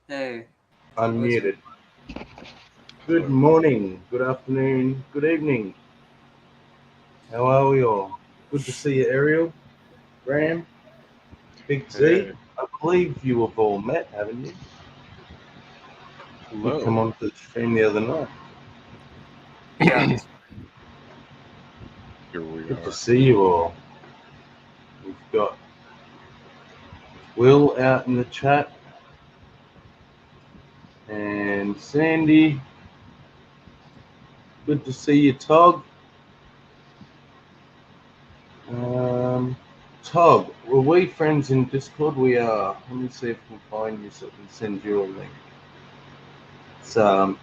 Hey, what's up? Unmuted. Good morning, good afternoon, good evening. How are we all? Good to see you, Ariel, Graham, Big Z. Hey, I believe you have all met, haven't you? You come hello. on to the stream the other night. Yeah, Here we Good to are. see you all. We've got Will out in the chat and Sandy. Good to see you, Tog. Um, Tog, were we friends in Discord? We are. Let me see if I can find you so I can send you a link. It's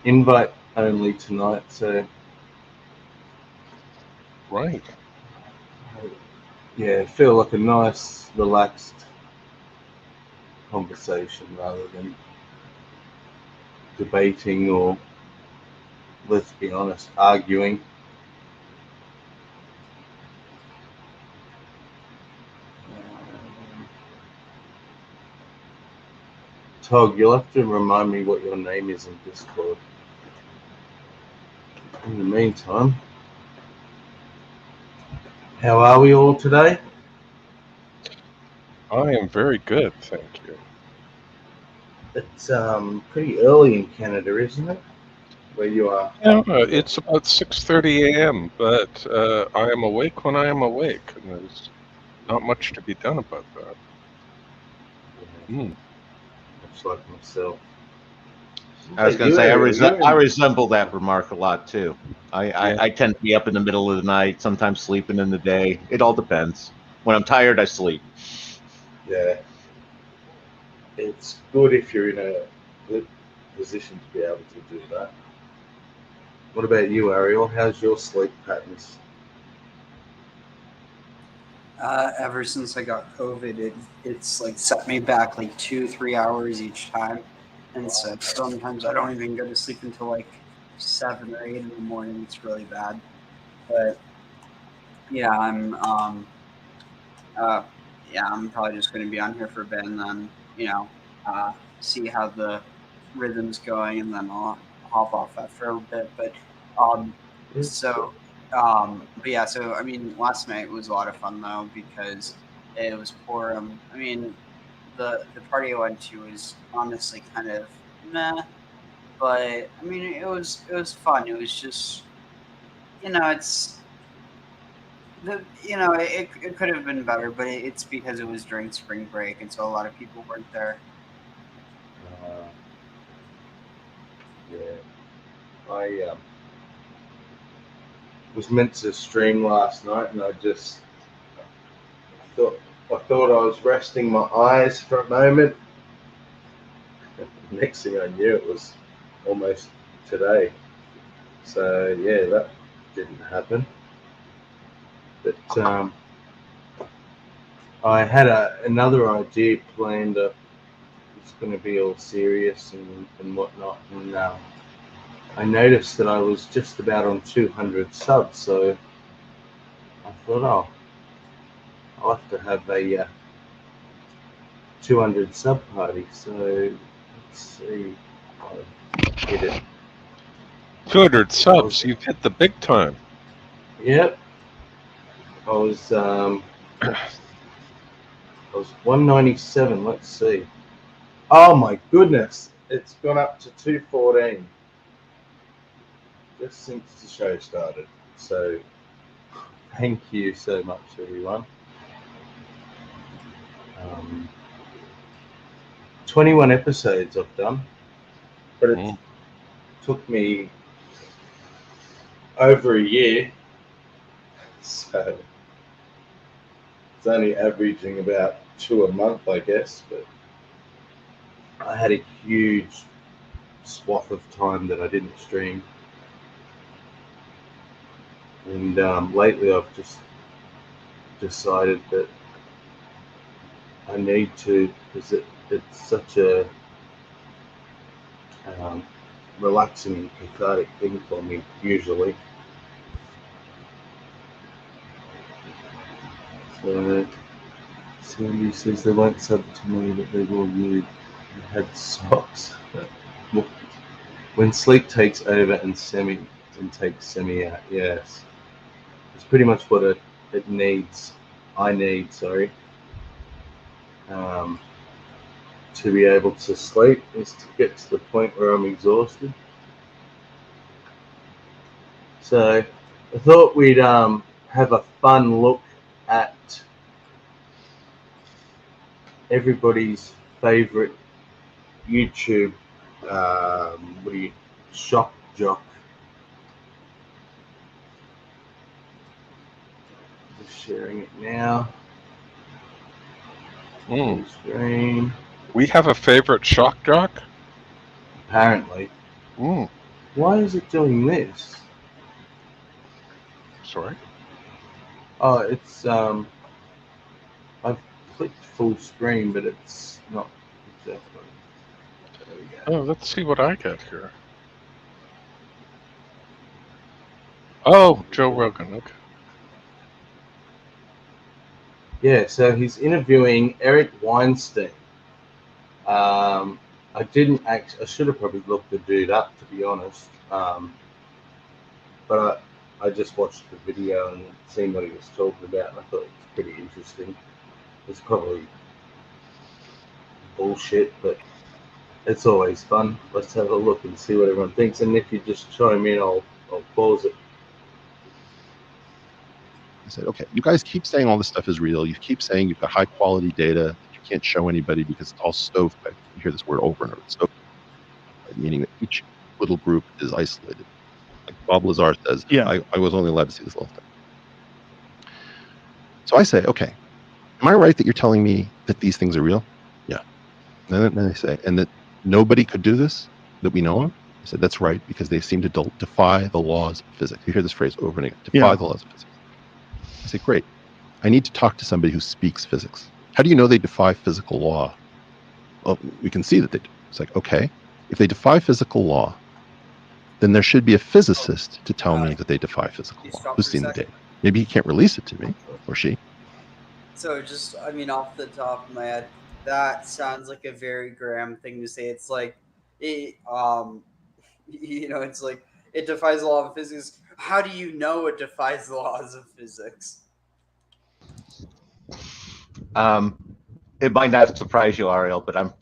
invite only tonight, so Right. yeah, feel like a nice, relaxed conversation rather than debating or, let's be honest, arguing. Tog, you'll have to remind me what your name is in Discord. In the meantime, how are we all today? I am very good, thank you. It's pretty early in Canada, isn't it? Where you are? Yeah, it's about 6:30 a.m., but I am awake when I am awake, and there's not much to be done about that. Yeah, Hmm. much like myself. I was But going to you, say Ariel, you're I in. resemble that remark a lot too. Yeah. I tend to be up in the middle of the night, sometimes sleeping in the day. It all depends. When I'm tired, I sleep. Yeah, it's good if you're in a good position to be able to do that. What about you, Ariel? How's your sleep patterns? ever since I got COVID, it's like set me back like 2, 3 hours each time, and so sometimes I don't even go to sleep until like 7 or 8 in the morning. It's really bad, but yeah, uh, I'm probably just going to be on here for a bit, and then see how the rhythm's going, and then I'll hop off after a bit. But um, Yeah. so but yeah, so I mean, last night was a lot of fun though because it was Purim. I mean, the party I went to was honestly kind of meh, but I mean, it was fun. It was just it's it could have been better, but it's because it was during spring break, and so a lot of people weren't there. Uh, yeah. I was meant to stream last night, and I just thought I thought I was resting my eyes for a moment. Next thing I knew, it was almost today. So yeah, that didn't happen. But I had another idea planned. It's going to be all serious and whatnot, and I noticed that I was just about on 200 subs, so I thought, oh, I'll have to have a 200 sub party. So let's see. I hit it. 200 I was, subs. You've hit the big time. yep. I was 197. Let's see. Oh my goodness! It's gone up to 214 just since the show started. So thank you so much, everyone. Um, 21 episodes I've done, but it Hmm. took me over a year, so it's only averaging about two a month, I guess. But I had a huge swath of time that I didn't stream, and lately I've just decided that I need to because it's such a um, relaxing and cathartic thing for me usually. So Sandy says they won't sub to me, but they will you. had socks. When sleep takes over and takes semi out, yes. It's pretty much what it needs. I need, sorry. To be able to sleep is to get to the point where I'm exhausted. So I thought we'd have a fun look at everybody's favorite YouTube shock jock. Just sharing it now. Full screen. We have a favorite shock jock? Apparently. Why is it doing this? Sorry? Oh, it's I've clicked full screen, but it's not exactly. There we go. Oh, let's see what I get here. Oh, Joe Rogan. Okay. Yeah, so he's interviewing Eric Weinstein. I didn't actually. I should have probably looked the dude up, to be honest. But I just watched the video and seen what he was talking about, and I thought it was pretty interesting. It's probably bullshit, but it's always fun. Let's have a look and see what everyone thinks. And if you just chime in, I'll pause it. I said, okay, you guys keep saying all this stuff is real. You keep saying you've got high quality data that you can't show anybody because it's all stovepipe. You hear this word over and over. Stovepipe, meaning that each little group is isolated. Like Bob Lazar says, yeah. I was only allowed to see this little thing. So I say, okay, am I right that you're telling me that these things are real? Yeah. And then they say, and that nobody could do this that we know of? I said, that's right, because they seem to defy the laws of physics. You hear this phrase over and again, defy the laws of physics. I say, great. I need to talk to somebody who speaks physics. How do you know they defy physical law? Well, we can see that they do. It's like, okay, if they defy physical law, then there should be a physicist to tell me that they defy physical law. Who's seen the data? Maybe he can't release it to me, or she. So just, I mean, off the top of my head, that sounds like a very Graham thing to say. It's like, it's like, it defies the law of physics. How do you know it defies the laws of physics? It might not surprise you, Ariel, but I'm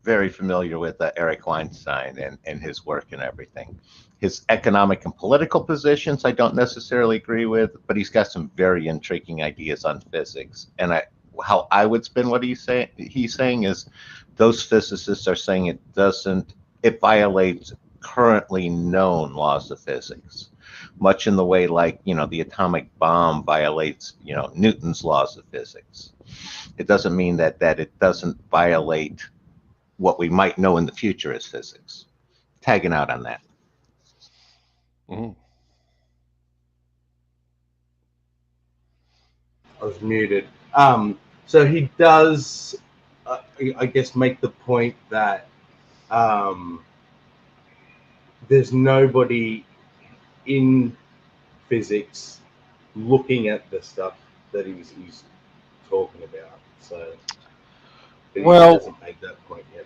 very familiar with Eric Weinstein and his work and everything. His economic and political positions I don't necessarily agree with, but he's got some very intriguing ideas on physics. And how I would spin what he's saying is those physicists are saying it violates currently known laws of physics, much in the way like, the atomic bomb violates, Newton's laws of physics. It doesn't mean that it doesn't violate what we might know in the future as physics. Tagging out on that. I was muted. So he does, I guess, make the point that there's nobody in physics looking at the stuff that he's talking about. So he doesn't make that point yet.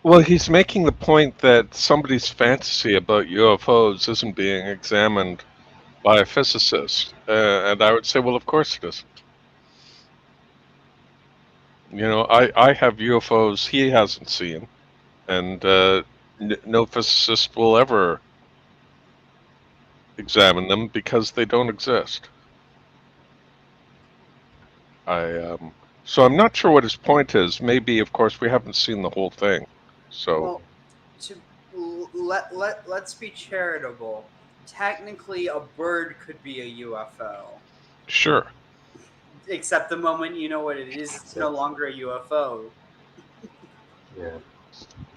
Well, he's making the point that somebody's fantasy about UFOs isn't being examined by a physicist. And I would say, well, of course it isn't. I have UFOs he hasn't seen, and no physicist will ever examine them because they don't exist. So I'm not sure what his point is. Maybe, of course, we haven't seen the whole thing. So, well, let's be charitable. Technically, a bird could be a UFO. Sure. Except the moment you know what it is, it's no longer a UFO. Yeah.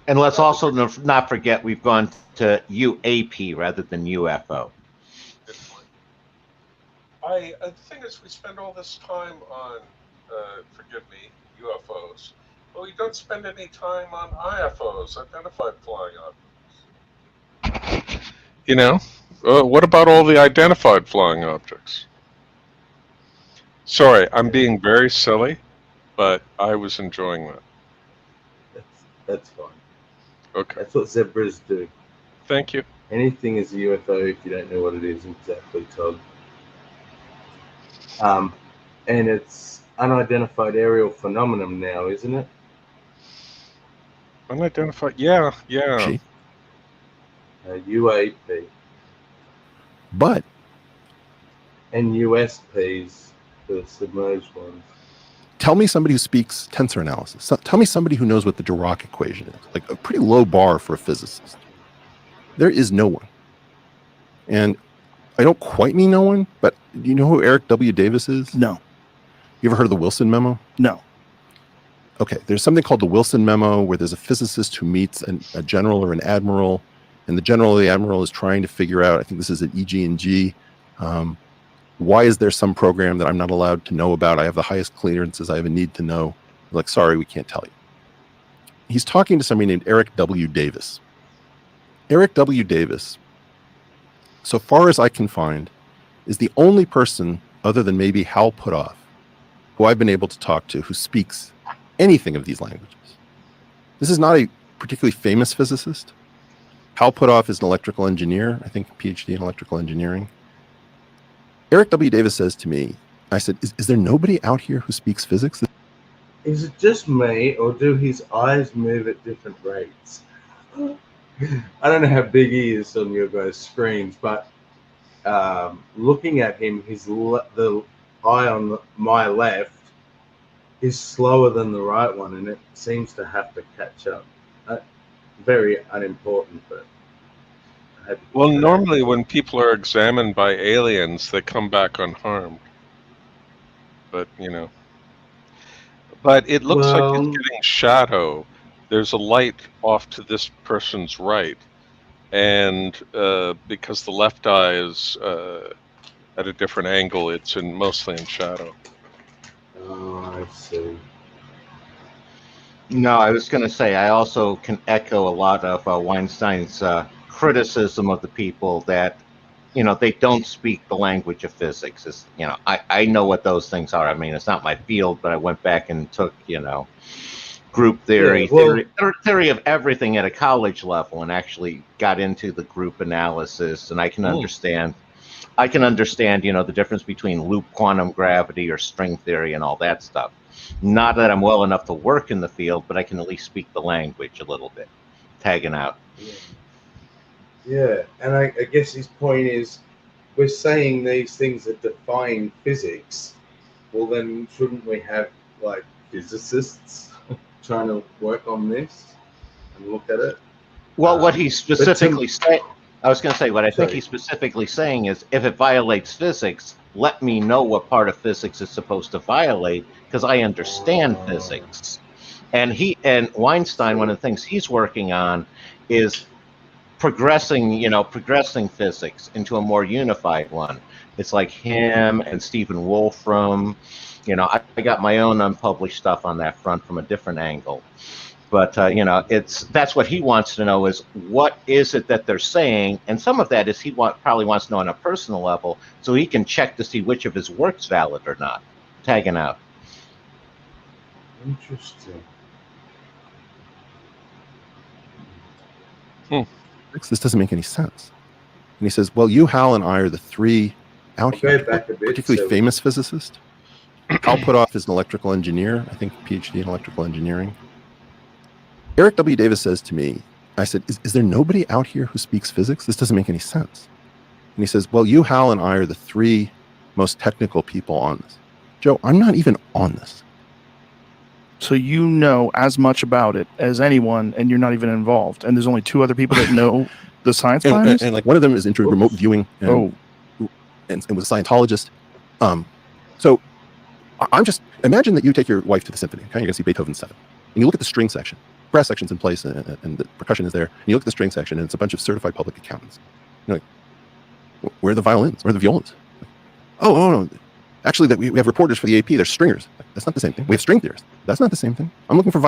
And let's also not forget we've gone to UAP rather than UFO. The thing is, we spend all this time on, forgive me, UFOs. Well, we don't spend any time on IFOs, identified flying objects. What about all the identified flying objects? Sorry, I'm being very silly, but I was enjoying that. That's fine. Okay. That's what zebras do. Thank you. Anything is a UFO if you don't know what it is exactly, Todd. And it's unidentified aerial phenomenon now, isn't it? Unidentified. Yeah. She. UAP But and USPs, the submerged ones. tell me somebody who speaks tensor analysis. Tell me somebody who knows what the Dirac equation is. Like a pretty low bar for a physicist. There is no one. And I don't quite mean no one, but do you know who Eric W. Davis is? No. You ever heard of the Wilson memo? No. Okay, there's something called the Wilson memo where there's a physicist who meets a general or an admiral, and the general or the admiral is trying to figure out, I think this is at EG&G, why is there some program that I'm not allowed to know about? I have the highest clearances. I have a need to know. They're like, sorry, we can't tell you. He's talking to somebody named Eric W. Davis. Eric W. Davis, so far as I can find, is the only person other than maybe Hal Puthoff who I've been able to talk to who speaks anything of these languages. This is not a particularly famous physicist. Hal Puthoff is an electrical engineer, I think a PhD in electrical engineering. Eric W. Davis says to me, I said, is there nobody out here who speaks physics? Is it just me, or do his eyes move at different rates? I don't know how big he is on your guys' screens, but looking at him, the eye on my left is slower than the right one, and it seems to have to catch up. Very unimportant, but... Well, normally when people are examined by aliens, they come back unharmed. But, you know. But it looks like it's getting shadow. There's a light off to this person's right. And because the left eye is at a different angle, it's mostly in shadow. Oh, I see. No, I was going to say I also can echo a lot of Weinstein's criticism of the people that, you know, they don't speak the language of physics. It's, you know, I know what those things are. I mean, it's not my field, but I went back and took, you know, group theory, theory of everything at a college level, and actually got into the group analysis. And I can understand, you know, the difference between loop quantum gravity or string theory and all that stuff. Not that I'm well enough to work in the field, but I can at least speak the language a little bit, tagging out. Yeah, and I guess his point is, we're saying these things that define physics. Well, then shouldn't we have like physicists trying to work on this and look at it? Well, what he's specifically saying, I was going to say, what I think he's specifically saying is, if it violates physics, let me know what part of physics it's supposed to violate, because I understand physics. And Weinstein, one of the things he's working on is progressing physics into a more unified one. It's like him and Stephen Wolfram. You know, I got my own unpublished stuff on that front from a different angle. But, you know, that's what he wants to know is, what is it that they're saying? And some of that is he probably wants to know on a personal level, so he can check to see which of his work's valid or not. Tagging out. Interesting. This doesn't make any sense. And he says, well, you, Hal, and I are the three out here, particularly famous physicists. Hal Puthoff is an electrical engineer, I think PhD in electrical engineering. Eric W. Davis says to me, I said, is there nobody out here who speaks physics? This doesn't make any sense. And he says, well, you, Hal, and I are the three most technical people on this. Joe, I'm not even on this. So you know as much about it as anyone, and you're not even involved. And there's only two other people that know the science behind and like one of them is into remote viewing and was a Scientologist. So I'm just, imagine that you take your wife to the symphony, okay? You're gonna see Beethoven's 7. And you look at the string section, brass section's in place, and the percussion is there. And you look at the string section, and it's a bunch of certified public accountants. You're like, where are the violins? Where are the violins? Oh, no. Actually, we have reporters for the AP. They're stringers. That's not the same thing. We have string theorists. That's not the same thing. I'm looking for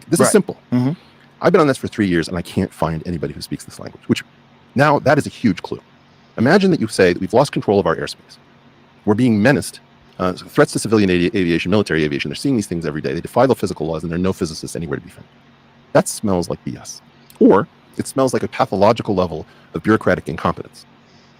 this is simple. Mm-hmm. I've been on this for 3 years, and I can't find anybody who speaks this language. Which now that is a huge clue. Imagine that you say that we've lost control of our airspace. We're being menaced. Threats to civilian aviation, military aviation. They're seeing these things every day. They defy the physical laws, and there are no physicists anywhere to be found. That smells like BS. Or it smells like a pathological level of bureaucratic incompetence.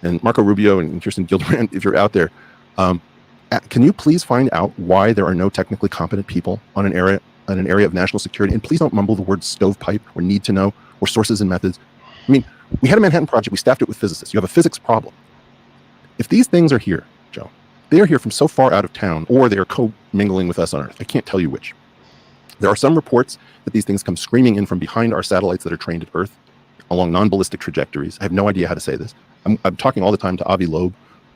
And Marco Rubio and Kirsten Gillibrand, if you're out there, can you please find out why there are no technically competent people on an area of national security? And please don't mumble the word stovepipe or need to know or sources and methods. I mean, we had a Manhattan Project. We staffed it with physicists. You have a physics problem. If these things are here, Joe, they are here from so far out of town, or they are co-mingling with us on Earth. I can't tell you which. There are some reports that these things come screaming in from behind our satellites that are trained at Earth along non-ballistic trajectories. I have no idea how to say this. I'm talking all the time to Avi Loeb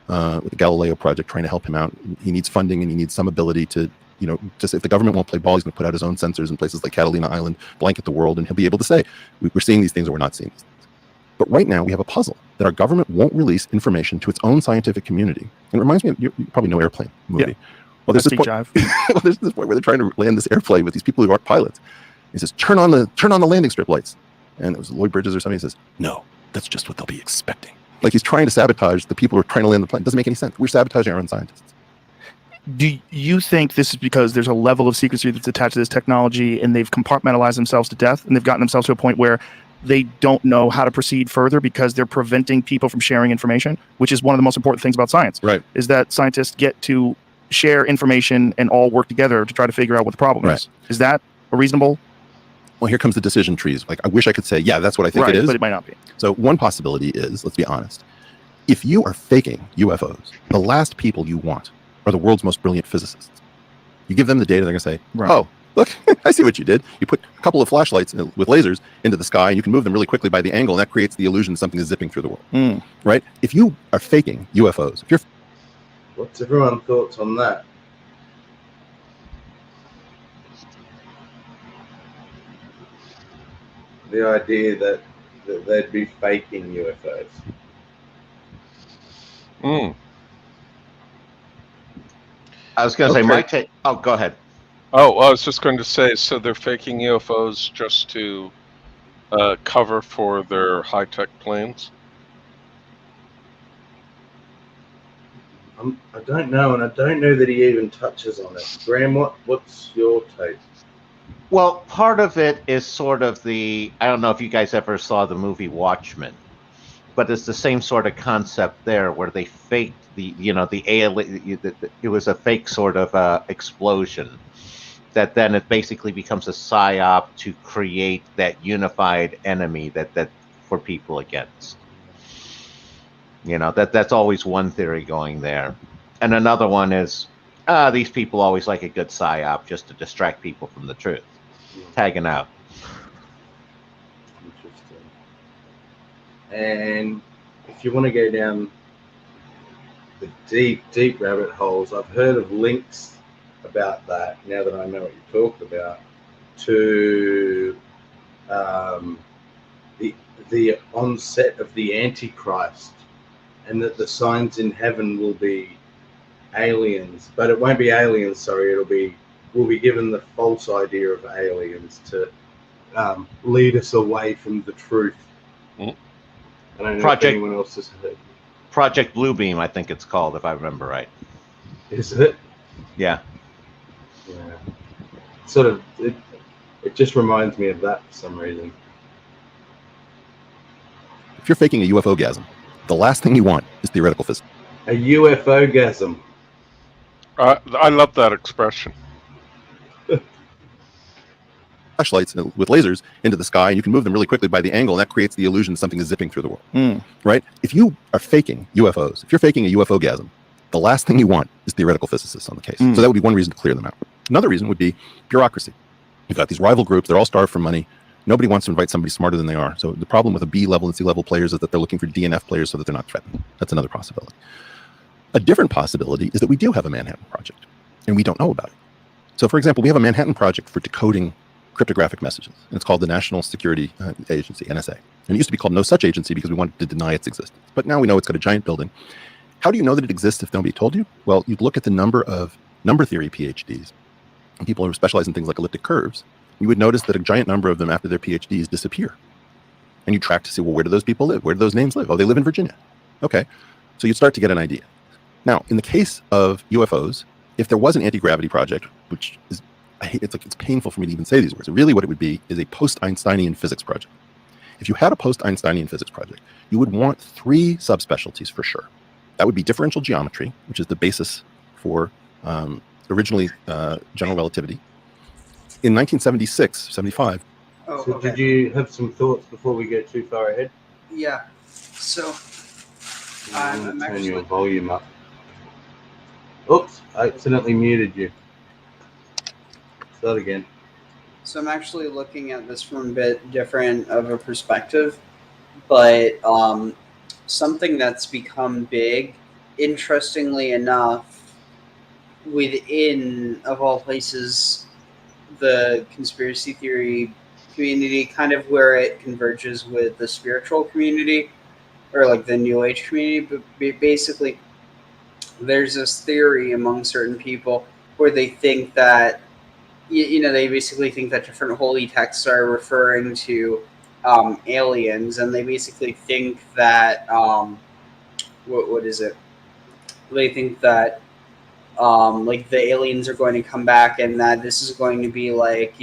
with the Galileo Project, trying to help him out. He needs funding and he needs some ability to, just if the government won't play ball, he's going to put out his own sensors in places like Catalina Island, blanket the world, and he'll be able to say, we're seeing these things or we're not seeing these things. But right now we have a puzzle that our government won't release information to its own scientific community. And it reminds me of, you probably know Airplane movie. Yeah. Well, there's this point where they're trying to land this airplane with these people who aren't pilots. He says, turn on the landing strip lights. And it was Lloyd Bridges or something. He says, no, that's just what they'll be expecting. Like he's trying to sabotage the people who are trying to land the plane. It doesn't make any sense. We're sabotaging our own scientists. Do you think this is because there's a level of secrecy that's attached to this technology and they've compartmentalized themselves to death and they've gotten themselves to a point where they don't know how to proceed further because they're preventing people from sharing information, which is one of the most important things about science, right? Is that scientists get to share information and all work together to try to figure out what the problem is. Is that a reasonable? Well, here comes the decision trees. Like, I wish I could say, yeah, that's what I think it is. But it might not be. So one possibility is, let's be honest, if you are faking UFOs, the last people you want are the world's most brilliant physicists. You give them the data, they're going to say, oh, look, I see what you did. You put a couple of flashlights with lasers into the sky, and you can move them really quickly by the angle, and that creates the illusion something is zipping through the world. Right? If you are faking UFOs, if you're... What's everyone's thoughts on that? The idea that they'd be faking UFOs. I was going to say, my take. Oh, go ahead. Oh, I was just going to say, so they're faking UFOs just to cover for their high-tech planes? I don't know, and I don't know that he even touches on it. Graham, what's your take? Well, part of it is sort of I don't know if you guys ever saw the movie Watchmen, but it's the same sort of concept there where they faked the alien, it was a fake sort of explosion that then it basically becomes a psyop to create that unified enemy that for people against. That's always one theory going there. And another one is, these people always like a good psyop just to distract people from the truth. Tagging out. Interesting. And if you want to go down the deep rabbit holes, I've heard of links about that, now that I know what you talked about, to the onset of the Antichrist, and that the signs in heaven will be aliens, but it won't be aliens, sorry, we'll be given the false idea of aliens to lead us away from the truth. I don't know if anyone else has heard. Project Bluebeam, I think it's called, if I remember right. Is it? Yeah. Yeah. Sort of, it just reminds me of that for some reason. If you're faking a UFO-gasm, the last thing you want is theoretical physics. A UFO-gasm. I love that expression. Flashlights with lasers into the sky, and you can move them really quickly by the angle, and that creates the illusion something is zipping through the world. Right? If you are faking UFOs, if you're faking a UFO-gasm, the last thing you want is theoretical physicists on the case. So that would be one reason to clear them out. Another reason would be bureaucracy. You've got these rival groups, they're all starved for money. Nobody wants to invite somebody smarter than they are. So the problem with a B level and C level players is that they're looking for DNF players so that they're not threatened. That's another possibility. A different possibility is that we do have a Manhattan Project and we don't know about it. So for example, we have a Manhattan Project for decoding cryptographic messages, and it's called the National Security Agency, NSA. And it used to be called No Such Agency because we wanted to deny its existence. But now we know it's got a giant building. How do you know that it exists if nobody told you? Well, you'd look at the number of number theory PhDs and people who specialize in things like elliptic curves. You would notice that a giant number of them after their PhDs disappear. And you track to see, well, where do those people live? Where do those names live? Oh, they live in Virginia. Okay. So you'd start to get an idea. Now, in the case of UFOs, if there was an anti-gravity project, which is it's painful for me to even say these words. Really, what it would be is a post-Einsteinian physics project. If you had a post-Einsteinian physics project, you would want 3 subspecialties for sure. That would be differential geometry, which is the basis for originally general relativity. In 1976, 75. Oh, So okay. did you have some thoughts before we get too far ahead? Yeah. So I'm I'm going to turn actually your volume up. Oops, I accidentally muted you. Start again. So I'm actually looking at this from a bit different of a perspective, but something that's become big, interestingly enough, within of all places, the conspiracy theory community, kind of where it converges with the spiritual community or like the New Age community, but basically, there's this theory among certain people where they think that they basically think that different holy texts are referring to aliens, and they basically think that what is it? They think that like the aliens are going to come back, and that this is going to be like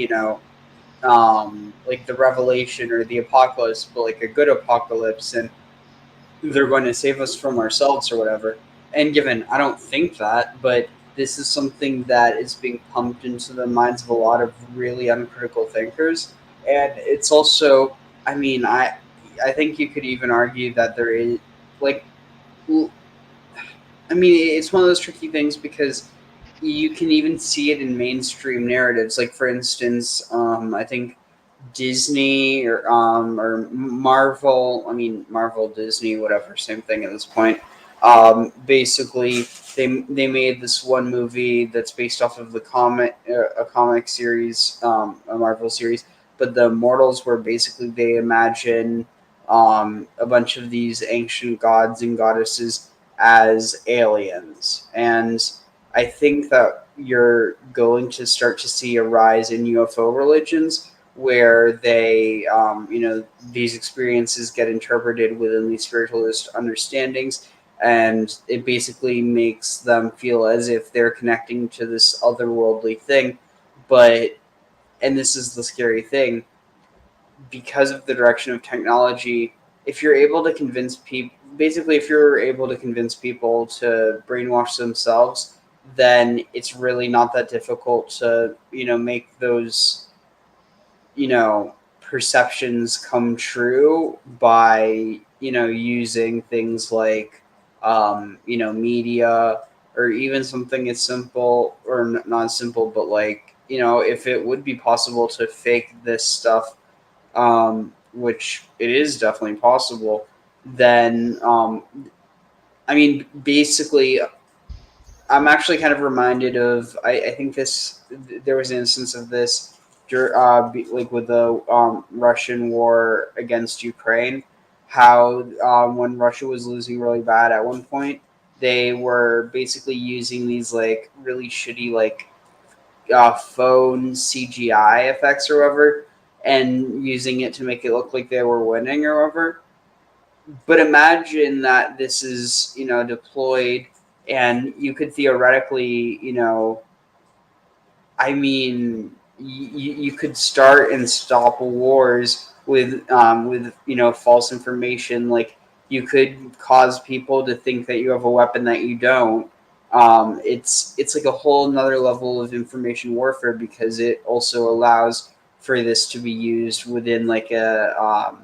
like the revelation or the apocalypse, but like a good apocalypse, and they're going to save us from ourselves or whatever. And given, I don't think that, but this is something that is being pumped into the minds of a lot of really uncritical thinkers. And it's also, I mean, I think you could even argue that there is, like, I mean, it's one of those tricky things because you can even see it in mainstream narratives. Like, for instance, I think Disney or Marvel. I mean, Marvel, Disney, whatever, same thing at this point. Basically, they made this one movie that's based off of a comic series, a Marvel series. But the mortals were basically they imagine a bunch of these ancient gods and goddesses as aliens, and I think that you're going to start to see a rise in UFO religions where they, these experiences get interpreted within these spiritualist understandings, and it basically makes them feel as if they're connecting to this otherworldly thing. But, and this is the scary thing, because of the direction of technology, if you're able to convince people, basically, if you're able to convince people to brainwash themselves, then it's really not that difficult to, make those perceptions come true by using things like media, or even something as simple, or not simple, but like if it would be possible to fake this stuff, which it is definitely possible, then I mean, basically, I'm actually kind of reminded of I think there was an instance of this like with the Russian war against Ukraine, how when Russia was losing really bad at one point, they were basically using these like really shitty like phone CGI effects or whatever, and using it to make it look like they were winning or whatever. But imagine that this is deployed, and you could theoretically I mean, you could start and stop wars with false information. Like, you could cause people to think that you have a weapon that you don't. It's like a whole another level of information warfare, because it also allows for this to be used within like a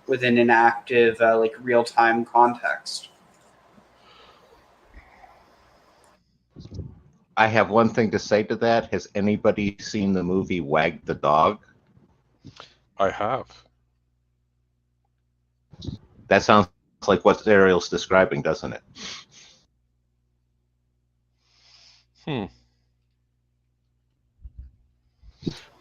within an active like real time context. I have one thing to say to that. Has anybody seen the movie Wag the Dog? I have. That sounds like what Ariel's describing, doesn't it?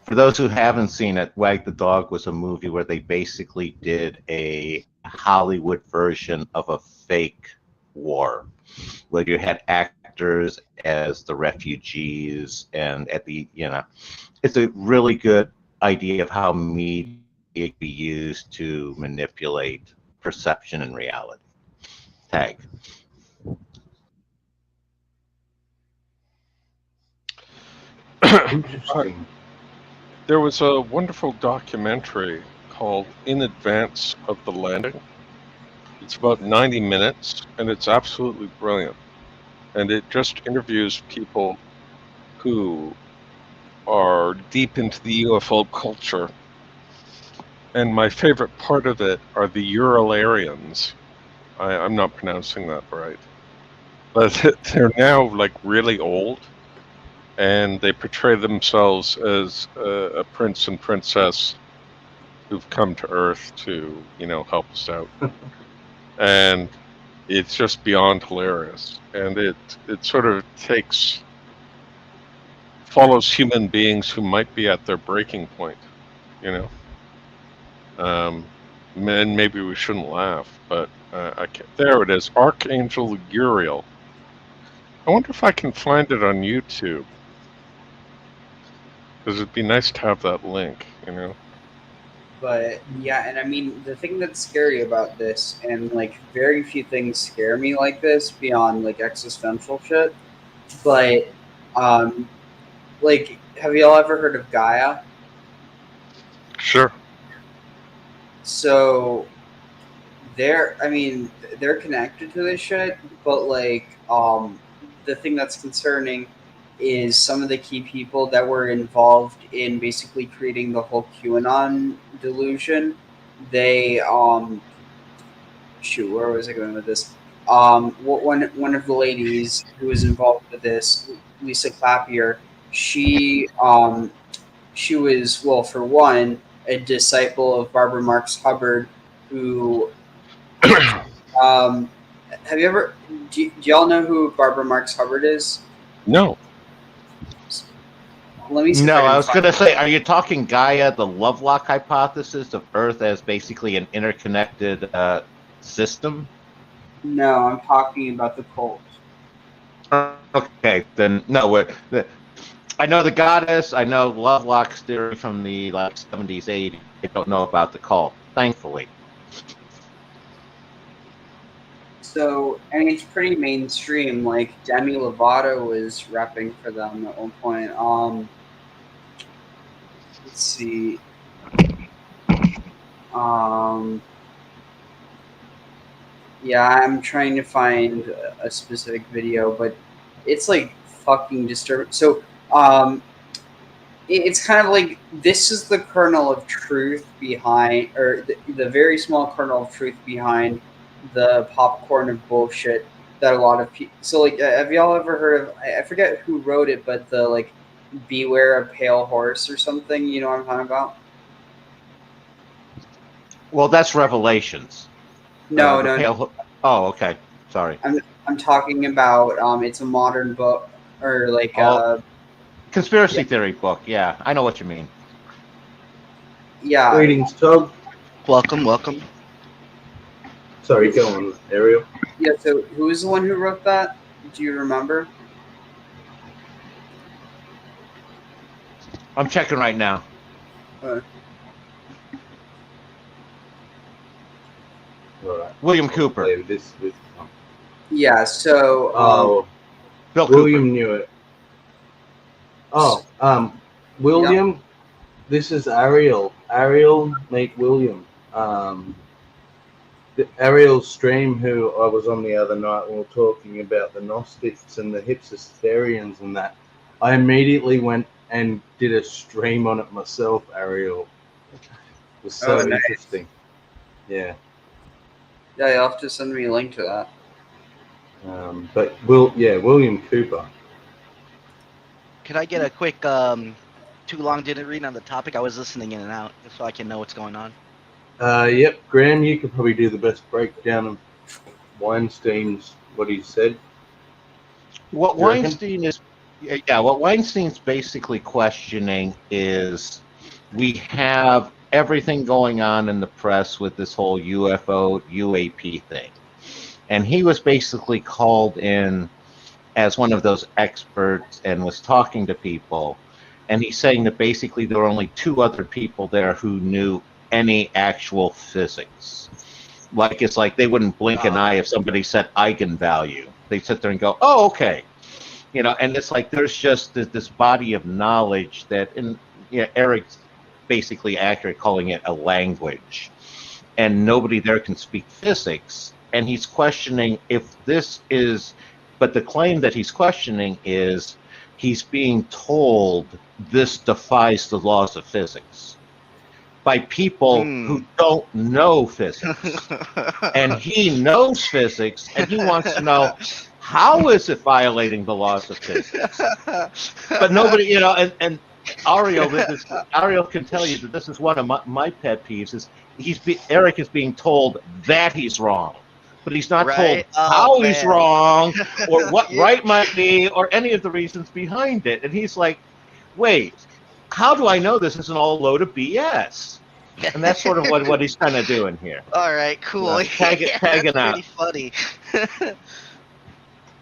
For those who haven't seen it, Wag the Dog was a movie where they basically did a Hollywood version of a fake war, where you had actors as the refugees, and at the it's a really good idea of how media can be used to manipulate perception and reality. Tag. Interesting. There was a wonderful documentary called In Advance of the Landing. It's about 90 minutes, and it's absolutely brilliant. And it just interviews people who are deep into the UFO culture. And my favorite part of it are the Uralarians. I'm not pronouncing that right. But they're now like really old, and they portray themselves as a prince and princess who've come to Earth to, help us out. And it's just beyond hilarious. And it sort of follows human beings who might be at their breaking point, and maybe we shouldn't laugh, but I can't. There it is, Archangel Uriel. I wonder if I can find it on YouTube, because it'd be nice to have that link, But yeah, and I mean, the thing that's scary about this, and like very few things scare me like this beyond like existential shit. But like, have y'all ever heard of Gaia? Sure. So they're connected to this shit, but like the thing that's concerning is some of the key people that were involved in basically creating the whole QAnon delusion. They shoot, where was I going with this? One of the ladies who was involved with this, Lisa Clapier, she was, well, for one, a disciple of Barbara Marx Hubbard, who have you ever do y'all know who Barbara Marx Hubbard is? No. Let me see. No, I was going to say, are you talking Gaia, the Lovelock hypothesis of Earth as basically an interconnected system? No, I'm talking about the cult. Okay, then no. I know the goddess. I know Lovelock's theory from the 70s, 80s. I don't know about the cult, thankfully. So, I mean, it's pretty mainstream. Like Demi Lovato was repping for them at one point. Let's see. Yeah, I'm trying to find a specific video, but it's like fucking disturbing. So, it's kind of like this is the kernel of truth behind, or the very small kernel of truth behind the popcorn of bullshit that a lot of people. So, like, have y'all ever heard of? I forget who wrote it, but the like, beware a pale horse or something. You know what I'm talking about? Well, that's Revelations. No. Oh, okay. Sorry. I'm talking about. It's a modern book, or like conspiracy theory book. Yeah, I know what you mean. Yeah. Greetings, Tug. Welcome. Sorry, go on, Ariel. Yeah. So, who is the one who wrote that? Do you remember? I'm checking right now. Right. William Cooper. Yeah. So. Bill William Cooper. knew it. William. Yeah. This is Ariel. Ariel, mate, William. Ariel's stream, who I was on the other night when we were talking about the Gnostics and the Hypsisterians and that. I immediately went and did a stream on it myself, Ariel. It was so interesting. Yeah. Yeah, you'll have to send me a link to that. But William Cooper. Could I get a quick too long didn't read on the topic? I was listening in and out just so I can know what's going on. Yep, Graham, you could probably do the best breakdown of Weinstein's what he said. What Weinstein's basically questioning is we have everything going on in the press with this whole UFO UAP thing. And he was basically called in as one of those experts and was talking to people. And he's saying that basically there were only two other people there who knew any actual physics. Like, it's like they wouldn't blink an eye if somebody said eigenvalue. They'd sit there and go, oh, okay. You know, and it's like there's just this body of knowledge that, and Eric's basically accurate calling it a language, and nobody there can speak physics, and he's questioning if this is, but the claim that he's questioning is he's being told this defies the laws of physics by people who don't know physics. And he knows physics, and he wants to know, how is it violating the laws of physics? But nobody, you know, and Ariel can tell you that this is one of my pet peeves, is Eric is being told that he's wrong, but he's not told how he's wrong, or what right might be, or any of the reasons behind it. And he's like, wait, how do I know this isn't all a load of BS? And that's sort of what he's kind of doing here. All right, cool. Tagging out. Pretty funny.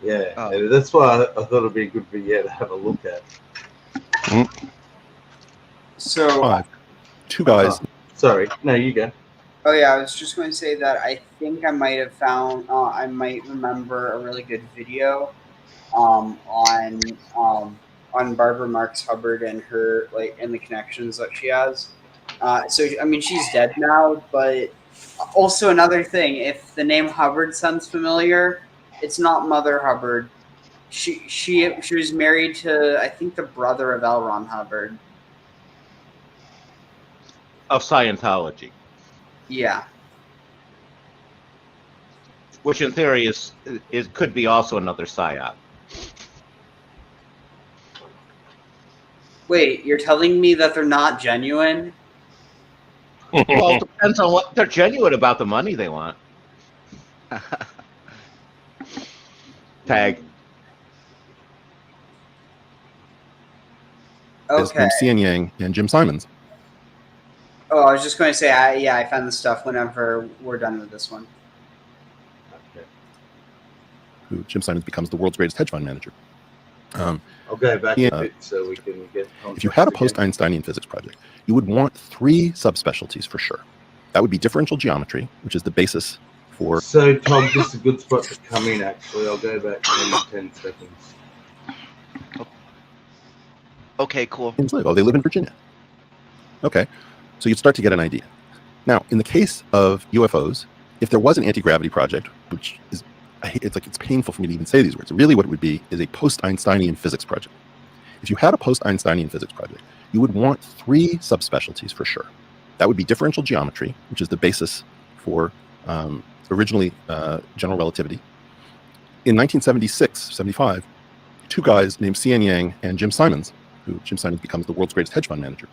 Yeah, that's why I thought it'd be a good video to have a look at. So, two guys. Sorry, no, you go. Oh yeah, I was just going to say that I think I might have found, I might remember a really good video, on Barbara Marx Hubbard and her, like, and the connections that she has. So I mean, she's dead now, but also another thing, if the name Hubbard sounds familiar, it's not Mother Hubbard. She was married to, I think, the brother of L. Ron Hubbard. Of Scientology. Yeah. Which in theory is could be also another psyop. Wait, you're telling me that they're not genuine? Well, it depends on what they're genuine about, the money they want. Tag. Okay. Cian Yang and Jim Simons. Oh, I was just going to say, I found the stuff whenever we're done with this one. Okay. Who Jim Simons becomes the world's greatest hedge fund manager. I'll go back a bit so we can get. If you had a post-Einsteinian physics project, you would want 3 subspecialties for sure. That would be differential geometry, which is the basis for. So, Tom, this is a good spot to come in. Actually, I'll go back in 10 seconds. Okay, cool. Oh, they live in Virginia. Okay, so you'd start to get an idea. Now, in the case of UFOs, if there was an anti-gravity project, which is, it's painful for me to even say these words. Really, what it would be is a post-Einsteinian physics project. If you had a post-Einsteinian physics project, you would want 3 subspecialties for sure. That would be differential geometry, which is the basis for originally general relativity. In 1976-75, 2 guys named Cian Yang and Jim Simons, who Jim Simons becomes the world's greatest hedge fund manager,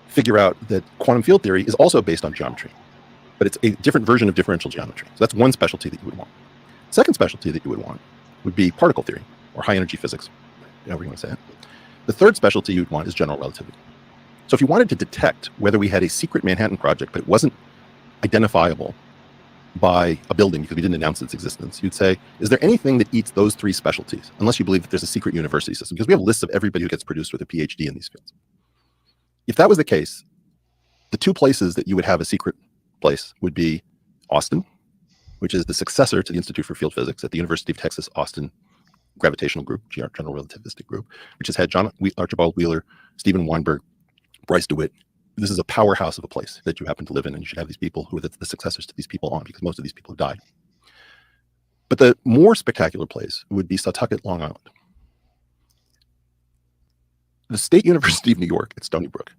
figure out that quantum field theory is also based on geometry, but it's a different version of differential geometry. So that's one specialty that you would want. Second specialty that you would want would be particle theory, or high energy physics, however you want to say it. The third specialty you'd want is general relativity. So if you wanted to detect whether we had a secret Manhattan project, but it wasn't identifiable by a building because we didn't announce its existence, you'd say, is there anything that eats those 3 specialties? Unless you believe that there's a secret university system, because we have lists of everybody who gets produced with a PhD in these fields. If that was the case, the 2 places that you would have a secret place would be Austin, which is the successor to the Institute for Field Physics at the University of Texas Austin Gravitational Group, General Relativistic Group, which has had Archibald Wheeler, Stephen Weinberg, Bryce DeWitt. This is a powerhouse of a place that you happen to live in, and you should have these people who are the successors to these people on, because most of these people have died. But the more spectacular place would be Setauket, Long Island. The State University of New York at Stony Brook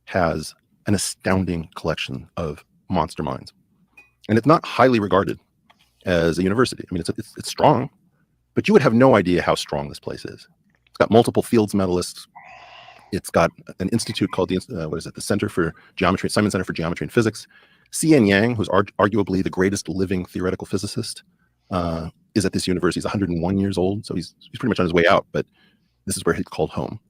has an astounding collection of monster mines, and it's not highly regarded as a university. I mean, it's strong, but you would have no idea how strong this place is. It's got multiple Fields medalists. It's got an institute called the Center for Geometry, Simon Center for Geometry and Physics. Cian Yang, who's arguably the greatest living theoretical physicist, is at this university. He's 101 years old, so he's pretty much on his way out, but this is where he's called home.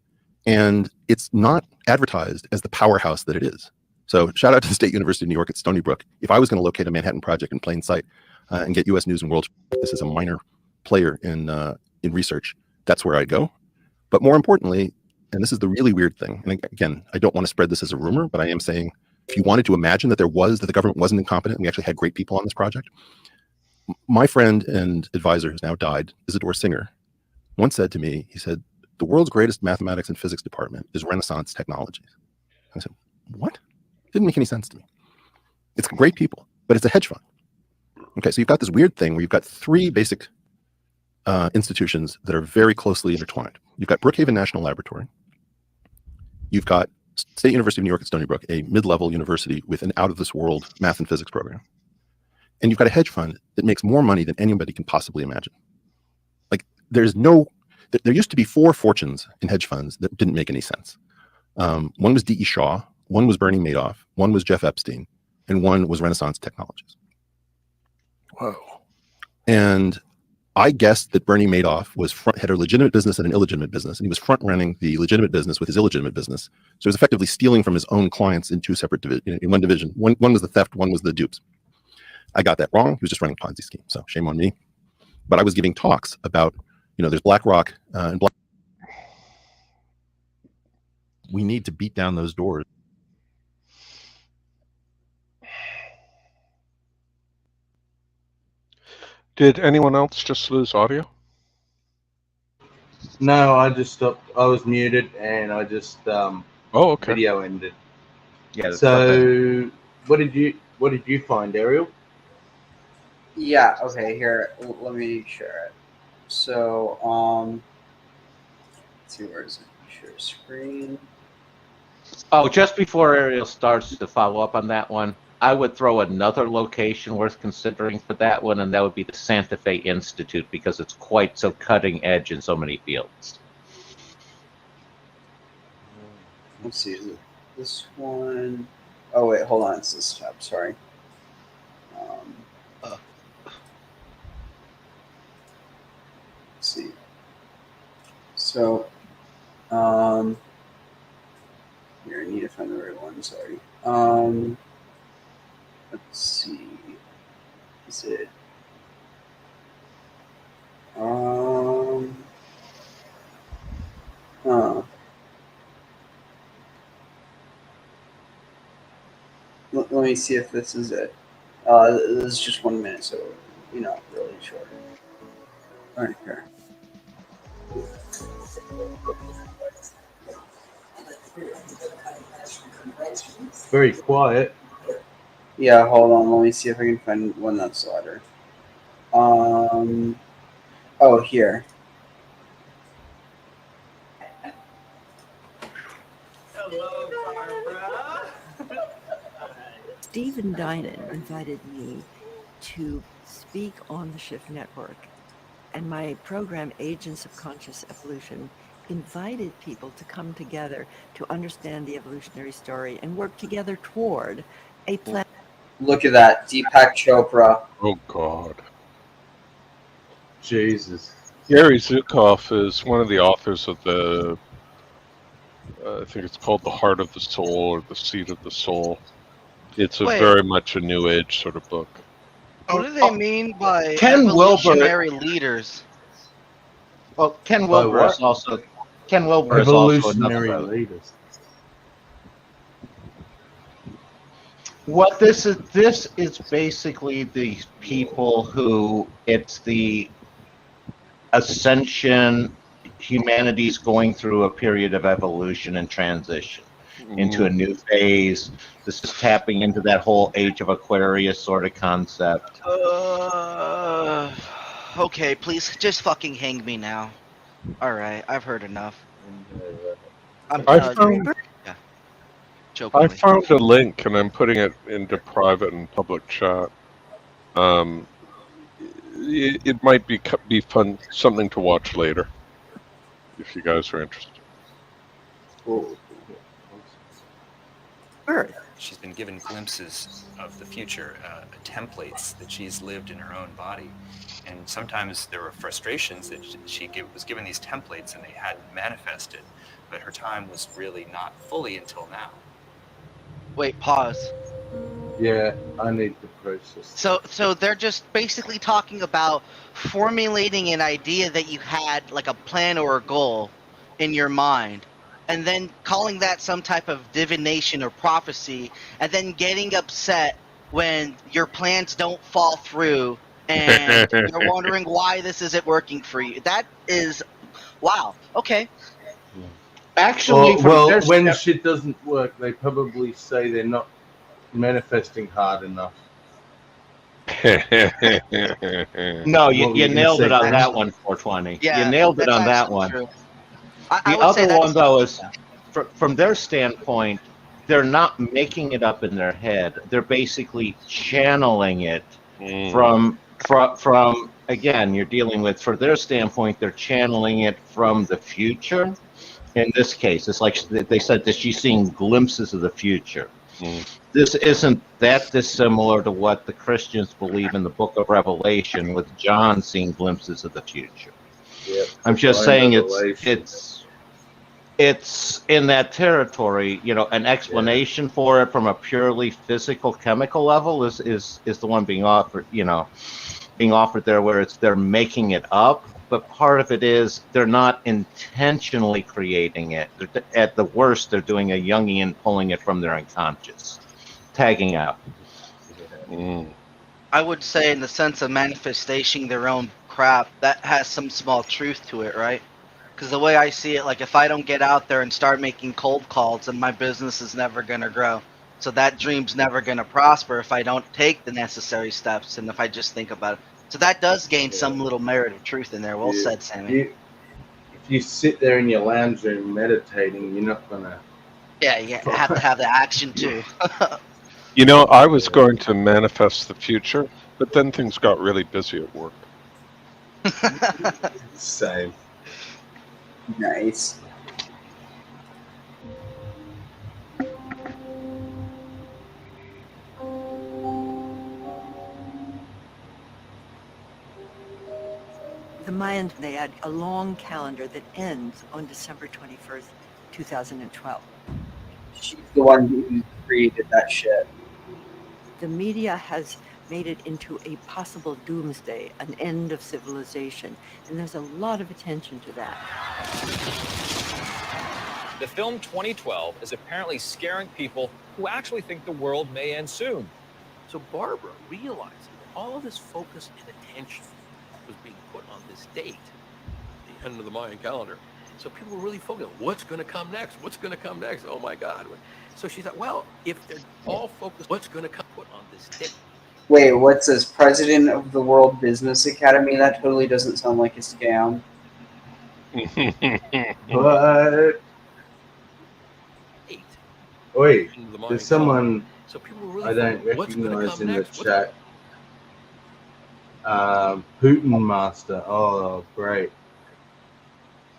And it's not advertised as the powerhouse that it is. So shout out to the State University of New York at Stony Brook. If I was going to locate a Manhattan project in plain sight and get U.S. News and World, this is a minor player in research, that's where I'd go. But more importantly, and this is the really weird thing, and again, I don't want to spread this as a rumor, but I am saying, if you wanted to imagine that the government wasn't incompetent, and we actually had great people on this project, my friend and advisor who's now died, Isidore Singer, once said to me, he said, the world's greatest mathematics and physics department is Renaissance Technologies. I said, what? Didn't make any sense to me. It's great people, but it's a hedge fund. Okay, so you've got this weird thing where you've got three basic institutions that are very closely intertwined. You've got Brookhaven National Laboratory. You've got State University of New York at Stony Brook, a mid-level university with an out-of-this-world math and physics program. And you've got a hedge fund that makes more money than anybody can possibly imagine. Like, there used to be 4 fortunes in hedge funds that didn't make any sense. One was D.E. Shaw, one was Bernie Madoff, one was Jeff Epstein, and one was Renaissance Technologies. Whoa. And I guessed that Bernie Madoff had a legitimate business and an illegitimate business, and he was front-running the legitimate business with his illegitimate business. So he was effectively stealing from his own clients in 2 separate in one division. One was the theft, one was the dupes. I got that wrong. He was just running a Ponzi scheme, so shame on me. But I was giving talks about, there's BlackRock and Black. We need to beat down those doors. Did anyone else just lose audio? No, I just stopped. I was muted, and I just Okay. video ended. Yeah. So, what did you find, Ariel? Yeah. Okay. Here, let me share it. So, let's see, where is it? Share screen. Oh, just before Ariel starts to follow up on that one, I would throw another location worth considering for that one, and that would be the Santa Fe Institute, because it's quite so cutting edge in so many fields. Let's see, is it this one? Oh wait, hold on, it's this tab. Sorry. Let's see. So, here, I need to find the right one. Sorry. Let's see. Is it? Let me see if this is it. This is just 1 minute, so really short. All right, here. Very quiet. Yeah, hold on. Let me see if I can find one that's louder. Oh, here. Hello, Barbara. Stephen Dinan invited me to speak on the Shift Network, and my program, Agents of Conscious Evolution, invited people to come together to understand the evolutionary story and work together toward a plan. Look at that, Deepak Chopra. Oh, God. Jesus. Gary Zukav is one of the authors of the, I think it's called The Heart of the Soul or The Seed of the Soul. It's very much a New Age sort of book. What do they mean by Ken Wilber- evolutionary leaders? Well, Ken Wilber is also another Evolutionary brother. leaders. What this is basically the people who it's the ascension, humanity's going through a period of evolution and transition into a new phase. This is tapping into that whole Age of Aquarius sort of concept. Okay, please just fucking hang me now. All right, I've heard enough. I found a link and I'm putting it into private and public chat. It might be fun, something to watch later, if you guys are interested. Earth. She's been given glimpses of the future, templates that she's lived in her own body. And sometimes there were frustrations that she was given these templates and they hadn't manifested, but her time was really not fully until now. Wait, pause. Yeah, I need to process. So they're just basically talking about formulating an idea that you had, like a plan or a goal in your mind, and then calling that some type of divination or prophecy, and then getting upset when your plans don't fall through and you're wondering why this isn't working for you. That is Wow. Okay. Actually, from well, their when shit doesn't work, they probably say they're not manifesting hard enough. No, What you were you gonna nailed it say, on Ken? that one, 420. You Yeah, nailed it that's on that actually one. true. I The would say other one, that's though, is from their standpoint, they're not making it up in their head. They're basically channeling it from again, you're dealing with, for their standpoint, they're channeling it from the future. In this case, it's like they said that she's seeing glimpses of the future. This isn't that dissimilar to what the Christians believe in the book of Revelation, with John seeing glimpses of the future. Yep, I'm just saying revelation. it's in that territory. An explanation for it from a purely physical chemical level is the one being offered. Being offered there, where they're making it up. But part of it is they're not intentionally creating it. At the worst, they're doing a Jungian, pulling it from their unconscious, tagging out. I would say, in the sense of manifesting their own crap, that has some small truth to it, right? Because the way I see it, like, if I don't get out there and start making cold calls, then my business is never going to grow. So that dream's never going to prosper if I don't take the necessary steps and if I just think about it. So that does gain some little merit of truth in there. Well said, Sammy. If you sit there in your lounge room meditating, you're not gonna. Yeah, you have to have the action too. I was going to manifest the future, but then things got really busy at work. Same. Nice. The Mayans, they had a long calendar that ends on December 21st, 2012. She's the one who created that shit. The media has made it into a possible doomsday, an end of civilization, and there's a lot of attention to that. The film 2012 is apparently scaring people who actually think the world may end soon. So Barbara realizing that all of this focus and attention was being put on this date, the end of the Mayan calendar. So people were really focused on what's going to come next? What's going to come next? Oh my God. So she thought, well, if they're all focused, what's going to come put on this date? Wait, what's this? President of the World Business Academy? That totally doesn't sound like a scam. What? Wait, there's someone so people were really I don't recognize in the chat. Putin Master. Oh, great.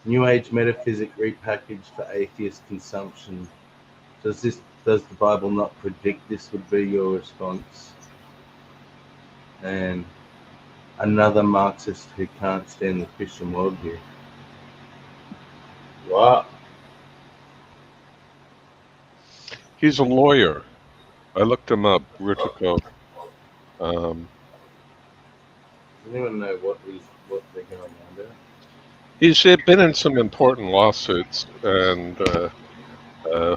New Age metaphysic repackaged for atheist consumption. Does the Bible not predict this? Would be your response. And another Marxist who can't stand the Christian worldview. What? He's a lawyer. I looked him up. Rutico. Does anyone know what they're going under? He's been in some important lawsuits and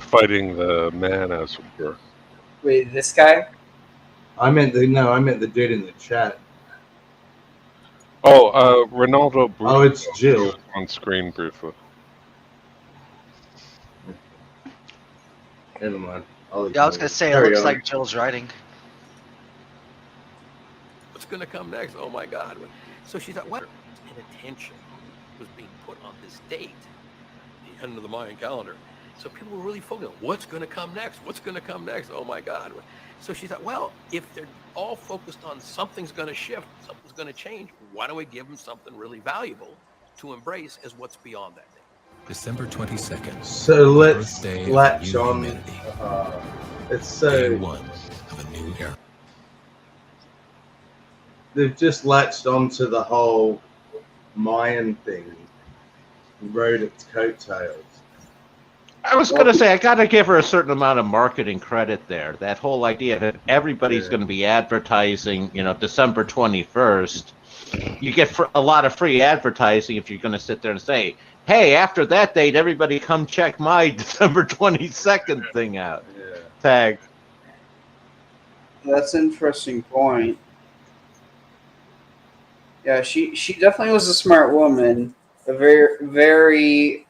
fighting the man, as it were. Wait, this guy? I meant the dude in the chat. Oh, Ronaldo. Oh, it's Jill on screen briefly. Never mind. Yeah, I was gonna say it looks like Jill's writing. What's going to come next? Oh my God. So she thought, what? And attention was being put on this date, the end of the Mayan calendar. So people were really focused on what's going to come next? What's going to come next? Oh my God. So she thought, well, if they're all focused on something's going to shift, something's going to change, why don't we give them something really valuable to embrace as what's beyond that day? December 22nd. So let's latch on. It's so. Day one of a new era. They've just latched onto the whole Mayan thing, rode its coattails. I was going to say, I got to give her a certain amount of marketing credit there. That whole idea that everybody's going to be advertising, December 21st. You get a lot of free advertising if you're going to sit there and say, hey, after that date, everybody come check my December 22nd thing out. Yeah. Tag. That's an interesting point. Yeah, she definitely was a smart woman. A very,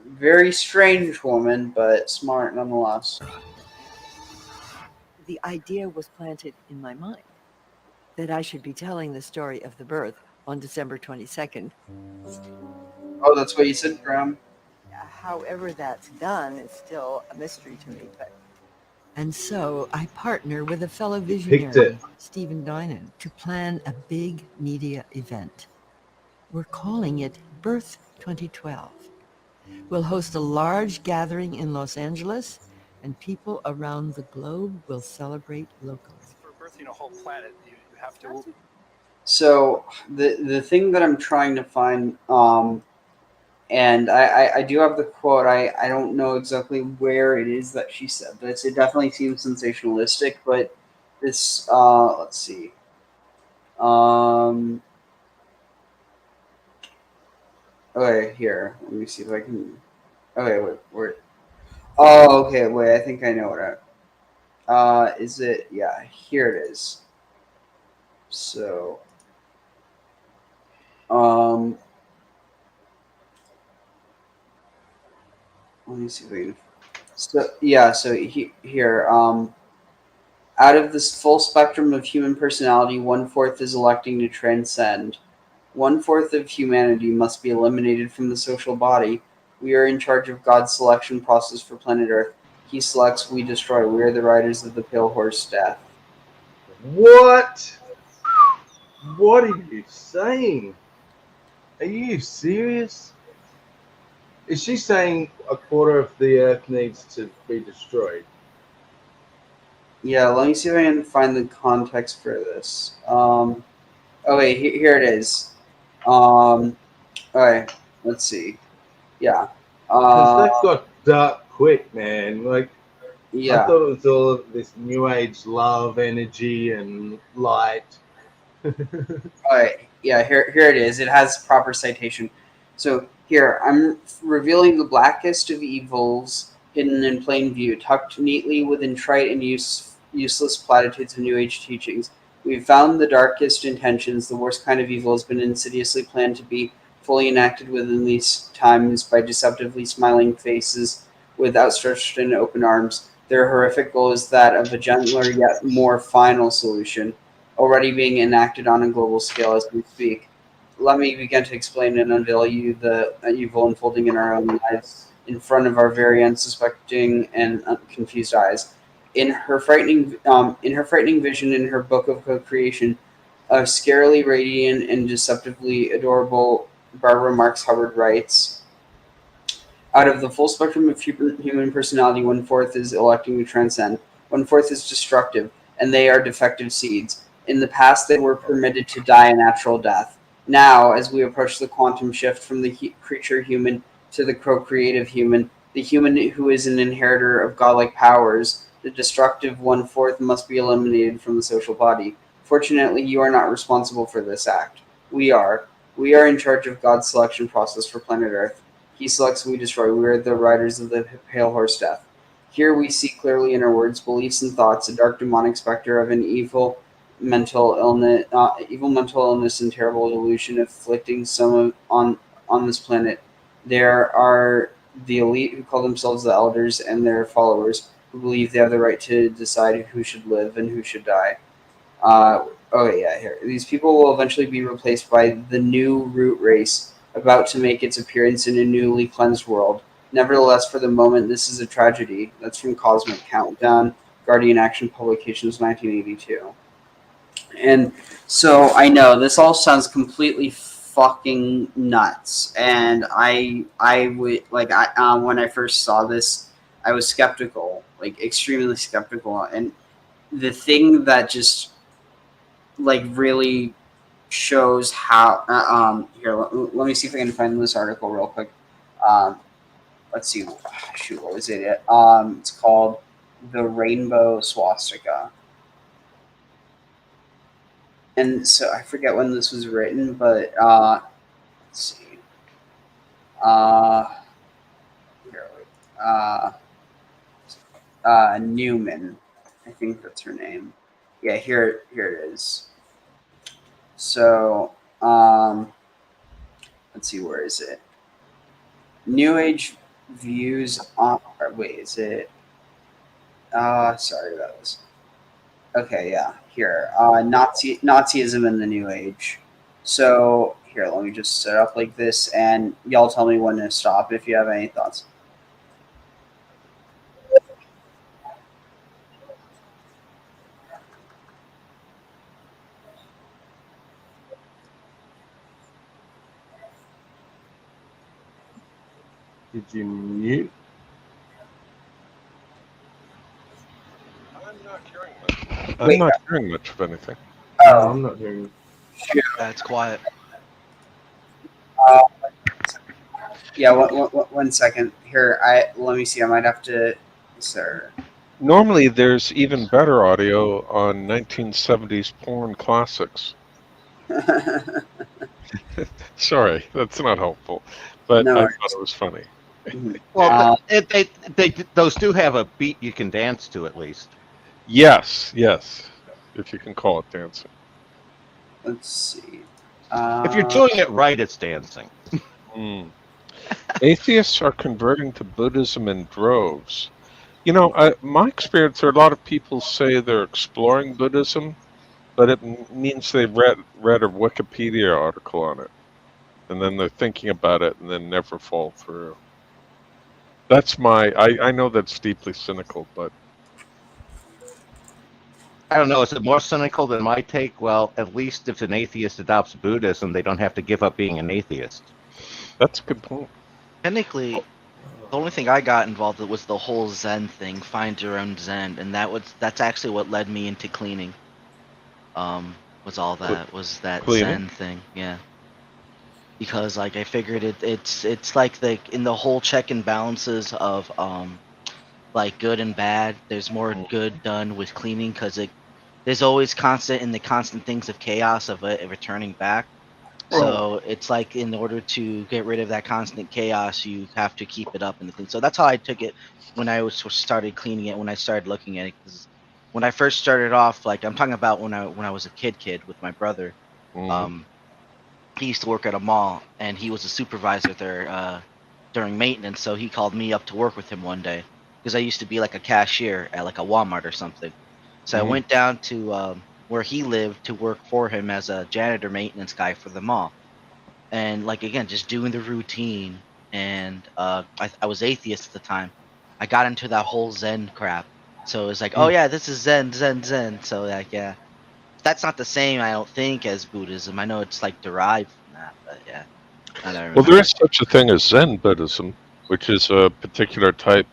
very strange woman, but smart nonetheless. The idea was planted in my mind that I should be telling the story of the birth on December 22nd. Oh, that's what you said, Graham. However that's done is still a mystery to me, but and so I partner with a fellow visionary, Stephen Dinan, to plan a big media event. We're calling it Birth 2012. We'll host a large gathering in Los Angeles, and people around the globe will celebrate locally. For birthing a whole planet, you have to. So the thing that I'm trying to find, and I do have the quote. I don't know exactly where it is that she said this. It definitely seems sensationalistic, but this let's see. Okay, here. Let me see if I can. Okay, wait. Oh, okay. Wait, I think I know what is it? Yeah, here it is. So, um, let me see if I can. So, yeah, so here, out of this full spectrum of human personality, 1/4 is electing to transcend. 1/4 of humanity must be eliminated from the social body. We are in charge of God's selection process for planet Earth. He selects, we destroy. We are the riders of the pale horse death. What? What are you saying? Are you serious? Is she saying 1/4 of the Earth needs to be destroyed? Yeah, let me see if I can find the context for this. Okay, here it is. Okay, let's see. Yeah. Because that got dark quick, man. Like, I Yeah. thought it was all of this new age love, energy, and light. All right. Yeah, here it is. It has proper citation. So here, I'm revealing the blackest of evils hidden in plain view, tucked neatly within trite and useless platitudes of New Age teachings. We've found the darkest intentions. The worst kind of evil has been insidiously planned to be fully enacted within these times by deceptively smiling faces with outstretched and open arms. Their horrific goal is that of a gentler yet more final solution, already being enacted on a global scale as we speak. Let me begin to explain and unveil you the evil unfolding in our own lives in front of our very unsuspecting and confused eyes. In her frightening vision in her book of co-creation, a scarily radiant and deceptively adorable Barbara Marx Hubbard writes, out of the full spectrum of human personality, 1/4 is electing to transcend. 1/4 is destructive, and they are defective seeds. In the past, they were permitted to die a natural death. Now, as we approach the quantum shift from the creature human to the procreative human, the human who is an inheritor of godlike powers, the destructive 1/4 must be eliminated from the social body. Fortunately, you are not responsible for this act. We are. We are in charge of God's selection process for planet Earth. He selects, we destroy. We are the riders of the pale horse death. Here we see clearly in our words, beliefs, and thoughts a dark demonic specter of an evil mental illness and terrible delusion afflicting some on this planet. There are the elite who call themselves the elders and their followers who believe they have the right to decide who should live and who should die. Here. These people will eventually be replaced by the new root race, about to make its appearance in a newly cleansed world. Nevertheless, for the moment, this is a tragedy. That's from Cosmic Countdown, Guardian Action Publications, 1982. And so I know this all sounds completely fucking nuts, and I would like when I first saw this, I was skeptical, like extremely skeptical, and the thing that just like really shows how here let me see if I can find this article real quick. Let's see, shoot, what was it? It's called The Rainbow Swastika, and so I forget when this was written, but let's see, uh here, uh Newman, I think that's her name. Yeah, here it is. So let's see, where is it? New Age views on. Or wait, is it? Sorry about this. Okay, yeah, here. Nazism in the New Age. So here, let me just set up like this, and y'all tell me when to stop if you have any thoughts. Did you mute? I'm not hearing much of anything. No, I'm not hearing. That's quiet. Yeah, one second. Here, let me see. I might have to. Sir. Normally, there's even better audio on 1970s porn classics. Sorry, that's not helpful, but No I worries. thought it was funny. Well, those do have a beat you can dance to at least. Yes, if you can call it dancing. Let's see. If you're doing it right, it's dancing. Atheists are converting to Buddhism in droves. You know, my experience, there are a lot of people say they're exploring Buddhism, but it means they've read a Wikipedia article on it, and then they're thinking about it and then never fall through. That's I know that's deeply cynical, but I don't know. Is it more cynical than my take? Well, at least if an atheist adopts Buddhism, they don't have to give up being an atheist. That's a good point. Technically, the only thing I got involved with was the whole Zen thing, find your own Zen, and that's actually what led me into cleaning. Was all that was that Cleaning? Zen thing, yeah. Because like I figured it's like in the whole check and balances of like good and bad. There's more good done with cleaning because there's always constant things of chaos of it returning back. So it's like in order to get rid of that constant chaos, you have to keep it up in the clean. So that's how I took it when I started cleaning it. When I started looking at it, because when I first started off, like I'm talking about when I was a kid with my brother. He used to work at a mall, and he was a supervisor there during maintenance. So he called me up to work with him one day because I used to be like a cashier at like a Walmart or something. So I went down to where he lived to work for him as a janitor maintenance guy for the mall. And like again, just doing the routine. And I was atheist at the time. I got into that whole Zen crap. So it's like, oh yeah, this is Zen, Zen, Zen. So like, yeah, that's not the same, I don't think, as Buddhism. I know it's like derived from that, but yeah. Well, there is such a thing as Zen Buddhism, which is a particular type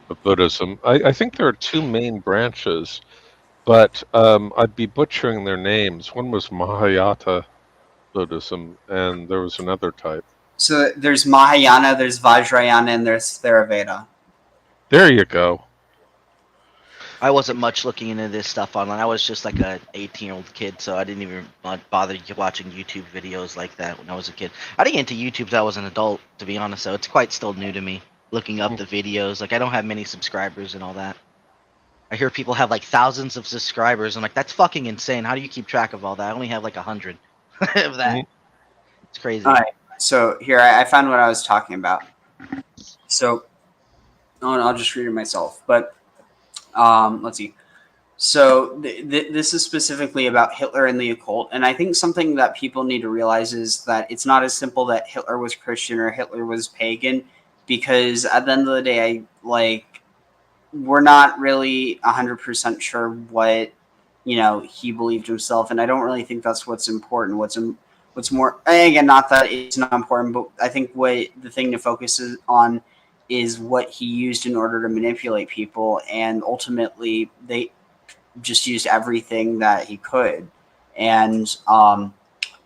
of Buddhism. I think there are two main branches, but I'd be butchering their names. One was Mahayana Buddhism, and there was another type. So there's Mahayana, there's Vajrayana, and there's Theravada. There you go. I wasn't much looking into this stuff online. I was just like a 18-year-old kid, so I didn't even bother watching YouTube videos like that when I was a kid. I didn't get into YouTube until I was an adult, to be honest. So it's quite still new to me. Looking up the videos, like I don't have many subscribers and all that. I hear people have like thousands of subscribers. I'm like, that's fucking insane. How do you keep track of all that? I only have like 100 of that. It's crazy. All right. So here, I found what I was talking about. So, I'll just read it myself. But let's see. So this is specifically about Hitler and the occult, and I think something that people need to realize is that it's not as simple that Hitler was Christian or Hitler was pagan, because at the end of the day, we're not really 100% sure what he believed himself, and I don't really think that's what's important. What's more, again, not that it's not important, but I think what the thing to focus on is what he used in order to manipulate people, and ultimately they just used everything that he could. And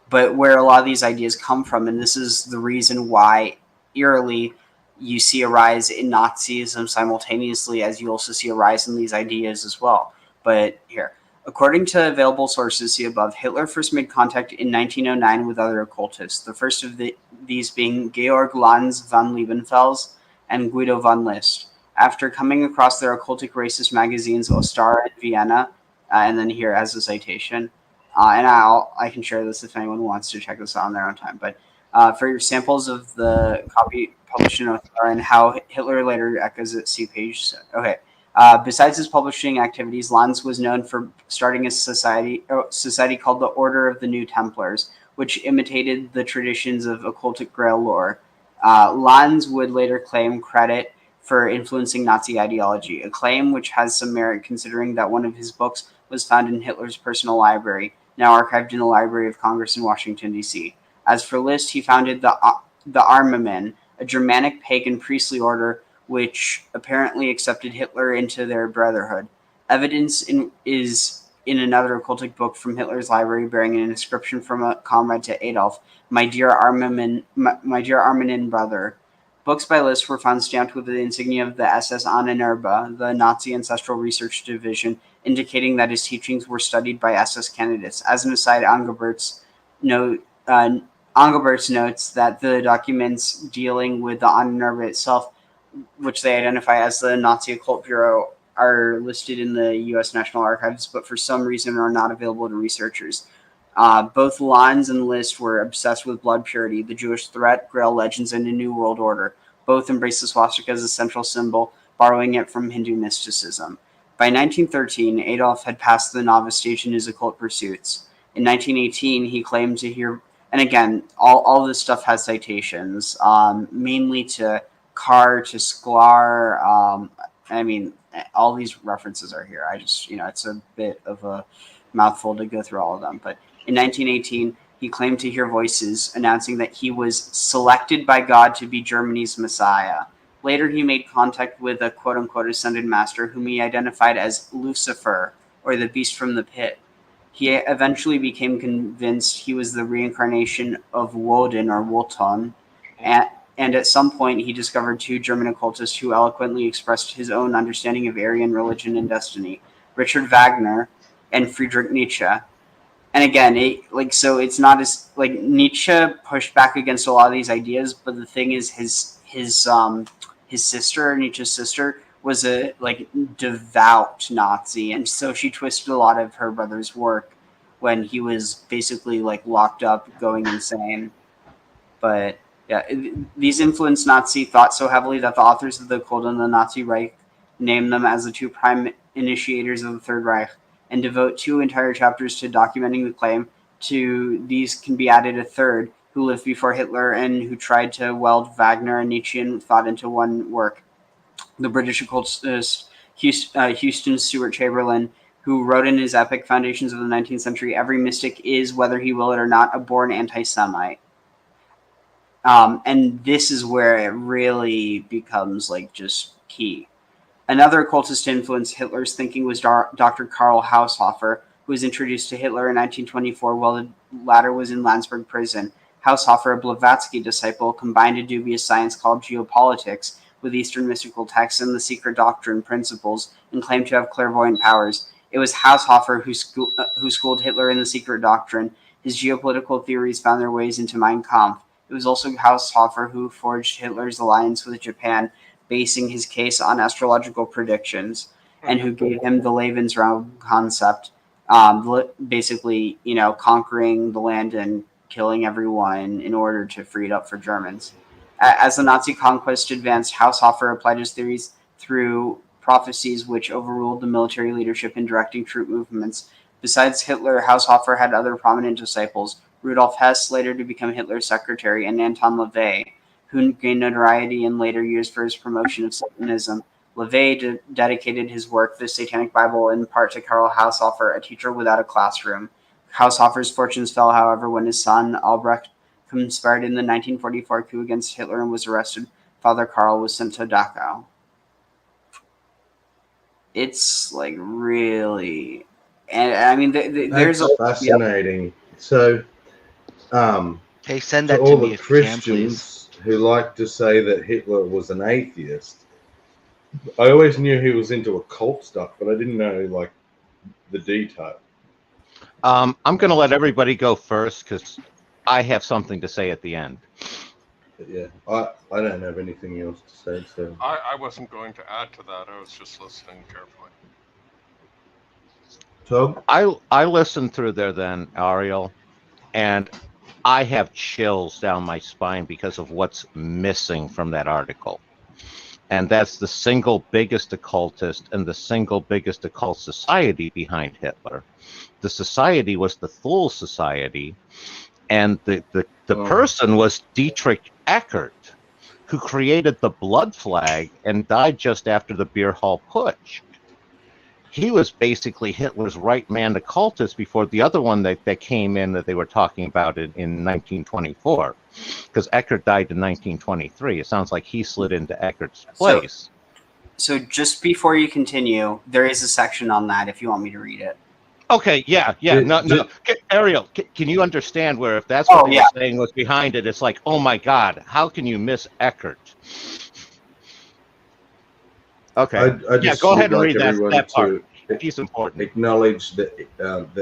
but where a lot of these ideas come from, and this is the reason why eerily you see a rise in Nazism simultaneously as you also see a rise in these ideas as well. But here, according to available sources, see above, Hitler first made contact in 1909 with other occultists, the first of these being Georg Lanz von Liebenfels and Guido von List. After coming across their occultic racist magazines Ostara and Vienna, and then here as a citation, and I can share this if anyone wants to check this out on their own time. But For samples of the copy published in Othar and how Hitler later echoes it, see page. Okay. Besides his publishing activities, Lanz was known for starting a society called the Order of the New Templars, which imitated the traditions of occultic Grail lore. Lanz would later claim credit for influencing Nazi ideology, a claim which has some merit considering that one of his books was found in Hitler's personal library, now archived in the Library of Congress in Washington, D.C. As for Liszt, he founded the Armamen, a Germanic pagan priestly order which apparently accepted Hitler into their brotherhood. Evidence is in another occultic book from Hitler's library bearing an inscription from a comrade to Adolf, my dear Armanen brother. Books by Liszt were found stamped with the insignia of the SS Ahnenerbe, the Nazi Ancestral Research Division, indicating that his teachings were studied by SS candidates. As an aside, Engelbert's notes that the documents dealing with the Ahnenerbe itself, which they identify as the Nazi Occult Bureau, are listed in the U.S. National Archives, but for some reason are not available to researchers. Both Lanz and Liszt were obsessed with blood purity, the Jewish threat, Grail legends, and a New World Order. Both embraced the swastika as a central symbol, borrowing it from Hindu mysticism. By 1913, Adolf had passed the novice stage in his occult pursuits. In 1918, he claimed to hear, and again, all this stuff has citations, mainly to Carr, to Sklar. I mean, all these references are here. I just, it's a bit of a mouthful to go through all of them. But in 1918, he claimed to hear voices announcing that he was selected by God to be Germany's Messiah. Later, he made contact with a quote-unquote ascended master whom he identified as Lucifer, or the beast from the pit. He eventually became convinced he was the reincarnation of Woden or Wotan, and at some point he discovered two German occultists who eloquently expressed his own understanding of Aryan religion and destiny, Richard Wagner and Friedrich Nietzsche. And again, so it's not as like Nietzsche pushed back against a lot of these ideas, but the thing is, his sister, Nietzsche's sister, was a devout Nazi, and so she twisted a lot of her brother's work when he was basically locked up, going insane. But yeah, these influenced Nazi thought so heavily that the authors of the occult and the Nazi Reich named them as the two prime initiators of the Third Reich, and devote 2 entire chapters to documenting the claim. To these can be added a third, who lived before Hitler and who tried to weld Wagner and Nietzschean thought into one work. The British occultist Houston Stewart Chamberlain, who wrote in his epic Foundations of the 19th Century, every mystic is, whether he will it or not, a born anti-Semite. And this is where it really becomes just key. Another occultist to influence Hitler's thinking was Dr. Karl Haushofer, who was introduced to Hitler in 1924 while the latter was in Landsberg prison. Haushofer, a Blavatsky disciple, combined a dubious science called geopolitics with Eastern mystical texts and the secret doctrine principles, and claimed to have clairvoyant powers. It was Haushofer who schooled Hitler in the secret doctrine. His geopolitical theories found their ways into Mein Kampf. It was also Haushofer who forged Hitler's alliance with Japan, basing his case on astrological predictions, and who gave him the Lebensraum concept, basically, conquering the land and killing everyone in order to free it up for Germans. As the Nazi conquest advanced, Haushofer applied his theories through prophecies which overruled the military leadership in directing troop movements. Besides Hitler, Haushofer had other prominent disciples, Rudolf Hess, later to become Hitler's secretary, and Anton LaVey, who gained notoriety in later years for his promotion of Satanism. LaVey dedicated his work, The Satanic Bible, in part to Karl Haushofer, a teacher without a classroom. Haushofer's fortunes fell, however, when his son, Albrecht, conspired in the 1944 coup against Hitler and was arrested. Father Karl was sent to Dachau. It's really... And I mean, there's fascinating. Yep. So, hey, send that to all me the if Christians you can, who like to say that Hitler was an atheist, I always knew he was into occult stuff, but I didn't know the detail. I'm going to let everybody go first because I have something to say at the end. Yeah, I don't have anything else to say. So I wasn't going to add to that. I was just listening carefully. Tom? I listened through there then, Ariel, and I have chills down my spine because of what's missing from that article. And that's the single biggest occultist and the single biggest occult society behind Hitler. The society was the Thule Society, and the person was Dietrich Eckart, who created the blood flag and died just after the Beer Hall Putsch. He was basically Hitler's right-man occultist before the other one that came in that they were talking about in 1924, because Eckart died in 1923. It sounds like he slid into Eckart's place. So just before you continue, there is a section on that if you want me to read it. Okay, yeah. No. Ariel, can you understand where if that's what they were saying was behind it, it's like, oh my God, how can you miss Eckart? Okay. I just go ahead and would read that part. He's important. Acknowledge the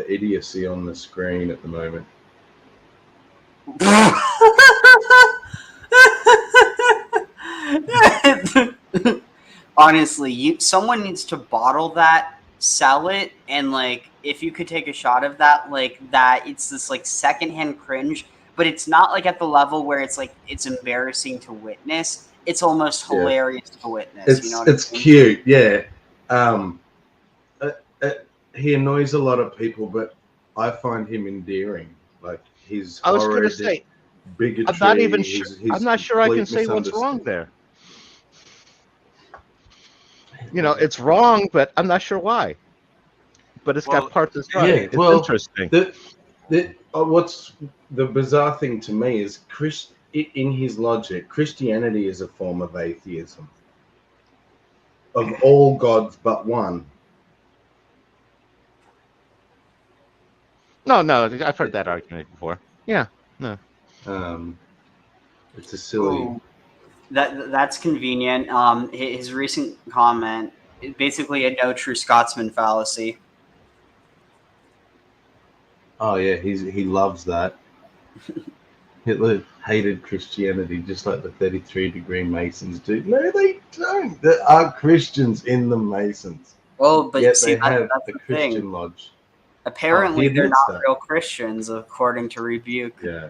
idiocy on the screen at the moment. Honestly, someone needs to bottle that, sell it, and like if you could take a shot of that, like that, it's this like secondhand cringe, but it's not like at the level where it's like it's embarrassing to witness. It's almost hilarious to witness. You know what It's I mean? cute, yeah. He annoys a lot of people, but I find him endearing. Like his I was going to horrid say, bigotry. I'm not even sure. his I'm not sure I can complete say what's wrong there. You know, it's wrong, but I'm not sure why. But it's got parts that's right. Yeah, It's interesting. What's the bizarre thing to me is in his logic, Christianity is a form of atheism. Of all gods but one. No, I've heard that argument before. Yeah, no. It's a silly. Ooh, that's convenient. His recent comment, basically a no true Scotsman fallacy. Oh yeah, he loves that. Hitler hated Christianity just like the 33-degree Masons do. No, they don't. There are Christians in the Masons. Well, but yet see, they have that's the the Christian thing. Lodge. Apparently, he they're admits not that. real Christians, according to Rebuke. Yeah.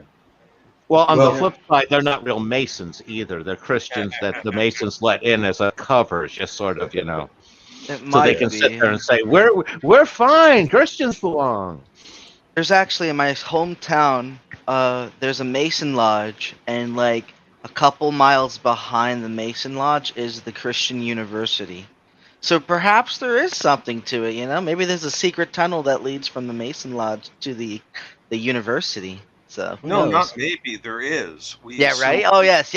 Well, on the flip side, they're not real Masons either. They're Christians that the Masons let in as a cover, just sort of, so they can sit there and say, "We're fine. Christians belong." There's actually in my hometown, there's a Mason lodge, and like a couple miles behind the Mason lodge is the Christian University. So perhaps there is something to it, Maybe there's a secret tunnel that leads from the Mason lodge to the university. So who knows? not maybe. There is. Right. Oh yes.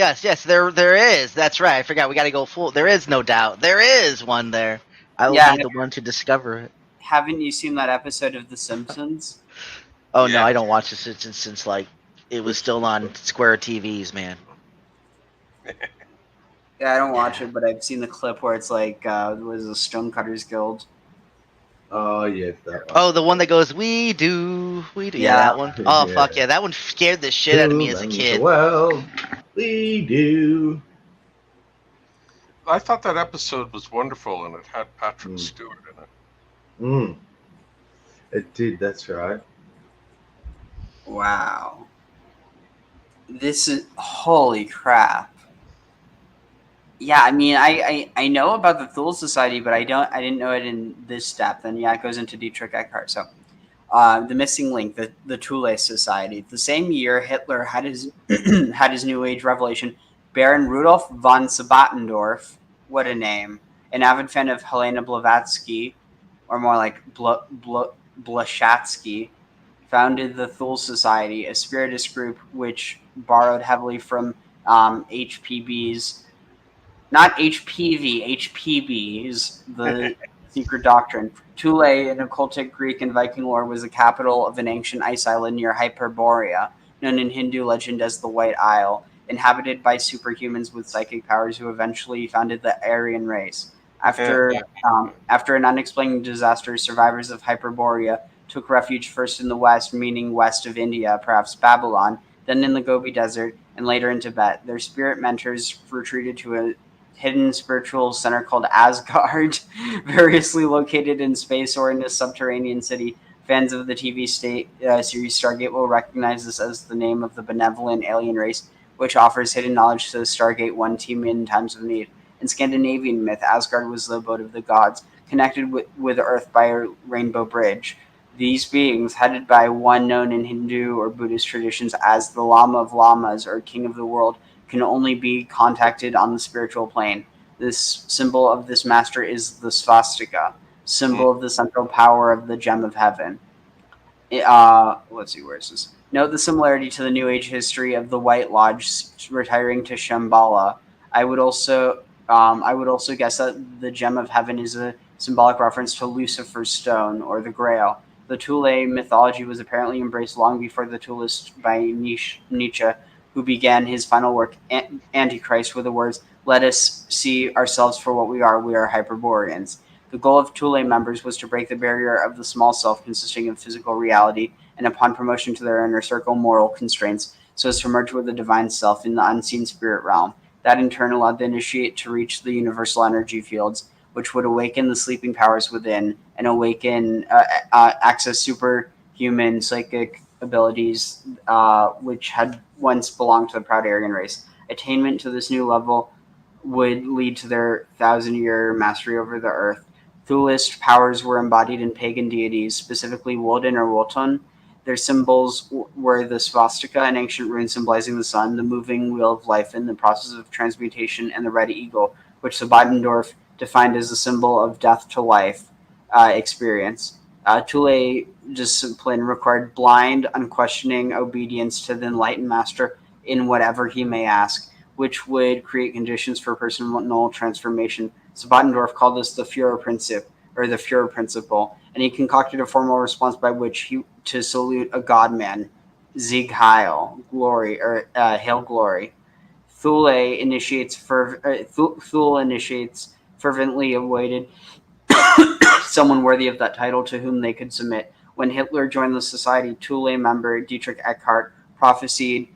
There is. That's right. I forgot. We got to go full. There is no doubt. There is one there. I will be the one to discover it. Haven't you seen that episode of The Simpsons? Oh no, I don't watch The Simpsons since like it was still on square TVs, man. Yeah, I don't watch it, but I've seen the clip where it's like, was a Stonecutters Guild. Oh yeah, that one. Oh, the one that goes, we do. Yeah, that one. Oh fuck yeah, that one scared the shit out of me as a kid. Well, we do. I thought that episode was wonderful, and it had Patrick Stewart in it. It did. That's right. Wow. This is holy crap. Yeah, I mean, I know about the Thule Society, but I didn't know it in this depth. And yeah, it goes into Dietrich Eckart. So, the missing link, the Thule Society. The same year, Hitler had his had his New Age revelation. Baron Rudolf von Sabatendorf, what a name, an avid fan of Helena Blavatsky, or more like Blashatsky, founded the Thule Society, a spiritist group which borrowed heavily from HPB's. Not HPV, HPB's, the secret doctrine. Thule, in occultic Greek and Viking lore, was the capital of an ancient ice island near Hyperborea, known in Hindu legend as the White Isle, inhabited by superhumans with psychic powers who eventually founded the Aryan race. After an unexplained disaster, survivors of Hyperborea took refuge first in the west, meaning west of India, perhaps Babylon, then in the Gobi Desert, and later in Tibet. Their spirit mentors retreated to a hidden spiritual center called Asgard, variously located in space or in a subterranean city, Fans of the TV series Stargate will recognize this as the name of the benevolent alien race, which offers hidden knowledge to the Stargate 1 team in times of need. In Scandinavian myth, Asgard was the abode of the gods, connected with Earth by a rainbow bridge. These beings, headed by one known in Hindu or Buddhist traditions as the Lama of Lamas or King of the World, can only be contacted on the spiritual plane. This symbol of this master is the swastika, symbol of the central power of the gem of heaven. Let's see, where is this? Note the similarity to the New Age history of the White Lodge retiring to Shambhala. I would also guess that the gem of heaven is a symbolic reference to Lucifer's stone or the Grail. The Thule mythology was apparently embraced long before the Tulist by Nietzsche, who began his final work, Antichrist, with the words, "Let us see ourselves for what we are Hyperboreans." The goal of Thule members was to break the barrier of the small self consisting of physical reality, and upon promotion to their inner circle, moral constraints, so as to merge with the divine self in the unseen spirit realm. That in turn allowed the initiate to reach the universal energy fields, which would awaken the sleeping powers within and access superhuman psychic abilities, which had once belonged to the proud Aryan race. Attainment to this new level would lead to their 1,000-year mastery over the earth. Thulist powers were embodied in pagan deities, specifically Woden or Wotan. Their symbols were the swastika, an ancient rune symbolizing the sun, the moving wheel of life in the process of transmutation, and the red eagle, which Sabbatendorf defined as a symbol of death to life experience. Thule discipline required blind, unquestioning obedience to the enlightened master in whatever he may ask, which would create conditions for personal transformation. Sabbatendorf called this the Führerprinzip, or the Führer principle, and he concocted a formal response by which to salute a godman, Sieg Heil, glory, or Hail Glory. Thule initiates fervently awaited someone worthy of that title to whom they could submit. When Hitler joined the society, Thule member Dietrich Eckart prophesied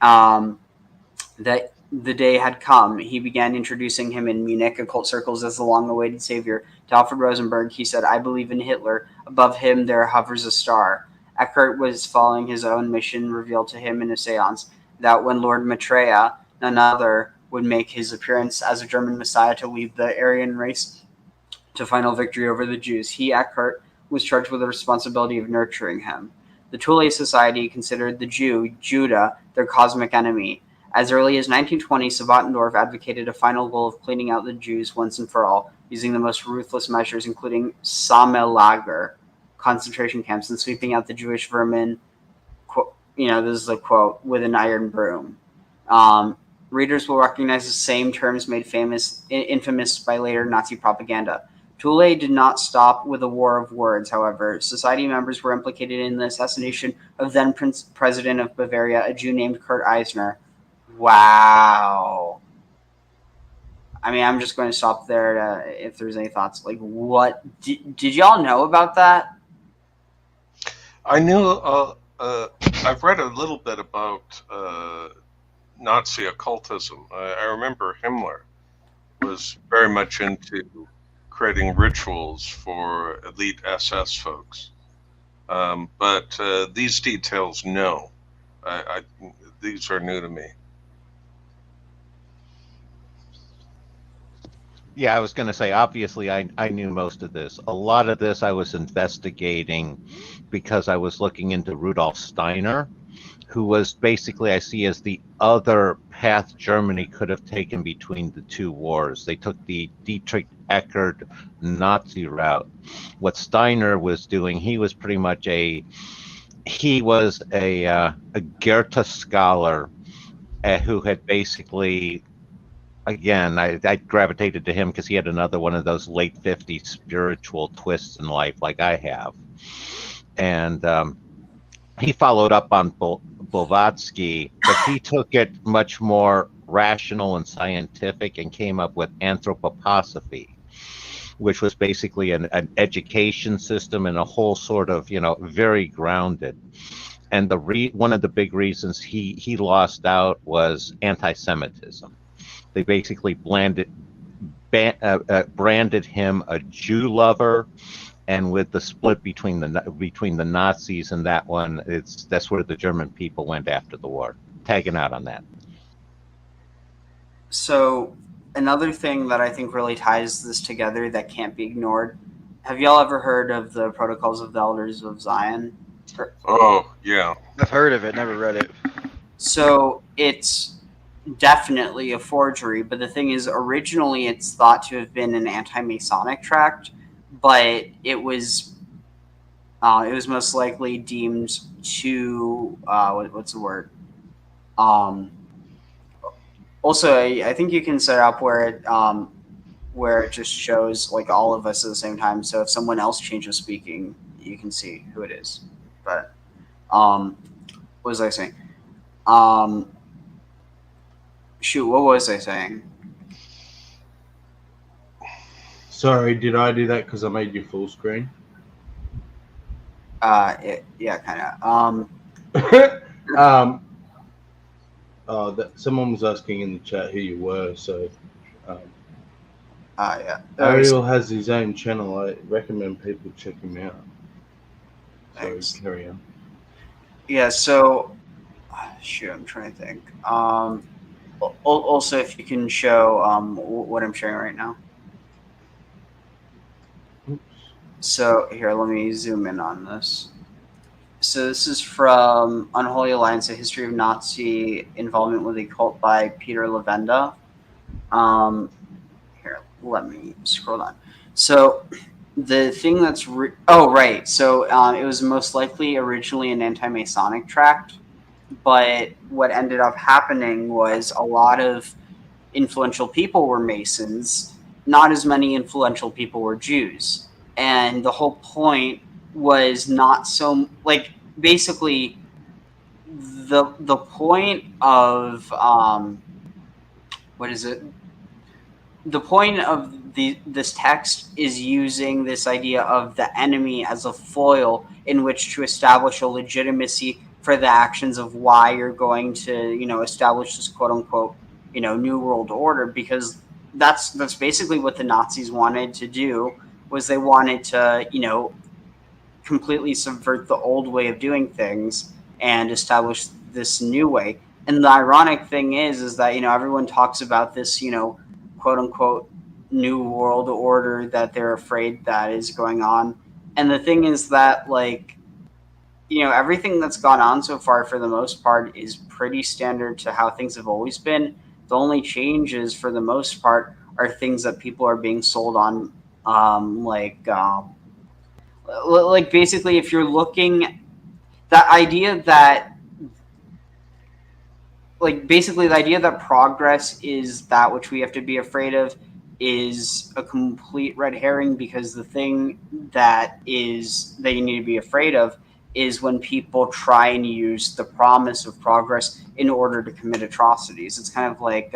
that the day had come. He began introducing him in Munich occult circles as the long-awaited savior. To Alfred Rosenberg, he said, "I believe in Hitler. Above him there hovers a star." Eckhart was following his own mission revealed to him in a seance, that when Lord Maitreya, none other, would make his appearance as a German messiah to lead the Aryan race to final victory over the Jews. He, Eckhart, was charged with the responsibility of nurturing him. The Thule Society considered the Jew, Judah, their cosmic enemy. As early as 1920, Sabbatendorf advocated a final goal of cleaning out the Jews once and for all, using the most ruthless measures, including Sammellager, concentration camps, and sweeping out the Jewish vermin, this is a quote, with an iron broom. Readers will recognize the same terms made infamous by later Nazi propaganda. Thule did not stop with a war of words, however. Society members were implicated in the assassination of then President of Bavaria, a Jew named Kurt Eisner. Wow. I mean, I'm just going to stop there if there's any thoughts. Like, what? Did y'all know about that? I knew, I've read a little bit about Nazi occultism. I remember Himmler was very much into creating rituals for elite SS folks. But these details, no. These are new to me. Yeah, I was going to say, obviously, I knew most of this. A lot of this I was investigating because I was looking into Rudolf Steiner, who was basically, I see, as the other path Germany could have taken between the two wars. They took the Dietrich Eckart Nazi route. What Steiner was doing, he was pretty much a Goethe scholar who had basically, again, I gravitated to him because he had another one of those late 50s spiritual twists in life like I have. And he followed up on Blavatsky, but he took it much more rational and scientific and came up with anthroposophy, which was basically an education system and a whole sort of, very grounded. And one of the big reasons he lost out was anti-Semitism. They basically branded him a Jew lover and with the split between the Nazis and that one, that's where the German people went after the war. Tagging out on that. So another thing that I think really ties this together that can't be ignored. Have y'all ever heard of the Protocols of the Elders of Zion? Oh, yeah. I've heard of it, never read it. So it's definitely a forgery, but the thing is, originally it's thought to have been an anti-Masonic tract, but it was most likely deemed to what's the word? Also, I think you can set up where it just shows like all of us at the same time. So if someone else changes speaking, you can see who it is. But what was I saying? Shoot, what was I saying? Sorry, did I do that because I made you full screen? Yeah, kind of. Someone was asking in the chat who you were, so. Yeah. Ariel has his own channel. I recommend people check him out. Thanks. So carry on. Yeah. So, shoot, I'm trying to think. Also, if you can show what I'm sharing right now. Oops. So here, let me zoom in on this. So this is from Unholy Alliance: A History of Nazi Involvement with a Cult by Peter Levenda. Here, let me scroll down. So the thing that's so it was most likely originally an anti-Masonic tract, but what ended up happening was a lot of influential people were Masons, not as many influential people were Jews, and the whole point was not so like basically the point of what is it? The point of this text is using this idea of the enemy as a foil in which to establish a legitimacy for the actions of why you're going to, establish this quote unquote, new world order, because that's basically what the Nazis wanted to do. Was they wanted to, completely subvert the old way of doing things and establish this new way. And the ironic thing is that, everyone talks about this, quote unquote new world order that they're afraid that is going on. And the thing is that, like, everything that's gone on so far for the most part is pretty standard to how things have always been. The only changes for the most part are things that people are being sold on, like basically if you're looking, the idea that progress is that which we have to be afraid of is a complete red herring, because the thing that you need to be afraid of is when people try and use the promise of progress in order to commit atrocities. It's kind of like,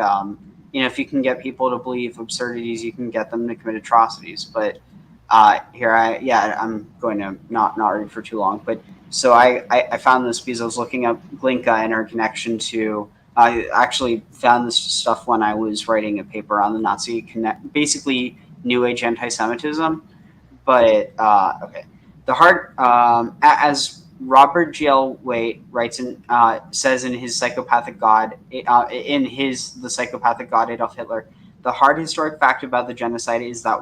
if you can get people to believe absurdities, you can get them to commit atrocities. But I'm going to not read for too long. But so I found this because I was looking up Glinka and her connection to. I actually found this stuff when I was writing a paper on the Nazi basically New Age anti-Semitism. But okay, the heart, as Robert G.L. Waite writes says in his Psychopathic God, The Psychopathic God Adolf Hitler, the hard historic fact about the genocide is that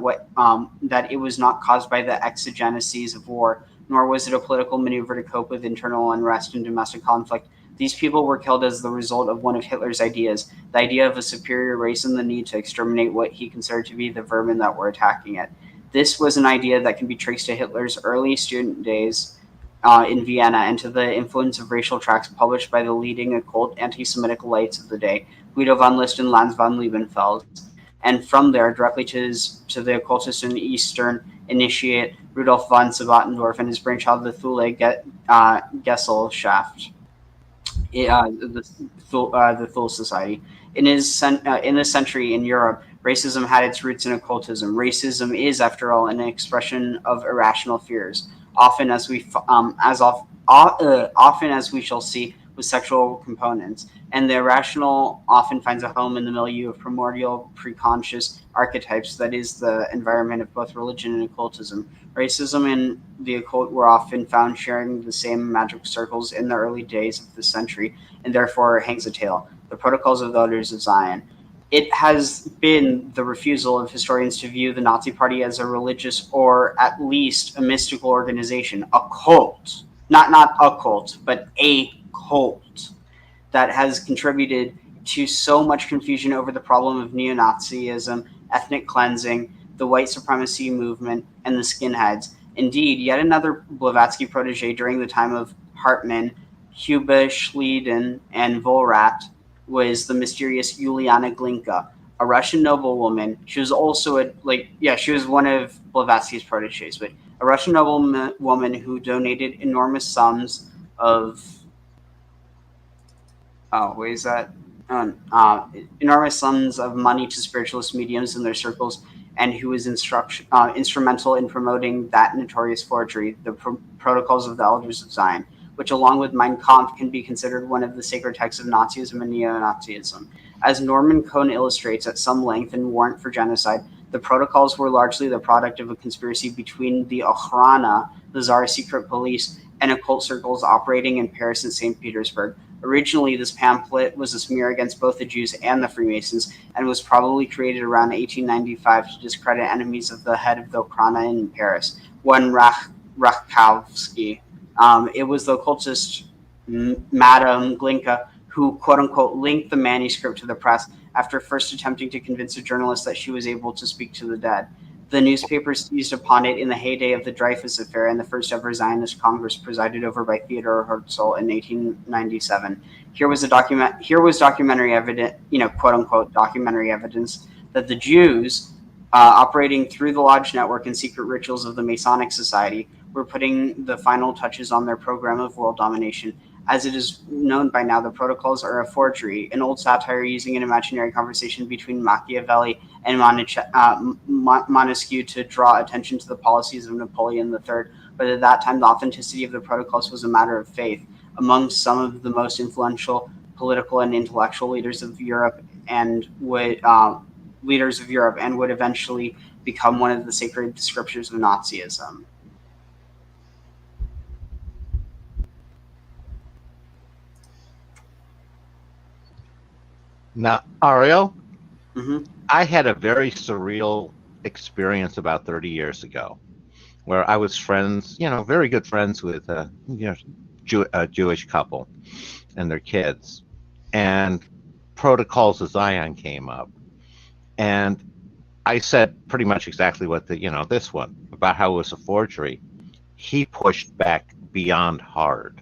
that it was not caused by the exigencies of war, nor was it a political maneuver to cope with internal unrest and domestic conflict. These people were killed as the result of one of Hitler's ideas, the idea of a superior race and the need to exterminate what he considered to be the vermin that were attacking it. This was an idea that can be traced to Hitler's early student days in Vienna and to the influence of racial tracts published by the leading occult anti-Semitic elites of the day, Guido von List and Lanz von Liebenfeld. And from there, directly to the occultist and Eastern initiate Rudolf von Sabbatendorf and his brainchild, the Thule Gesellschaft. The Thule Society. In this century in Europe, racism had its roots in occultism. Racism is, after all, an expression of irrational fears. Often, as we shall see, with sexual components, and the irrational often finds a home in the milieu of primordial preconscious archetypes that is the environment of both religion and occultism. Racism and the occult were often found sharing the same magic circles in the early days of the century, and therefore hangs a tale. The Protocols of the Elders of Zion. It has been the refusal of historians to view the Nazi Party as a religious or at least a mystical organization, a cult, not a cult, but a cult, that has contributed to so much confusion over the problem of neo-Nazism, ethnic cleansing, the white supremacy movement, and the skinheads. Indeed, yet another Blavatsky protege during the time of Hartmann, Hube Schleiden, and Volrat was the mysterious Yuliana Glinka, a Russian noblewoman. She was also she was one of Blavatsky's proteges, but a Russian noblewoman who donated enormous sums of enormous sums of money to spiritualist mediums in their circles, and who was instrumental in promoting that notorious forgery, the Protocols of the Elders of Zion, which along with Mein Kampf can be considered one of the sacred texts of Nazism and neo-Nazism. As Norman Cohn illustrates at some length in Warrant for Genocide, the protocols were largely the product of a conspiracy between the Okhrana, the Tsar's secret police, and occult circles operating in Paris and St. Petersburg. Originally, this pamphlet was a smear against both the Jews and the Freemasons, and was probably created around 1895 to discredit enemies of the head of the Okhrana in Paris, one Rakowski. It was the occultist Madame Glinka who, quote-unquote, linked the manuscript to the press after first attempting to convince a journalist that she was able to speak to the dead. The newspapers seized upon it in the heyday of the Dreyfus Affair and the first ever Zionist Congress presided over by Theodor Herzl in 1897. Here was documentary evidence, quote-unquote, documentary evidence that the Jews, operating through the Lodge Network and secret rituals of the Masonic Society, were putting the final touches on their program of world domination. As it is known by now, the protocols are a forgery, an old satire using an imaginary conversation between Machiavelli and Montesquieu to draw attention to the policies of Napoleon III. But at that time, the authenticity of the protocols was a matter of faith among some of the most influential political and intellectual leaders of Europe, and would eventually become one of the sacred scriptures of Nazism. Now, Ariel, Mm-hmm. I had a very surreal experience about 30 years ago where I was friends, very good friends with a Jewish couple and their kids. And Protocols of Zion came up. And I said pretty much exactly what this one, about how it was a forgery. He pushed back beyond hard,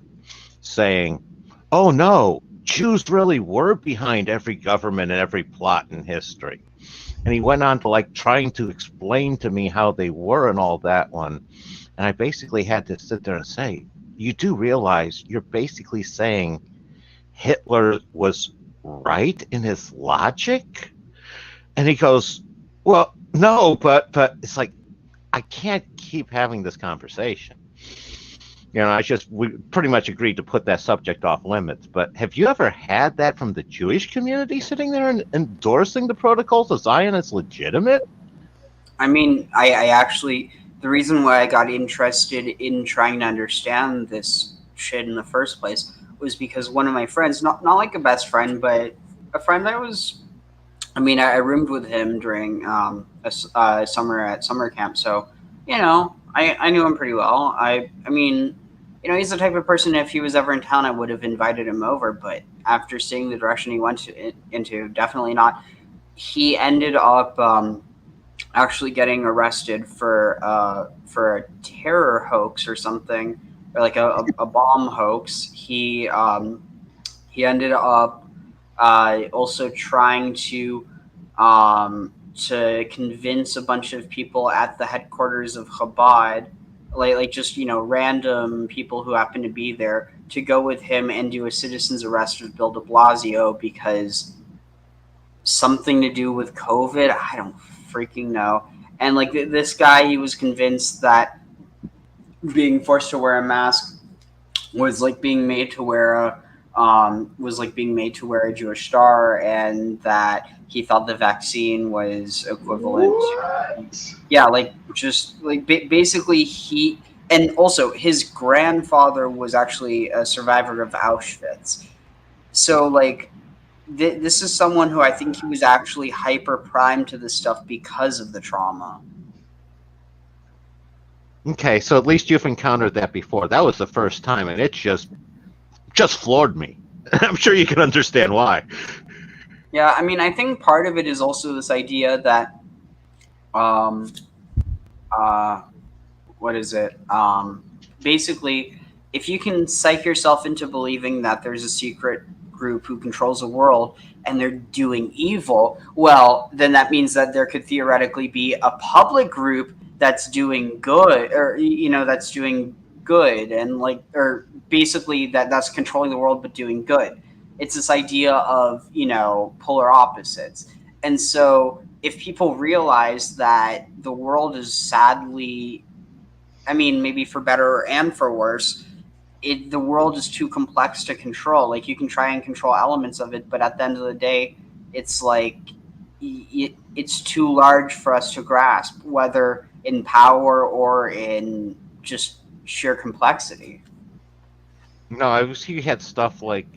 saying, oh no, Jews really were behind every government and every plot in history. And he went on to trying to explain to me how they were and all that one. And I basically had to sit there and say, you do realize you're basically saying Hitler was right in his logic? And he goes, well, no, but it's like, I can't keep having this conversation. We pretty much agreed to put that subject off limits. But have you ever had that from the Jewish community sitting there and endorsing the Protocols of Zion as legitimate? I mean, I actually, the reason why I got interested in trying to understand this shit in the first place was because one of my friends, not like a best friend, but a friend that was, I roomed with him during a summer at summer camp. So, I knew him pretty well. I mean, he's the type of person, if he was ever in town, I would have invited him over. But after seeing the direction he went into, definitely not. He ended up actually getting arrested for a terror hoax or something, or like a bomb hoax. He ended up also trying to convince a bunch of people at the headquarters of Chabad, just random people who happen to be there, to go with him and do a citizen's arrest of Bill de Blasio because something to do with COVID. I don't freaking know. And this guy, he was convinced that being forced to wear a mask was like being made to wear was like being made to wear a Jewish star, and that he thought the vaccine was equivalent to, yeah, like just like basically he, and also his grandfather was actually a survivor of Auschwitz. So like this is someone who I think he was actually hyper primed to this stuff because of the trauma. Okay, so at least you've encountered that before. That was the first time, and it just floored me. I'm sure you can understand why. Yeah, I mean, I think part of it is also this idea that, what is it? Basically, if you can psych yourself into believing that there's a secret group who controls the world and they're doing evil, well, then that means that there could theoretically be a public group that's doing good, or that's doing good, and like, or basically that's controlling the world but doing good. It's this idea of polar opposites. And so if people realize that the world is sadly, I mean, maybe for better and for worse, the world is too complex to control. Like, you can try and control elements of it, but at the end of the day, it's like it's too large for us to grasp, whether in power or in just sheer complexity. No, I was. You had stuff like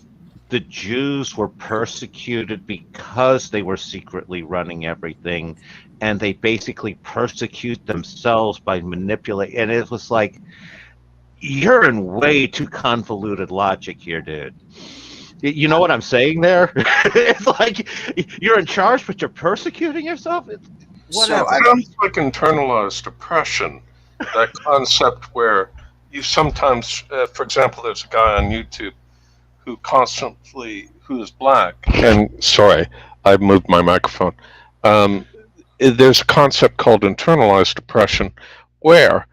the Jews were persecuted because they were secretly running everything, and they basically persecute themselves by manipulating. And it was like, you're in way too convoluted logic here, dude. You know what I'm saying there? It's like you're in charge, but you're persecuting yourself. So it sounds like internalized oppression. That concept where you sometimes, for example, there's a guy on YouTube who is black. And sorry, I moved my microphone. There's a concept called internalized oppression where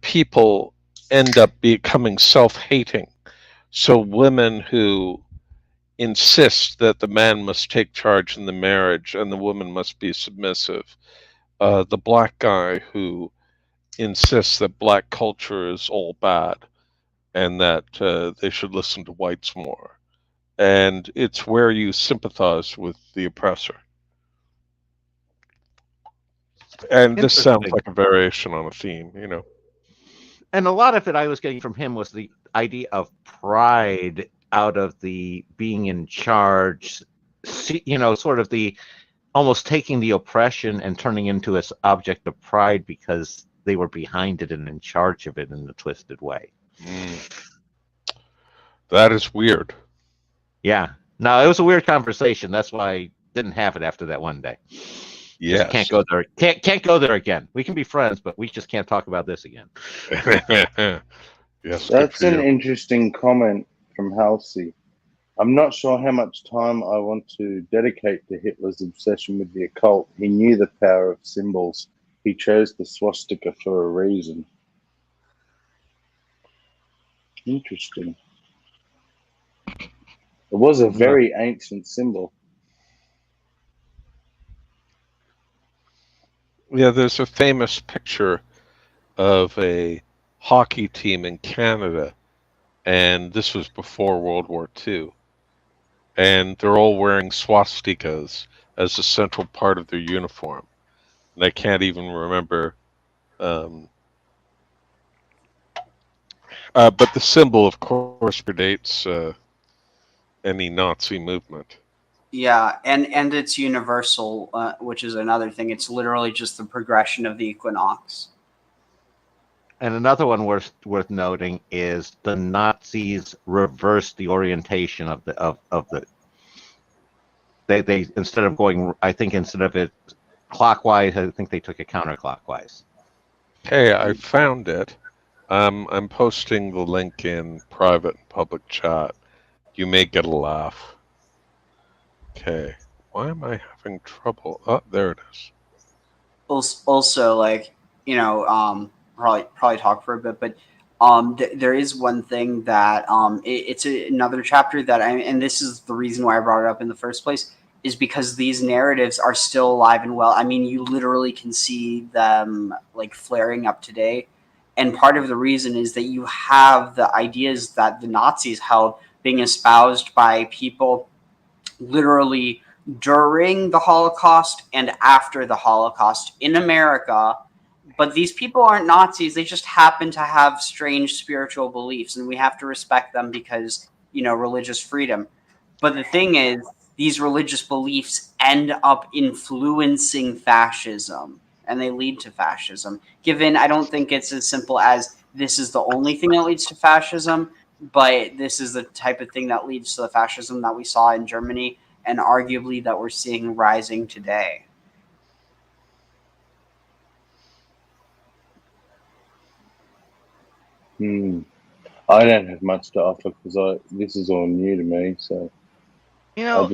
people end up becoming self-hating. So women who insist that the man must take charge in the marriage and the woman must be submissive. The black guy who insists that black culture is all bad and that they should listen to whites more. And it's where you sympathize with the oppressor. And this sounds like a variation on a theme, And a lot of it I was getting from him was the idea of pride out of the being in charge, sort of the almost taking the oppression and turning into an object of pride because they were behind it and in charge of it in a twisted way. That is weird. Yeah. No, it was a weird conversation. That's why I didn't have it after that one day. Yes. Just can't go there. Can't go there again. We can be friends, but we just can't talk about this again. Yes. That's an interesting comment from Halsey. I'm not sure how much time I want to dedicate to Hitler's obsession with the occult. He knew the power of symbols. He chose the swastika for a reason. Interesting. It was a very ancient symbol. Yeah, there's a famous picture of a hockey team in Canada, and this was before World War II. And they're all wearing swastikas as a central part of their uniform. And I can't even remember. But the symbol, of course, predates any Nazi movement. Yeah, and it's universal, which is another thing. It's literally just the progression of the equinox. And another one worth noting is the Nazis reversed the orientation of the. They instead of going, I think instead of it clockwise, I think they took it counterclockwise. Hey, I found it. I'm posting the link in private and public chat. You may get a laugh. Okay, why am I having trouble? Oh, there it is. Also, like, probably talk for a bit, but there is one thing that it's another chapter that and this is the reason why I brought it up in the first place, is because these narratives are still alive and well. I mean, you literally can see them like flaring up today. And part of the reason is that you have the ideas that the Nazis held being espoused by people literally during the Holocaust and after the Holocaust in America. But these people aren't Nazis. They just happen to have strange spiritual beliefs, and we have to respect them because, religious freedom. But the thing is, these religious beliefs end up influencing fascism, and they lead to fascism. Given, I don't think it's as simple as this is the only thing that leads to fascism, but this is the type of thing that leads to the fascism that we saw in Germany, and arguably that we're seeing rising today. I don't have much to offer because this is all new to me. So yeah.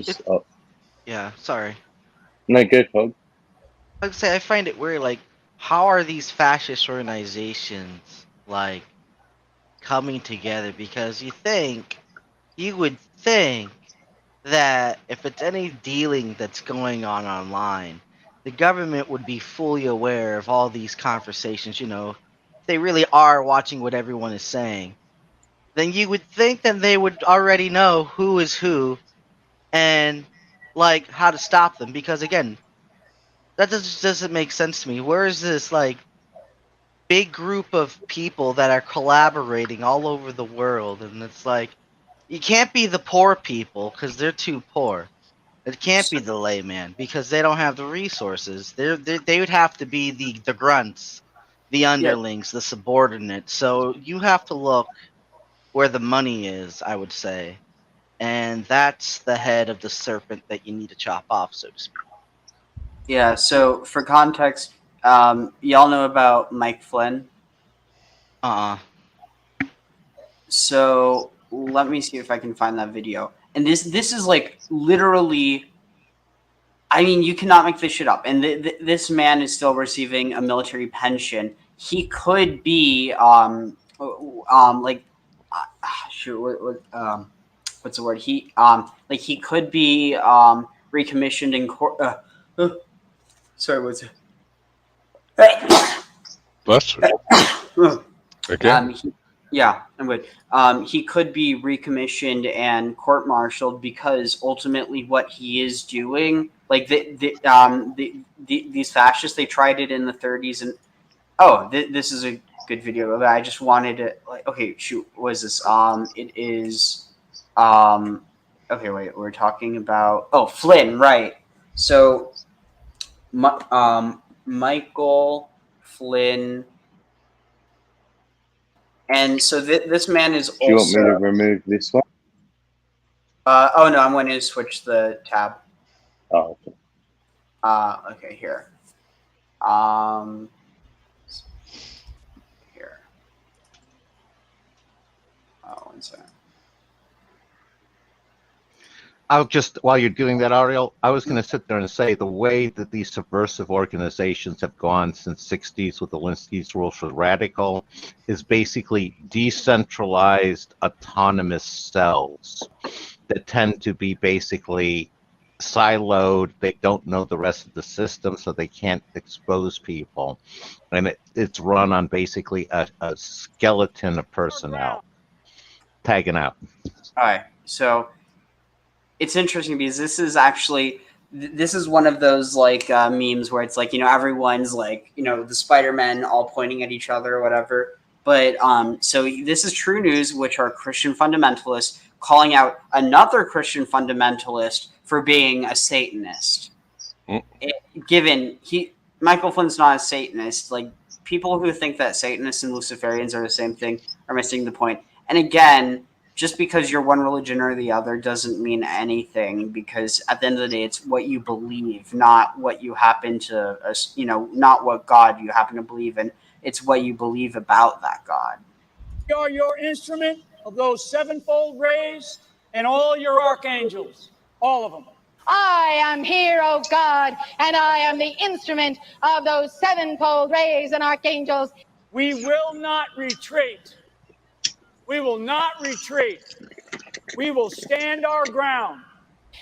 Sorry. No, go Todd. Like I say, I find it weird. Like, how are these fascist organizations like coming together? Because you would think that if it's any dealing that's going on online, the government would be fully aware of all these conversations. They really are watching what everyone is saying. Then you would think that they would already know who is who and like how to stop them. Because again, that doesn't make sense to me. Where is this like big group of people that are collaborating all over the world? And it's like, you can't be the poor people because they're too poor. It can't be the layman because they don't have the resources. They would have to be the grunts, the underlings, the subordinates. So you have to look where the money is, I would say. And that's the head of the serpent that you need to chop off, so to speak. Yeah, so for context, y'all know about Mike Flynn? So let me see if I can find that video. And this is like literally, I mean, you cannot make this shit up. And this man is still receiving a military pension. He could be shoot, what's the word? He could be recommissioned in court. Sorry, what's it? Bless you. Again. I'm good. He could be recommissioned and court-martialed because ultimately what he is doing, like these fascists, they tried it in the 30s, and this is a good video. I just wanted to okay, shoot, what is this? It is okay, wait, we're talking about Flynn, right? So, Michael Flynn. And so this man is also. Do you want me to remove this one? Oh no, I'm going to switch the tab. Oh, okay. Okay, here. Here. Oh, 1 second. While you're doing that, Ariel, I was going to sit there and say the way that these subversive organizations have gone since 60s with the Linsky's rules for radical is basically decentralized autonomous cells that tend to be basically siloed. They don't know the rest of the system, so they can't expose people. And it's run on basically a skeleton of personnel tagging out. All right, so it's interesting because this is one of those like memes where it's like, everyone's like, the Spider-Men all pointing at each other or whatever. But so this is True News, which are Christian fundamentalists calling out another Christian fundamentalist for being a Satanist. Michael Flynn's not a Satanist, like people who think that Satanists and Luciferians are the same thing are missing the point. And again, just because you're one religion or the other doesn't mean anything, because at the end of the day, it's what you believe, not what you happen to, not what God you happen to believe in. It's what you believe about that God. We are your instrument of those sevenfold rays and all your archangels, all of them. I am here, O God, and I am the instrument of those sevenfold rays and archangels. We will not retreat. We will not retreat. We will stand our ground.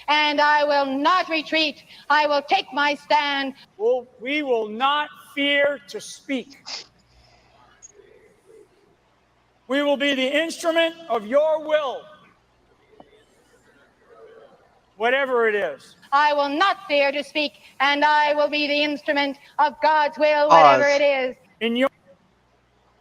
And I will not retreat. I will take my stand. We will not fear to speak. We will be the instrument of your will. whatever it is. I will not fear to speak, and I will be the instrument of God's will, whatever it is. In your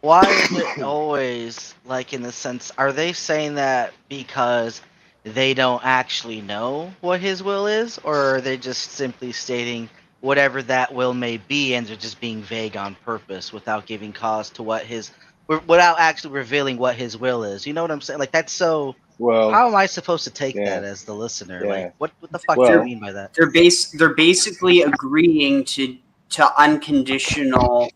Why is it always like, in the sense, are they saying that because they don't actually know what his will is, or are they just simply stating whatever that will may be, and they're just being vague on purpose without giving cause to what his, without actually revealing what his will is? You know what I'm saying? Like, that's so. Well, how am I supposed to take yeah, that as the listener? yeah. Like, what the fuck do Well- you mean by that? They're basically agreeing to unconditional,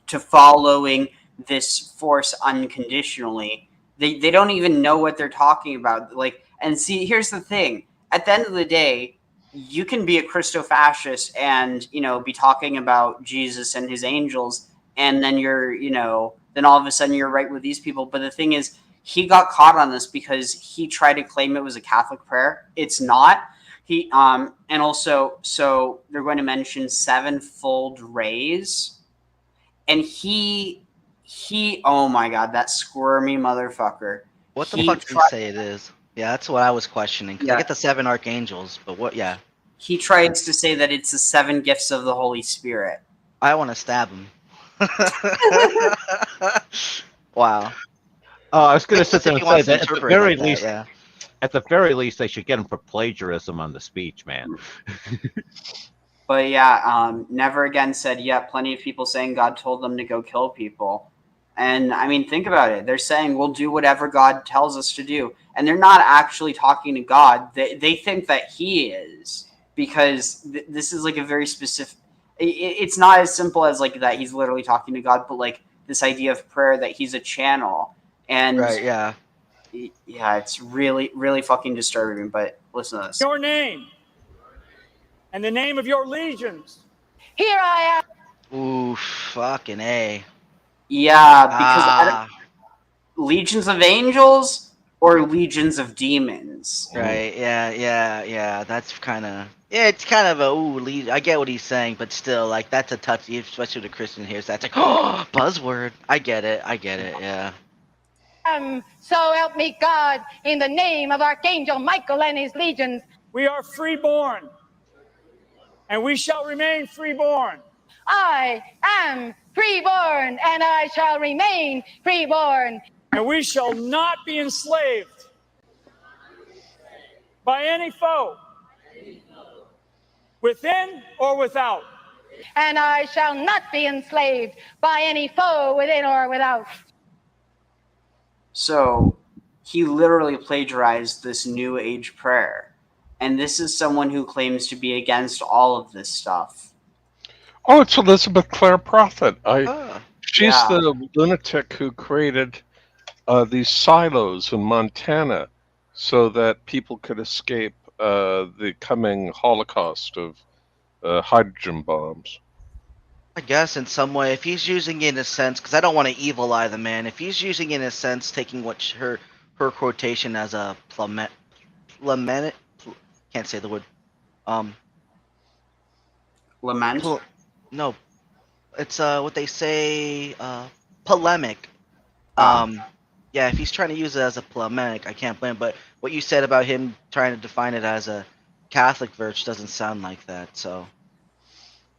to following this force unconditionally. They don't even know what they're talking about. Like, and see, here's the thing. At the end of the day, you can be a Christo-fascist and, you know, be talking about Jesus and his angels, and then you're, you know, then all of a sudden you're right with these people. But the thing is, he got caught on this because he tried to claim it was a Catholic prayer. It's not. He and also, so they're going to mention sevenfold rays, and he oh my god, that squirmy motherfucker. What the fuck did he say it is? Yeah, that's what I was questioning. Because I get the 7 archangels, but what? Yeah. He tries to say that it's the 7 gifts of the Holy Spirit. I want to stab him. Wow. Oh, I was going to sit If there he and say wants to that at the interpret very like that, least, yeah. at the very least, they should get him for plagiarism on the speech, man. But yeah, Never Again said, yeah, plenty of people saying God told them to go kill people. And I mean, think about it. They're saying we'll do whatever God tells us to do. And they're not actually talking to God. They think that he is, because this is like a very specific, it's not as simple as like that he's literally talking to God, but like this idea of prayer, that he's a channel. And right, yeah. Yeah, it's really, really fucking disturbing, but listen to this. Your name and the name of your legions. Here I am. Ooh, fucking A. Yeah, because legions of angels or legions of demons. Right, yeah. That's kind of, yeah, it's kind of a, I get what he's saying, but still, like, that's a touchy, especially the Christian here, so that's like, oh, buzzword. I get it, yeah. So help me God, in the name of Archangel Michael and his legions. We are freeborn, and we shall remain freeborn. I am freeborn, and I shall remain freeborn. And we shall not be enslaved by any foe, within or without. And I shall not be enslaved by any foe, within or without. So he literally plagiarized this New Age prayer. And this is someone who claims to be against all of this stuff. Oh, it's Elizabeth Clare Prophet. She's Yeah. the lunatic who created these silos in Montana so that people could escape the coming Holocaust of hydrogen bombs. I guess in some way, if he's using it in a sense, because I don't want to evil eye the man, if he's using it in a sense, taking what her quotation as a can't say the word, Lament? no, it's what they say, polemic. Yeah, if he's trying to use it as a polemic, I can't blame him, but what you said about him trying to define it as a Catholic verse doesn't sound like that, so.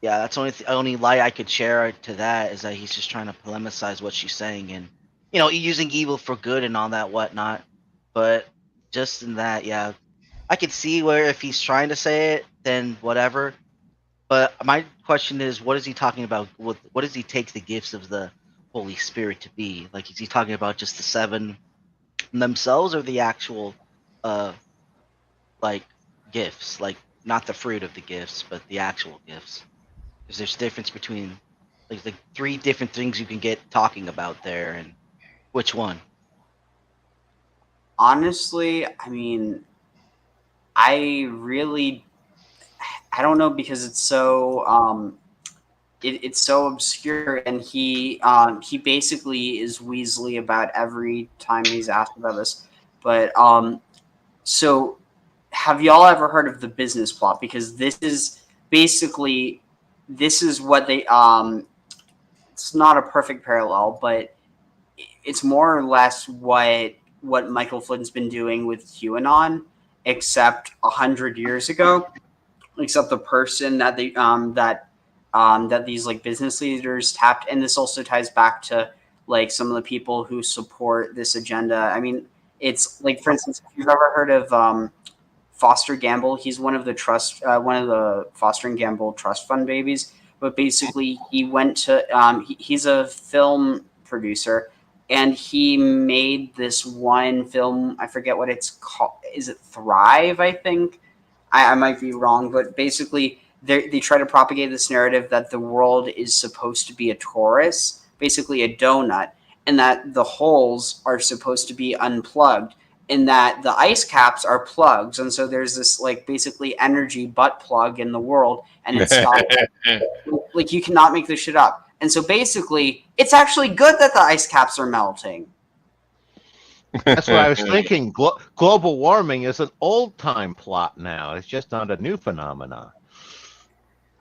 Yeah, that's only lie I could share to that, is that he's just trying to polemicize what she's saying, and, you know, using evil for good and all that whatnot. But just in that, yeah, I could see where if he's trying to say it, then whatever. But my question is, what is he talking about? What does he take the gifts of the Holy Spirit to be? Like, is he talking about just the 7 themselves, or the actual, like, gifts? Like, not the fruit of the gifts, but the actual gifts. Because there's a difference between, like 3 different things you can get talking about there, and which one? Honestly, I mean, I don't know, because it's so it's so obscure, and he basically is Weasley about every time he's asked about this. But so have y'all ever heard of the business plot? Because this is basically, this is what they it's not a perfect parallel, but it's more or less what Michael Flynn's been doing with QAnon. except 100 years ago, except the person that they that these like business leaders tapped. And this also ties back to like some of the people who support this agenda. I mean, it's like, for instance, if you've ever heard of Foster Gamble, he's one of the Foster and Gamble trust fund babies. But basically, he went to he's a film producer, and he made this one film. I forget what it's called. Is it Thrive? I think I might be wrong, but basically, they try to propagate this narrative that the world is supposed to be a torus, basically a donut, and that the holes are supposed to be unplugged, and that the ice caps are plugs, and so there's this like basically energy butt plug in the world, and it's not like you cannot make this shit up. And so basically, it's actually good that the ice caps are melting. That's what I was thinking. Global warming is an old-time plot now. It's just not a new phenomenon.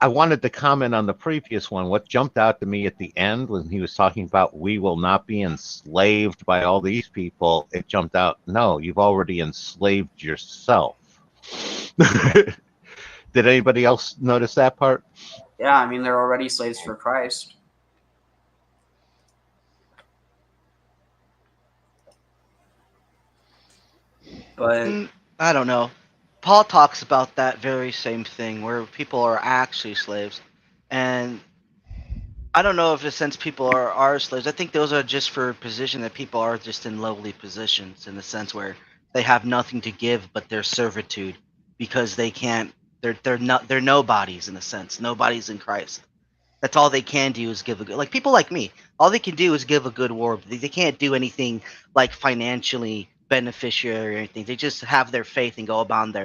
I wanted to comment on the previous one. What jumped out to me at the end when he was talking about we will not be enslaved by all these people, it jumped out, no, you've already enslaved yourself. Did anybody else notice that part? Yeah, I mean, they're already slaves for Christ. But I don't know. Paul talks about that very same thing where people are actually slaves, and I don't know if in a sense people are slaves. I think those are just for a position that people are just in lowly positions in the sense where they have nothing to give but their servitude because they can't. They're nobodies in a sense. Nobodies in Christ. That's all they can do is give a good, like people like me. All they can do is give a good word. They can't do anything like financially beneficial or anything. They just have their faith and go about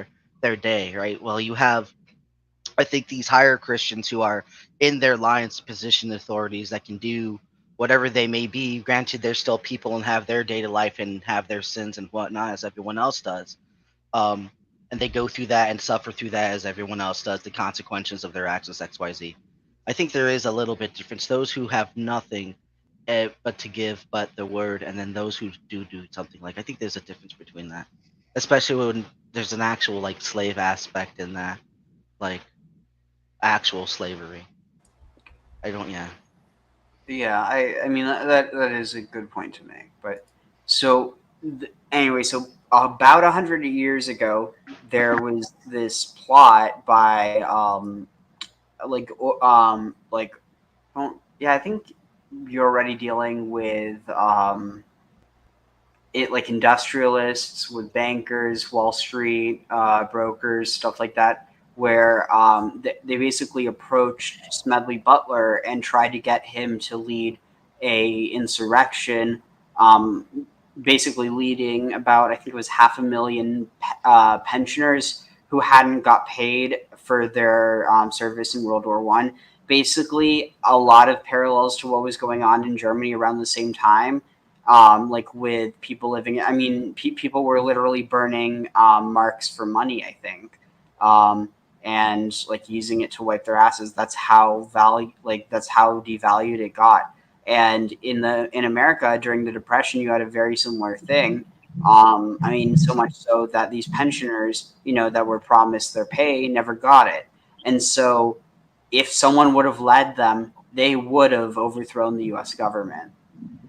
their day, right? Well, you have, I think, these higher Christians who are in their lines position authorities that can do whatever they may be. Granted, they're still people and have their day to life and have their sins and whatnot as everyone else does. And they go through that and suffer through that as everyone else does, the consequences of their actions, XYZ. I think there is a little bit difference. Those who have nothing but to give but the word, and then those who do something. Like, I think there's a difference between that, especially when there's an actual like slave aspect in that, like actual slavery. Yeah, I mean that is a good point to make. But so anyway, so about 100 years ago, there was this plot by I think you're already dealing with it, like industrialists, with bankers, Wall Street brokers, stuff like that, where they basically approached Smedley Butler and tried to get him to lead a insurrection, basically leading about, I think it was 500,000 pensioners who hadn't got paid for their service in World War I. Basically, a lot of parallels to what was going on in Germany around the same time. Like with people living, I mean, people were literally burning marks for money, I think, and like using it to wipe their asses. That's how devalued it got. And in America during the Depression, you had a very similar thing. I mean, so much so that these pensioners, that were promised their pay, never got it. And so, if someone would have led them, they would have overthrown the U.S. government.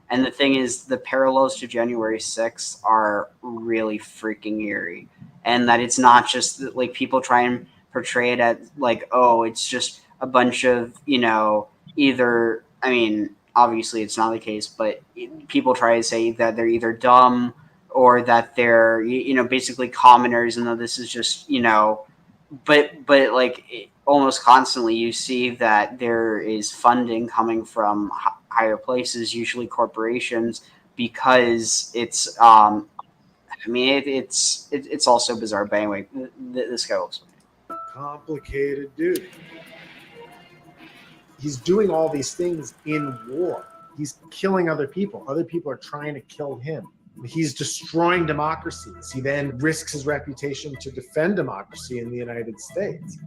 And the thing is, the parallels to January 6th are really freaking eerie. And that it's not just like people try and portray it as like, oh, it's just a bunch of, either, I mean, obviously it's not the case, but people try to say that they're either dumb or that they're, basically commoners, and that this is just, but like almost constantly you see that there is funding coming from higher places, usually corporations, because it's it's also bizarre. But anyway, this guy looks complicated dude. He's doing all these things in war. He's killing other people. Other people are trying to kill him. He's destroying democracies. He then risks his reputation to defend democracy in the United States.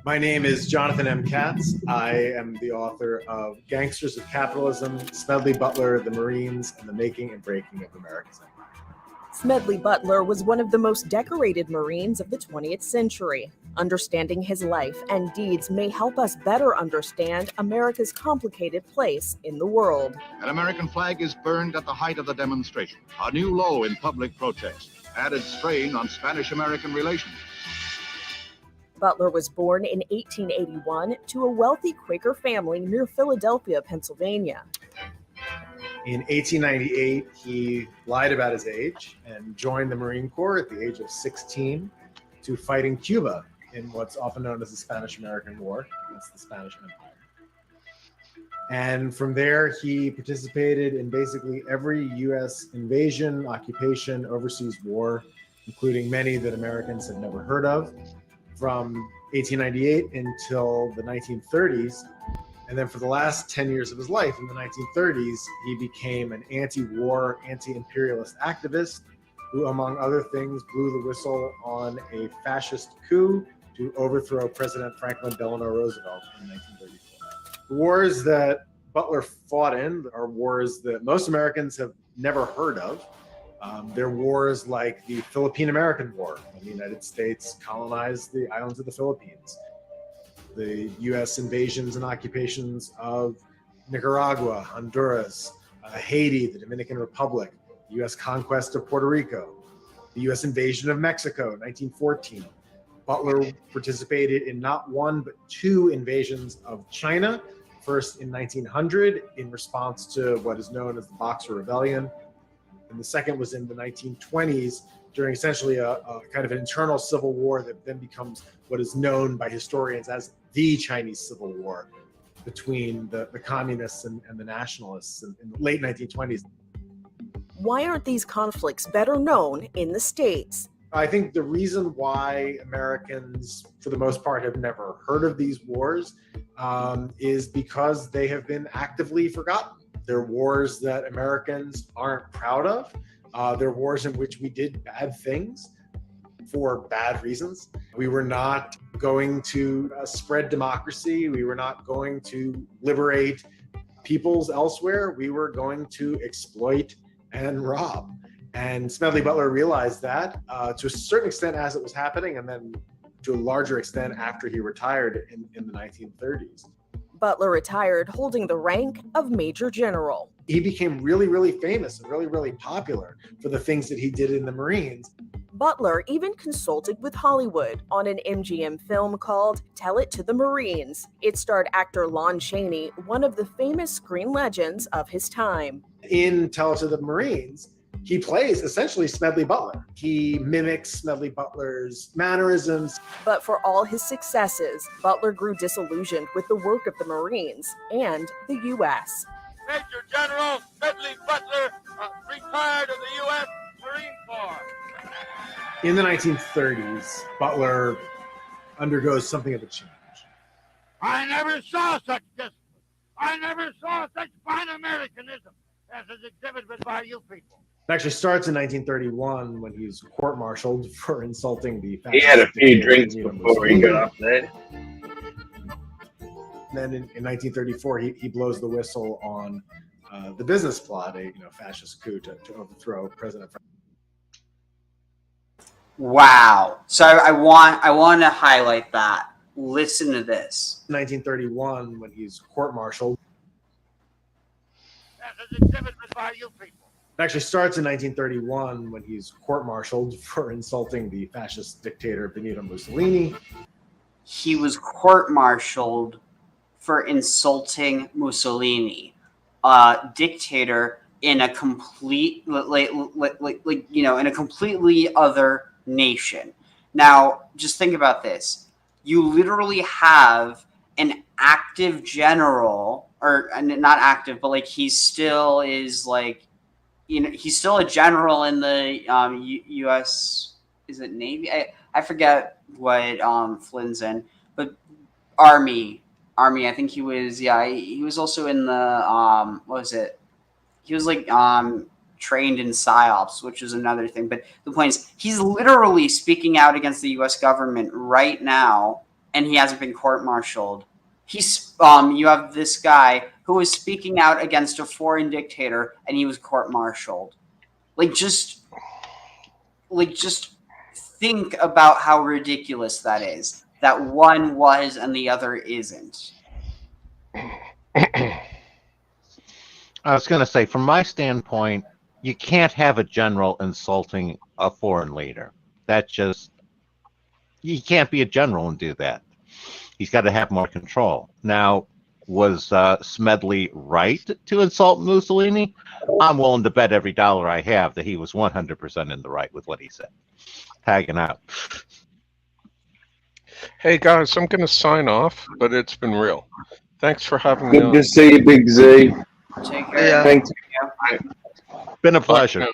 My name is Jonathan M. Katz. I am the author of Gangsters of Capitalism, Smedley Butler, the Marines, and the Making and Breaking of America's Empire. Smedley Butler was one of the most decorated Marines of the 20th century. Understanding his life and deeds may help us better understand America's complicated place in the world. An American flag is burned at the height of the demonstration. A new low in public protest. Added strain on Spanish-American relations. Butler was born in 1881 to a wealthy Quaker family near Philadelphia, Pennsylvania. In 1898, he lied about his age and joined the Marine Corps at the age of 16 to fight in Cuba in what's often known as the Spanish-American War against the Spanish Empire. And from there, he participated in basically every U.S. invasion, occupation, overseas war, including many that Americans had never heard of, from 1898 until the 1930s. And then for the last 10 years of his life, in the 1930s, he became an anti-war, anti-imperialist activist who, among other things, blew the whistle on a fascist coup to overthrow President Franklin Delano Roosevelt in 1934. The wars that Butler fought in are wars that most Americans have never heard of. They're wars like the Philippine-American War, when the United States colonized the islands of the Philippines. The U.S. invasions and occupations of Nicaragua, Honduras, Haiti, the Dominican Republic, the U.S. conquest of Puerto Rico, the U.S. invasion of Mexico in 1914. Butler participated in not one, but two invasions of China, first in 1900 in response to what is known as the Boxer Rebellion, and the second was in the 1920s during essentially a kind of an internal civil war that then becomes what is known by historians as the Chinese Civil War between the communists and the nationalists in the late 1920s. Why aren't these conflicts better known in the States? I think the reason why Americans, for the most part, have never heard of these wars is because they have been actively forgotten. They're wars that Americans aren't proud of. They're wars in which we did bad things for bad reasons. We were not going to spread democracy. We were not going to liberate peoples elsewhere. We were going to exploit and rob. And Smedley Butler realized that to a certain extent as it was happening, and then to a larger extent after he retired in the 1930s. Butler retired holding the rank of Major General. He became really, really famous and really, really popular for the things that he did in the Marines. Butler even consulted with Hollywood on an MGM film called Tell It to the Marines. It starred actor Lon Chaney, one of the famous screen legends of his time. In Tell It to the Marines, he plays essentially Smedley Butler. He mimics Smedley Butler's mannerisms. But for all his successes, Butler grew disillusioned with the work of the Marines and the U.S. Major General Smedley Butler, retired of the U.S. Marine Corps. In the 1930s, Butler undergoes something of a change. I never saw such discipline. I never saw such fine Americanism as is exhibited by you people. It actually starts in 1931 when he's court-martialed for insulting the He had a few drinks before he got up there. Then in 1934, he blows the whistle on the business plot, a fascist coup to overthrow President Franklin. Wow. So I want to highlight that. Listen to this. 1931 when he's court-martialed. As is exhibited by you people. It actually starts in 1931 when he's court-martialed for insulting the fascist dictator Benito Mussolini. He was court-martialed for insulting Mussolini, a dictator in a complete, in a completely other nation. Now, just think about this. You literally have an active general, or not active, but like he still is like, he's still a general in the U.S. Is it Navy? I forget what Flynn's in, but Army. I think he was. Yeah, he was also in the what was it? He was like trained in psyops, which is another thing. But the point is, he's literally speaking out against the U.S. government right now, and he hasn't been court-martialed. He's you have this guy who was speaking out against a foreign dictator, and he was court-martialed. Like, just like, just think about how ridiculous that is. That one was and the other isn't. I was going to say, from my standpoint, you can't have a general insulting a foreign leader. That just, you can't be a general and do that. He's got to have more control. Now, was Smedley right to insult Mussolini? I'm willing to bet every dollar I have that he was 100% in the right with what he said. Tagging out. Hey guys, I'm going to sign off, but it's been real. Thanks for having me Good on. to see you, Big Z. Take care. Yeah. Thanks. Been a pleasure.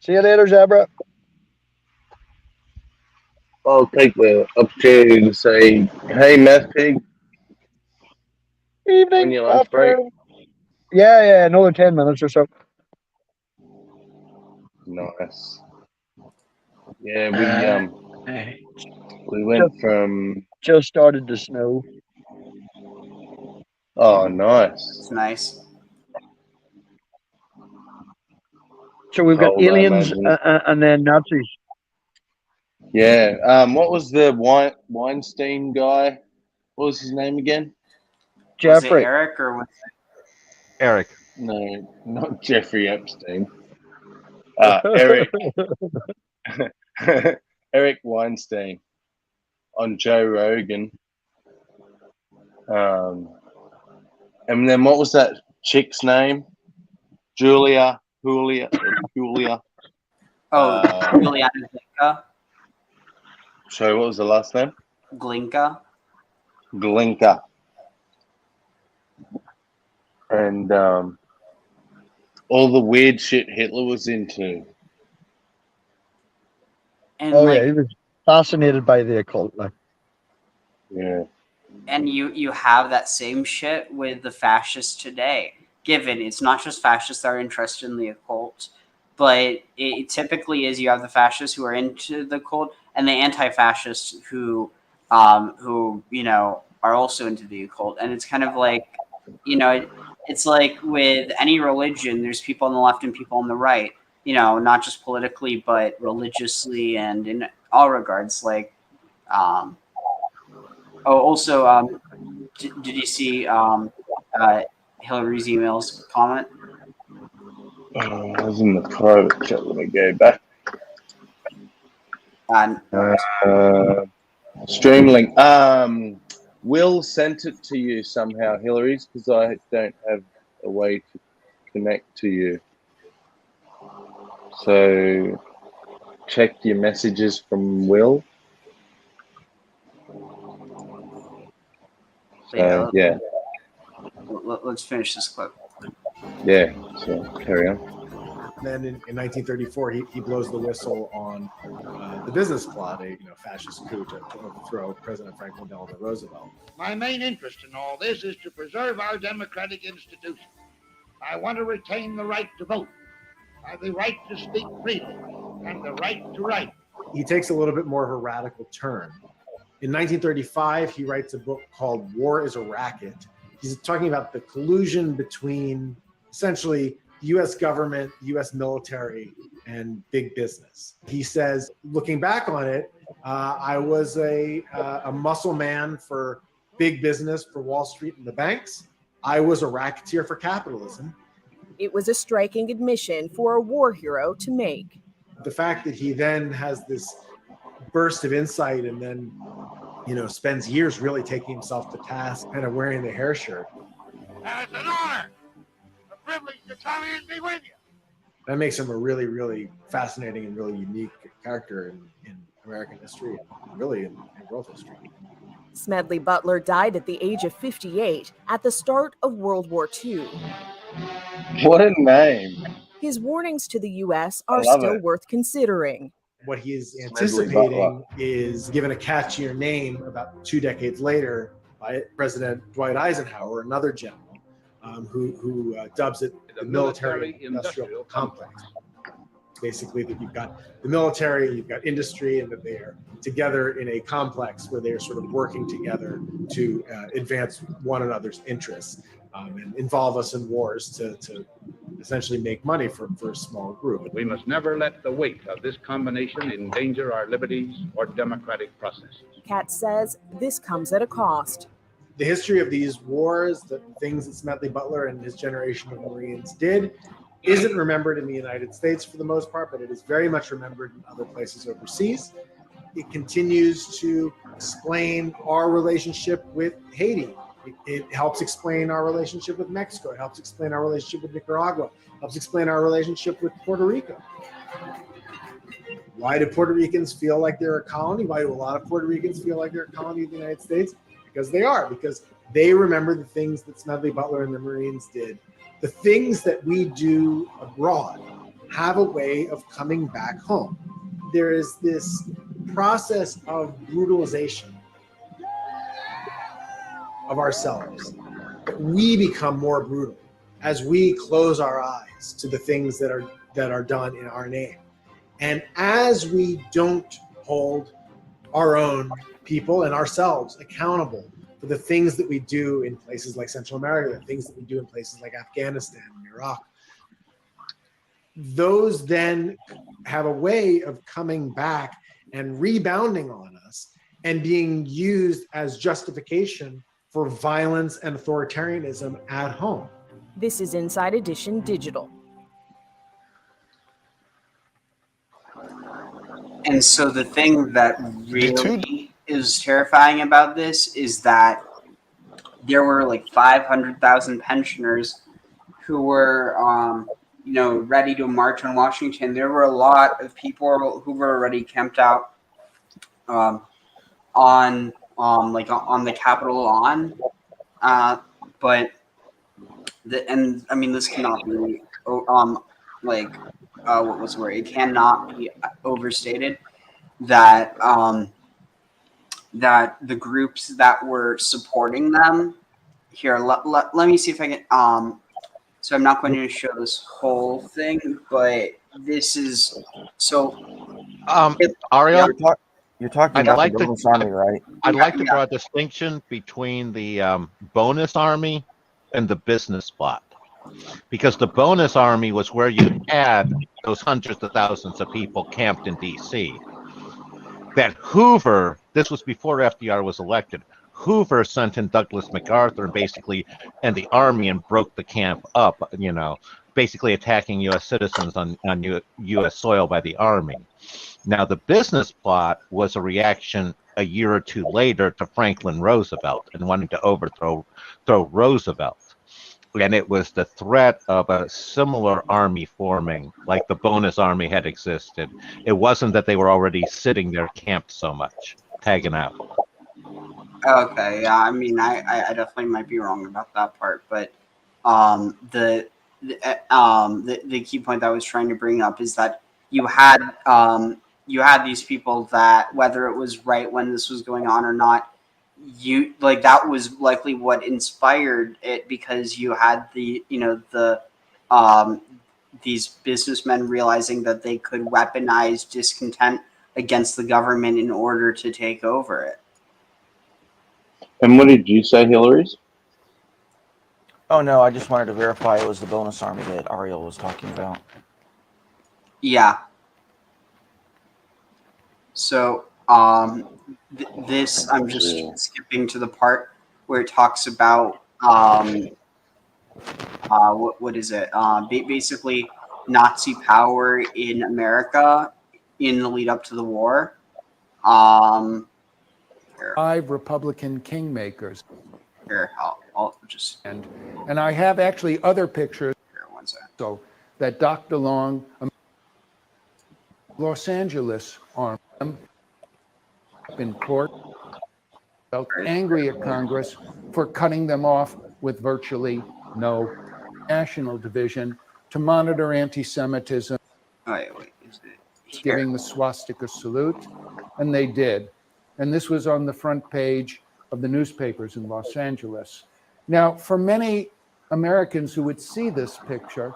See you later, Zebra. I'll take the opportunity to say, hey, Meth Pig, on Evening. your lunch break. Afternoon. Yeah, another 10 minutes or so. Nice. Yeah, we went from. Just started to snow. Oh, nice. It's nice. So we've got Cold, I aliens imagine. and then Nazis. Yeah. What was the Weinstein guy? What was his name again? Was it Jeffrey. Eric or was it? Eric. No, not Jeffrey Epstein. Eric. Eric Weinstein on Joe Rogan. And then what was that chick's name? Julia. Oh, Juliana Glinka. Sorry, what was the last name? Glinka. And all the weird shit Hitler was into. And he was fascinated by the occult. Like. Yeah. And you have that same shit with the fascists today. Given it's not just fascists that are interested in the occult, but it typically is you have the fascists who are into the occult and the anti-fascists who are also into the occult. And it's kind of like, it's like with any religion, there's people on the left and people on the right, not just politically, but religiously and in all regards. Like, did you see Hillary's emails comment? I was in the private chat. Let me go back. Streamlink. Will sent it to you somehow, Hillary's, because I don't have a way to connect to you. So check your messages from Will. Yeah. Let's finish this clip. Yeah, so carry on. Then in 1934, he blows the whistle on the business plot, a fascist coup to overthrow President Franklin Delano Roosevelt. My main interest in all this is to preserve our democratic institutions. I want to retain the right to vote, the right to speak freely, and the right to write. He takes a little bit more of a radical turn. In 1935, he writes a book called War is a Racket. He's talking about the collusion between essentially the U.S. government, the U.S. military, and big business. He says, looking back on it, I was a muscle man for big business, for Wall Street and the banks. I was a racketeer for capitalism. It was a striking admission for a war hero to make. The fact that he then has this burst of insight and then, spends years really taking himself to task, kind of wearing the hair shirt. And it's an honor, a privilege to come in and be with you. That makes him a really, really fascinating and really unique character in American history and really in world history. Smedley Butler died at the age of 58 at the start of World War II. What a name. His warnings to the U.S. are still worth considering. What he is anticipating is given a catchier name about 2 decades later by President Dwight Eisenhower, another general, who dubs it the military-industrial complex. Basically, that you've got the military, you've got industry, and that they are together in a complex where they are sort of working together to advance one another's interests and involve us in wars to essentially make money for a small group. We must never let the weight of this combination endanger our liberties or democratic processes. Katz says this comes at a cost. The history of these wars, the things that Smedley Butler and his generation of Marines did, isn't remembered in the United States for the most part, but it is very much remembered in other places overseas. It continues to explain our relationship with Haiti. It helps explain our relationship with Mexico. It helps explain our relationship with Nicaragua. It helps explain our relationship with Puerto Rico. Why do Puerto Ricans feel like they're a colony? Why do a lot of Puerto Ricans feel like they're a colony of the United States? Because they are, because they remember the things that Smedley Butler and the Marines did. The things that we do abroad have a way of coming back home. There is this process of brutalization of ourselves, that we become more brutal as we close our eyes to the things that are done in our name. And as we don't hold our own people and ourselves accountable for the things that we do in places like Central America, the things that we do in places like Afghanistan and Iraq, those then have a way of coming back and rebounding on us and being used as justification for violence and authoritarianism at home. This is Inside Edition Digital. And so the thing that really is terrifying about this is that there were like 500,000 pensioners who were, ready to march on Washington. There were a lot of people who were already camped out on the Capitol lawn. But this cannot be what was the word? It cannot be overstated that that the groups that were supporting them here. Let me see if I can. So I'm not going to show this whole thing, but this is so. Ariel, you're talking I'd about like the to, bonus army, right? I'd like to draw a distinction between the bonus army and the business plot. Because the bonus army was where you had those hundreds of thousands of people camped in D.C. That Hoover, this was before FDR was elected, Hoover sent in Douglas MacArthur and the army and broke the camp up, basically attacking U.S. citizens on U.S. soil by the army. Now, the business plot was a reaction a year or two later to Franklin Roosevelt and wanting to overthrow Roosevelt. And it was the threat of a similar army forming, like the bonus army had existed. It wasn't that they were already sitting there camped so much, tagging out. Okay, yeah, I definitely might be wrong about that part, but the key point that I was trying to bring up is that you had these people that, whether it was right when this was going on or not, that was likely what inspired it, because you had these businessmen realizing that they could weaponize discontent against the government in order to take over it. And what did you say, Hillary's? Oh no, I just wanted to verify it was the bonus army that Ariel was talking about. Yeah. So this, I'm just skipping to the part where it talks about what is it? Basically Nazi power in America in the lead up to the war. Here. 5 Republican kingmakers. Here, I'll just and I have actually other pictures. Here, one second. So that Dr. Long, Los Angeles armed them in court, felt angry at Congress for cutting them off with virtually no national division to monitor anti-Semitism, giving the swastika salute, and they did. And this was on the front page of the newspapers in Los Angeles. Now, for many Americans who would see this picture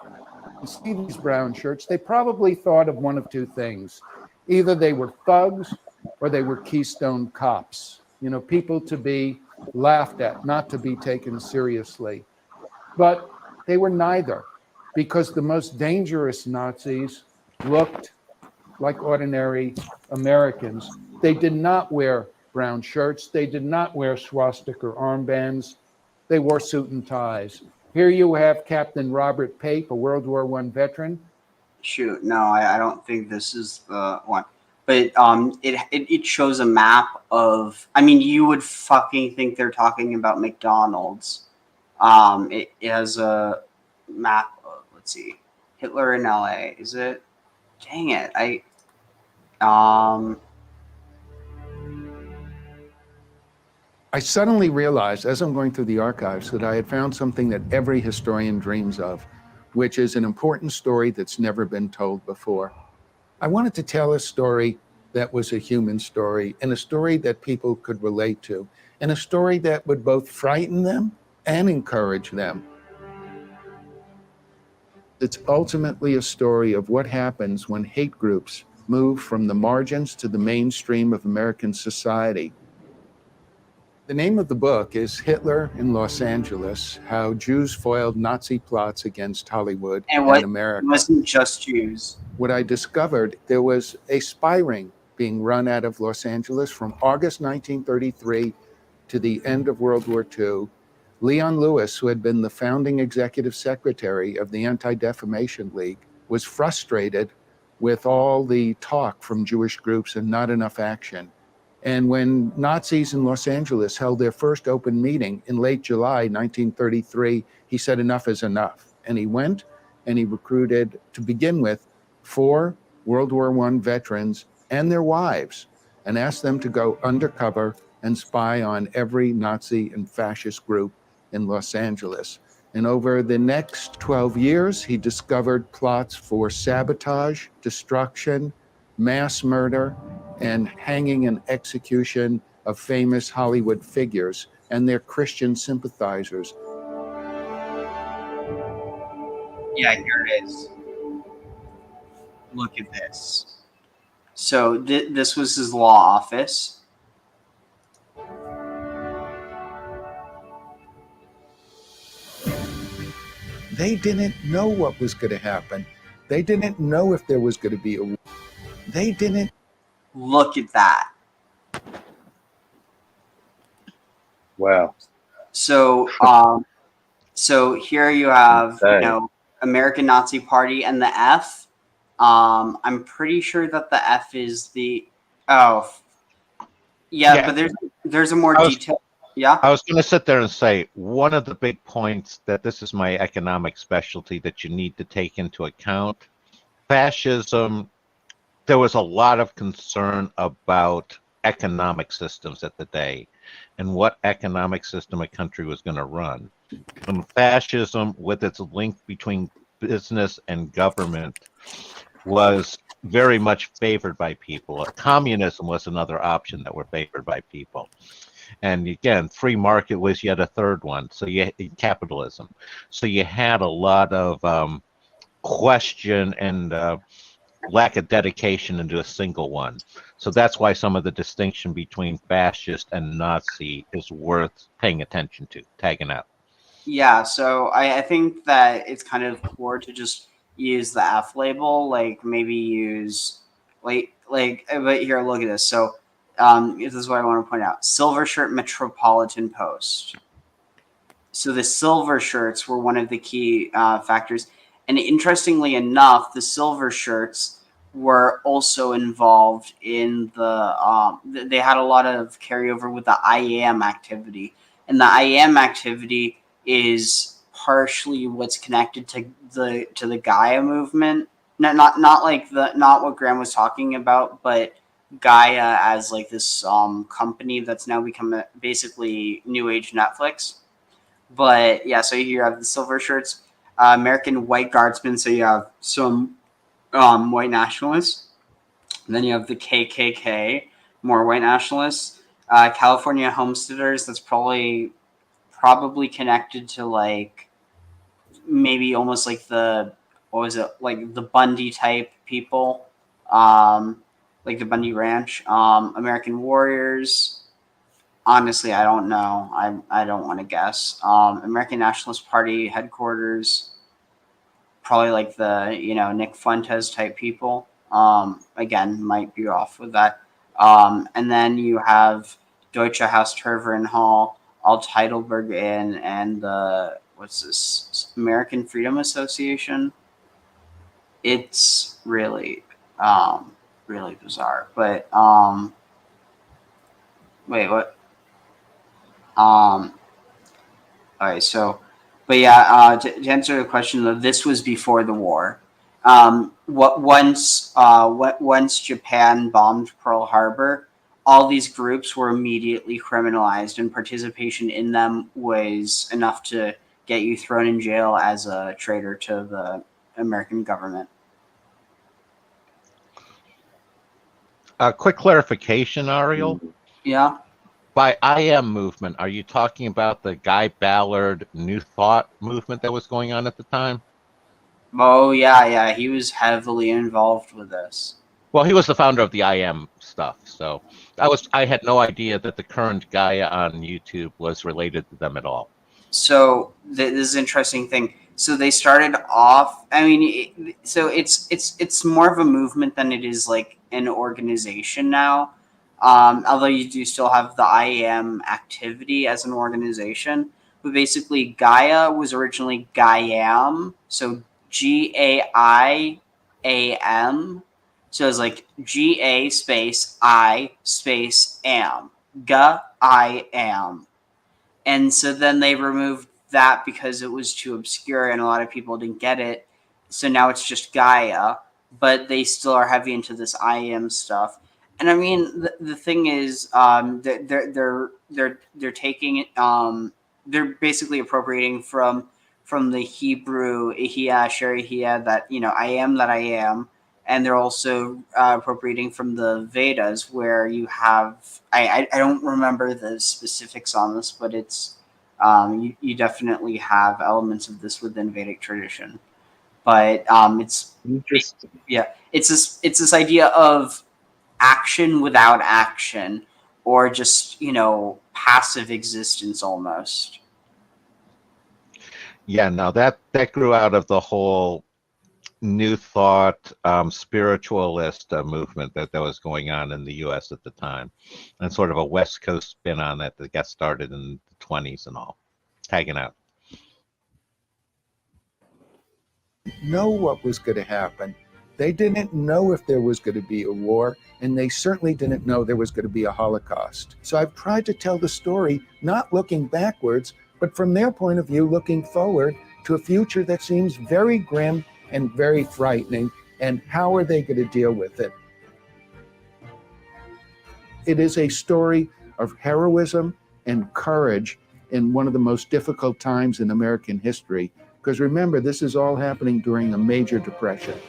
and see these brown shirts, they probably thought of one of two things. Either they were thugs or they were Keystone cops, people to be laughed at, not to be taken seriously. But they were neither. because the most dangerous Nazis looked like ordinary Americans. They did not wear brown shirts. They did not wear swastika armbands. They wore suit and ties. Here you have Captain Robert Pape, a World War I veteran. Shoot, no, I don't think this is the one. But it shows a map of. I mean, you would fucking think they're talking about McDonald's. It has a map of, let's see, Hitler in LA. Is it? Dang it! I suddenly realized as I'm going through the archives that I had found something that every historian dreams of, which is an important story that's never been told before. I wanted to tell a story that was a human story, and a story that people could relate to, and a story that would both frighten them and encourage them. It's ultimately a story of what happens when hate groups move from the margins to the mainstream of American society. The name of the book is Hitler in Los Angeles: How Jews Foiled Nazi Plots Against Hollywood and America. It wasn't just Jews. What I discovered, there was a spy ring being run out of Los Angeles from August 1933 to the end of World War II. Leon Lewis, who had been the founding executive secretary of the Anti-Defamation League, was frustrated with all the talk from Jewish groups and not enough action. And when Nazis in Los Angeles held their first open meeting in late July 1933, he said enough is enough. And he went and he recruited, to begin with, 4 World War I veterans and their wives, and asked them to go undercover and spy on every Nazi and fascist group in Los Angeles. And over the next 12 years, he discovered plots for sabotage, destruction, mass murder, and hanging and execution of famous Hollywood figures and their Christian sympathizers. Yeah, here it is. Look at this. So this was his law office. They didn't know what was going to happen. They didn't know if there was going to be a war. They didn't. Look at that. Wow. So, so here you have, American Nazi Party and the F. I'm pretty sure that the F is the. Oh, yeah. But there's a more detailed. Yeah. I was going to sit there and say, one of the big points that this is my economic specialty that you need to take into account. Fascism, there was a lot of concern about economic systems at the day and what economic system a country was going to run. And fascism, with its link between business and government, was very much favored by people. Communism was another option that were favored by people. And again, free market was yet a third one. So capitalism. So you had a lot of question and lack of dedication into a single one. So that's why some of the distinction between fascist and Nazi is worth paying attention to, tagging out. Yeah, so I think that it's kind of poor to just use the F label, like maybe use but here, look at this. So this is what I want to point out. Silver Shirt Metropolitan Post. So the silver shirts were one of the key factors. And interestingly enough, the silver shirts were also involved in they had a lot of carryover with the IAM activity. And the IAM activity is partially what's connected to the Gaia movement. Not what Graham was talking about, but Gaia as like this company that's now become basically New Age Netflix. But yeah, so you have the silver shirts, American White Guardsmen. So you have some white nationalists. And then you have the KKK, more white nationalists. California homesteaders. That's probably connected to like maybe almost like the Bundy type people, like the Bundy Ranch. American Warriors. Honestly, I don't know. I don't want to guess. American Nationalist Party headquarters. probably like the Nick Fuentes type people. Again, might be off with that. And then you have Deutsche Haus Terver Hall, Alt Heidelberg Inn, and the what's this American Freedom Association. It's really really bizarre. But wait, what? All right, so, but yeah, to answer the question, though, this was before the war. Once Japan bombed Pearl Harbor, all these groups were immediately criminalized, and participation in them was enough to get you thrown in jail as a traitor to the American government. Quick clarification, Ariel. Yeah. By I Am movement, are you talking about the Guy Ballard New Thought movement that was going on at the time? Oh yeah, he was heavily involved with this. Well, he was the founder of the I Am stuff, so I had no idea that the current guy on YouTube was related to them at all. So this is an interesting thing. So they started off. I mean, so it's more of a movement than it is like an organization now. Although you do still have the I Am activity as an organization, but basically Gaia was originally Gaiam, so GAIAM. So it's like GA space I space am. I am. And so then they removed that because it was too obscure and a lot of people didn't get it. So now it's just Gaia, but they still are heavy into this I Am stuff. And I mean, the thing is, they're taking they're basically appropriating from the Hebrew Ihia Sherihia, that I am that I am, and they're also appropriating from the Vedas, where you have I don't remember the specifics on this, but it's you definitely have elements of this within Vedic tradition. But it's interesting. Yeah, it's this idea of action without action, or just passive existence almost. Yeah, no, that grew out of the whole New Thought spiritualist movement that was going on in the U.S. at the time, and sort of a West Coast spin on that got started in the 20s and all, tagging out. Know what was going to happen. They didn't know if there was going to be a war, and they certainly didn't know there was going to be a Holocaust. So I've tried to tell the story, not looking backwards, but from their point of view, looking forward to a future that seems very grim and very frightening. And how are they going to deal with it? It is a story of heroism and courage in one of the most difficult times in American history. Because remember, this is all happening during a major depression.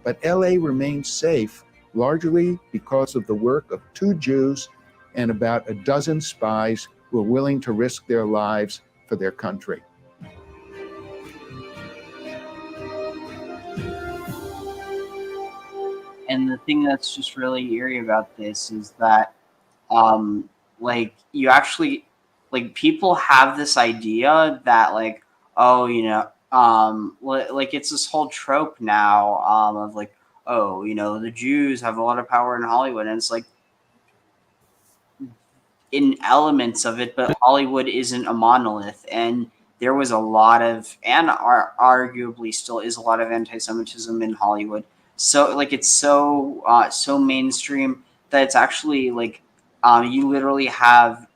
But LA remains safe largely because of the work of 2 Jews and about a dozen spies who are willing to risk their lives for their country. And the thing that's just really eerie about this is that like you actually, like, people have this idea that like, oh, like it's this whole trope now of like, oh, the Jews have a lot of power in Hollywood, and it's like, in elements of it, but Hollywood isn't a monolith, and there was a lot of, and arguably still is a lot of anti-Semitism in Hollywood. So like it's so mainstream that it's actually like you literally have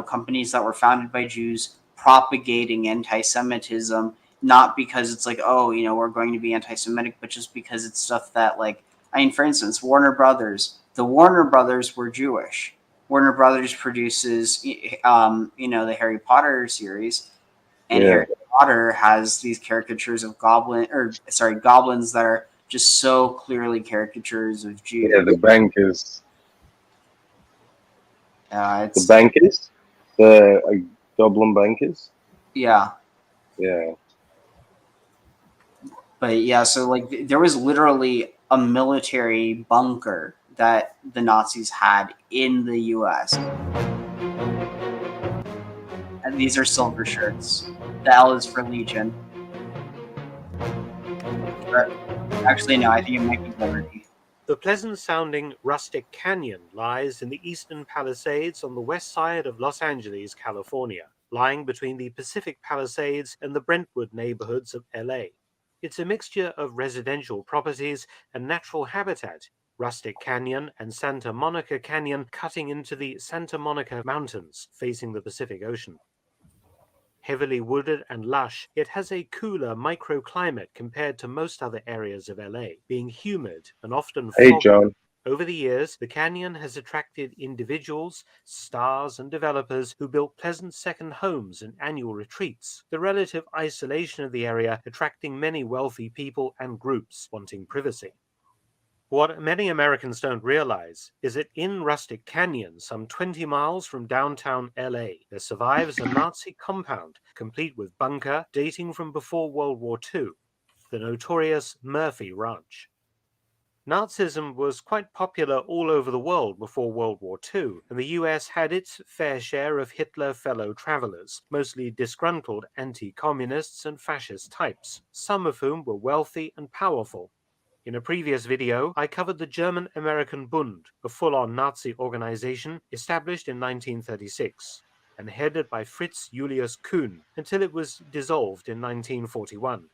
companies that were founded by Jews propagating anti-Semitism, not because it's like, oh, we're going to be anti-Semitic, but just because it's stuff that, like, I mean, for instance, Warner Brothers. The Warner Brothers were Jewish. Warner Brothers produces, the Harry Potter series, and Yeah. Harry Potter has these caricatures of goblins that are just so clearly caricatures of Jews. Yeah, the bankers. It's The bankers? The Dublin bankers? Yeah. Yeah. But yeah, so like there was literally a military bunker that the Nazis had in the U.S. And these are silver shirts. The L is for Legion. Or, actually, no, I think it might be Liberty. The pleasant-sounding Rustic Canyon lies in the eastern Palisades on the west side of Los Angeles, California, lying between the Pacific Palisades and the Brentwood neighborhoods of LA. It's a mixture of residential properties and natural habitat, Rustic Canyon and Santa Monica Canyon cutting into the Santa Monica Mountains facing the Pacific Ocean. Heavily wooded and lush, it has a cooler microclimate compared to most other areas of LA, being humid and often Hey, foggy. John. Over the years, the canyon has attracted individuals, stars, and developers who built pleasant second homes and annual retreats, the relative isolation of the area attracting many wealthy people and groups wanting privacy. What many Americans don't realize is that in Rustic Canyon, some 20 miles from downtown LA, there survives a Nazi compound, complete with bunker dating from before World War II, the notorious Murphy Ranch. Nazism was quite popular all over the world before World War II, and the US had its fair share of Hitler fellow travelers, mostly disgruntled anti-communists and fascist types, some of whom were wealthy and powerful. In a previous video, I covered the German-American Bund, a full-on Nazi organization established in 1936 and headed by Fritz Julius Kuhn until it was dissolved in 1941.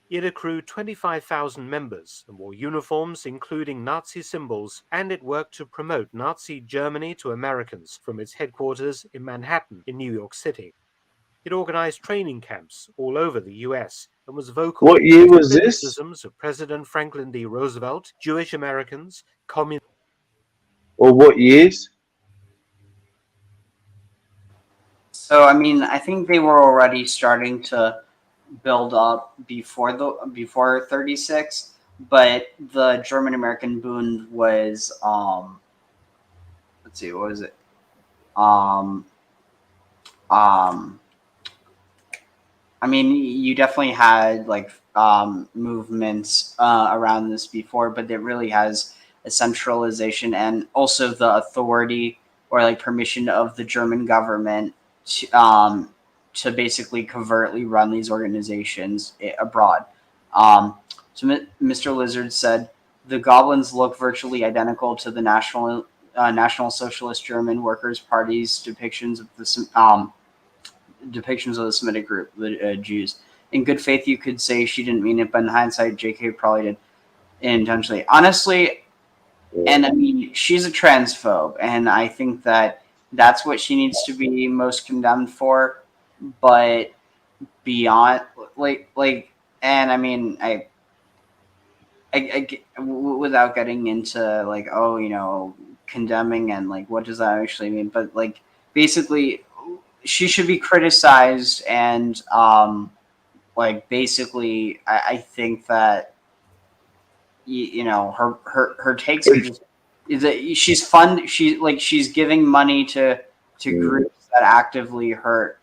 It accrued 25,000 members and wore uniforms including Nazi symbols, and it worked to promote Nazi Germany to Americans from its headquarters in Manhattan in New York City. It organized training camps all over the US and was vocal What year against was this? criticisms of President Franklin D. Roosevelt, Jewish Americans, communists. Or what years? So I mean, I think they were already starting to build up before 36, but the German American Bund was let's see, what was it? I mean, you definitely had like movements around this before, but it really has a centralization and also the authority or like permission of the German government to basically covertly run these organizations abroad. So Mr. Lizard said the goblins look virtually identical to the National Socialist German Workers' Party's depictions of the Semitic group, the Jews. In good faith, you could say she didn't mean it, but in hindsight, JK probably did intentionally. Honestly, and I mean, she's a transphobe, and I think that that's what she needs to be most condemned for. But beyond, and I mean, without getting into like, oh, you know, condemning and like, what does that actually mean? But like, basically, she should be criticized, and like basically, I think that you know her takes are just is that she's fun. She's giving money to groups that actively hurt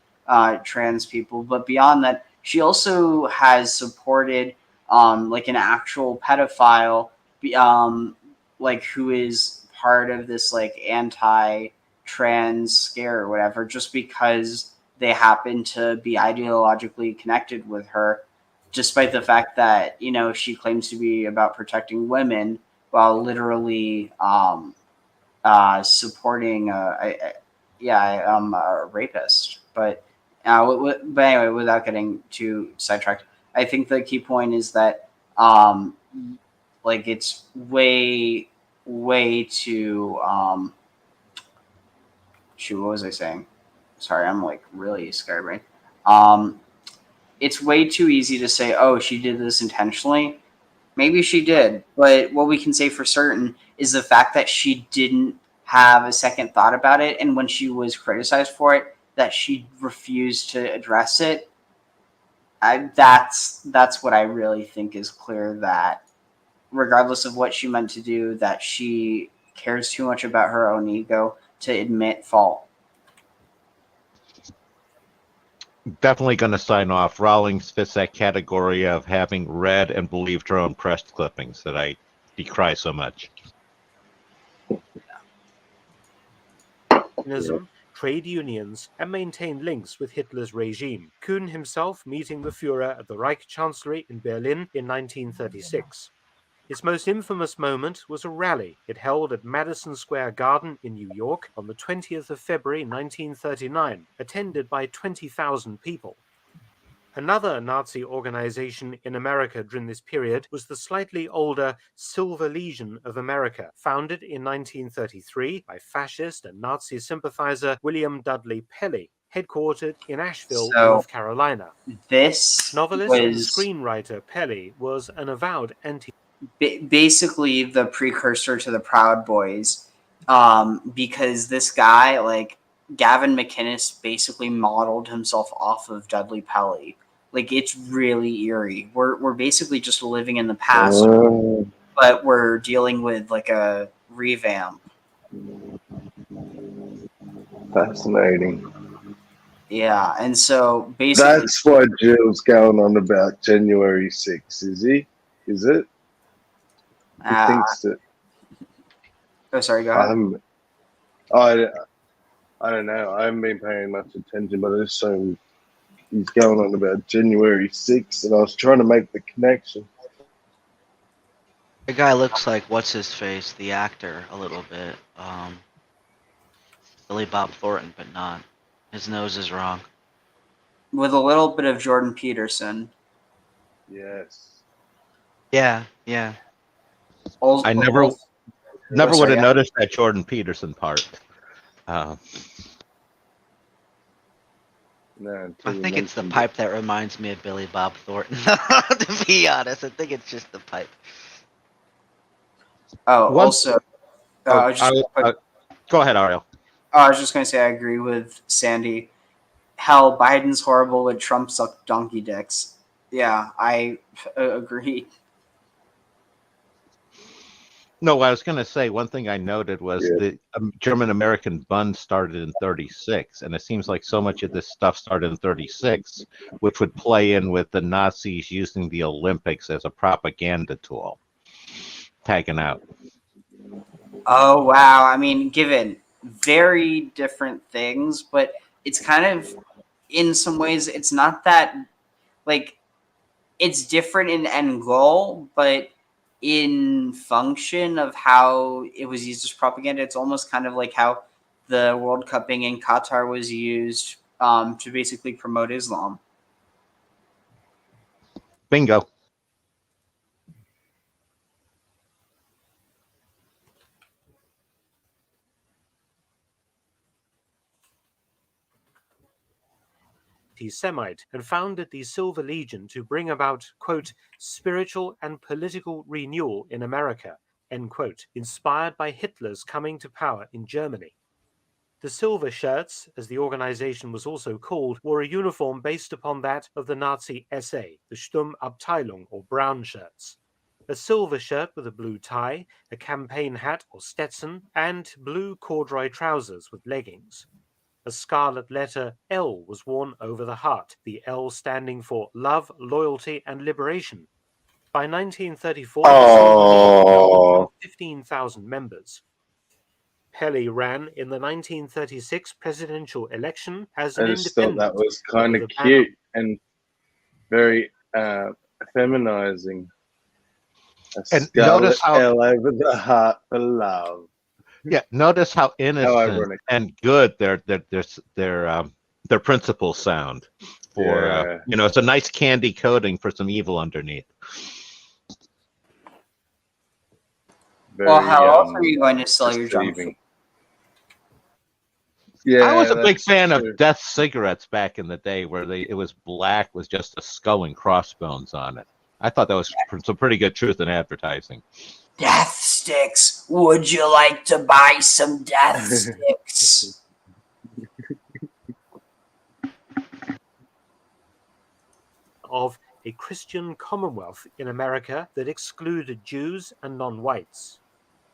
trans people, but beyond that, she also has supported like an actual pedophile, like who is part of this like anti-trans scare or whatever, just because they happen to be ideologically connected with her, despite the fact that, you know, she claims to be about protecting women while literally supporting a rapist. But anyway, without getting too sidetracked, I think the key point is that like it's way too shoot, what was I saying? Sorry, I'm like really scatterbrained. It's way too easy to say, oh, she did this intentionally. Maybe she did, but what we can say for certain is the fact that she didn't have a second thought about it, and when she was criticized for it, that she refused to address it. That's what I really think is clear, that regardless of what she meant to do, that she cares too much about her own ego to admit fault. Definitely going to sign off. Rawlings fits that category of having read and believed her own press clippings that I decry so much. trade unions, and maintained links with Hitler's regime, Kuhn himself meeting the Führer at the Reich Chancellery in Berlin in 1936. His most infamous moment was a rally it held at Madison Square Garden in New York on the 20th of February 1939, attended by 20,000 people. Another Nazi organization in America during this period was the slightly older Silver Legion of America, founded in 1933 by fascist and Nazi sympathizer William Dudley Pelley, headquartered in Asheville, So, North Carolina. This Novelist and was screenwriter Pelley was an avowed anti. basically the precursor to the Proud Boys, because this guy, like Gavin McInnes, basically modeled himself off of Dudley Pelley. Like, it's really eerie. We're basically just living in the past, but we're dealing with like a revamp. Fascinating. Yeah, and so basically That's why Jill's going on about January 6th, is he? Is it? He thinks that. Oh, sorry, go ahead. I don't know. I haven't been paying much attention, but I just saw he's going on about January 6th, and I was trying to make the connection. The guy looks like what's his face, the actor, a little bit. Billy Bob Thornton, but not. His nose is wrong. With a little bit of Jordan Peterson. Yes. Yeah. I never would have noticed that Jordan Peterson part. No, I think it's the pipe that reminds me of Billy Bob Thornton. To be honest, I think it's just the pipe. Oh, also, go ahead, Ariel. I was just going to say I agree with Sandy. Hell, Biden's horrible, but Trump sucked donkey dicks. Yeah, I agree. No, what I was going to say, one thing I noted was the German-American Bund started in 36, and it seems like so much of this stuff started in 36, which would play in with the Nazis using the Olympics as a propaganda tool. Tagging out. Oh, wow. I mean, given very different things, but it's kind of, in some ways, it's not that, like, it's different in end goal, but in function of how it was used as propaganda, it's almost kind of like how the World Cup being in Qatar was used to basically promote Islam. Bingo. Semite and founded the Silver Legion to bring about, quote, spiritual and political renewal in America, end quote, inspired by Hitler's coming to power in Germany. The Silver Shirts, as the organization was also called, wore a uniform based upon that of the Nazi SA, the Sturmabteilung, or brown shirts. A silver shirt with a blue tie, a campaign hat or Stetson, and blue corduroy trousers with leggings. A scarlet letter L was worn over the heart, the L standing for love, loyalty, and liberation. By 1934, the Silver Legion had 15,000 members. Pelley ran in the 1936 presidential election as an I just thought independent. that was kind of cute and very feminizing. And notice how L over the heart for love. Yeah, notice how innocent and good their principles sound. For it's a nice candy coating for some evil underneath. Well, how else are you going to sell your junk food? Yeah, I was a big fan of Death cigarettes back in the day, where it was black with just a skull and crossbones on it. I thought that was some pretty good truth in advertising. Death sticks. Would you like to buy some death sticks? Of a Christian commonwealth in America that excluded Jews and non-whites.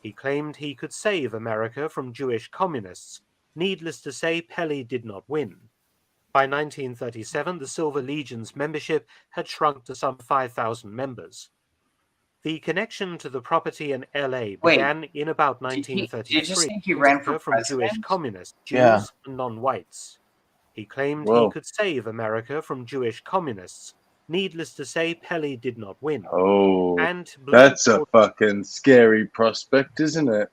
He claimed he could save America from Jewish communists. Needless to say, Pelley did not win. By 1937, the Silver Legion's membership had shrunk to some 5,000 members. The connection to the property in LA Wait, began in about did you 1933. just think he ran for From Jewish president? communists, Jews, Yeah. and non-whites. He claimed he Whoa. could save America from Jewish communists. Needless to say, Pelly did not win. Oh, And that's a fucking scary prospect, isn't it?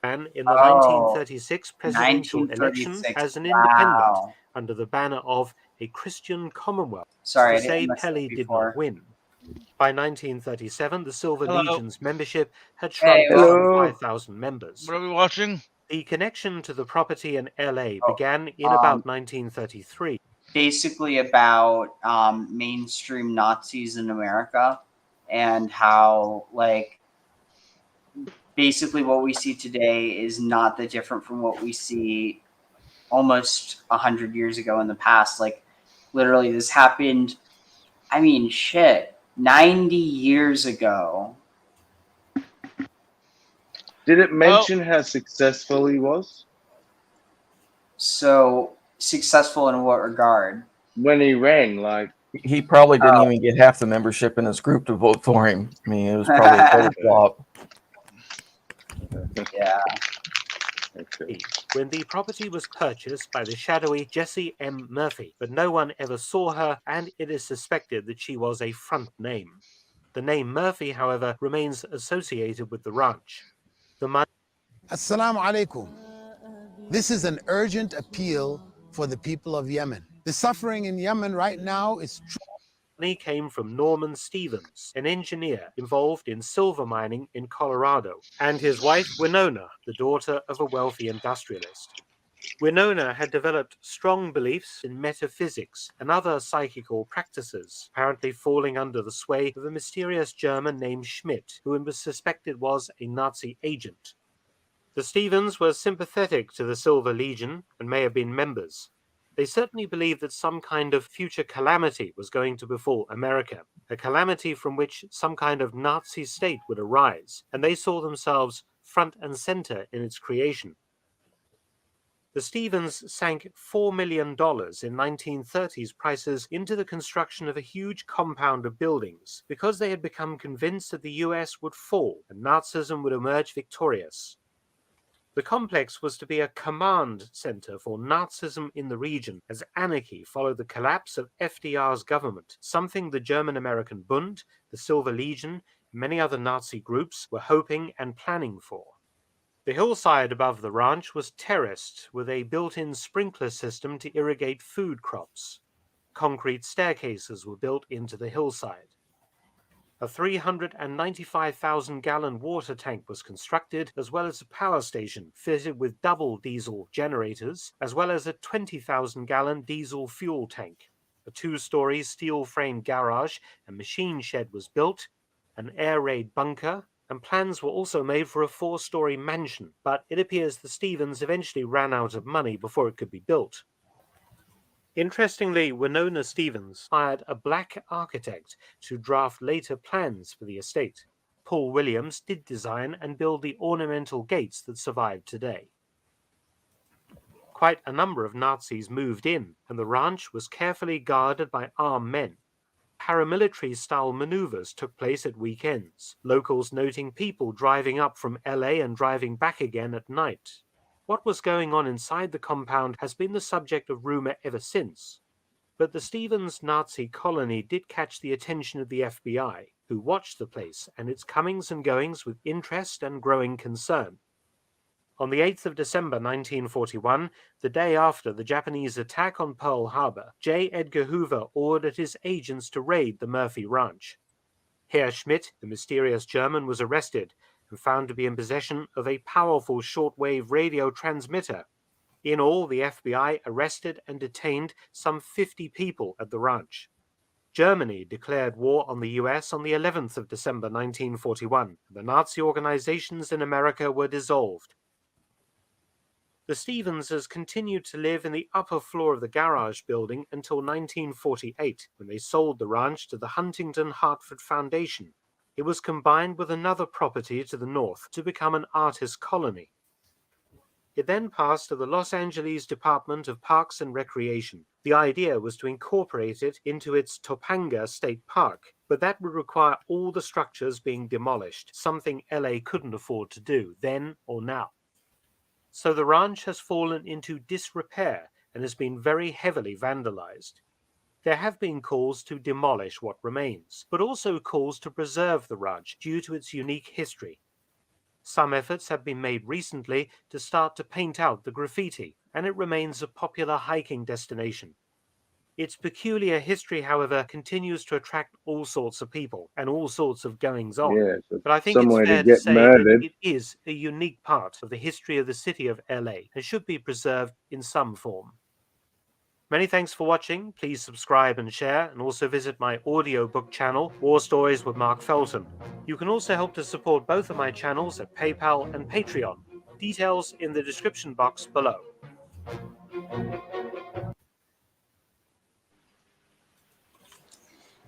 and in the Oh, 1936 presidential election 1936. as an independent Wow. under the banner of a Christian Commonwealth. Sorry, I To didn't say miss that Pelly did before. not win. By 1937, the Silver Hello. Legion's membership had Hey, shrunk to welcome. some 5,000 members. What are we watching? The connection to the property in LA Oh, began in about 1933. Basically about mainstream Nazis in America and how, like, basically what we see today is not that different from what we see almost 100 years ago in the past. Like, literally, this happened, I mean, shit, 90 years ago. Did it mention how successful he was? So, successful in what regard? When he ran, like... He probably didn't even get half the membership in his group to vote for him. I mean, it was probably a total flop. Yeah. Okay. When the property was purchased by the shadowy Jessie M. Murphy, but no one ever saw her, and it is suspected that she was a front name. The name Murphy, however, remains associated with the ranch. The money Assalamu alaikum. This is an urgent appeal for the people of Yemen. The suffering in Yemen right now is money came from Norman Stevens, an engineer involved in silver mining in Colorado, and his wife Winona, the daughter of a wealthy industrialist. Winona had developed strong beliefs in metaphysics and other psychical practices, apparently falling under the sway of a mysterious German named Schmidt, who was suspected was a Nazi agent. The Stevens were sympathetic to the Silver Legion and may have been members. They certainly believed that some kind of future calamity was going to befall America, a calamity from which some kind of Nazi state would arise, and they saw themselves front and center in its creation. The Stevens sank $4 million in 1930s prices into the construction of a huge compound of buildings because they had become convinced that the US would fall and Nazism would emerge victorious. The complex was to be a command center for Nazism in the region as anarchy followed the collapse of FDR's government, something the German-American Bund, the Silver Legion, and many other Nazi groups were hoping and planning for. The hillside above the ranch was terraced with a built-in sprinkler system to irrigate food crops. Concrete staircases were built into the hillside. A 395,000-gallon water tank was constructed, as well as a power station fitted with double diesel generators, as well as a 20,000-gallon diesel fuel tank. A 2-story steel-framed garage and machine shed was built, an air raid bunker, and plans were also made for a 4-story mansion, but it appears the Stevens eventually ran out of money before it could be built. Interestingly, Winona Stevens hired a black architect to draft later plans for the estate. Paul Williams did design and build the ornamental gates that survive today. Quite a number of Nazis moved in, and the ranch was carefully guarded by armed men. Paramilitary-style maneuvers took place at weekends, locals noting people driving up from LA and driving back again at night. What was going on inside the compound has been the subject of rumor ever since. But the Stevens Nazi colony did catch the attention of the FBI, who watched the place and its comings and goings with interest and growing concern. On the 8th of December 1941, the day after the Japanese attack on Pearl Harbor, J. Edgar Hoover ordered his agents to raid the Murphy Ranch. Herr Schmidt, the mysterious German, was arrested and found to be in possession of a powerful shortwave radio transmitter. In all, the FBI arrested and detained some 50 people at the ranch. Germany declared war on the US on the 11th of December 1941. The Nazi organizations in America were dissolved. The Stevenses continued to live in the upper floor of the garage building until 1948, when they sold the ranch to the Huntington Hartford Foundation. It was combined with another property to the north to become an artist colony. It then passed to the Los Angeles Department of Parks and Recreation. The idea was to incorporate it into its Topanga State Park, but that would require all the structures being demolished, something LA couldn't afford to do then or now. So the ranch has fallen into disrepair and has been very heavily vandalized. There have been calls to demolish what remains, but also calls to preserve the ranch due to its unique history. Some efforts have been made recently to start to paint out the graffiti, and it remains a popular hiking destination. Its peculiar history, however, continues to attract all sorts of people and all sorts of goings-on. Yeah, so But I think it's somewhere fair to to get say murdered. that it is a unique part of the history of the city of LA and should be preserved in some form. Many thanks for watching. Please subscribe and share, and also visit my audiobook channel, War Stories with Mark Felton. You can also help to support both of my channels at PayPal and Patreon. Details in the description box below.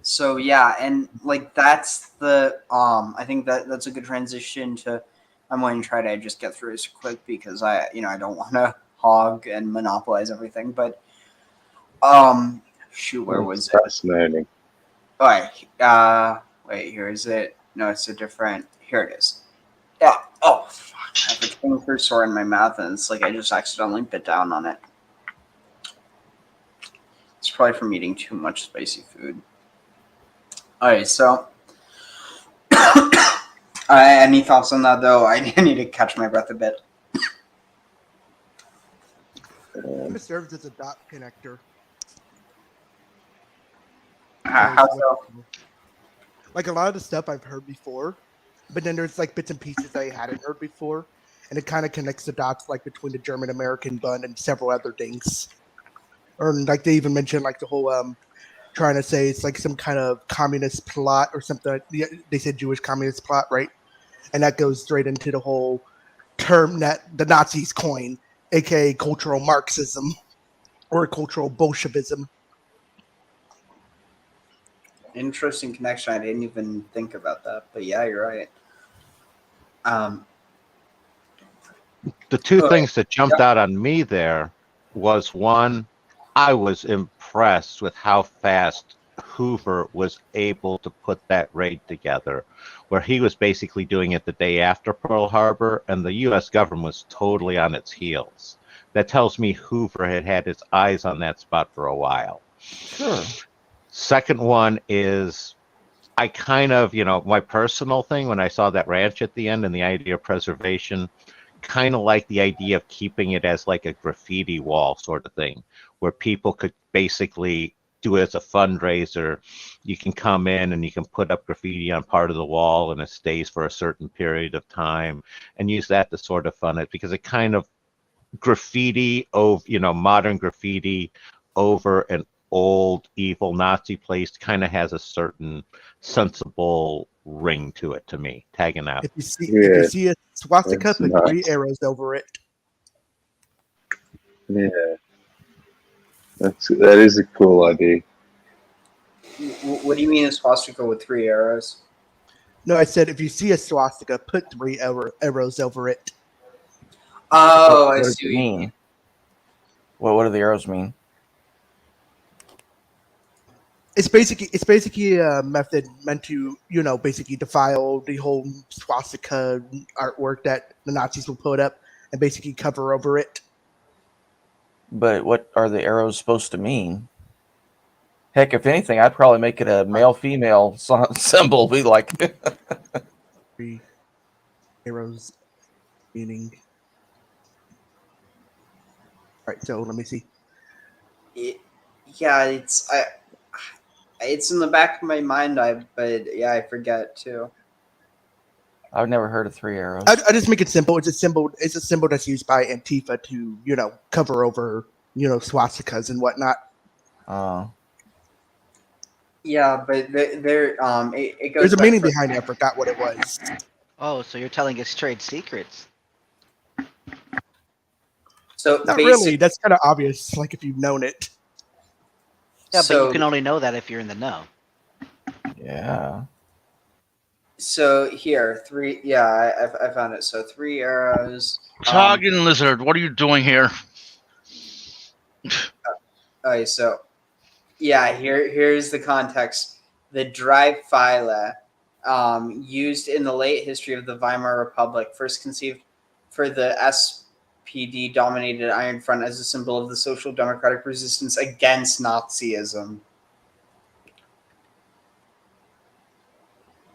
So yeah, and like that's the I think that's a good transition to. I'm going to try to just get through this quick because I don't want to hog and monopolize everything, but shoot, where was it? Fascinating. All right, wait, here is it. No, it's a different. Here it is. Yeah. Oh, fuck! I have a tongue cursor in my mouth, and it's like I just accidentally bit down on it. It's probably from eating too much spicy food. All right, so any thoughts on that though? I need to catch my breath a bit. It serves as a dot connector. How so? Like a lot of the stuff I've heard before, but then there's like bits and pieces I hadn't heard before, and it kind of connects the dots like between the German-American bun and several other things. Or like they even mentioned like the whole trying to say it's like some kind of communist plot or something. They said Jewish communist plot, right? And that goes straight into the whole term that the Nazis coined, aka cultural Marxism or cultural Bolshevism. Interesting connection. I didn't even think about that, but yeah, you're right. The two things that jumped out on me there was one, I was impressed with how fast Hoover was able to put that raid together, where he was basically doing it the day after Pearl Harbor, and the U.S. government was totally on its heels. That tells me Hoover had had his eyes on that spot for a while. Sure. Second one is, I kind of, my personal thing when I saw that ranch at the end and the idea of preservation, kind of like the idea of keeping it as like a graffiti wall sort of thing, where people could basically do it as a fundraiser. You can come in and you can put up graffiti on part of the wall and it stays for a certain period of time and use that to sort of fund it, because it kind of graffiti over, modern graffiti over an old evil Nazi place kind of has a certain sensible ring to it to me. Tagging out. If you see a swastika, put nice. 3 arrows over it. Yeah, that is a cool idea. What do you mean a swastika with 3 arrows? No, I said if you see a swastika, put 3 arrows over it. Oh, What I does see it what you mean? mean. What do the arrows mean? It's basically a method meant to, basically defile the whole swastika artwork that the Nazis will put up and basically cover over it. But what are the arrows supposed to mean? Heck, if anything, I'd probably make it a male-female symbol. Be like 3 arrows meaning. All right, so let me see. Yeah, it's in the back of my mind. But I forget too. I've never heard of 3 arrows. I just make it simple. It's a symbol. It's a symbol that's used by Antifa to, cover over, swastikas and whatnot. Oh. Yeah, but it goes. There's a back meaning for- behind it. I forgot what it was. Oh, so you're telling us trade secrets? So Not really. That's kind of obvious. Like if you've known it. Yeah, So- but you can only know that if you're in the know. Yeah. So here, 3. Yeah, I found it. So 3 arrows. Targan Lizard, what are you doing here? Okay, so yeah, here's the context. the Dreifeile, used in the late history of the Weimar Republic, first conceived for the SPD-dominated Iron Front as a symbol of the social democratic resistance against Nazism.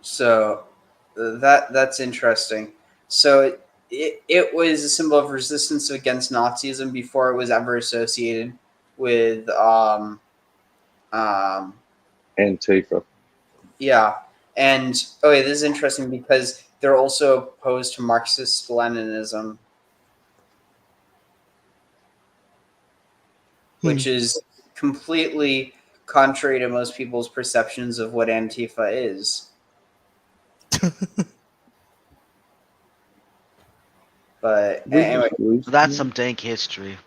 So that's interesting. So it was a symbol of resistance against Nazism before it was ever associated with Antifa. yeah. And this is interesting because they're also opposed to Marxist Leninism, which is completely contrary to most people's perceptions of what Antifa is. But anyway, That's some dank history.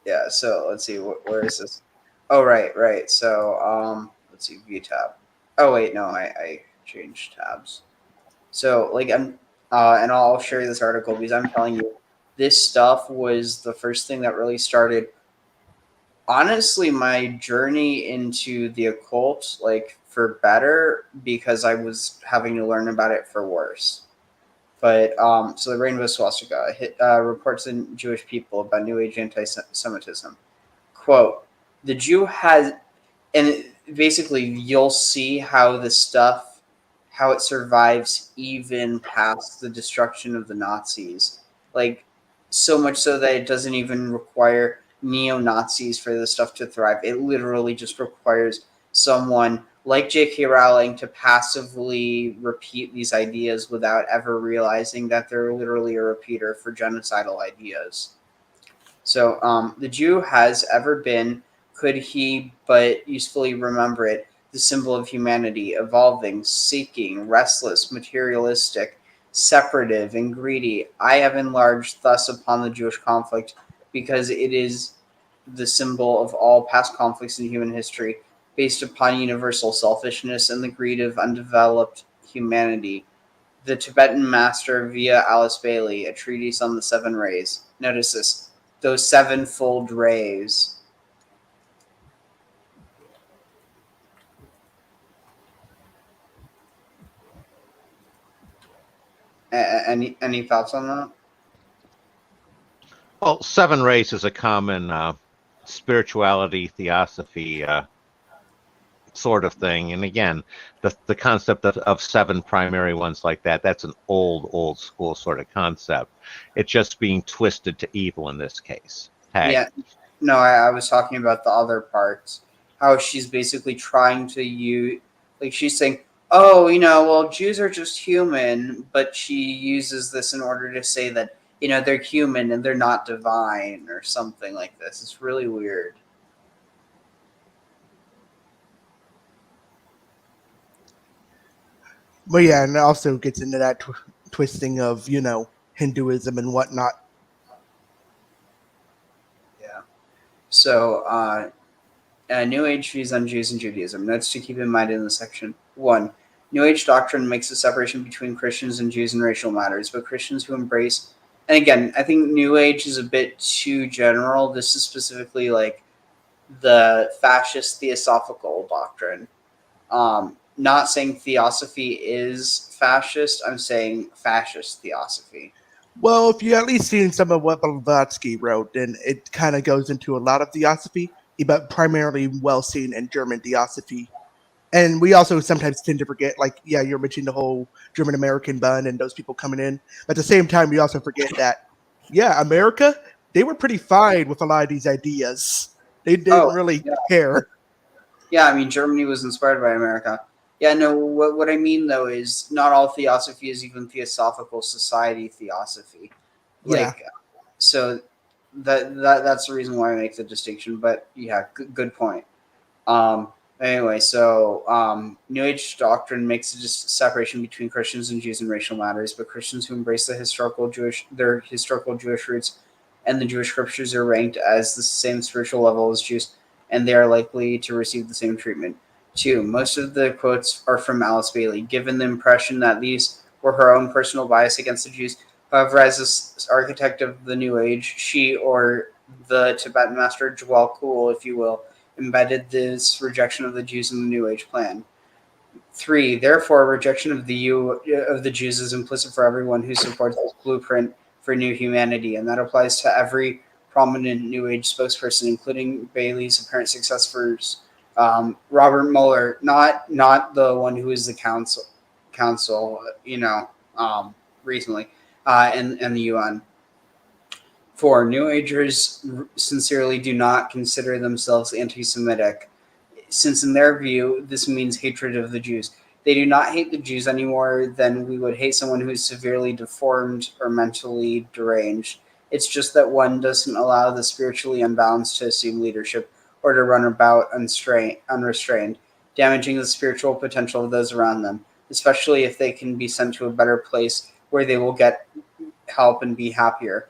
yeah. So let's see, where is this? Oh, right. So let's see, view tab. Oh wait, no, I changed tabs. So like and I'll share you this article because I'm telling you, this stuff was the first thing that really started. Honestly, my journey into the occult, like for better, because I was having to learn about it for worse. But so the rainbow swastika reports in Jewish people about New Age anti-Semitism. Quote: the Jew has, and basically you'll see how the stuff, how it survives even past the destruction of the Nazis. Like so much so that it doesn't even require neo-Nazis for this stuff to thrive. It literally just requires someone like J.K. Rowling to passively repeat these ideas without ever realizing that they're literally a repeater for genocidal ideas. So the Jew has ever been, could he but usefully remember it, the symbol of humanity, evolving, seeking, restless, materialistic, separative, and greedy. I have enlarged thus upon the Jewish conflict because it is the symbol of all past conflicts in human history, based upon universal selfishness and the greed of undeveloped humanity. The Tibetan master via Alice Bailey, a treatise on the seven rays. Notice this, those sevenfold rays. Any thoughts on that? Well, seven rays is a common spirituality, theosophy sort of thing. And again, the concept of seven primary ones like that's an old school sort of concept. It's just being twisted to evil in this case. Hey. Yeah, no, I was talking about the other parts. How she's basically trying to use, like she's saying, oh, well, Jews are just human, but she uses this in order to say that, they're human and they're not divine or something like this. It's really weird. But yeah, and it also gets into that twisting of, Hinduism and whatnot. Yeah. So, New Age views on Jews and Judaism. Notes to keep in mind in this section. 1. New Age doctrine makes a separation between Christians and Jews in racial matters, but Christians who embrace... And again, I think New Age is a bit too general. This is specifically like the fascist theosophical doctrine. Not saying theosophy is fascist. I'm saying fascist theosophy. Well, if you at least seen some of what Blavatsky wrote, then it kind of goes into a lot of theosophy, but primarily well seen in German theosophy. And we also sometimes tend to forget, like, yeah, you're mentioning the whole German American bun and those people coming in. But at the same time, we also forget that, yeah, America, they were pretty fine with a lot of these ideas. They didn't really care. Yeah, I mean, Germany was inspired by America. Yeah, no, what I mean, though, is not all theosophy is even theosophical society theosophy. Like, so that's the reason why I make the distinction. But yeah, good point. Anyway, so New Age doctrine makes a separation between Christians and Jews in racial matters, but Christians who embrace their historical Jewish roots and the Jewish scriptures are ranked as the same spiritual level as Jews, and they are likely to receive the same treatment. 2. Most of the quotes are from Alice Bailey, given the impression that these were her own personal bias against the Jews. However, as this architect of the New Age, she, or the Tibetan master Djwhal Khul, if you will, embedded this rejection of the Jews in the New Age plan. 3. Therefore, rejection of the Jews is implicit for everyone who supports this blueprint for new humanity, and that applies to every prominent New Age spokesperson, including Bailey's apparent successors, Robert Mueller, not the one who is the council, recently, and the UN. 4. New Agers sincerely do not consider themselves anti-Semitic, since in their view, this means hatred of the Jews. They do not hate the Jews any more than we would hate someone who is severely deformed or mentally deranged. It's just that one doesn't allow the spiritually unbalanced to assume leadership or to run about unrestrained, damaging the spiritual potential of those around them, especially if they can be sent to a better place where they will get help and be happier.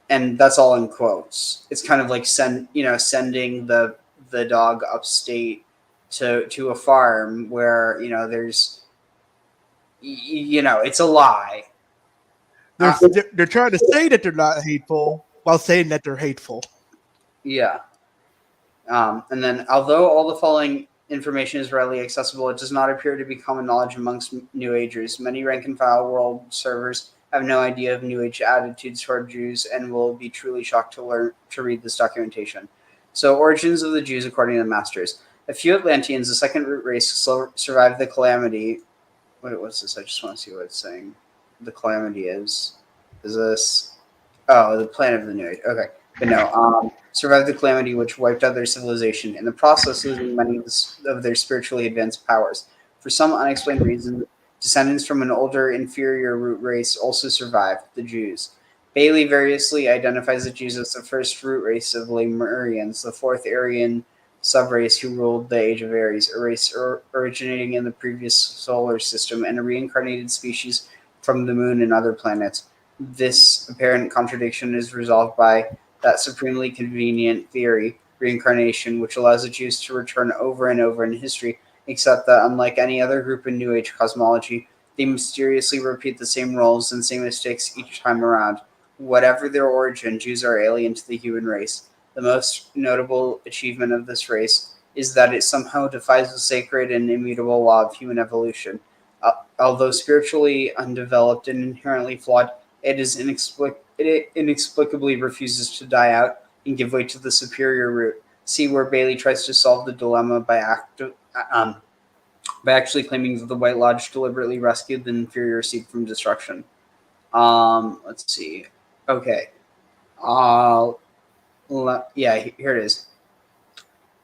And that's all in quotes. It's kind of like sending the dog upstate to a farm where there's it's a lie. They're trying to say that they're not hateful while saying that they're hateful. Yeah. And then, although all the following information is readily accessible, it does not appear to be common knowledge amongst New Agers. Many rank-and-file world servers have no idea of New Age attitudes toward Jews and will be truly shocked to read this documentation. So, origins of the Jews according to the masters. A few Atlanteans, the second root race, survived the calamity. Wait, what's this? I just want to see what it's saying. The calamity is this? Oh, the planet of the New Age. Okay. But no, survived the calamity which wiped out their civilization, in the process losing many of their spiritually advanced powers. For some unexplained reason, descendants from an older, inferior root race also survived, the Jews. Bailey variously identifies the Jews as the first root race of Lemurians, the fourth Aryan subrace who ruled the Age of Aries, a race originating in the previous solar system and a reincarnated species from the moon and other planets. This apparent contradiction is resolved by that supremely convenient theory, reincarnation, which allows the Jews to return over and over in history, except that unlike any other group in New Age cosmology, they mysteriously repeat the same roles and same mistakes each time around. Whatever their origin, Jews are alien to the human race. The most notable achievement of this race is that it somehow defies the sacred and immutable law of human evolution. Although spiritually undeveloped and inherently flawed, it inexplicably refuses to die out and give way to the superior root. See where Bailey tries to solve the dilemma by actually claiming that the White Lodge deliberately rescued the inferior seed from destruction. Let's see. Okay. Yeah, here it is.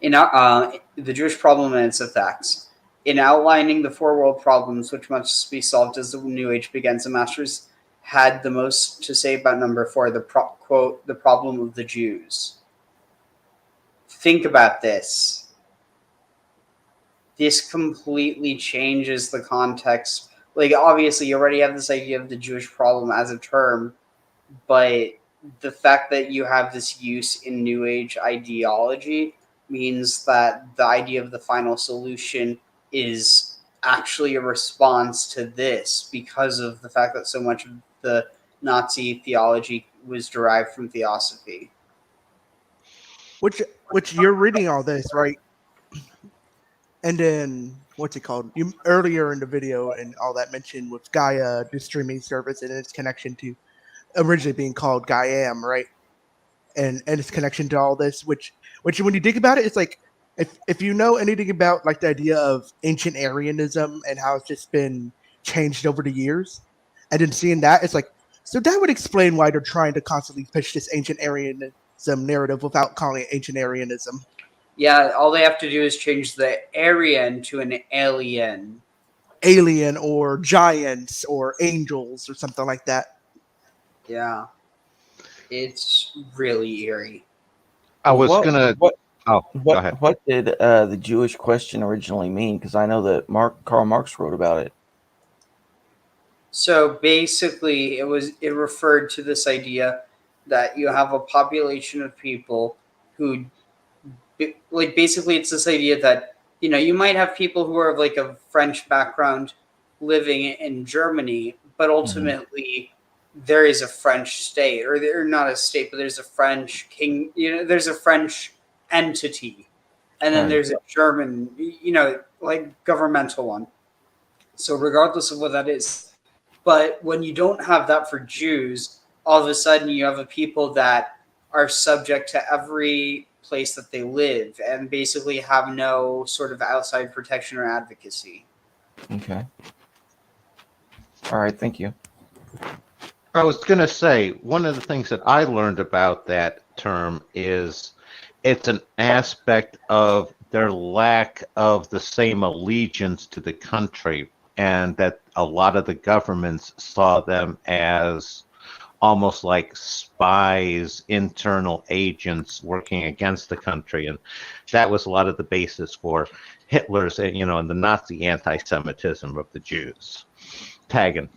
In the Jewish problem and its effects. In outlining the four world problems which must be solved as the New Age begins, the masters had the most to say about number 4, quote, the problem of the Jews. Think about this. This completely changes the context. Like, obviously, you already have this idea of the Jewish problem as a term, but the fact that you have this use in New Age ideology means that the idea of the final solution is actually a response to this because of the fact that so much of the Nazi theology was derived from theosophy. Which you're reading all this, right? And then what's it called? You earlier in the video and all that mentioned with Gaia, the streaming service, and its connection to originally being called Gaiam, right? And its connection to all this, which when you think about it, it's like if you know anything about like the idea of ancient Aryanism and how it's just been changed over the years, and then seeing that, it's like, so that would explain why they're trying to constantly push this ancient Aryanism narrative without calling it ancient Aryanism. Yeah, all they have to do is change the Aryan to an alien. Alien or giants or angels or something like that. Yeah. It's really eerie. Go What ahead. What did the Jewish question originally mean? Because I know that Karl Marx wrote about it. So basically, it referred to this idea that you have a population of people who, like, basically it's this idea that, you might have people who are of like a French background living in Germany, but ultimately there is a French state, or not a state, but there's a French king, there's a French entity. and then Right. there's a German, like governmental one. So regardless of what that is, but when you don't have that for Jews, all of a sudden you have a people that are subject to every place that they live and basically have no sort of outside protection or advocacy. Okay. All right. Thank you. I was going to say, one of the things that I learned about that term is it's an aspect of their lack of the same allegiance to the country, and that a lot of the governments saw them as almost like spies, internal agents working against the country. And that was a lot of the basis for Hitler's, and the Nazi anti-Semitism of the Jews. Tagging.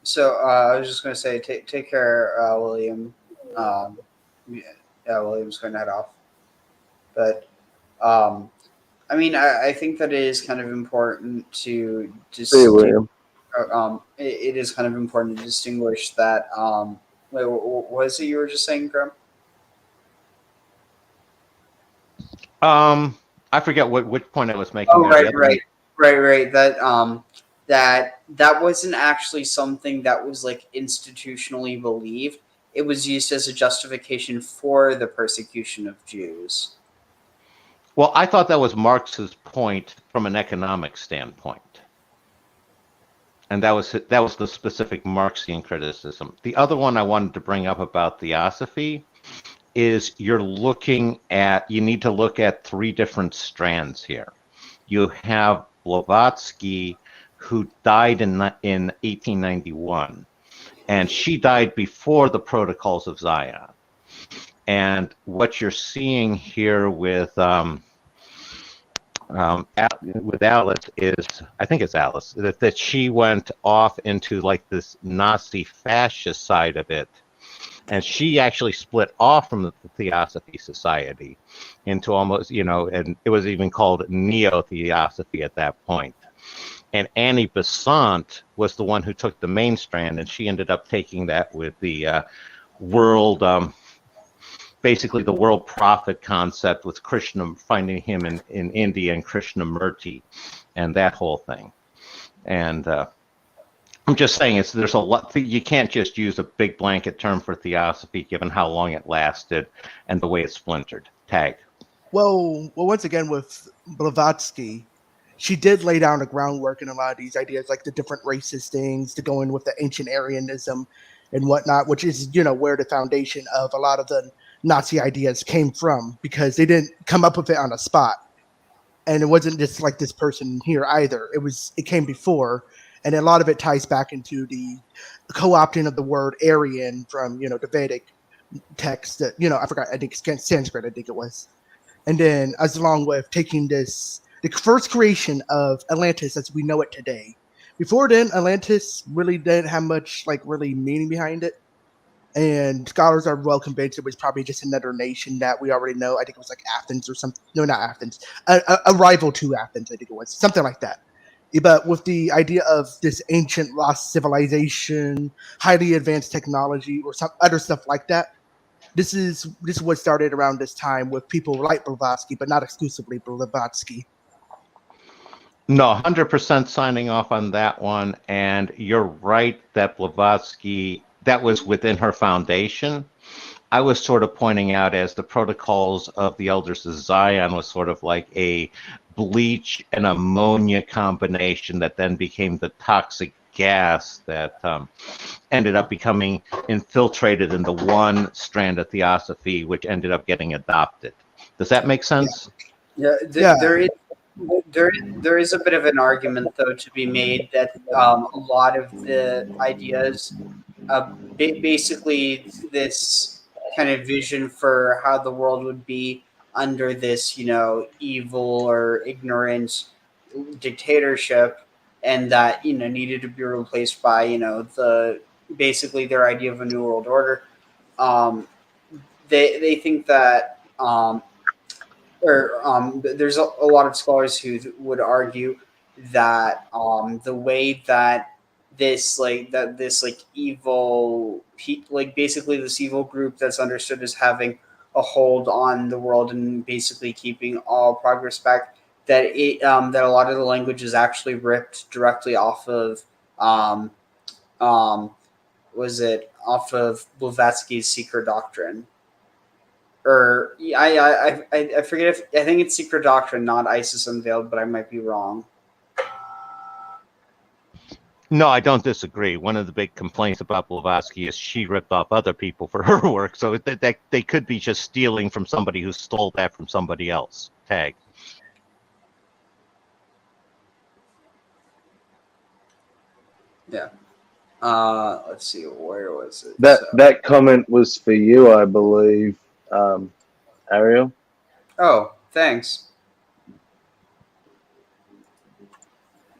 So I was just going to say, take care, William. William's going to head off. But, I mean, I think that it is kind of important to just. Hey, William. It is kind of important to distinguish that. Wait, what was it you were just saying, Graham? I forget which point I was making. Oh, there. right. That wasn't actually something that was like institutionally believed. It was used as a justification for the persecution of Jews. Well, I thought that was Marx's point from an economic standpoint. And that was the specific Marxian criticism. The other one I wanted to bring up about theosophy is you need to look at three different strands here. You have Blavatsky, who died in 1891, and she died before the Protocols of Zion. And what you're seeing here with Alice is, I think it's Alice, that she went off into like this Nazi fascist side of it. And she actually split off from the Theosophy Society into almost, and it was even called Neo-Theosophy at that point. And Annie Besant was the one who took the main strand, and she ended up taking that with the world, basically the world prophet concept with Krishna, finding him in India, and Krishnamurti and that whole thing. And I'm just saying, there's a lot. You can't just use a big blanket term for theosophy, given how long it lasted and the way it splintered. Tag. Well, once again with Blavatsky, she did lay down the groundwork in a lot of these ideas, like the different racist things, to go in with the ancient Aryanism and whatnot, which is where the foundation of a lot of the Nazi ideas came from, because they didn't come up with it on the spot. And it wasn't just like this person here either. It came before, and a lot of it ties back into the co-opting of the word Aryan from the Vedic text that I forgot. I think Sanskrit. I think it was, and then as along with taking the first creation of Atlantis as we know it today. Before then, Atlantis really didn't have much really meaning behind it. And scholars are well convinced it was probably just another nation that we already know. I think it was like Athens or something. No, not Athens. A rival to Athens, I think it was. Something like that. But with the idea of this ancient lost civilization, highly advanced technology, or some other stuff like that, this is what started around this time with people like Blavatsky, but not exclusively Blavatsky. No, 100% signing off on that one. And you're right that Blavatsky, that was within her foundation. I was sort of pointing out as the Protocols of the Elders of Zion was sort of like a bleach and ammonia combination that then became the toxic gas that ended up becoming infiltrated in the one strand of theosophy, which ended up getting adopted. Does that make sense? Yeah. There is a bit of an argument, though, to be made that a lot of the ideas, basically this kind of vision for how the world would be under this, evil or ignorant dictatorship, and that needed to be replaced by basically their idea of a new world order. They think that. There's a lot of scholars who would argue that the way that this evil, basically this evil group that's understood as having a hold on the world and basically keeping all progress back. That that a lot of the language is actually ripped directly off of um, was it off of Blavatsky's Secret Doctrine, or I forget if I think it's Secret Doctrine, not ISIS Unveiled, but I might be wrong. No, I don't disagree. One of the big complaints about Blavatsky is she ripped off other people for her work, so that they could be just stealing from somebody who stole that from somebody else. Tag. Yeah. Let's see, where was it? That comment was for you, I believe, Ariel. Oh, thanks.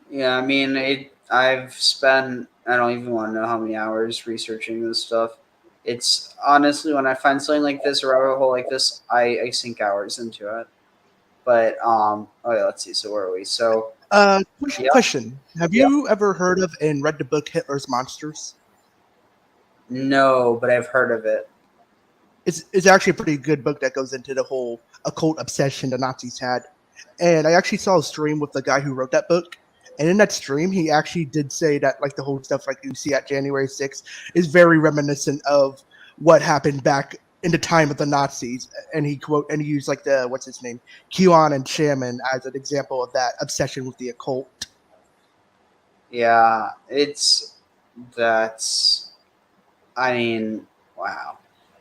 Yeah, I mean, I've spent, I don't even want to know how many hours researching this stuff. It's honestly, when I find something like this, a rabbit hole like this, I sink hours into it. But oh yeah, let's see. So where are we? So Question: have you ever heard of and read the book Hitler's Monsters? No, but I've heard of it. It's actually a pretty good book that goes into the whole occult obsession the Nazis had. And I actually saw a stream with the guy who wrote that book. And in that stream, he actually did say that like the whole stuff like you see at January 6th is very reminiscent of what happened back in the time of the Nazis. And he used like the what's his name, QAnon and Shaman as an example of that obsession with the occult. Yeah, that's I mean, wow.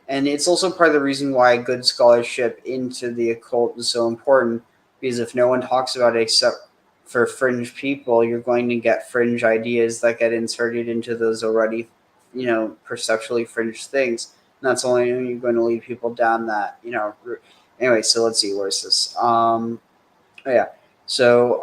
And it's also part of the reason why good scholarship into the occult is so important, because if no one talks about it except for fringe people, you're going to get fringe ideas that get inserted into those already, perceptually fringe things. And that's only going to lead people down that, route. Anyway, so let's see, where's this? Oh yeah. So,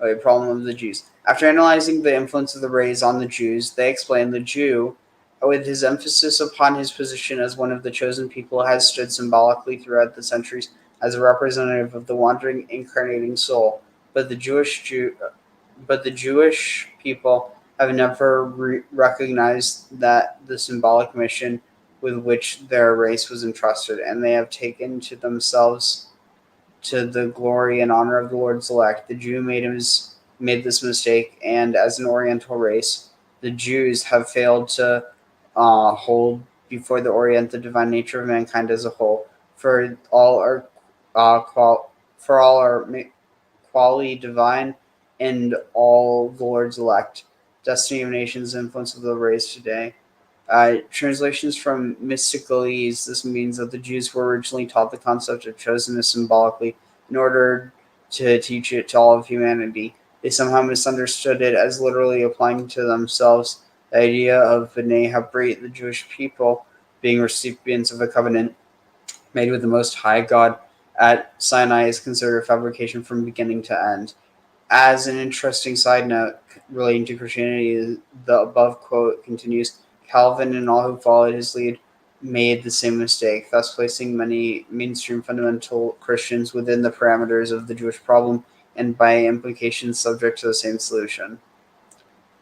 a problem of the Jews. After analyzing the influence of the rays on the Jews, they explain the Jew, with his emphasis upon his position as one of the chosen people, has stood symbolically throughout the centuries as a representative of the wandering, incarnating soul. But the Jewish people have never recognized that the symbolic mission with which their race was entrusted, and they have taken to themselves to the glory and honor of the Lord's elect. The Jew made this mistake, and as an Oriental race, the Jews have failed to hold before the Orient the divine nature of mankind as a whole. For all are quality divine, and all the Lord's elect. Destiny of nations, influence of the race today. Translations from Mysticalese, this means that the Jews were originally taught the concept of chosenness symbolically in order to teach it to all of humanity. They somehow misunderstood it as literally applying to themselves the idea of B'nai Habrit, the Jewish people, being recipients of a covenant made with the Most High God at Sinai is considered a fabrication from beginning to end. As an interesting side note relating to Christianity, the above quote continues, Calvin and all who followed his lead made the same mistake, thus placing many mainstream fundamental Christians within the parameters of the Jewish problem and by implication subject to the same solution.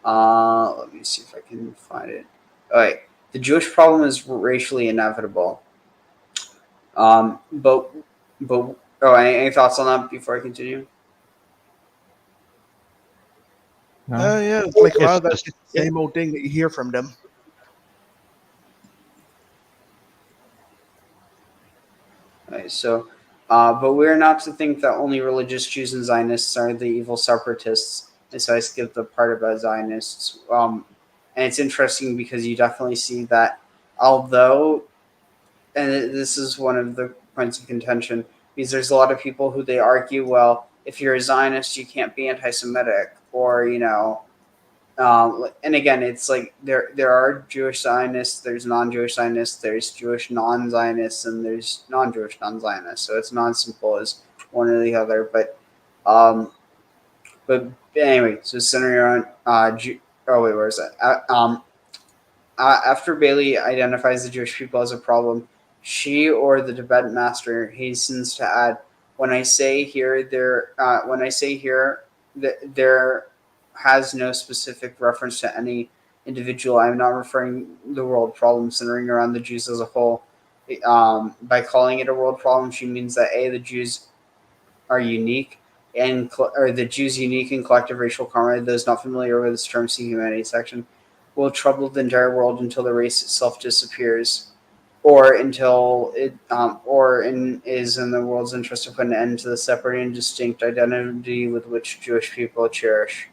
Let me see if I can find it. All right. The Jewish problem is racially inevitable. But any thoughts on that before I continue? Yeah, it's like a lot of that's just the same old thing that you hear from them. Right, so, but we're not to think that only religious Jews and Zionists are the evil separatists. And so I skipped the part about Zionists. And it's interesting because you definitely see that, although, and this is one of the points of contention, because there's a lot of people who they argue, well, if you're a Zionist, you can't be anti-Semitic, or and again, it's like there are Jewish Zionists, there's non-Jewish Zionists, there's Jewish non-Zionists, and there's non-Jewish non-Zionists. So it's not as simple as one or the other. But anyway, so centering around where is that? After Bailey identifies the Jewish people as a problem, she or the Tibetan master hastens to add, "When I say here, there has no specific reference to any individual. I am not referring the world problem centering around the Jews as a whole. by calling it a world problem, she means that the Jews are unique or the Jews' unique and collective racial karma. Those not familiar with this term, see humanity section, will trouble the entire world until the race itself disappears, or until it is in the world's interest to put an end to the separate and distinct identity with which Jewish people cherish.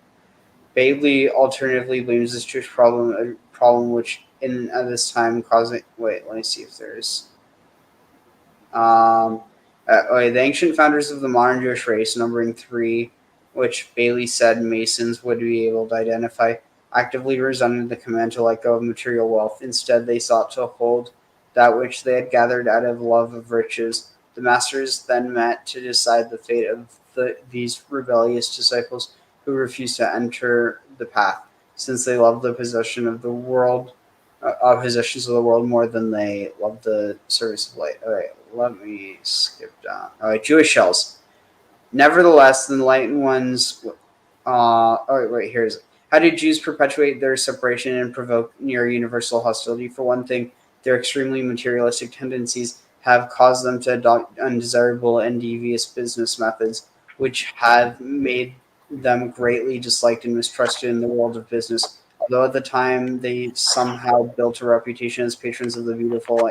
Bailey alternatively blames this Jewish problem which at this time causing. Wait, let me see if there's. The ancient founders of the modern Jewish race, numbering 3, which Bailey said Masons would be able to identify, actively resented the command to let go of material wealth. Instead, they sought to hold that which they had gathered out of love of riches. The masters then met to decide the fate of these rebellious disciples who refused to enter the path, since they loved the possession of the world, possessions of the world more than they loved the service of light. All right, let me skip down. All right, Jewish shells. Nevertheless, the enlightened ones. Here's it. How did Jews perpetuate their separation and provoke near universal hostility? For one thing, their extremely materialistic tendencies have caused them to adopt undesirable and devious business methods, which have made them greatly disliked and mistrusted in the world of business. Although at the time they somehow built a reputation as patrons of the beautiful.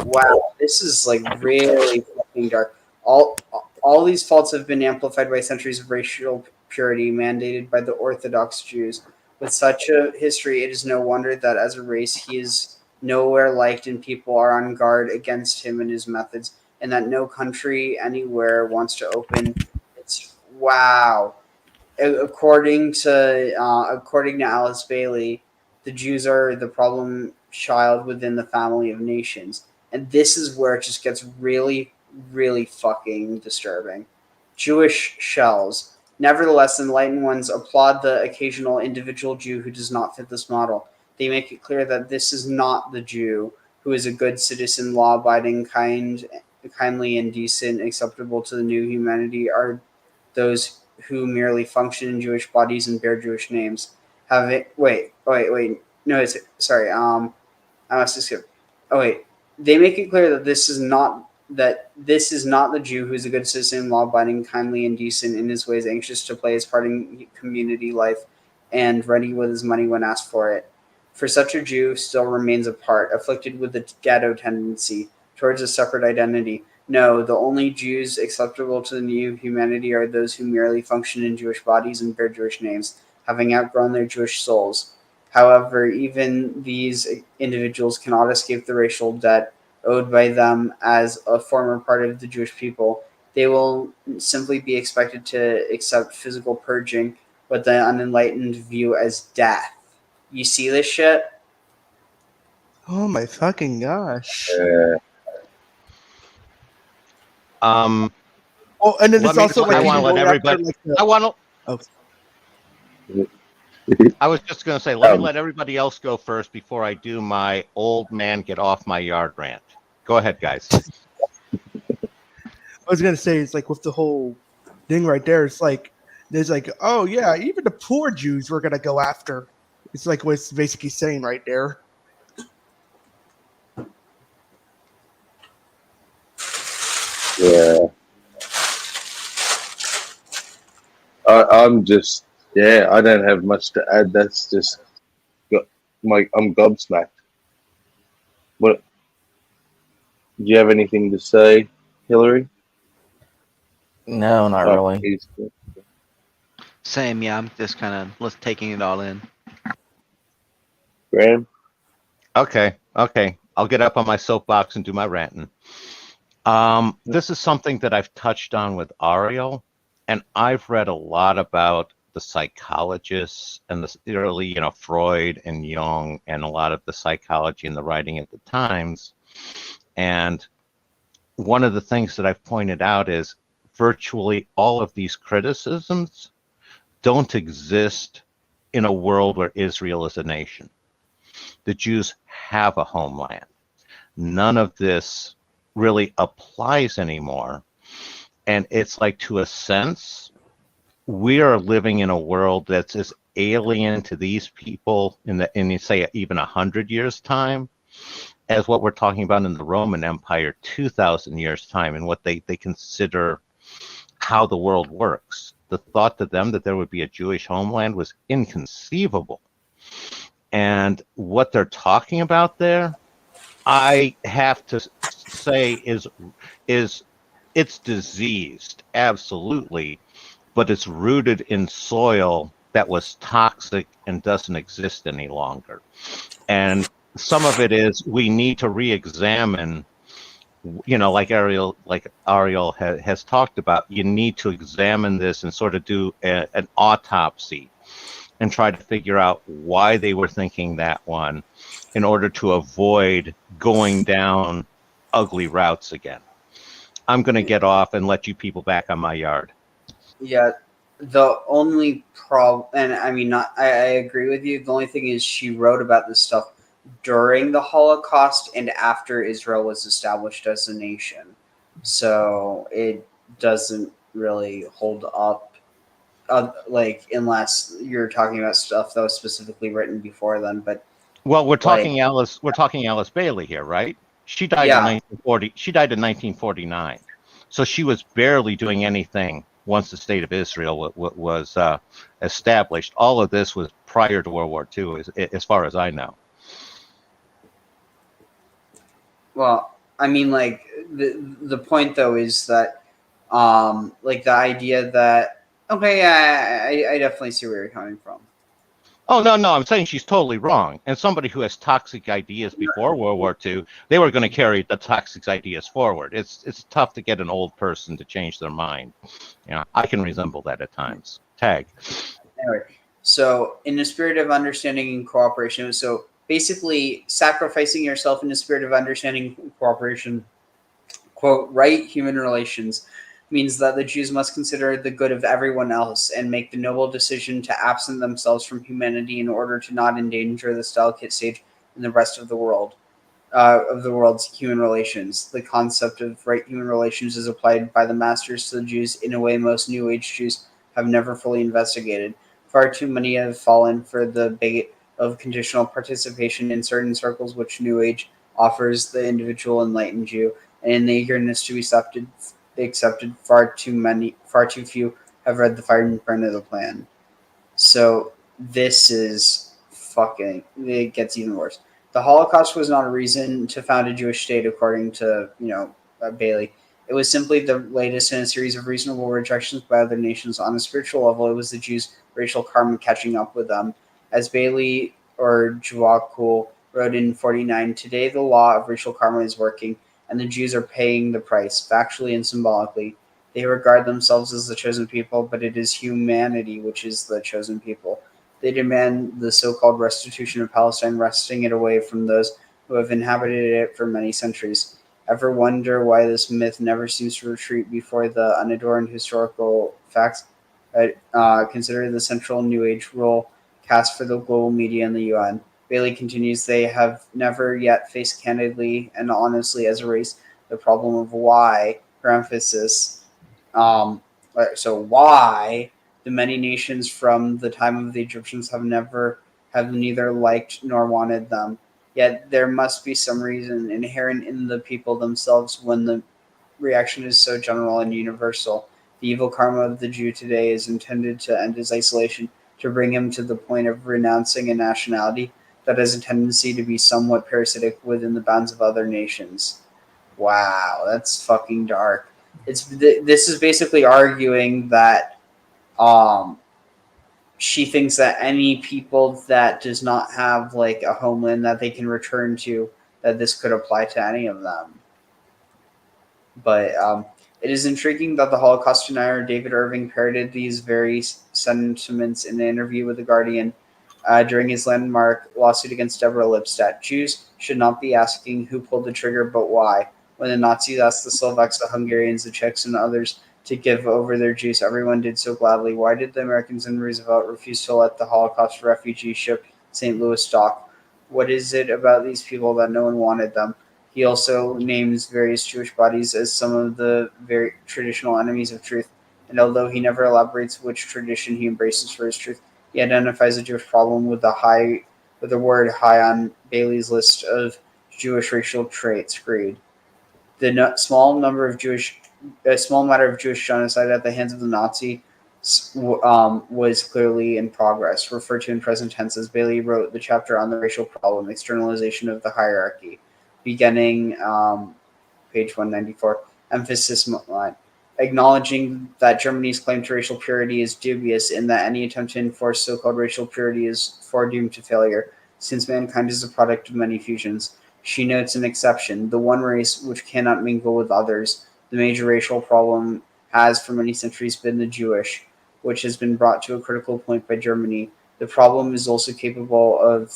Wow, this is like really fucking dark. All these faults have been amplified by centuries of racial purity mandated by the Orthodox Jews. With such a history, it is no wonder that as a race he is nowhere liked and people are on guard against him and his methods, and that no country anywhere wants to open its. Wow. According to Alice Bailey, the Jews are the problem child within the family of nations, and this is where it just gets really, really fucking disturbing. Jewish shells. Nevertheless, enlightened ones applaud the occasional individual Jew who does not fit this model. They make it clear that this is not the Jew who is a good citizen, law-abiding, kindly and decent, acceptable to the new humanity are those who merely function in Jewish bodies and bear Jewish names. Wait. No, sorry. I must have skipped. Oh wait. They make it clear that this is not the Jew who is a good citizen, law-abiding, kindly, and decent in his ways, anxious to play his part in community life, and ready with his money when asked for it. For such a Jew still remains apart, afflicted with the ghetto tendency towards a separate identity. No, the only Jews acceptable to the new humanity are those who merely function in Jewish bodies and bear Jewish names, having outgrown their Jewish souls. However, even these individuals cannot escape the racial debt owed by them as a former part of the Jewish people. They will simply be expected to accept physical purging, what the unenlightened view as death. You see this shit? Oh my fucking gosh. Oh, and then it's also like I want to let everybody. I want to. Oh. I was just going to say, let me let everybody else go first before I do my old man get off my yard rant. Go ahead, guys. I was going to say, it's like with the whole thing right there, it's like, there's like, oh yeah, even the poor Jews we're going to go after. It's like what it's basically saying right there. Yeah. I'm just, I don't have much to add. That's just, I'm gobsmacked. What? Do you have anything to say, Hillary? No, not really. Same, yeah. I'm just kind of taking it all in. Graham? Okay. I'll get up on my soapbox and do my ranting. This is something that I've touched on with Ariel, and I've read a lot about the psychologists and the early, Freud and Jung, and a lot of the psychology and the writing at the times. And one of the things that I've pointed out is virtually all of these criticisms don't exist in a world where Israel is a nation. The Jews have a homeland. None of this really applies anymore. And it's like, to a sense, we are living in a world that's as alien to these people in say even 100 years time as what we're talking about in the Roman Empire 2,000 years time, and what they consider how the world works. The thought to them that there would be a Jewish homeland was inconceivable. And what they're talking about there, I have to say is it's diseased, absolutely, but it's rooted in soil that was toxic and doesn't exist any longer. And some of it is we need to re-examine, like Ariel has talked about, you need to examine this and sort of do an autopsy and try to figure out why they were thinking that one in order to avoid going down ugly routes again. I'm going to get off and let you people back on my yard. Yeah, the only problem, and I mean, I agree with you. The only thing is she wrote about this stuff during the Holocaust and after Israel was established as a nation. So it doesn't really hold up, unless you're talking about stuff that was specifically written before then. But well, we're talking Alice Bailey here, right? She died in 1940. She died in 1949. So she was barely doing anything once the state of Israel was established. All of this was prior to World War II, as far as I know. Well, I mean, the point though is that, the idea that I definitely see where you're coming from. Oh, no, I'm saying she's totally wrong. And somebody who has toxic ideas before World War II, they were going to carry the toxic ideas forward. It's tough to get an old person to change their mind. I can resemble that at times. Tag. Anyway, so in the spirit of understanding and cooperation, so basically sacrificing yourself in the spirit of understanding and cooperation, quote, right human relations, means that the Jews must consider the good of everyone else and make the noble decision to absent themselves from humanity in order to not endanger this delicate stage in the rest of the world, of the world's human relations. The concept of right human relations is applied by the masters to the Jews in a way most New Age Jews have never fully investigated. Far too many have fallen for the bait of conditional participation in certain circles which New Age offers the individual enlightened Jew, and in the eagerness to be accepted, far too few have read the fine print of the plan. So this is it gets even worse. The Holocaust was not a reason to found a Jewish state, according to Bailey. It was simply the latest in a series of reasonable rejections by other nations. On a spiritual level, it was the Jews' racial karma catching up with them. As Bailey or Jwakul wrote in 49, today the law of racial karma is working, and the Jews are paying the price, factually and symbolically. They regard themselves as the chosen people, but it is humanity which is the chosen people. They demand the so-called restitution of Palestine, wresting it away from those who have inhabited it for many centuries. Ever wonder why this myth never seems to retreat before the unadorned historical facts? Consider the central New Age role cast for the global media and the UN. Bailey continues, they have never yet faced candidly and honestly as a race the problem of why, her emphasis, so why the many nations from the time of the Egyptians have neither liked nor wanted them. Yet there must be some reason inherent in the people themselves when the reaction is so general and universal. The evil karma of the Jew today is intended to end his isolation, to bring him to the point of renouncing a nationality that has a tendency to be somewhat parasitic within the bounds of other nations. Wow, that's fucking dark. This is basically arguing that she thinks that any people that does not have a homeland that they can return to, that this could apply to any of them. But it is intriguing that the Holocaust denier David Irving parroted these very sentiments in an interview with The Guardian during his landmark lawsuit against Deborah Lipstadt. Jews should not be asking who pulled the trigger, but why. When the Nazis asked the Slovaks, the Hungarians, the Czechs, and others to give over their Jews, everyone did so gladly. Why did the Americans and Roosevelt refuse to let the Holocaust refugee ship St. Louis dock? What is it about these people that no one wanted them? He also names various Jewish bodies as some of the very traditional enemies of truth, and although he never elaborates which tradition he embraces for his truth, he identifies a Jewish problem with the word high on Bailey's list of Jewish racial traits. Agreed. The small matter of Jewish genocide at the hands of the Nazi was clearly in progress, referred to in present tense as Bailey wrote the chapter on the racial problem, externalization of the hierarchy, beginning page 194, emphasis line. Acknowledging that Germany's claim to racial purity is dubious in that any attempt to enforce so-called racial purity is foredoomed to failure, since mankind is a product of many fusions. She notes an exception, the one race which cannot mingle with others. The major racial problem has for many centuries been the Jewish, which has been brought to a critical point by Germany. The problem is also capable of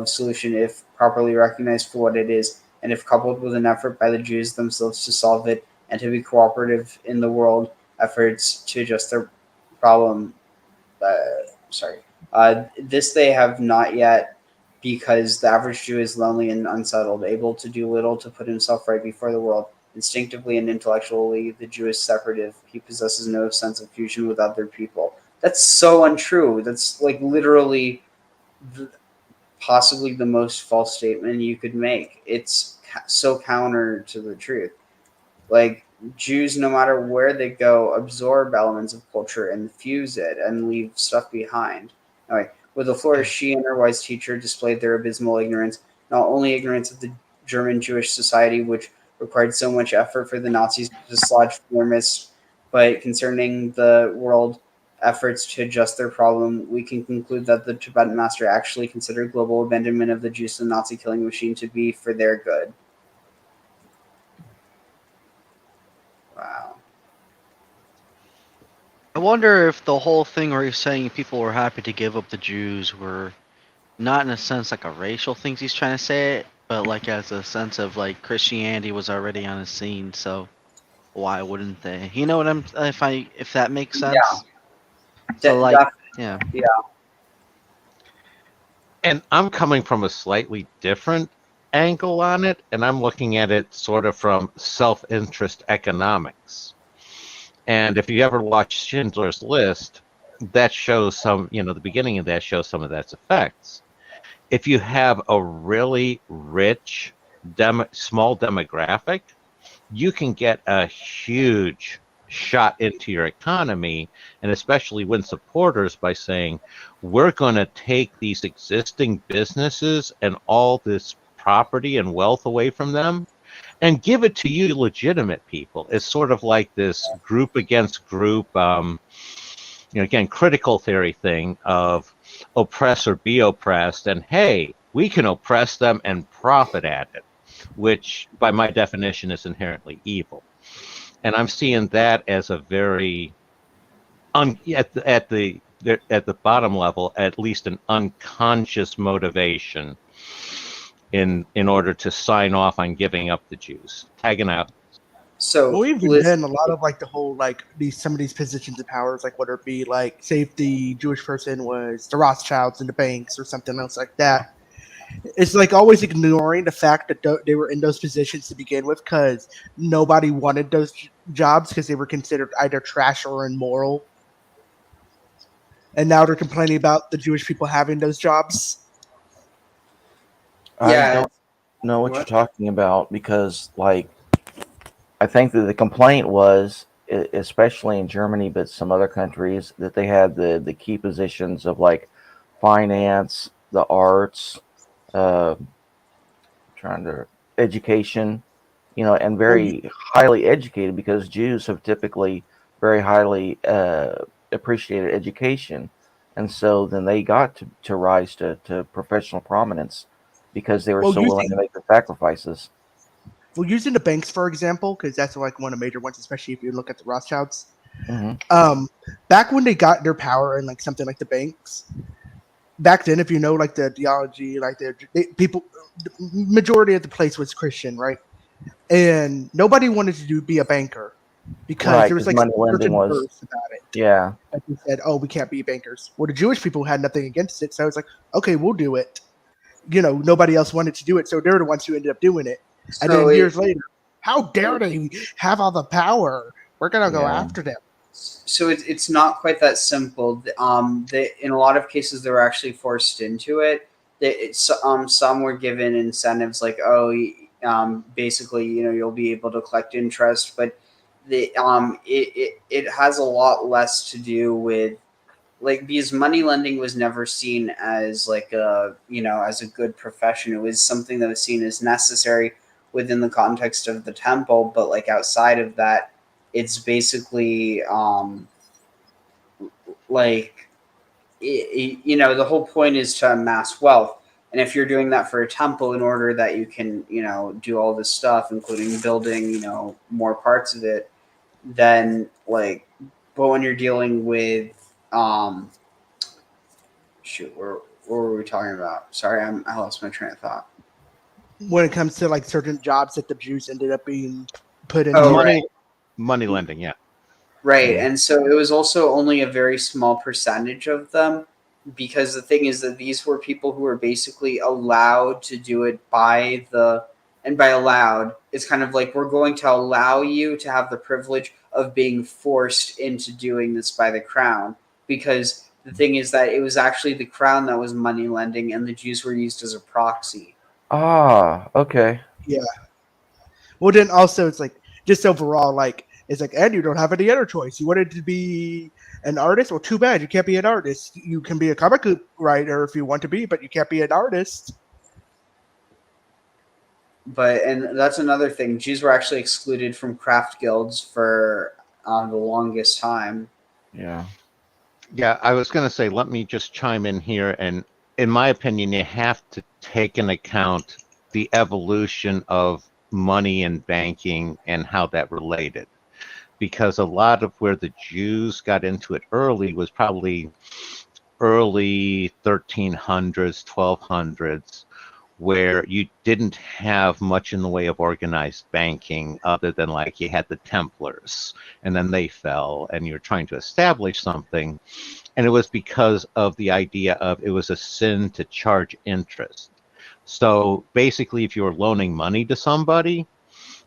solution if properly recognized for what it is, and if coupled with an effort by the Jews themselves to solve it and to be cooperative in the world efforts to adjust their problem. This they have not yet, because the average Jew is lonely and unsettled, able to do little to put himself right before the world. Instinctively and intellectually, the Jew is separative. He possesses no sense of fusion with other people. That's so untrue. That's like literally possibly the most false statement you could make. It's so counter to the truth. Like, Jews, no matter where they go, absorb elements of culture and fuse it and leave stuff behind. Anyway, with a flourish, she and her wise teacher displayed their abysmal ignorance, not only ignorance of the German Jewish society, which required so much effort for the Nazis to dislodge formists, but concerning the world efforts to adjust their problem, we can conclude that the Tibetan master actually considered global abandonment of the Jews and the Nazi killing machine to be for their good. Wow. I wonder if the whole thing where he's saying people were happy to give up the Jews were not in a sense like a racial thing he's trying to say it, but like as a sense of like Christianity was already on the scene, so why wouldn't they? You know what I'm if that makes sense? Yeah. So like yeah. And I'm coming from a slightly different angle on it, and I'm looking at it sort of from self-interest economics. And if you ever watch Schindler's List, that shows the beginning of that shows some of that's effects. If you have a really rich small demographic, you can get a huge shot into your economy, and especially win supporters by saying, we're going to take these existing businesses and all this property and wealth away from them and give it to you legitimate people. It's sort of like this group against group, again, critical theory thing of oppress or be oppressed, and hey, we can oppress them and profit at it, which by my definition is inherently evil. And I'm seeing that as a very at the bottom level, at least an unconscious motivation in order to sign off on giving up the Jews. Tagging out. So well, even then, a lot of like the whole like some of these positions of powers, like whether it be like say if the Jewish person was the Rothschilds and the banks or something else like that, it's like always ignoring the fact that they were in those positions to begin with, because nobody wanted those jobs because they were considered either trash or immoral. And now they're complaining about the Jewish people having those jobs. I don't know what you're talking about, because, like, I think that the complaint was, especially in Germany, but some other countries, that they had the key positions of like finance, the arts, education, and very highly educated, because Jews have typically very highly appreciated education. And so then they got to rise to professional prominence because they were so willing to make the sacrifices. Well, using the banks, for example, because that's like one of the major ones, especially if you look at the Rothschilds. Mm-hmm. Back when they got their power in like something like the banks, back then, if you know like the theology, like the majority of the place was Christian, right? And nobody wanted to be a banker because there was like money lending was about it. Yeah. Like they said, oh, we can't be bankers. Well, the Jewish people had nothing against it, so I was like, okay, we'll do it. Nobody else wanted to do it, so they're the ones who ended up doing it. And then years later, how dare they have all the power? We're gonna go after them. So it's not quite that simple. In a lot of cases, they were actually forced into it, some were given incentives like, basically, you'll be able to collect interest, but it has a lot less to do with, like, because money lending was never seen as like as a good profession. It was something that was seen as necessary within the context of the temple, but like outside of that, it's basically like the whole point is to amass wealth. And if you're doing that for a temple in order that you can do all this stuff, including building more parts of it, then like, but when you're dealing with shoot, what were we talking about? Sorry, I lost my train of thought. When it comes to like certain jobs that the Jews ended up being put into. Oh, right. Money lending, yeah. Right, and so it was also only a very small percentage of them, because the thing is that these were people who were basically allowed to do it and by allowed, it's kind of like, we're going to allow you to have the privilege of being forced into doing this by the crown, because the thing is that it was actually the crown that was money lending, and the Jews were used as a proxy. Ah, okay. Yeah. Well, then also it's like, just overall, like, it's like, and you don't have any other choice. You wanted to be an artist? Well, too bad. You can't be an artist. You can be a comic book writer if you want to be, but you can't be an artist. And that's another thing. Jews were actually excluded from craft guilds for the longest time. Yeah. Yeah, I was going to say, let me just chime in here. And in my opinion, you have to take into account the evolution of money and banking and how that related. Because a lot of where the Jews got into it early was probably early 1300s, 1200s, where you didn't have much in the way of organized banking other than like you had the Templars, and then they fell, and you're trying to establish something. And it was because of the idea of it was a sin to charge interest. So basically, if you were loaning money to somebody,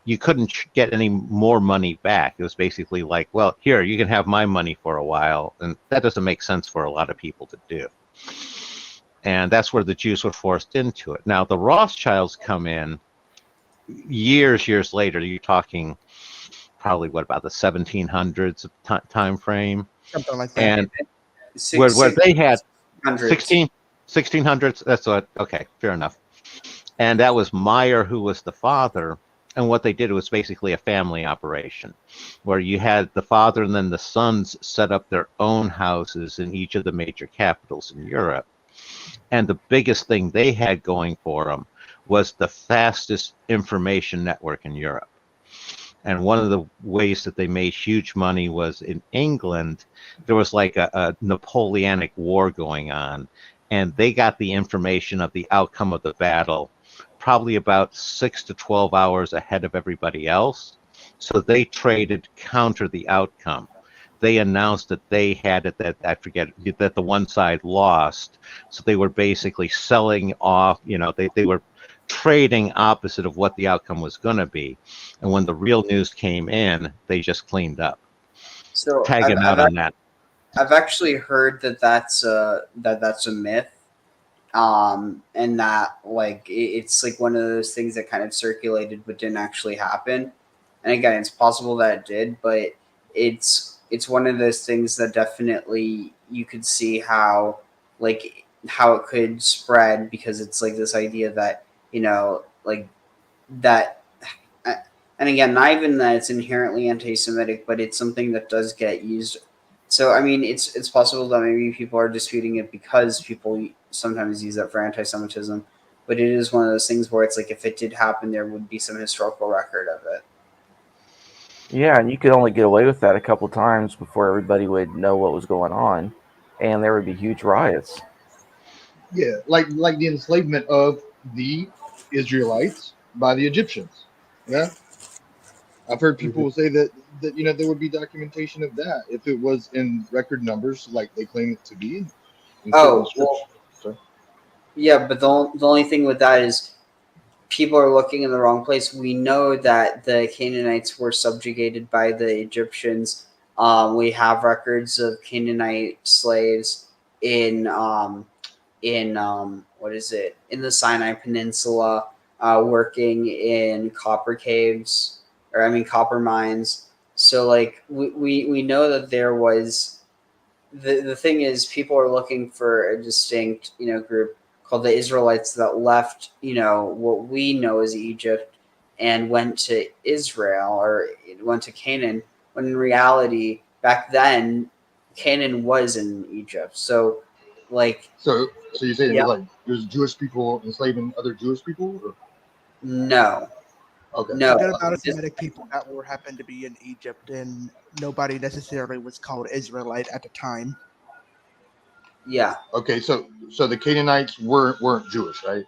you couldn't get any more money back. It was basically like, well, here, you can have my money for a while. And that doesn't make sense for a lot of people to do. And that's where the Jews were forced into it. Now, the Rothschilds come in years later. You're talking probably, what, about the 1700s time frame? Something like that. And where they had 1600s, that's what, okay, fair enough. And that was Meyer who was the father. And what they did was basically a family operation, where you had the father and then the sons set up their own houses in each of the major capitals in Europe. And the biggest thing they had going for them was the fastest information network in Europe. And one of the ways that they made huge money was in England. There was like a Napoleonic War going on, and they got the information of the outcome of the battle probably about 6 to 12 hours ahead of everybody else. So they traded counter the outcome. They announced that they had it, that I forget, that the one side lost. So they were basically selling off, they were trading opposite of what the outcome was going to be. And when the real news came in, they just cleaned up. So Tagging out on that. I've actually heard that that's a myth. And that like it's like one of those things that kind of circulated but didn't actually happen. And again, it's possible that it did, but it's one of those things that definitely you could see how it could spread, because it's like this idea that like that. And again, not even that it's inherently anti-Semitic, but it's something that does get used. So I mean, it's possible that maybe people are disputing it because people sometimes use that for anti-Semitism, but it is one of those things where it's like, if it did happen, there would be some historical record of it. Yeah, and you could only get away with that a couple times before everybody would know what was going on, and there would be huge riots. Yeah, like the enslavement of the Israelites by the Egyptians. Yeah, I've heard people say that there would be documentation of that if it was in record numbers, like they claim it to be. Yeah, but the only thing with that is people are looking in the wrong place. We know that the Canaanites were subjugated by the Egyptians. We have records of Canaanite slaves in in in the Sinai Peninsula, working in copper caves, or copper mines. So like we know that there was the thing is, people are looking for a distinct group called the Israelites that left what we know as Egypt and went to Israel, or went to Canaan, when in reality back then Canaan was in Egypt. So like So you say yeah, there's Jewish people enslaving other Jewish people? Or? no, Okay. no, A good amount of Semitic people that were happened to be in Egypt, and nobody necessarily was called Israelite at the time. yeah. Okay, so the Canaanites weren't Jewish, right?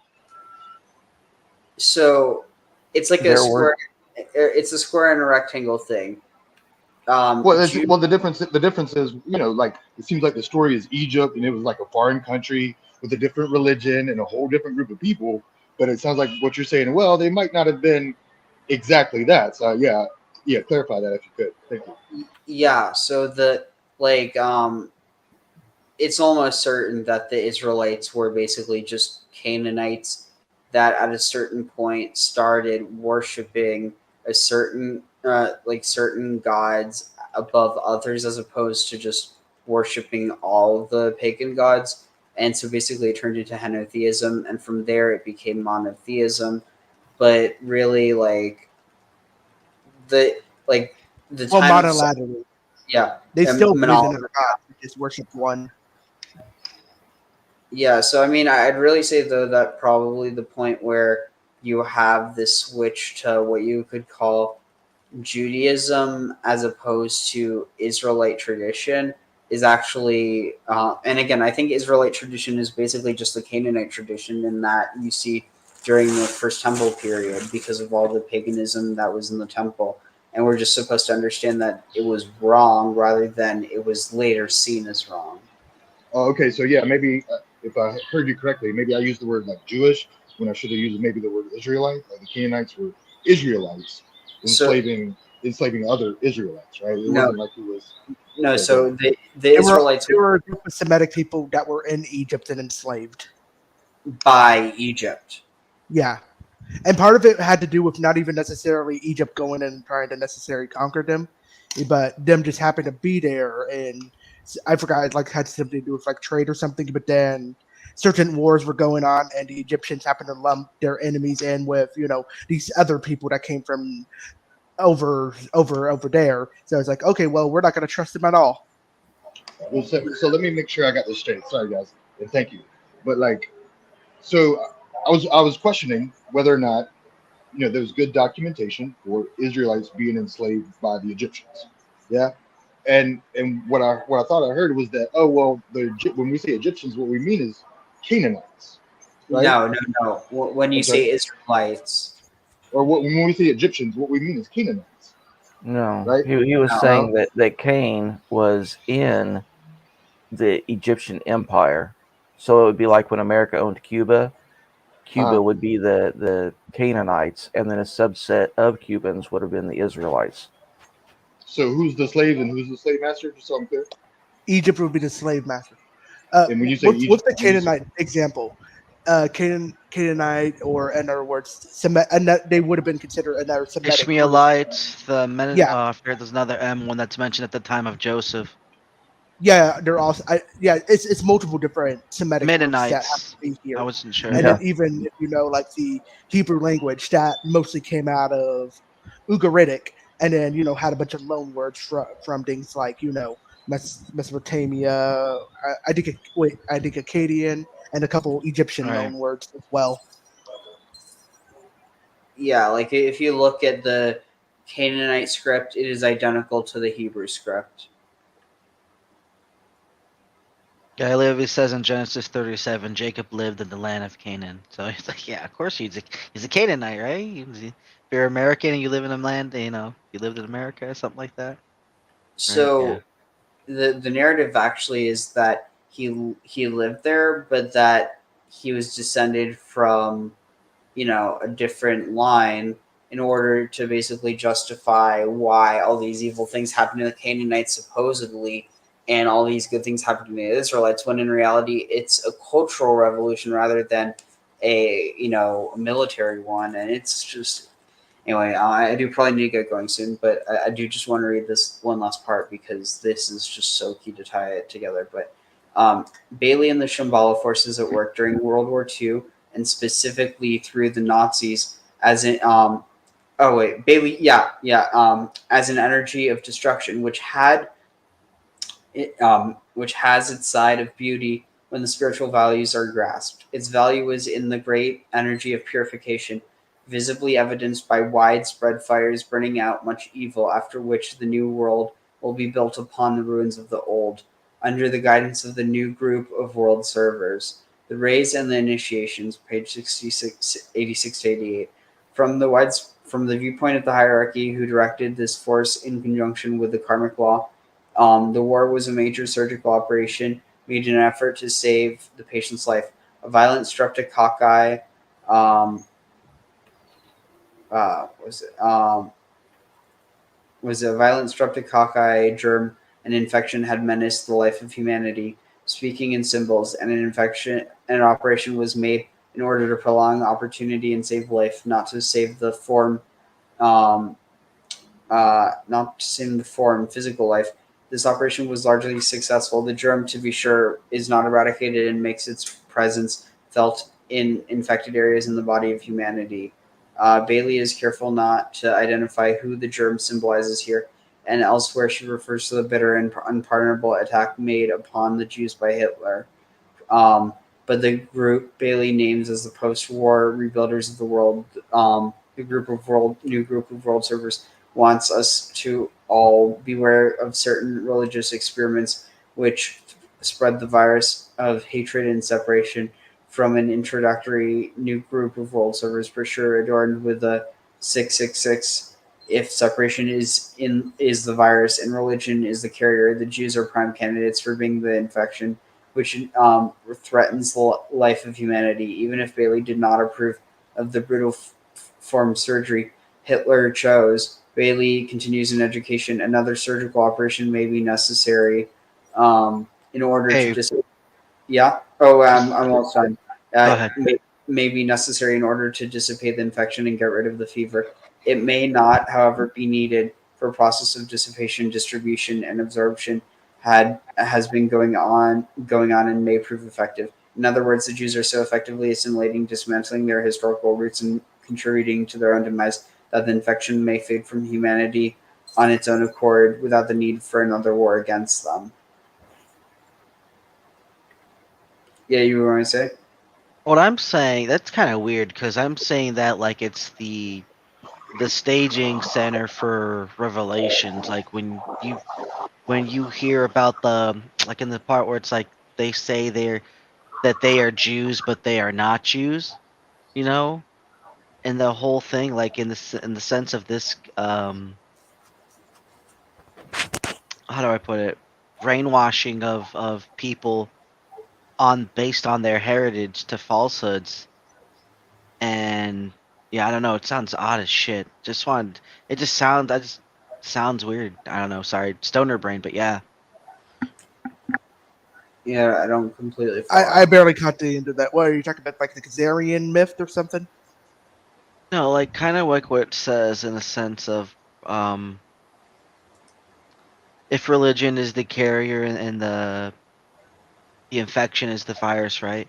So it's like a There square. were It's a square and a rectangle thing. Well, the difference is, like it seems like the story is Egypt, and it was like a foreign country with a different religion and a whole different group of people. But it sounds like what you're saying. Well, they might not have been exactly that. So yeah, clarify that if you could. Thank you. Yeah, so it's almost certain that the Israelites were basically just Canaanites that at a certain point started worshiping a certain gods above others, as opposed to just worshiping all of the pagan gods. And so basically it turned into henotheism, and from there it became monotheism. But really, the like the Well, time of monolatally, yeah, they and still believed in monol- other gods, they just worshipped one. yeah. So I'd really say though that probably the point where you have this switch to what you could call Judaism as opposed to Israelite tradition is actually, and again, I think Israelite tradition is basically just the Canaanite tradition in that you see during the First Temple period, because of all the paganism that was in the temple. And we're just supposed to understand that it was wrong rather than it was later seen as wrong. Oh, okay, so yeah, maybe if I heard you correctly, maybe I used the word like Jewish when I should have used maybe the word Israelite. Like the Canaanites were Israelites enslaving other Israelites, right? It No, wasn't like it was. no. Okay, So good. the Israelites There were a group of Semitic people that were in Egypt and enslaved. by Egypt. Yeah. And part of it had to do with not even necessarily Egypt going in and trying to necessarily conquer them, but them just happened to be there. And I forgot, it had something to do with trade or something. But then certain wars were going on, and the Egyptians happened to lump their enemies in with these other people that came from over there. So it's like, okay, well, we're not going to trust them at all. Well, so let me make sure I got this straight. Sorry, guys, and thank you. But so I was questioning whether or not there was good documentation for Israelites being enslaved by the Egyptians. Yeah, and what I thought I heard was that, oh well, when we say Egyptians, what we mean is Canaanites, right? No. When you I'm sorry. say Israelites, Or when we say Egyptians, what we mean is Canaanites, no. right? He was No. saying that Cain was in the Egyptian Empire, so it would be like when America owned Cuba. Cuba would be the Canaanites, and then a subset of Cubans would have been the Israelites. So who's the slave and who's the slave master? Just so I'm clear. Egypt would be the slave master. And when you say What's Egypt, the Canaanite example? Canaanite, or in other words, and that they would have been considered another Semitic group. Ishmaelites, Yeah. I forget there's another M one that's mentioned at the time of Joseph. Yeah, they're also it's multiple different Semitic groups that have Mennonites. to be here. I wasn't sure. And then even the Hebrew language that mostly came out of Ugaritic, and then had a bunch of loan words from things like Mesopotamia, I think Akkadian, and a couple Egyptian Right. loan words as well. yeah, like if you look at the Canaanite script, it is identical to the Hebrew script. Yeah, Levi says in Genesis 37, Jacob lived in the land of Canaan. So he's like, yeah, of course he's a Canaanite, right? If you're American and you live in a land, you lived in America or something like that. So the narrative actually is that he lived there, but that he was descended from a different line in order to basically justify why all these evil things happened to the Canaanites supposedly. and all these good things happening to the Israelites, when in reality it's a cultural revolution rather than a military one. And it's just anyway. I do probably need to get going soon, but I do just want to read this one last part because this is just so key to tie it together. But Bailey and the Shambhala forces at work during World War II, and specifically through the Nazis, as in oh wait, Bailey, as an energy of destruction, which has its side of beauty when the spiritual values are grasped. Its value is in the great energy of purification, visibly evidenced by widespread fires burning out much evil, after which the new world will be built upon the ruins of the old, under the guidance of the new group of world servers. The rays and the initiations, page 86 to 88. From the viewpoint of the hierarchy who directed this force in conjunction with the karmic law, the war was a major surgical operation made in an effort to save the patient's life. A violent streptococci was a violent streptococci germ. An infection had menaced the life of humanity. Speaking in symbols, and an operation was made in order to prolong opportunity and save life, not to save the form, physical life. This operation was largely successful. The germ, to be sure, is not eradicated and makes its presence felt in infected areas in the body of humanity. Bailey is careful not to identify who the germ symbolizes here, and elsewhere she refers to the bitter and unpardonable attack made upon the Jews by Hitler. But the group Bailey names as the post-war rebuilders of the world, new group of world servers, wants us to all beware of certain religious experiments which spread the virus of hatred and separation. From an introductory new group of world servers, for sure adorned with the 666. If separation is the virus and religion is the carrier, the Jews are prime candidates for being the infection, which threatens the life of humanity. Even if Bailey did not approve of the brutal form surgery Hitler chose, Bailey continues in education. Another surgical operation may be necessary in order to just. Yeah. Oh, I'm almost done. Go ahead. May be necessary in order to dissipate the infection and get rid of the fever. It may not, however, be needed for a process of dissipation, distribution, and absorption has been going on and may prove effective. In other words, the Jews are so effectively assimilating, dismantling their historical roots, and contributing to their own demise that the infection may fade from humanity on its own accord without the need for another war against them. Yeah, you were going to say? What I'm saying, that's kind of weird because I'm saying that like it's the staging center for revelations. Like when you hear about the like in the part where it's like they say that they are Jews but they are not Jews, you know, and the whole thing like in the sense of this how do I put it, brainwashing of people based on their heritage to falsehoods. And yeah, I don't know, it sounds odd as shit. Sounds weird. I don't know, sorry, stoner brain, but yeah. Yeah, I don't completely follow. I barely caught the end of that. What are you talking about, like the Khazarian myth or something? No, like kind of like what it says in a sense of if religion is the carrier and the infection is the virus, right?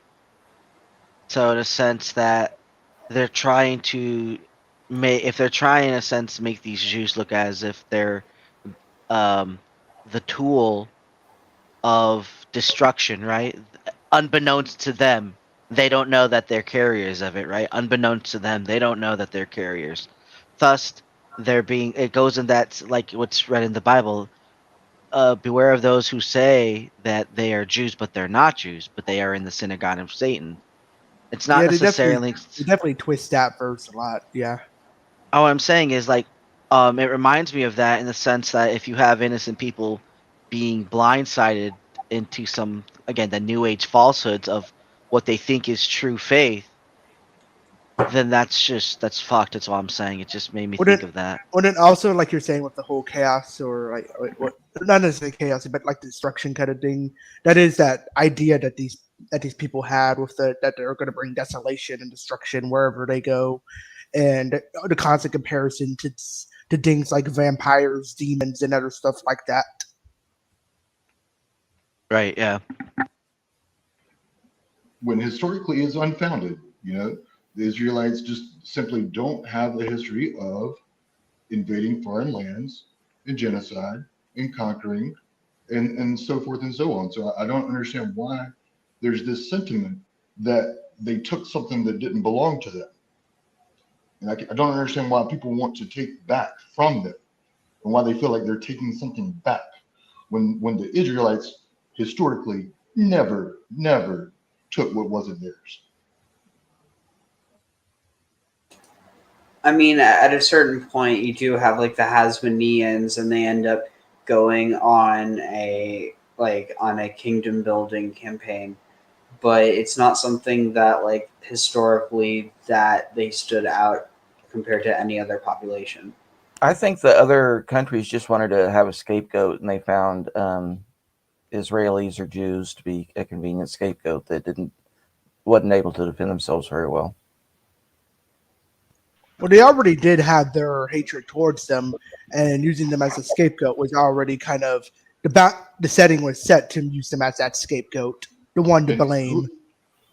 So in a sense that they're trying to if they're trying in a sense to make these Jews look as if they're the tool of destruction, right? Unbeknownst to them, they don't know that they're carriers of it, right? Unbeknownst to them, they don't know that they're carriers. Thus, it goes in that, like what's read in the Bible, beware of those who say that they are Jews, but they're not Jews, but they are in the synagogue of Satan. It's not Yeah, necessarily. they definitely twist that verse a lot. Yeah. All I'm saying is like, it reminds me of that in the sense that if you have innocent people being blindsided into some, again, the new age falsehoods of what they think is true faith, then that's fucked. That's all I'm saying. It just made me Well, think then, of that. well, then also like you're saying with the whole chaos or like what not necessarily chaos, but like the destruction kind of thing. That is that idea that these people had with that they're going to bring desolation and destruction wherever they go, and the constant comparison to things like vampires, demons, and other stuff like that. Right. Yeah. When historically is unfounded. The Israelites just simply don't have a history of invading foreign lands and genocide and conquering and so forth and so on. So I don't understand why there's this sentiment that they took something that didn't belong to them. And I don't understand why people want to take back from them and why they feel like they're taking something back when the Israelites historically never took what wasn't theirs. I mean, at a certain point, you do have like the Hasmoneans, and they end up going on a kingdom building campaign, but it's not something that like historically that they stood out compared to any other population. I think the other countries just wanted to have a scapegoat, and they found Israelis or Jews to be a convenient scapegoat that wasn't able to defend themselves very well. Well, they already did have their hatred towards them, and using them as a scapegoat was already kind of the setting was set to use them as that scapegoat, the one to blame.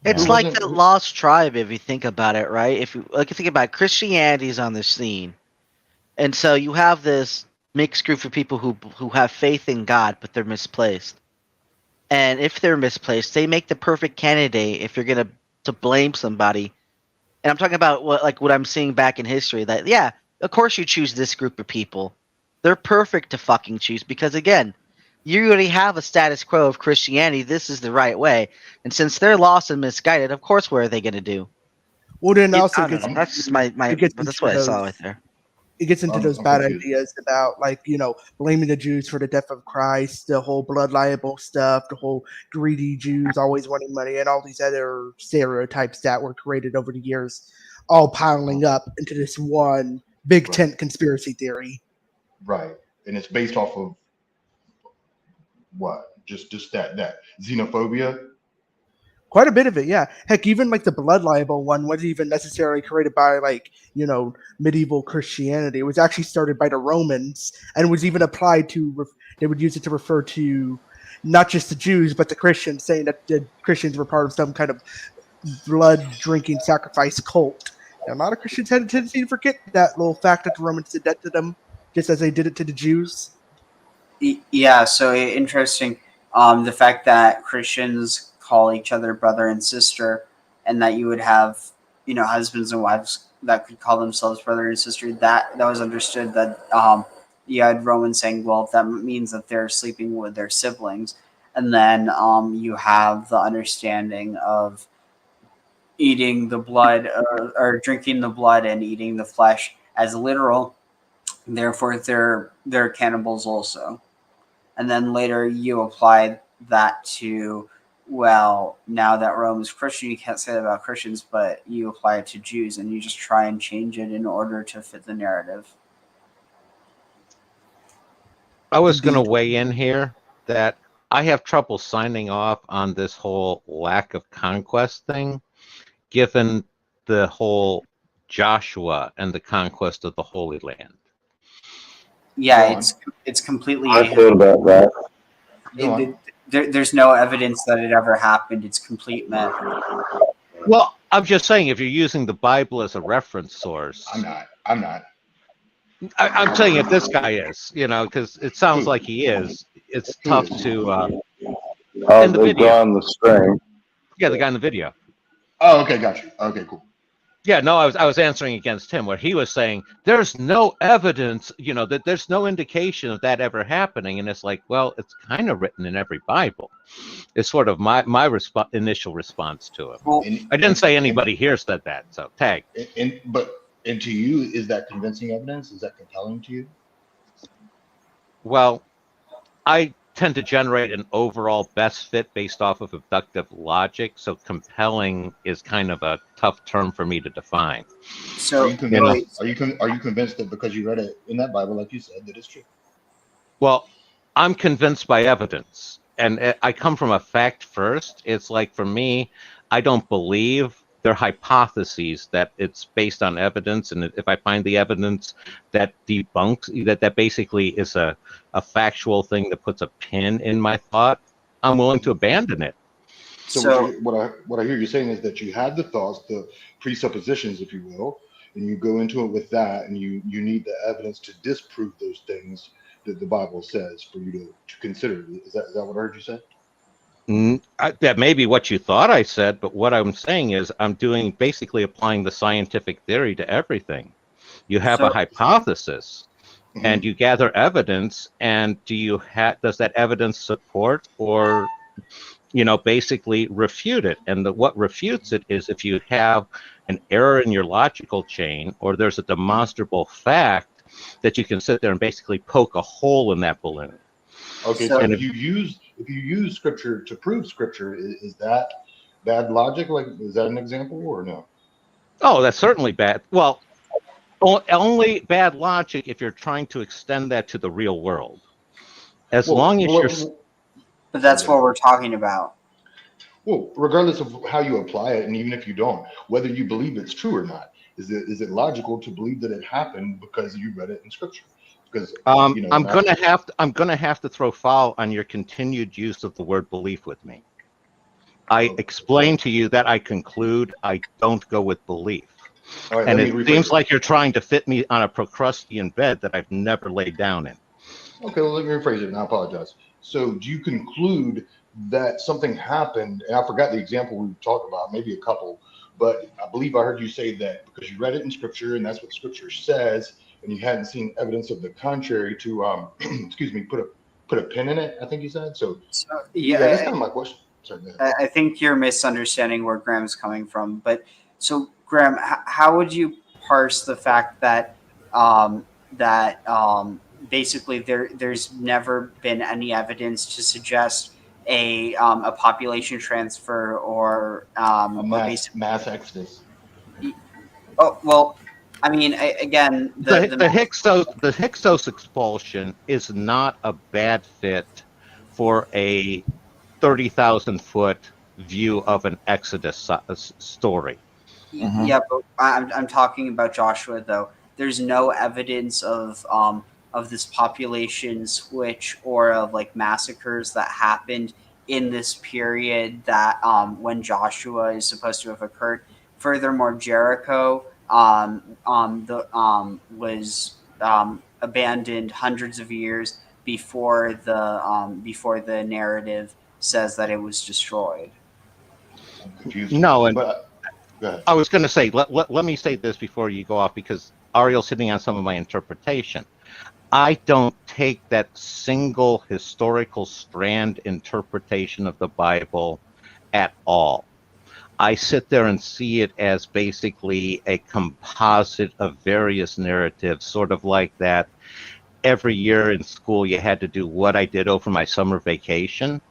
It's like the lost tribe, if you think about it, right? If you think about it, Christianity's on the scene, and so you have this mixed group of people who have faith in God, but they're misplaced. And if they're misplaced, they make the perfect candidate if you're gonna to blame somebody. And I'm talking about what I'm seeing back in history. That yeah, of course you choose this group of people. They're perfect to fucking choose because again, you already have a status quo of Christianity. This is the right way, and since they're lost and misguided, of course, what are they going to do? Well, then also That's just my. But that's what I saw right there. It gets into those I'm bad confused. ideas about blaming the Jews for the death of Christ, the whole blood libel stuff, the whole greedy Jews always wanting money, and all these other stereotypes that were created over the years, all piling up into this one big tent conspiracy theory. Right. And it's based off of what? Just that xenophobia. Quite a bit of it, yeah. Heck, even like the blood libel one wasn't even necessarily created by medieval Christianity. It was actually started by the Romans and was even applied to. They would use it to refer to not just the Jews but the Christians, saying that the Christians were part of some kind of blood drinking sacrifice cult. And a lot of Christians had a tendency to forget that little fact that the Romans did that to them, just as they did it to the Jews. Yeah, so interesting. The fact that Christians call each other brother and sister, and that you would have, husbands and wives that could call themselves brother and sister. That was understood that you had Romans saying, well, that means that they're sleeping with their siblings, and then you have the understanding of eating the blood or drinking the blood and eating the flesh as literal. Therefore, they're cannibals also. And then later you apply that to, well, now that Rome is Christian, you can't say that about Christians, but you apply it to Jews, and you just try and change it in order to fit the narrative. I was going to weigh in here that I have trouble signing off on this whole lack of conquest thing, given the whole Joshua and the conquest of the Holy Land. Yeah, it's completely. I thought about that. There's no evidence that it ever happened. It's complete myth. Well, I'm just saying, if you're using the Bible as a reference source, I'm not. I'm saying if this guy is, because it sounds like he is. It's tough to. In the the video. guy on the stream. Yeah, the guy in the video. Oh, okay, got you. Okay, cool. Yeah, no, I was answering against him, where he was saying there's no evidence, that there's no indication of that ever happening, and it's like, well, it's kind of written in every Bible. It's sort of my initial response to it. Well, I didn't say anybody here said that, so tag. And to you, is that convincing evidence? Is that compelling to you? Well, I tend to generate an overall best fit based off of abductive logic. So compelling is kind of a tough term for me to define. So, are you convinced? Are you convinced that because you read it in that Bible, like you said, that it's true? Well, I'm convinced by evidence, and I come from a fact first. It's like, for me, I don't believe they're hypotheses, that it's based on evidence, and if I find the evidence that debunks that basically is a factual thing that puts a pin in my thought, I'm willing to abandon it. So what I hear you saying is that you had the thoughts, the presuppositions, if you will, and you go into it with that, and you need the evidence to disprove those things that the Bible says for you to consider. Is that what I heard you say? That may be what you thought I said, but what I'm saying is I'm doing basically applying the scientific theory to everything. You have a hypothesis, and you gather evidence, and does that evidence support or basically refute it? And what refutes it is if you have an error in your logical chain, or there's a demonstrable fact that you can sit there and basically poke a hole in that balloon. Okay, so if you use scripture to prove scripture, is that bad logic? Like, is that an example or no? Oh, that's certainly bad. Well, only bad logic if you're trying to extend that to the real world. As long as you're... But that's what we're talking about. Well, regardless of how you apply it, and even if you don't, whether you believe it's true or not, is it logical to believe that it happened because you read it in scripture? Because I'm gonna have to throw foul on your continued use of the word belief with me. I explained to you that I conclude I don't go with belief. Right, and it seems like you're trying to fit me on a Procrustean bed that I've never laid down in. Okay, well, let me rephrase it, and I apologize. So do you conclude that something happened, and I forgot the example we talked about, maybe a couple, but I believe I heard you say that because you read it in scripture and that's what scripture says, and you hadn't seen evidence of the contrary to, excuse me, put a pin in it, I think you said. So yeah, that's kind of my question. Sorry, I think you're misunderstanding where Graham's coming from. But so, Graham, how would you parse the fact that basically there's never been any evidence to suggest a population transfer or mass exodus? Oh well, I mean, again, the Hyksos expulsion is not a bad fit for a 30,000-foot view of an Exodus story. Yeah, but I'm talking about Joshua though. There's no evidence of this population switch or of like massacres that happened in this period that when Joshua is supposed to have occurred. Furthermore, Jericho was abandoned hundreds of years before the narrative says that it was destroyed. No, and I was going to say, let me say this before you go off, because Ariel's hitting on some of my interpretation. I don't take that single historical strand interpretation of the Bible at all. I sit there and see it as basically a composite of various narratives, sort of like that every year in school you had to do what I did over my summer vacation.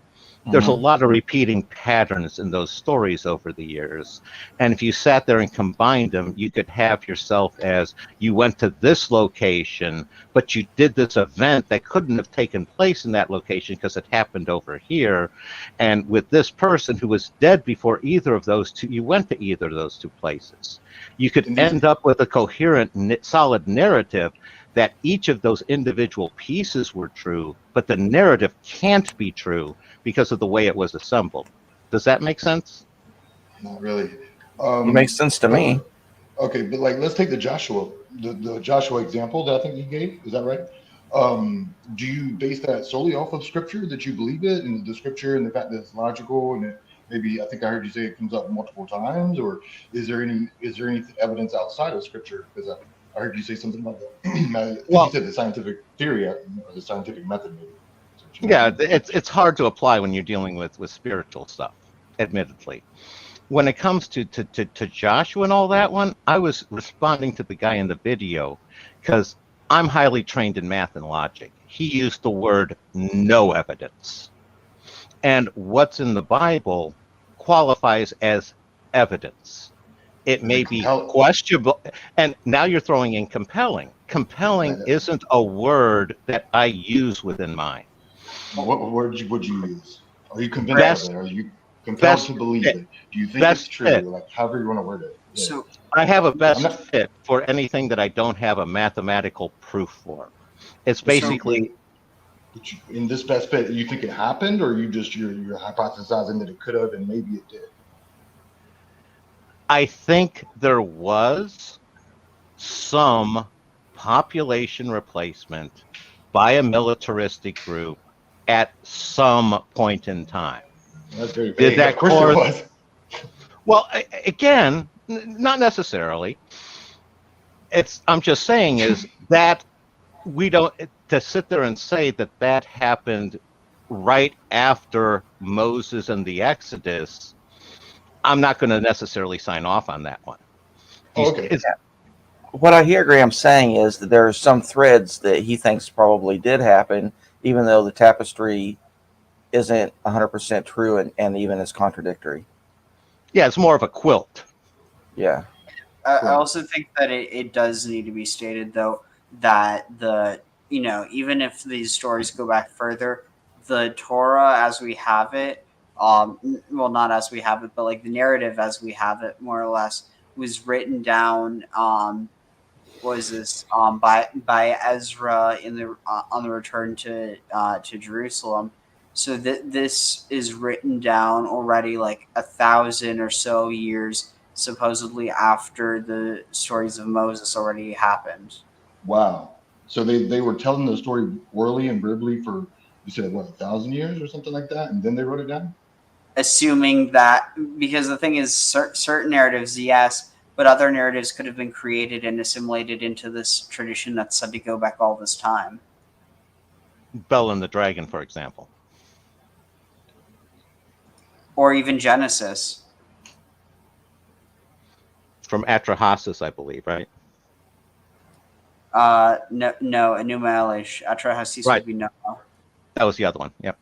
There's a lot of repeating patterns in those stories over the years. And if you sat there and combined them, you could have yourself as you went to this location, but you did this event that couldn't have taken place in that location because it happened over here. And with this person who was dead before either of those two, you went to either of those two places. You could end up with a coherent, solid narrative that each of those individual pieces were true, but the narrative can't be true because of the way it was assembled. Does that make sense? Not really. It makes sense to me. Okay, but like, let's take the Joshua example that I think you gave. Is that right? Do you base that solely off of scripture, that you believe it, and the scripture and the fact that it's logical, and it maybe, I think I heard you say it comes up multiple times, or is there any evidence outside of scripture? Because I heard you say something about that. You said the scientific theory or the scientific method, maybe. Yeah, it's hard to apply when you're dealing with spiritual stuff, admittedly. When it comes to Joshua and all that one, I was responding to the guy in the video because I'm highly trained in math and logic. He used the word no evidence. And what's in the Bible qualifies as evidence. It may be questionable. And now you're throwing in compelling. Compelling isn't a word that I use within mine. What word would you use? Are you convinced of it? Are you compelled to believe it? Do you think it's true? Fit. Like however you want to word it. Yeah. So I have a best fit for anything that I don't have a mathematical proof for. It's basically in this best fit. You think it happened, or you're hypothesizing that it could have and maybe it did? I think there was some population replacement by a militaristic group at some point in time. That's very vague. Of course there was. Well, again, not necessarily. I'm just saying is that we don't, to sit there and say that that happened right after Moses and the Exodus, I'm not going to necessarily sign off on that one. What I hear Graham saying is that there are some threads that he thinks probably did happen, even though the tapestry isn't 100% true and even is contradictory. Yeah, it's more of a quilt. Yeah. I also think that it does need to be stated, though, that even if these stories go back further, the Torah as we have it, well, not as we have it, but like the narrative as we have it, more or less, was written down. By Ezra on the return to Jerusalem. So this is written down already like 1,000 or so years supposedly after the stories of Moses already happened. Wow. So they were telling the story orally and verbally for, you said, what, 1,000 years or something like that? And then they wrote it down? Assuming that, because the thing is, certain narratives, yes, but other narratives could have been created and assimilated into this tradition that's said to go back all this time. Bel and the Dragon, for example. Or even Genesis. From Atrahasis, I believe, right? No, Enuma Elish. Atrahasis would be Noah. That was the other one, yep.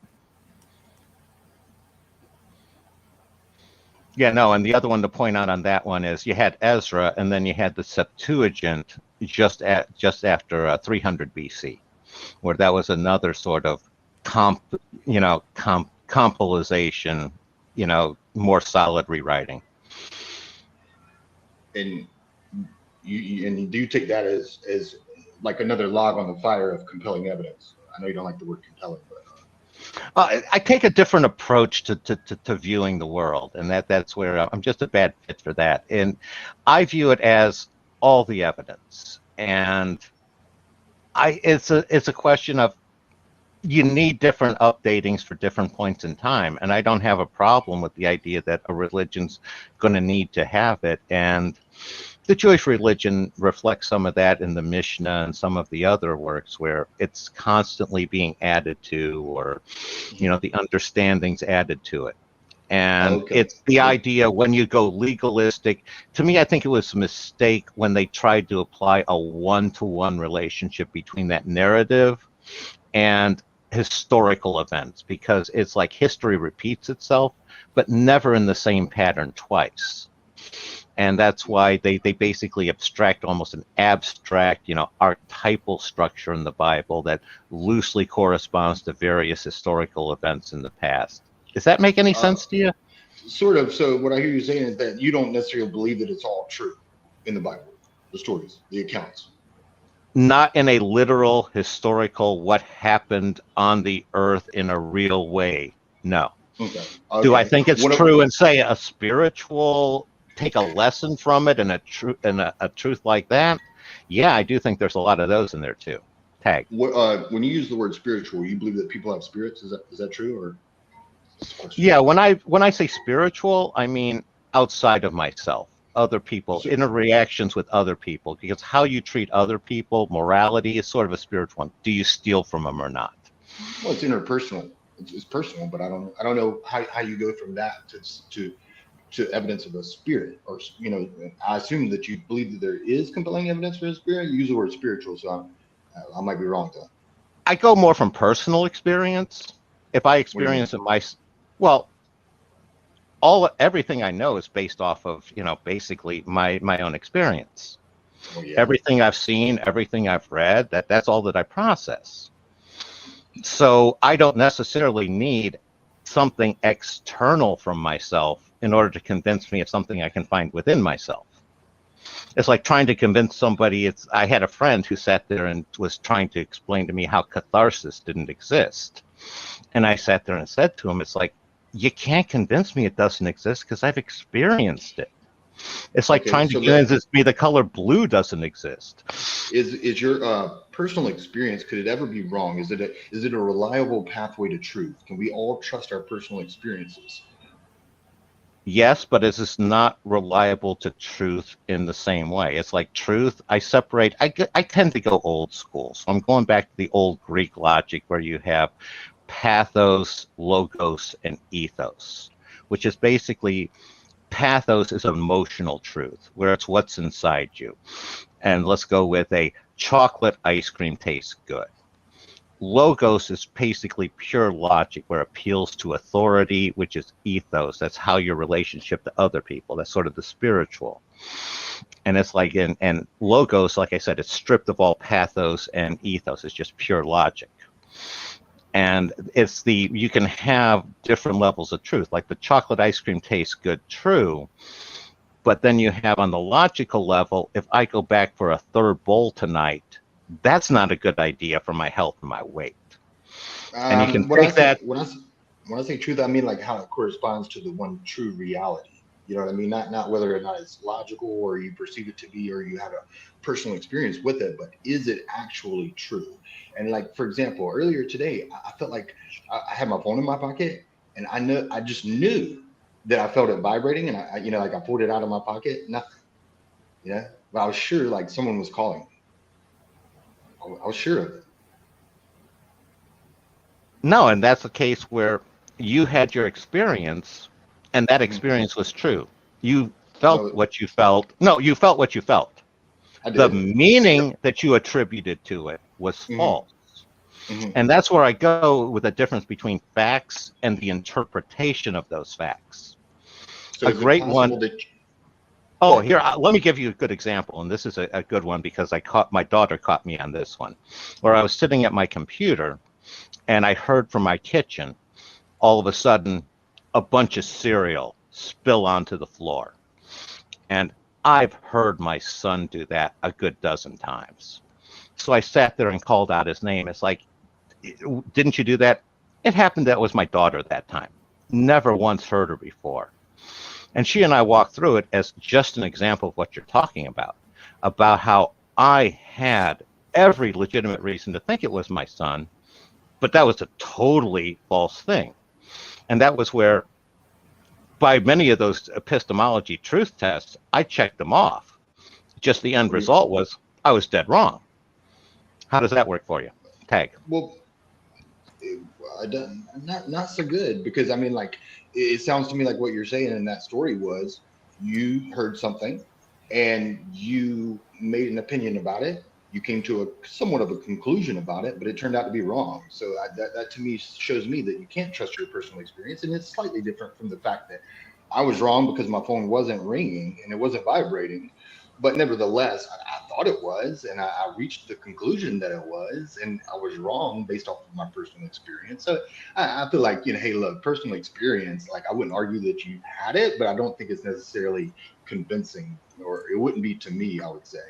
Yeah, no, and the other one to point out on that one is you had Ezra, and then you had the Septuagint just after 300 BC, where that was another sort of compilation, more solid rewriting. And do you take that as like another log on the fire of compelling evidence? I know you don't like the word compelling, but I take a different approach to viewing the world, and that's where I'm just a bad fit for that. And I view it as all the evidence, and it's a question of you need different updatings for different points in time, and I don't have a problem with the idea that a religion's going to need to have it, and the Jewish religion reflects some of that in the Mishnah and some of the other works where it's constantly being added to, or the understandings added to it. And it's the idea when you go legalistic, to me, I think it was a mistake when they tried to apply a one-to-one relationship between that narrative and historical events, because it's like history repeats itself, but never in the same pattern twice. And that's why they basically abstract almost an abstract, archetypal structure in the Bible that loosely corresponds to various historical events in the past. Does that make any sense to you? Sort of. So what I hear you saying is that you don't necessarily believe that it's all true in the Bible, the stories, the accounts. Not in a literal, historical, what happened on the earth in a real way. No. Okay. Do I think it's true and say a spiritual, take a lesson from it and a truth like that? Yeah, I do think there's a lot of those in there too. Tag. When you use the word spiritual, you believe that people have spirits? Is that true, or? Yeah, when I say spiritual, I mean outside of myself, other people, interactions with other people, because how you treat other people, morality is sort of a spiritual one. Do you steal from them or not? Well, it's interpersonal. It's personal, but I don't know how you go from that to evidence of a spirit, or I assume that you believe that there is compelling evidence for a spirit. You use the word spiritual, so I might be wrong though. I go more from personal experience. If I experience it well, everything I know is based off of, basically my own experience. Oh, yeah. Everything I've seen, everything I've read, that's all that I process. So I don't necessarily need something external from myself in order to convince me of something I can find within myself. It's like trying to convince somebody. I had a friend who sat there and was trying to explain to me how catharsis didn't exist. And I sat there and said to him, it's like, you can't convince me it doesn't exist because I've experienced it. It's like trying to convince me the color blue doesn't exist. Is your personal experience, could it ever be wrong? Is it a reliable pathway to truth? Can we all trust our personal experiences? Yes, but it is not reliable to truth in the same way. It's like truth, I tend to go old school. So I'm going back to the old Greek logic where you have pathos, logos, and ethos, which is basically, pathos is emotional truth, where it's what's inside you. And let's go with a chocolate ice cream tastes good. Logos is basically pure logic, where it appeals to authority, which is ethos. That's how your relationship to other people. That's sort of the spiritual. And it's like, and logos, like I said, it's stripped of all pathos and ethos. It's just pure logic. And you can have different levels of truth. Like the chocolate ice cream tastes good, true. But then you have on the logical level, if I go back for a third bowl tonight, that's not a good idea for my health and my weight. And you can take that. When I say truth, I mean like how it corresponds to the one true reality. You know what I mean? Not whether or not it's logical or you perceive it to be or you have a personal experience with it, but is it actually true? And like, for example, earlier today, I felt like I had my phone in my pocket and I just knew that I felt it vibrating, and I pulled it out of my pocket, nothing. Yeah. But I was sure like someone was calling me. I was sure of it. No, and that's a case where you had your experience, and that experience was true. You felt what you felt. No, you felt what you felt. The meaning that you attributed to it was false. And that's where I go with the difference between facts and the interpretation of those facts. So a great one. Here, let me give you a good example. And this is a good one because my daughter caught me on this one, where I was sitting at my computer and I heard from my kitchen, all of a sudden, a bunch of cereal spill onto the floor. And I've heard my son do that a good dozen times. So I sat there and called out his name. It's like, didn't you do that? It happened that was my daughter that time. Never once heard her before. And she and I walked through it as just an example of what you're talking about how I had every legitimate reason to think it was my son, but that was a totally false thing. And that was where, by many of those epistemology truth tests, I checked them off. Just the end result was I was dead wrong. How does that work for you? Tag. Well, not so good, because I mean, like, it sounds to me like what you're saying in that story was you heard something and you made an opinion about it. You came to a somewhat of a conclusion about it, but it turned out to be wrong. So that to me shows me that you can't trust your personal experience, and it's slightly different from the fact that I was wrong because my phone wasn't ringing and it wasn't vibrating. But nevertheless, I thought it was, and I reached the conclusion that it was, and I was wrong based off of my personal experience. So I feel like, hey, look, personal experience, like I wouldn't argue that you had it, but I don't think it's necessarily convincing, or it wouldn't be to me, I would say.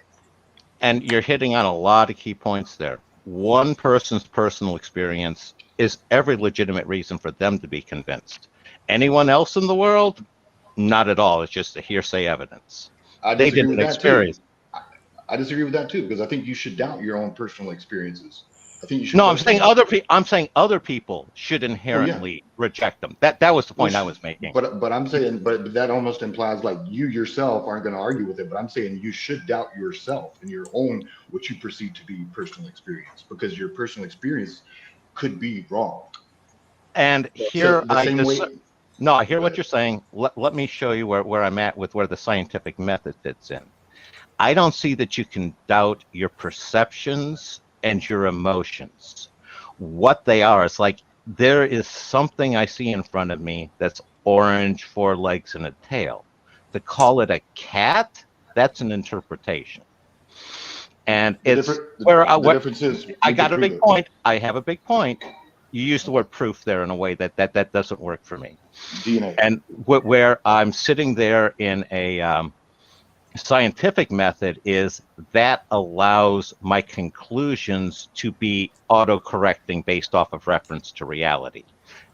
And you're hitting on a lot of key points there. One person's personal experience is every legitimate reason for them to be convinced. Anyone else in the world? Not at all. It's just a hearsay evidence. I disagree with that too. I disagree with that too, because I think you should doubt your own personal experiences. I think you should. No, I'm saying other people should inherently reject them. That was the point I was making. But I'm saying, but that almost implies like you yourself aren't going to argue with it. But I'm saying you should doubt yourself and your own what you perceive to be personal experience, because your personal experience could be wrong. And here I hear what you're saying. Let me show you where I'm at with where the scientific method fits in. I don't see that you can doubt your perceptions and your emotions. What they are, it's like there is something I see in front of me that's orange, 4 legs, and a tail. To call it a cat, that's an interpretation. And The it's the difference is I we can got a prove big it. point. I have a big point. You use the word proof there in a way that doesn't work for me. DNA. And where I'm sitting there in a scientific method is that allows my conclusions to be auto-correcting based off of reference to reality,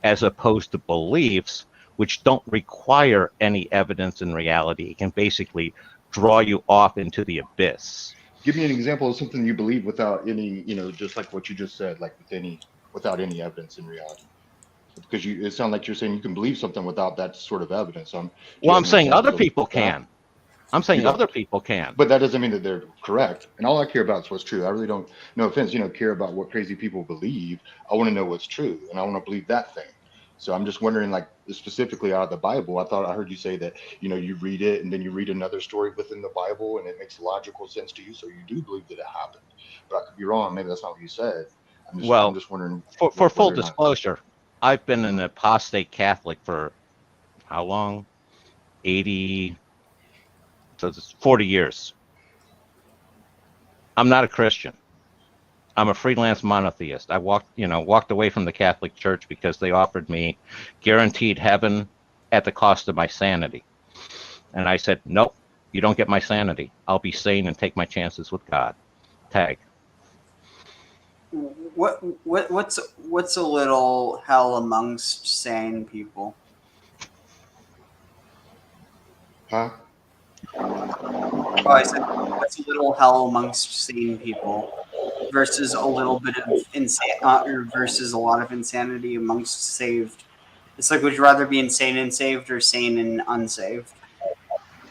as opposed to beliefs which don't require any evidence in reality. It can basically draw you off into the abyss. Give me an example of something you believe without any, just like what you just said, like without any evidence in reality. Because it sounds like you're saying you can believe something without that sort of evidence. Do you Well, have I'm any saying other examples of people that? can. I'm saying You don't. other people can. But that doesn't mean that they're correct. And all I care about is what's true. I really don't, no offense, care about what crazy people believe. I want to know what's true, and I want to believe that thing. So I'm just wondering, like, specifically out of the Bible, I thought I heard you say that, you read it and then you read another story within the Bible and it makes logical sense to you. So you do believe that it happened. But I could be wrong. Maybe that's not what you said. I'm Well, just wondering for full whether or not. disclosure, I've been an apostate Catholic for how long? 80, so it's 40 years. I'm not a Christian. I'm a freelance monotheist. I walked away from the Catholic Church because they offered me guaranteed heaven at the cost of my sanity. And I said, nope, you don't get my sanity. I'll be sane and take my chances with God. Tag. What's a little hell amongst sane people? Huh? Oh, I said, what's a little hell amongst sane people versus a little bit of versus a lot of insanity amongst saved? It's like, would you rather be insane and saved or sane and unsaved?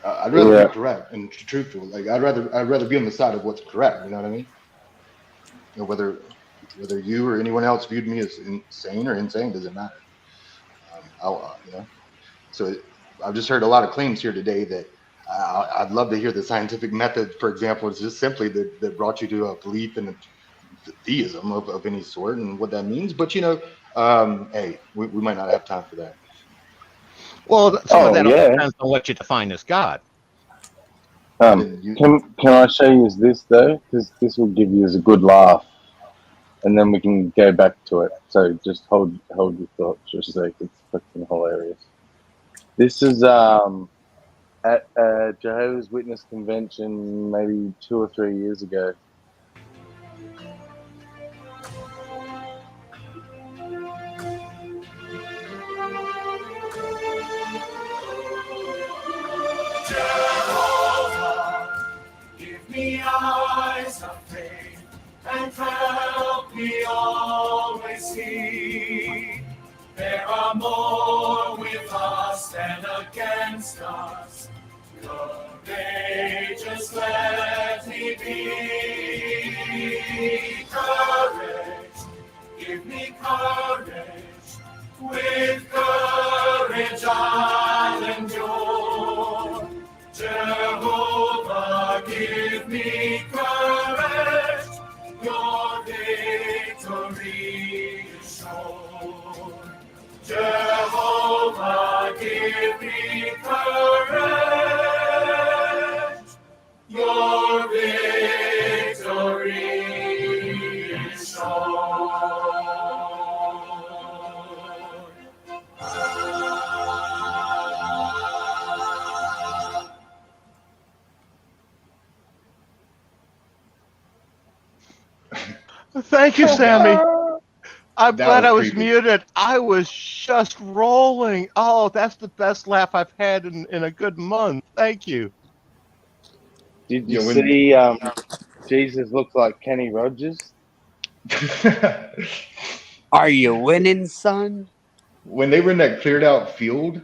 I'd rather be correct and truthful. Like I'd rather be on the side of what's correct. You know what I mean? Whether you or anyone else viewed me as insane or insane doesn't matter. So I've just heard a lot of claims here today that I'd love to hear the scientific method, for example, is just simply that brought you to a belief in theism of any sort and what that means. But hey, we might not have time for that. Well, some of that all depends on what you define as God. Can I show you this though? Because this will give you a good laugh, and then we can go back to it. So just hold your thoughts for a sec. It's fucking hilarious. This is at a Jehovah's Witness convention maybe 2 or 3 years ago. Jehovah, give me eyes of faith and help me always see. There are more with us than against us. Courageous let me be. Courage, give me courage. With courage I'll endure. Jehovah, give me courage. Your victory is sure. Jehovah, give me courage. Your victory is sure. Thank you, Sammy. I'm That glad was I was creepy. muted. I was just rolling. Oh, that's the best laugh I've had in a good month. Thank you. Did you see Jesus looks like Kenny Rogers? Are you winning, son? When they were in that cleared out field,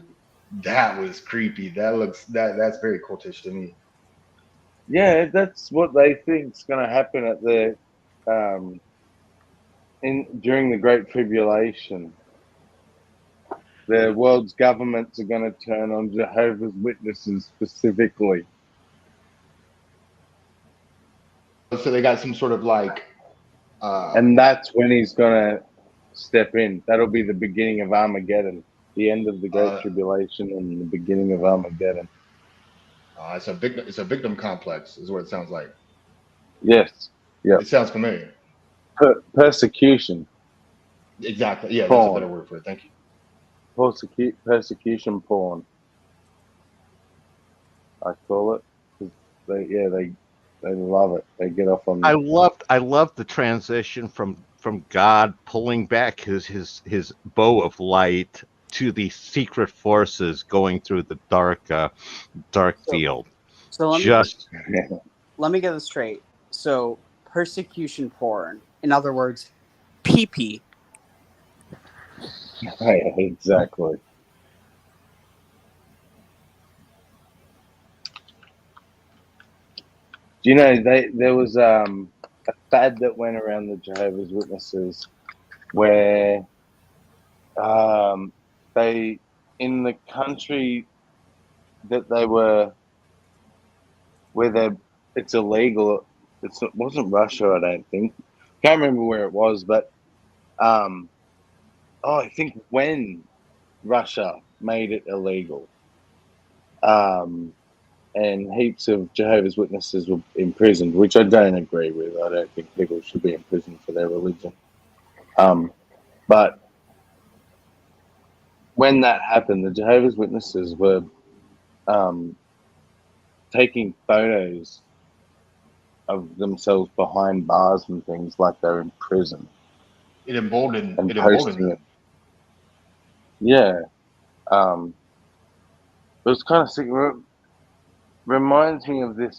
that was creepy. That's very cultish to me. Yeah, that's what they think's going to happen at the during the Great Tribulation. The world's governments are going to turn on Jehovah's Witnesses specifically. So they got some sort of like And that's when he's gonna step in. That'll be the beginning of Armageddon, the end of the Great Tribulation, and the beginning of Armageddon. It's a victim complex, is what it sounds like. Yes. Yep. It sounds familiar. Persecution. Exactly. Yeah, Porn. that's a better word for it. Thank you. Persecution porn. I call it. 'Cause they love it. They get off on. I loved the transition from God pulling back his bow of light to the secret forces going through the dark field. So Just let me get this straight. So persecution porn, in other words, pee-pee. Exactly. Do you know there was a fad that went around the Jehovah's Witnesses where they, in the country that they were, where it's illegal. It wasn't Russia, I don't think. Can't remember where it was, but I think when Russia made it illegal, and heaps of Jehovah's Witnesses were imprisoned, which I don't agree with. I don't think people should be imprisoned for their religion. But when that happened, the Jehovah's Witnesses were taking photos of themselves behind bars and things like they're in prison. It emboldened Posting them. it. Yeah. It was kind of sick. Reminds me of the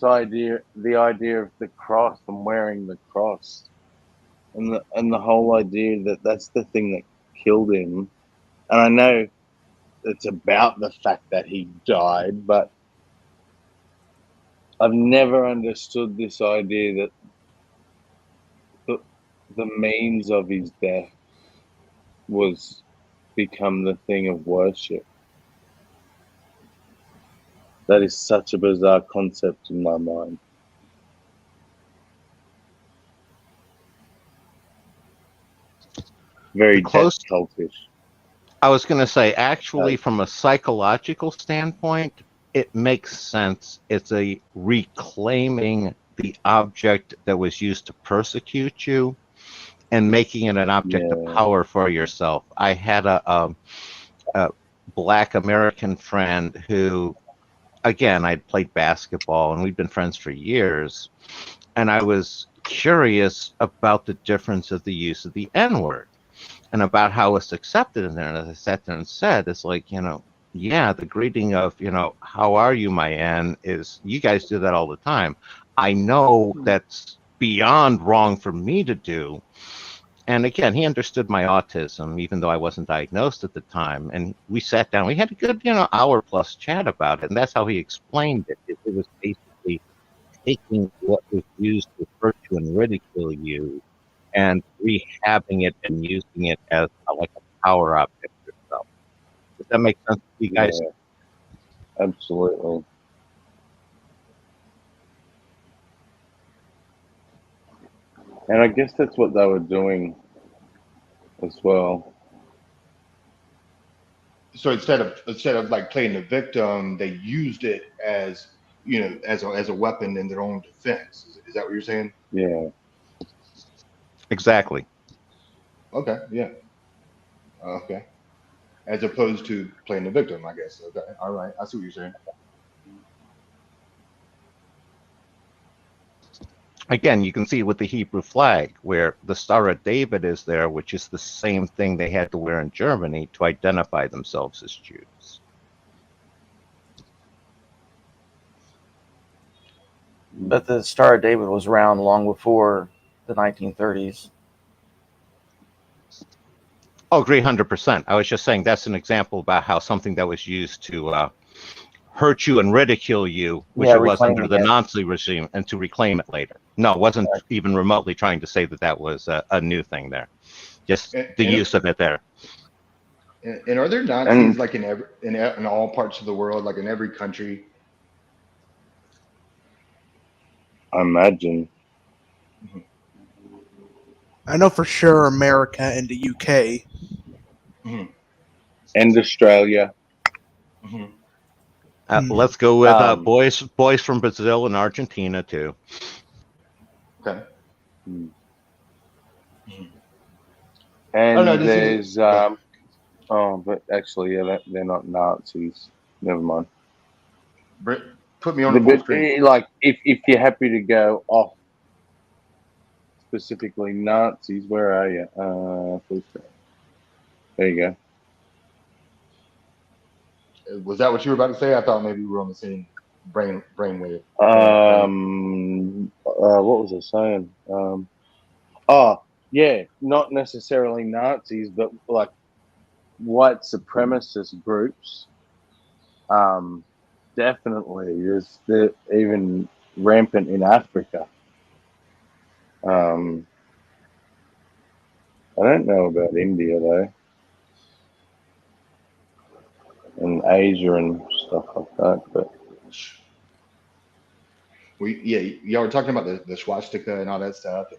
idea of the cross and wearing the cross, and the whole idea that that's the thing that killed him. And I know it's about the fact that he died, but I've never understood this idea that the means of his death was become the thing of worship. That is such a bizarre concept in my mind. Very death cultish. I was going to say, actually, from a psychological standpoint, it makes sense. It's a reclaiming the object that was used to persecute you and making it an object of power for yourself. I had a Black American friend who, again, I'd played basketball and we'd been friends for years. And I was curious about the difference of the use of the N-word and about how it's accepted in there. And as I sat there and said, it's like, yeah, the greeting of, how are you, my N, is, you guys do that all the time. I know that's beyond wrong for me to do. And again, he understood my autism, even though I wasn't diagnosed at the time. And we sat down, we had a good, hour plus chat about it. And that's how he explained it. It was basically taking what was used to hurt you and ridicule you and rehabbing it and using it as like a power object yourself. Does that make sense to you guys? Yeah, absolutely. And I guess that's what they were doing as well. So instead of like playing the victim, they used it as as a weapon in their own defense. Is that what you're saying? Yeah. Exactly. Okay. Yeah. Okay. As opposed to playing the victim, I guess. Okay. All right. I see what you're saying. Again, you can see with the Hebrew flag where the Star of David is there, which is the same thing they had to wear in Germany to identify themselves as Jews. But the Star of David was around long before the 1930s. Oh, agree 100%. I was just saying that's an example about how something that was used to hurt you and ridicule you, which it was under the Nazi regime, and to reclaim it later. No, it wasn't even remotely trying to say that was a new thing there. Just the use of it there. And are there Nazis like in all parts of the world, like in every country? I imagine. I know for sure America and the UK. And Australia. Let's go with boys from Brazil and Argentina too. Okay. And no, this there's but actually, yeah, they're not Nazis. Never mind. Put me on the full screen. Like, if you're happy to go off specifically Nazis, where are you? Full screen. There you go. Was that what you were about to say? I thought maybe we were on the same brainwave. What was I saying? Yeah, not necessarily Nazis, but like white supremacist groups. Definitely, they're even rampant in Africa. I don't know about India though, and Asia and stuff like that, but. Y'all were talking about the swastika and all that stuff, and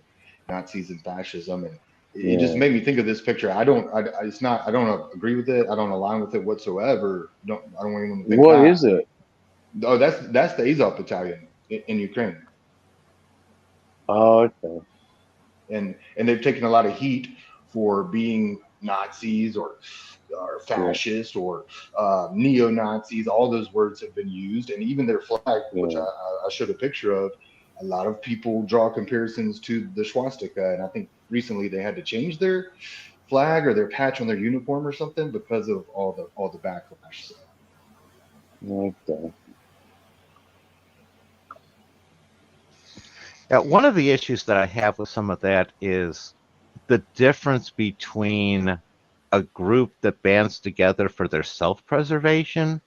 Nazis and fascism, and it just Yeah. made me think of this picture. I don't agree with it. I don't align with it whatsoever. I don't want anyone to think What that. is it? Oh, that's the Azov battalion in Ukraine. Oh, okay. And they've taken a lot of heat for being Nazis or fascist or neo-Nazis. All those words have been used, and even their flag, which I showed a picture of. A lot of people draw comparisons to the swastika, and I think recently they had to change their flag or their patch on their uniform or something because of all the backlash. So. Okay. One of the issues that I have with some of that is the difference between a group that bands together for their self-preservation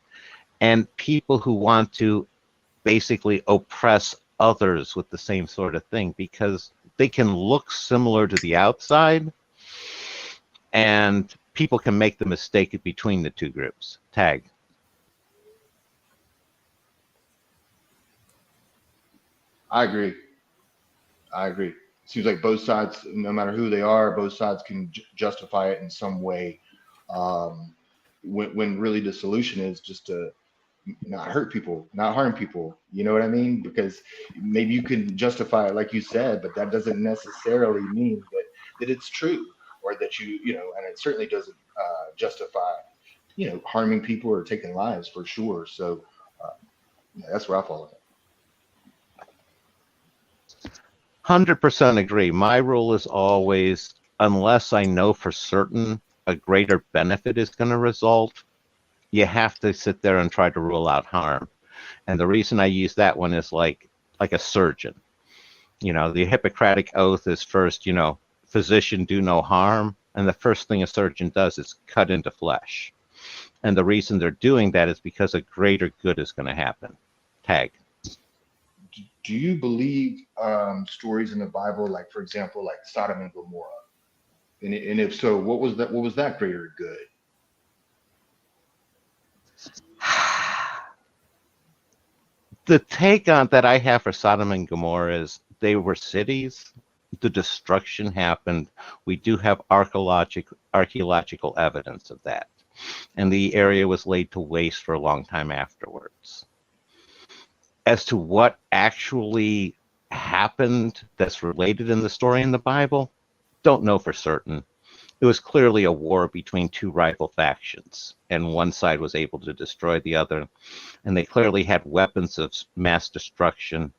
and people who want to basically oppress others with the same sort of thing, because they can look similar to the outside and people can make the mistake between the two groups. Tag. I agree. Seems like both sides, no matter who they are, both sides can justify it in some way. When really the solution is just to not hurt people, not harm people. You know what I mean? Because maybe you can justify it like you said, but that doesn't necessarily mean that it's true, or that and it certainly doesn't justify harming people or taking lives for sure. So that's where I fall. 100% agree. My rule is always, unless I know for certain a greater benefit is going to result, you have to sit there and try to rule out harm. And the reason I use that one is like a surgeon. The Hippocratic Oath is first, physician do no harm. And the first thing a surgeon does is cut into flesh. And the reason they're doing that is because a greater good is going to happen. Tag. Do you believe stories in the Bible, like for example, like Sodom and Gomorrah? And if so, what was that greater good? The take on that I have for Sodom and Gomorrah is they were cities. The destruction happened. We do have archaeological evidence of that. And the area was laid to waste for a long time afterwards. As to what actually happened that's related in the story in the Bible, don't know for certain. It was clearly a war between two rival factions, and one side was able to destroy the other, and they clearly had weapons of mass destruction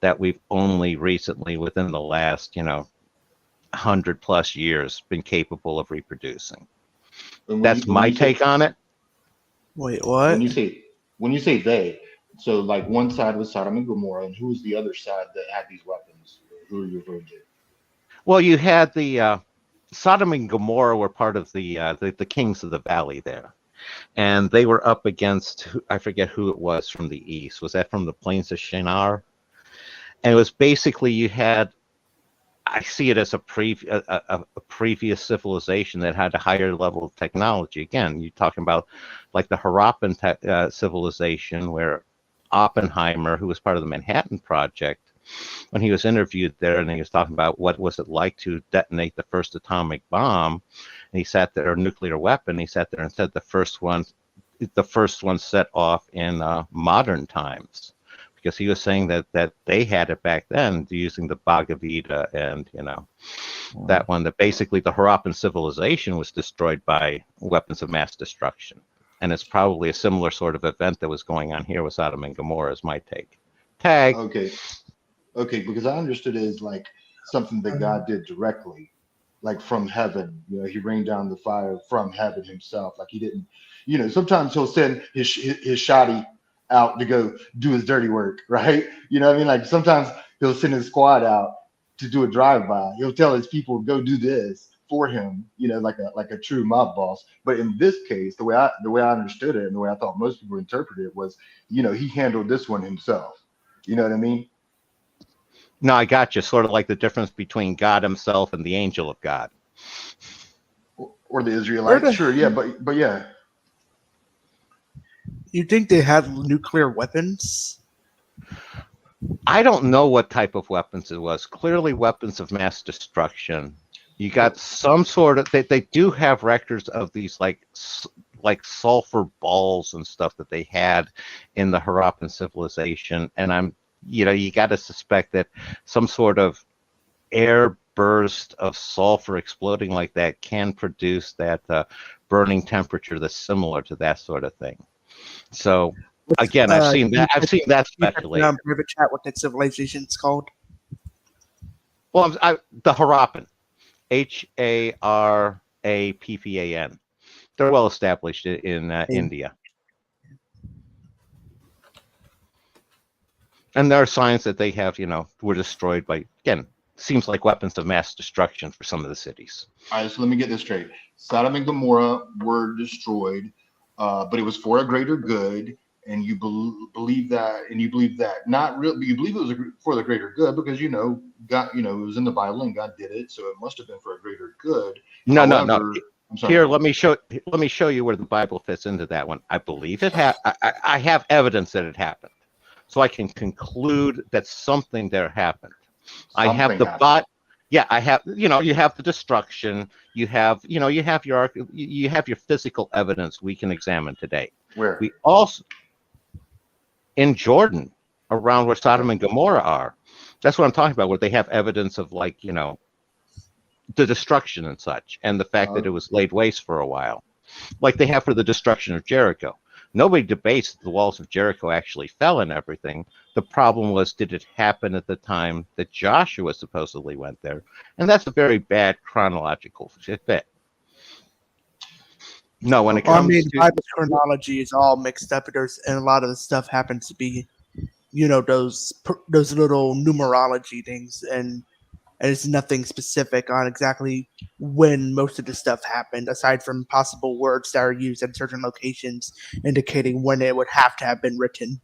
that we've only recently, within the last 100+ years, been capable of reproducing. That's my take on it. Wait, what? When you say they, so like one side was Sodom and Gomorrah, and who was the other side that had these weapons? Who are you referring to? Well, you had the Sodom and Gomorrah were part of the kings of the valley there, and they were up against, I forget who it was from the east. Was that from the plains of Shinar? And it was basically, you had, I see it as a previous civilization that had a higher level of technology. Again, you're talking about like the Harappan civilization, where Oppenheimer, who was part of the Manhattan Project, when he was interviewed there, and he was talking about what was it like to detonate the first atomic bomb, and he sat there, or nuclear weapon. He sat there and said the first one set off in modern times, because he was saying that they had it back then using the Bhagavad Gita, and that one, that basically the Harappan civilization was destroyed by weapons of mass destruction. And it's probably a similar sort of event that was going on here with Sodom and Gomorrah, is my take. Tag. Okay, because I understood it as like something that God did directly, like from heaven. He rained down the fire from heaven himself. Like he didn't, sometimes he'll send his shoddy out to go do his dirty work, right? You know what I mean? Like sometimes he'll send his squad out to do a drive-by. He'll tell his people, go do this for him, like a true mob boss. But in this case, the way I understood it, and the way I thought most people interpreted it was, he handled this one himself. You know what I mean? No, I got you. Sort of like the difference between God himself and the angel of God. Or the Israelites. Sure, yeah, but yeah. You think they had nuclear weapons? I don't know what type of weapons it was. Clearly weapons of mass destruction. You got some sort of, they do have records of these like sulfur balls and stuff that they had in the Harappan civilization. And you got to suspect that some sort of air burst of sulfur exploding like that can produce that burning temperature that's similar to that sort of thing. So again, I've seen that speculated. Private chat, what that civilization's called? Well, the Harappan. Harappan. They're well established in India. And there are signs that they have, were destroyed by, again, seems like weapons of mass destruction for some of the cities. All right, so let me get this straight. Sodom and Gomorrah were destroyed, but it was for a greater good. And you believe that, not really, you believe it was for the greater good because God, it was in the Bible and God did it, so it must have been for a greater good. No. I'm sorry. Here, let me show you where the Bible fits into that one. I believe it I have evidence that it happened, so I can conclude that something there happened. I have the I have, you have the destruction. You have your physical evidence we can examine today. Where? We also in Jordan, around where Sodom and Gomorrah are. That's what I'm talking about, where they have evidence of the destruction and such, and the fact that it was laid waste for a while, like they have for the destruction of Jericho. Nobody debates that the walls of Jericho actually fell and everything. The problem was, did it happen at the time that Joshua supposedly went there? And that's a very bad chronological fit. No, when it comes to Bible's chronology is all mixed up, and a lot of the stuff happens to be, those little numerology things, and it's nothing specific on exactly when most of the stuff happened, aside from possible words that are used at certain locations indicating when it would have to have been written.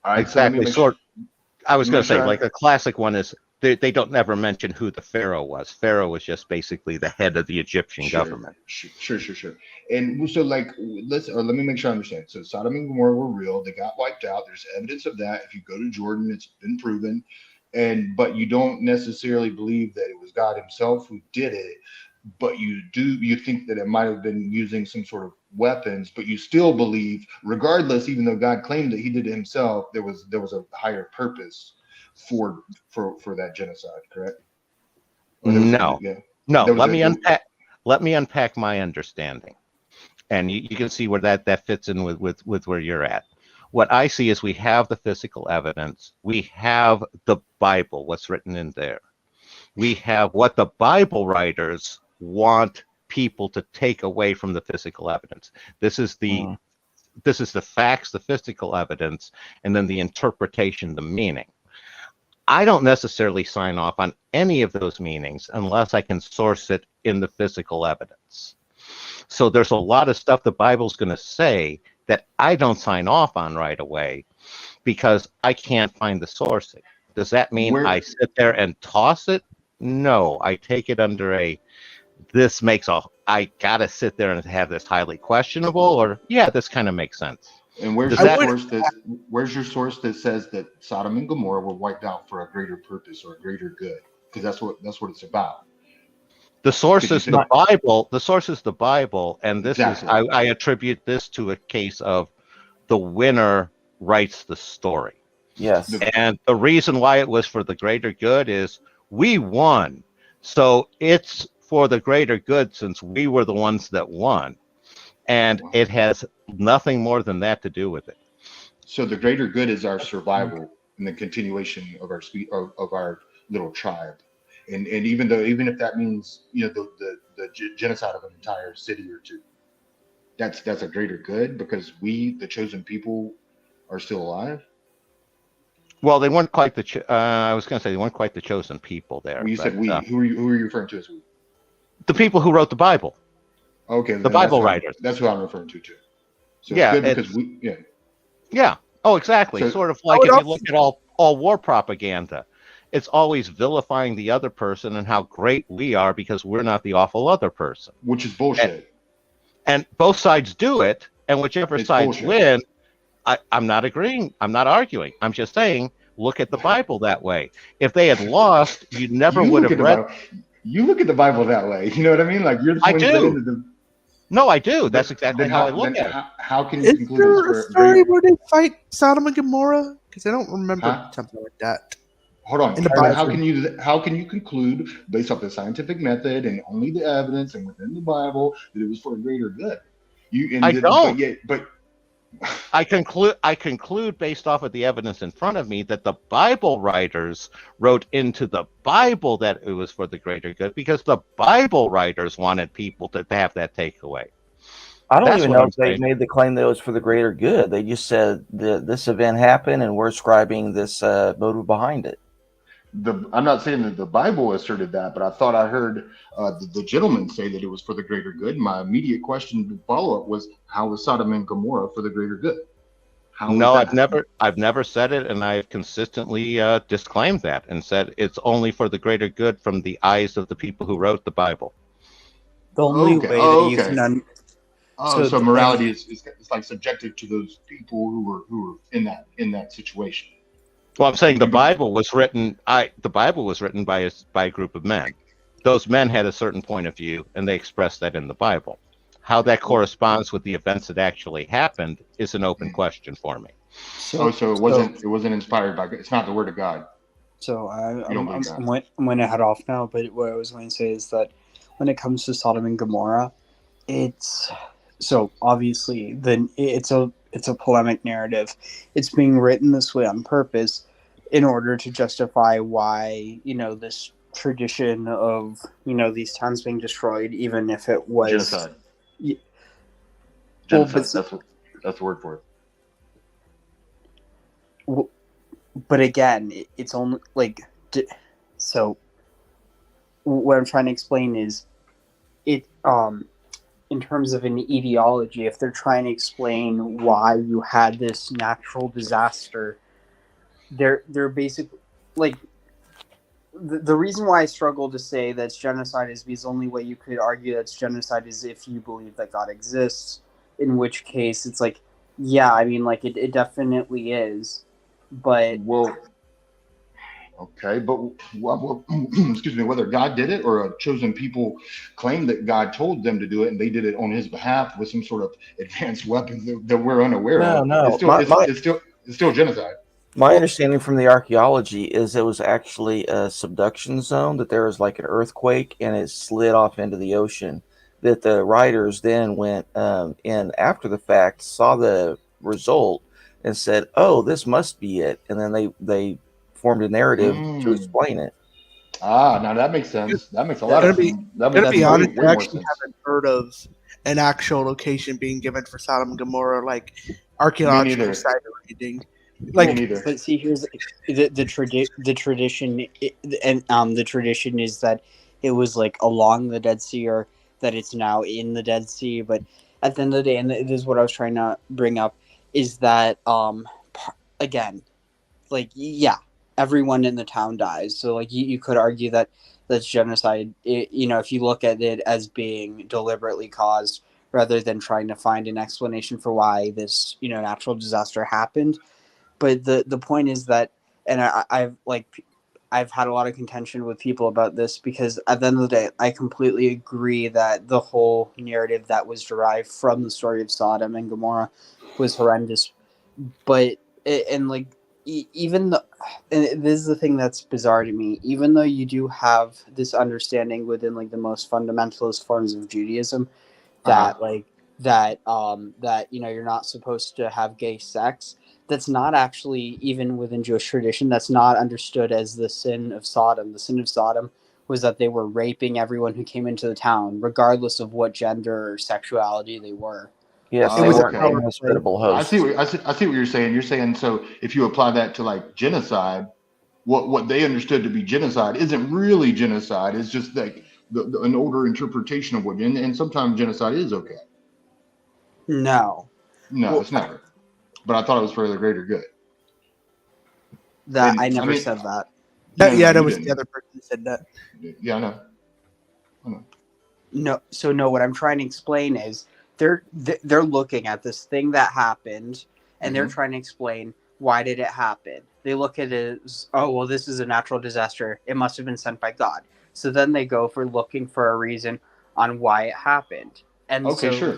All right, exactly. I was going to say, like a classic one is they don't never mention who the pharaoh was. Pharaoh was just basically the head of the Egyptian government. Sure. And so, let me make sure I understand. So Sodom and Gomorrah were real. They got wiped out. There's evidence of that. If you go to Jordan, it's been proven. But you don't necessarily believe that it was God himself who did it. But you think that it might have been using some sort of weapons, but you still believe, regardless, even though God claimed that he did it himself, there was a higher purpose for that genocide, correct? No. Let me unpack my understanding, and you can see where that fits in with where you're at. What I see is we have the physical evidence, we have the Bible, what's written in there, we have what the Bible writers want people to take away from the physical evidence. This is the facts, the physical evidence, and then the interpretation, the meaning. I don't necessarily sign off on any of those meanings unless I can source it in the physical evidence. So there's a lot of stuff the Bible's going to say that I don't sign off on right away because I can't find the sourcing. Does that mean I sit there and toss it? No, I take it under I got to sit there and have this highly questionable, or yeah, this kind of makes sense. And where's Does your that- source that where's your source that says that Sodom and Gomorrah were wiped out for a greater purpose or a greater good? Because that's what it's about. The source Because is you the Bible. The source is the Bible, and this Exactly. is I attribute this to a case of the winner writes the story. Yes. And the reason why it was for the greater good is we won. So it's for the greater good since we were the ones that won. And it has nothing more than that to do with it. So the greater good is our survival and the continuation of our of our little tribe. And even if that means the genocide of an entire city or two, that's a greater good because we, the chosen people, are still alive. Well, they weren't quite I was going to say they weren't quite the chosen people there. When you said we, who are you referring to as we? The people who wrote the Bible. Okay, the Bible writers. That's who I'm referring to too. So yeah, it's good because we, yeah. Yeah. Oh, exactly. So- sort of like if you look at all war propaganda, it's always vilifying the other person and how great we are because we're not the awful other person. Which is bullshit. And both sides do it, and whichever It's sides bullshit. win, I'm not agreeing. I'm not arguing. I'm just saying, look at the Bible that way. If they had lost, you never You would look have at the read. Bible- You look at the Bible that way. You know what I mean? Like you're the I ones that do. into the. No, I do. That's exactly Then how I look at it. How can you Is conclude there it's a for story great? where they fight Sodom and Gomorrah? Because I don't remember Huh? something like that. Hold on. In the But Bible. how can you conclude based off the scientific method and only the evidence and within the Bible that it was for a greater good? I don't. But I conclude based off of the evidence in front of me that the Bible writers wrote into the Bible that it was for the greater good because the Bible writers wanted people to have that takeaway. I don't That's even what know I'm if they saying. made the claim that it was for the greater good. They just said that this event happened and we're ascribing this motive behind it. I'm not saying that the Bible asserted that, but I thought I heard the gentleman say that it was for the greater good. My immediate question to follow up was, how was Sodom and Gomorrah for the greater good? How was No, that? I've never said it, and I've consistently disclaimed that and said it's only for the greater good from the eyes of the people who wrote the Bible. The only way that you can So morality is like subjective to those people who were in that situation. Well, I'm saying the Bible was written. The Bible was written by a group of men. Those men had a certain point of view, and they expressed that in the Bible. How that corresponds with the events that actually happened is an open question for me. So it wasn't inspired by God. It's not the word of God. So You don't believe that. I'm going to head off now, but what I was going to say is that when it comes to Sodom and Gomorrah, it's so obviously it's a polemic narrative. It's being written this way on purpose in order to justify why this tradition of these towns being destroyed, even if it was Genocide. Yeah. Genocide. That's the word for it. But again, it's only so. What I'm trying to explain is, in terms of an etiology, if they're trying to explain why you had this natural disaster, they're basically like the reason why I struggle to say that's genocide is because the only way you could argue that's genocide is if you believe that God exists, in which case it's like, yeah, I mean, like it definitely is, but Okay, but excuse me, whether God did it or a chosen people claim that God told them to do it and they did it on His behalf with some sort of advanced weapons that we're unaware of. No. It's still genocide. My understanding from the archaeology is it was actually a subduction zone, that there was like an earthquake and it slid off into the ocean, that the writers then went in after the fact, saw the result and said, oh, this must be it. And then they formed a narrative to explain it. Now that makes sense. That makes a lot of sense. To be honest, I actually haven't heard of an actual location being given for Sodom and Gomorrah, like archaeological site or anything. But see, here's the tradition, and the tradition is that it was like along the Dead Sea, or that it's now in the Dead Sea. But at the end of the day, and this is what I was trying to bring up, is that again, like, yeah, everyone in the town dies. So like you could argue that that's genocide. If you look at it as being deliberately caused rather than trying to find an explanation for why this, natural disaster happened. But the point is that, and I've had a lot of contention with people about this, because at the end of the day, I completely agree that the whole narrative that was derived from the story of Sodom and Gomorrah was horrendous. But even though, and this is the thing that's bizarre to me, even though you do have this understanding within like the most fundamentalist forms of Judaism that you're not supposed to have gay sex, that's not actually, even within Jewish tradition, that's not understood as the sin of Sodom. The sin of Sodom was that they were raping everyone who came into the town, regardless of what gender or sexuality they were. Yes, Oh, they were okay. inhospitable I hosts. see what you're saying. You're saying, so if you apply that to like genocide, what they understood to be genocide isn't really genocide. It's just like an older interpretation of what, and sometimes genocide is okay. No, No, it's never. But I thought it was for the greater good. that And, I never mean, said that. No, Yeah, that you was didn't. the other person who said that. Yeah, I know. No, what I'm trying to explain is they're looking at this thing that happened, and they're trying to explain, why did it happen. They look at it as, oh well, this is a natural disaster, it must have been sent by God. So then they go for looking for a reason on why it happened, and Okay, so sure.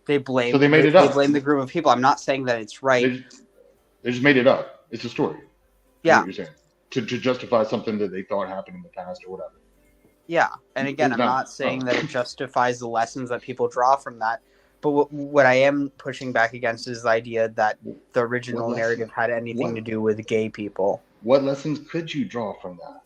they blame So they made it they up. blame the group of people. I'm not saying that it's right. They just made it up. It's a story. Yeah. What you're saying. To justify something that they thought happened in the past or whatever. Yeah, and again, I'm not saying that it justifies the lessons that people draw from that. But what I am pushing back against is the idea that the original narrative had anything to do with gay people. What lessons could you draw from that?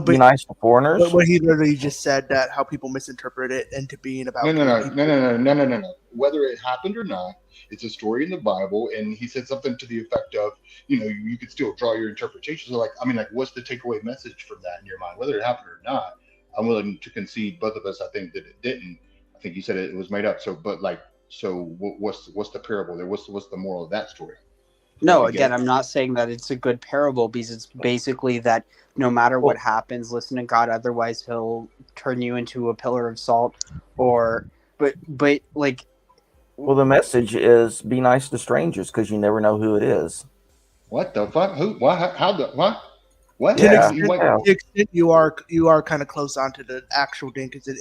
Be nice to foreigners. But what he literally just said, that how people misinterpret it into being about No. Whether it happened or not, it's a story in the Bible, and he said something to the effect of, you could still draw your interpretation. So, what's the takeaway message from that in your mind? Whether it happened or not, I'm willing to concede, both of us, I think, that it didn't. I think you said it was made up. So, what's the parable there? What's the moral of that story? No, again, I'm not saying that it's a good parable, because it's basically that no matter what happens, listen to God, otherwise he'll turn you into a pillar of salt. Well, the message is be nice to strangers, because you never know who it is. What the fuck? Who? What? How the what? What? To the extent you are kind of close onto the actual thing, because it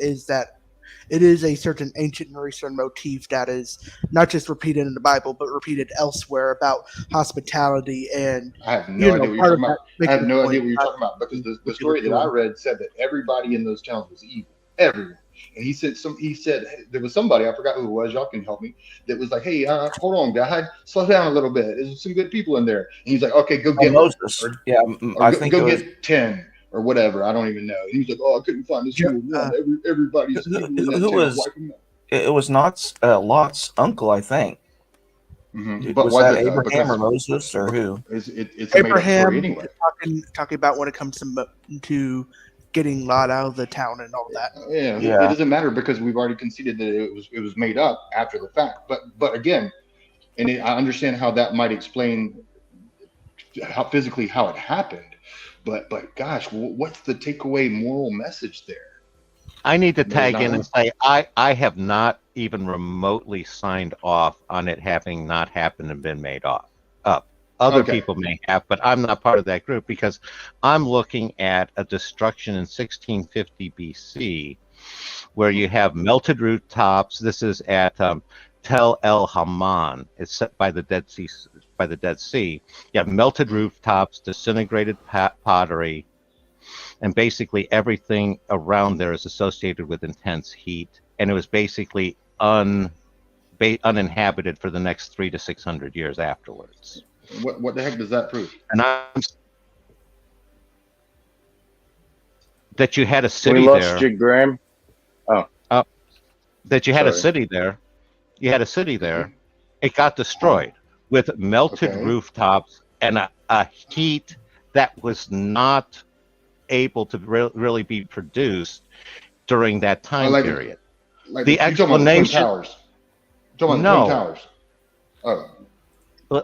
is a certain ancient Near Eastern motif that is not just repeated in the Bible, but repeated elsewhere about hospitality. And I have no idea what you're talking about. I have no idea what you're talking about, because the story that I doing. read said that everybody in those towns was evil. Everyone. And he said there was somebody, I forgot who it was, y'all can help me, that was like, hey, hold on, guy, slow down a little bit. There's some good people in there. And he's like, okay, go get Moses. I think go get 10 or whatever. I don't even know. And he was like, oh, I couldn't find this single one. Everybody's evil in that who town. was Wipe 'em out. it was not Lot's uncle, I think. But was was that it, Abraham or Moses or who? It's a made-up Abraham story anyway. talking about when it comes to getting Lot out of the town and all that. Yeah, it doesn't matter, because we've already conceded that it was made up after the fact. But again, I understand how that might explain how physically how it happened. But gosh, what's the takeaway moral message there? I need to tag in and say I have not even remotely signed off on it having not happened and been made up. Other people may have, but I'm not part of that group, because I'm looking at a destruction in 1650 BC where you have melted rooftops. This is at Tel El Haman. It's set by the Dead Sea. You have melted rooftops, disintegrated pottery, and basically everything around there is associated with intense heat. And it was basically uninhabited for the next 300 to 600 years afterwards. What the heck does that prove? And that you had a city we lost there. you, Graham. That you had a city there. You had a city there. It got destroyed with melted rooftops and a heat that was not able to really be produced during that time period. The explanation. You're talking about the Twin Towers. Oh.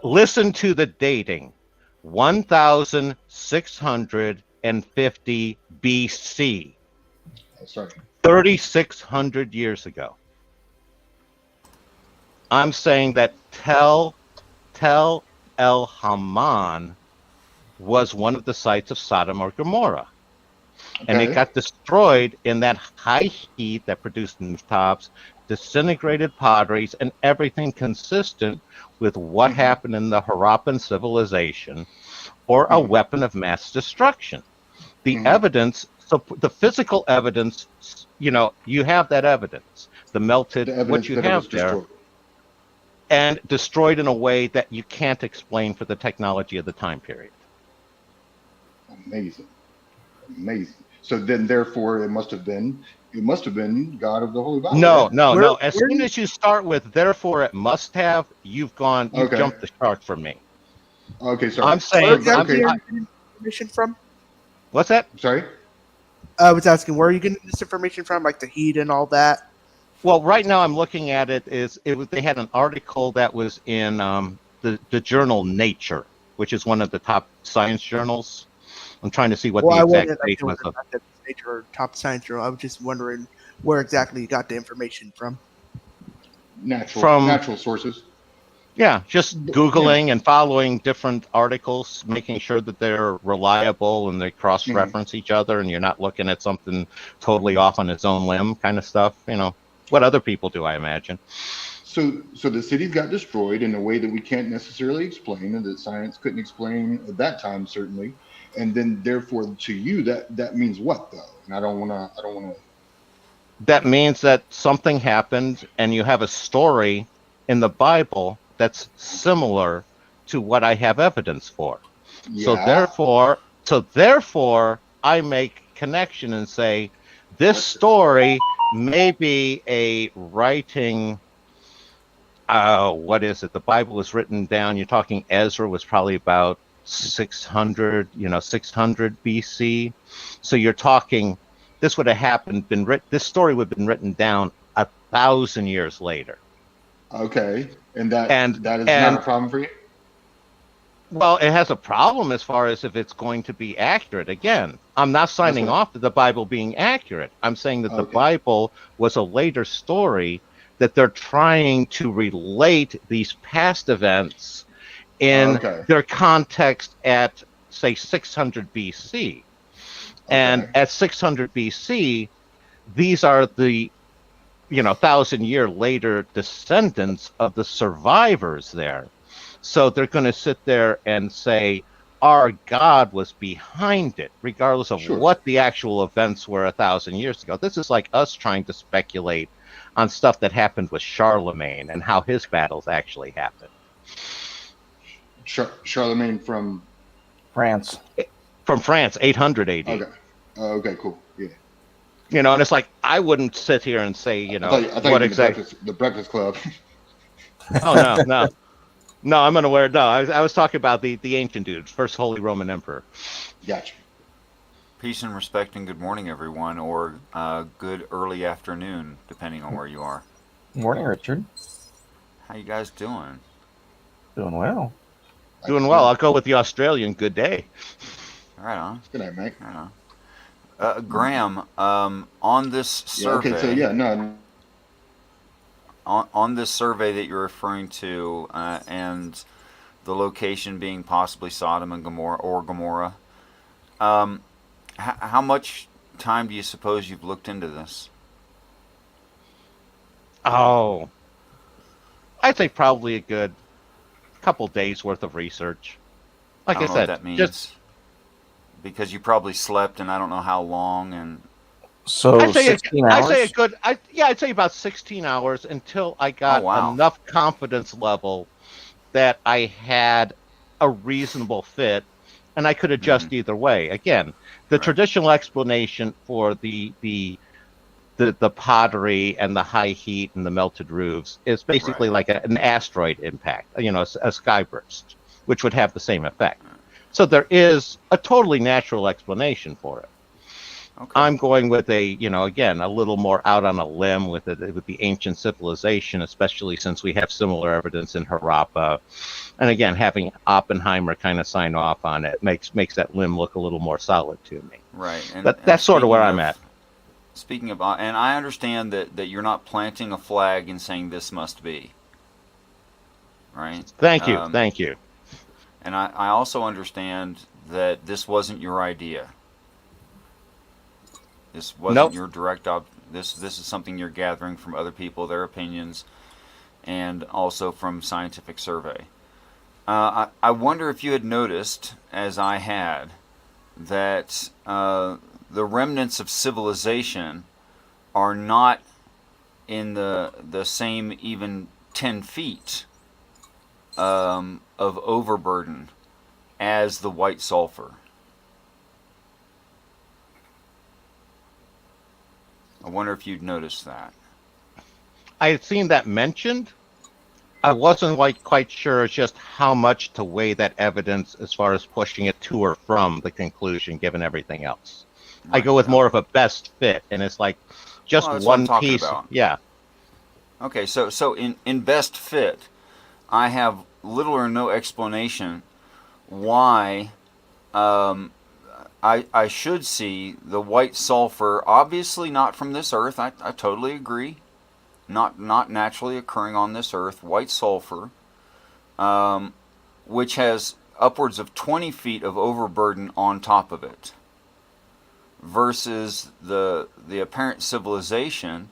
Listen to the dating. 1650 BC. Sorry. 3,600 years ago. I'm saying that Tel El Haman was one of the sites of Sodom or Gomorrah. And it Okay. got destroyed in that high heat that produced tops, disintegrated potteries, and everything consistent with what happened in the Harappan civilization, or a weapon of mass destruction. The evidence, so the physical evidence, you have that evidence, the melted, The what evidence you that it was have there, destroyed. and destroyed in a way that you can't explain for the technology of the time period. Amazing. Amazing. So then, therefore, it must have been God of the Holy Bible. No, right? no. As soon as you start with therefore it must have, you've Okay. jumped the shark for me. Okay, sorry. I'm saying, Where exactly okay. are you getting information from? What's that? Sorry. I was asking, where are you getting this information from, like the heat and all that? Well, right now I'm looking at it. They had an article that was in the journal Nature, which is one of the top science journals. I'm trying to see what Well, the I exact wasn't date was of. about that Nature or Top Science Journal. I was just wondering where exactly you got the information from. Natural sources. Yeah, just Googling and following different articles, making sure that they're reliable and they cross-reference each other, and you're not looking at something totally off on its own limb kind of stuff. What other people do, I imagine. So the cities got destroyed in a way that we can't necessarily explain, and that science couldn't explain at that time, certainly. And then, therefore, to you, that means what, though? And I don't want to. That means that something happened, and you have a story in the Bible that's similar to what I have evidence for. So therefore, I make connection and say, this story may be a writing. What is it? The Bible was written down. You're talking Ezra was probably about 600 BC. So you're talking, this would have happened, this story would have been written down 1,000 years later. Okay, and that is not a problem for you? Well, it has a problem as far as if it's going to be accurate. Again, I'm not signing off to the Bible being accurate. I'm saying that the Bible was a later story, that they're trying to relate these past events in their context at, say, 600 BC. And at 600 BC, these are the 1,000-year later descendants of the survivors there. So they're going to sit there and say, our God was behind it, regardless of what the actual events were 1,000 years ago. This is like us trying to speculate on stuff that happened with Charlemagne and how his battles actually happened. Charlemagne from France. From France, 800 AD. Okay. Okay, cool. Yeah. And it's like, I wouldn't sit here and say, I thought what exactly. The Breakfast Club. Oh, no. No, I'm unaware. No, I was talking about the ancient dudes, First Holy Roman Emperor. Gotcha. Peace and respect and good morning, everyone, or good early afternoon, depending on where you are. Morning, Richard. How you guys doing? Doing well. Doing well. I'll go with the Australian good day. Right on. Good night, mate. Right on. Graham, on this survey. Okay, so no. On this survey that you're referring to, and the location being possibly Sodom and Gomorrah, how much time do you suppose you've looked into this? Oh, I'd say probably a good couple days worth of research. Like I don't know said, what that means. Because you probably slept and I don't know how long, and so I'd say 16 hours. I'd say about 16 hours until I got enough confidence level that I had a reasonable fit, and I could adjust either way. Again, the traditional explanation for the pottery and the high heat and the melted roofs is basically like an asteroid impact, a skyburst, which would have the same effect. So there is a totally natural explanation for it. Okay. I'm going with again, a little more out on a limb with the ancient civilization, especially since we have similar evidence in Harappa. And again, having Oppenheimer kind of sign off on it makes that limb look a little more solid to me. Right. But that's sort of where I'm at. speaking of, and I understand that you're not planting a flag and saying this must be, right? Thank you. Thank you. And I also understand that this wasn't your idea. This wasn't Nope. your direct this is something you're gathering from other people, their opinions, and also from scientific survey. I wonder if you had noticed, as I had, that the remnants of civilization are not in the same even 10 feet of overburden as the white sulfur. I wonder if you'd noticed that. I had seen that mentioned. I wasn't quite sure just how much to weigh that evidence as far as pushing it to or from the conclusion, given everything else. I go with more of a best fit, and it's like just Well, that's what I'm one talking piece. about. Yeah. Okay, so in best fit, I have little or no explanation why I should see the white sulfur, obviously not from this earth. I totally agree. Not naturally occurring on this earth. White sulfur, which has upwards of 20 feet of overburden on top of it, versus the apparent civilization,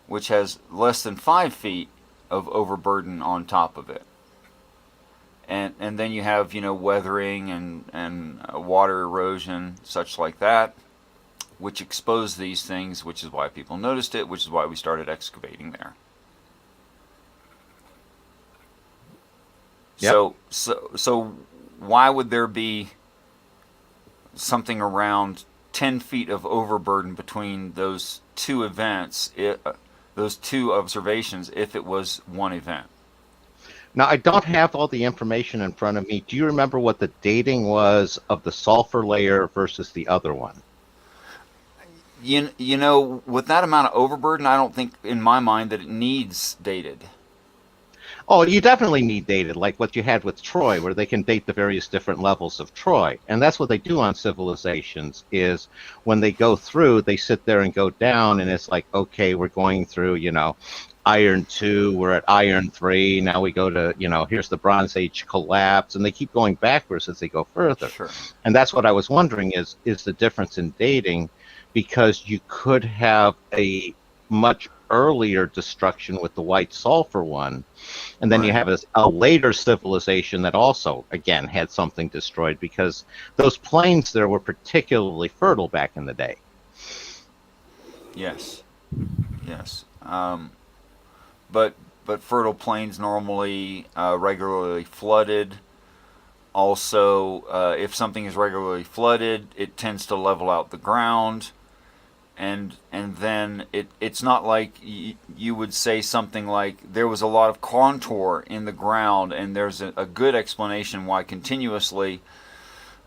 which has less than 5 feet of overburden on top of it. And then you have, weathering and water erosion, such like that, which expose these things, which is why people noticed it, which is why we started excavating there. Yep. So why would there be something around 10 feet of overburden between those two events, those two observations, if it was one event? Now, I don't have all the information in front of me. Do you remember what the dating was of the sulfur layer versus the other one? You know, with that amount of overburden, I don't think, in my mind, that it needs dated. Oh, you definitely need dated, like what you had with Troy, where they can date the various different levels of Troy. And that's what they do on civilizations, is when they go through, they sit there and go down, and it's like, okay, we're going through, Iron 2, we're at Iron 3, now we go to, here's the Bronze Age collapse, and they keep going backwards as they go further. Sure. And that's what I was wondering is the difference in dating, because you could have a much earlier destruction with the white sulfur one, and then you have a later civilization that also, again, had something destroyed, because those plains there were particularly fertile back in the day. Yes. But fertile plains normally regularly flooded. Also, if something is regularly flooded, it tends to level out the ground. And then it's not like you would say something like there was a lot of contour in the ground, and there's a good explanation why continuously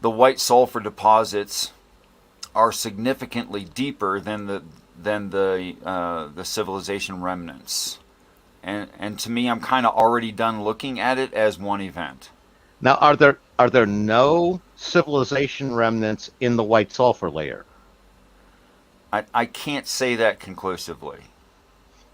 the white sulfur deposits are significantly deeper than the civilization remnants. And to me, I'm kind of already done looking at it as one event. Now, are there no civilization remnants in the white sulfur layer? I can't say that conclusively.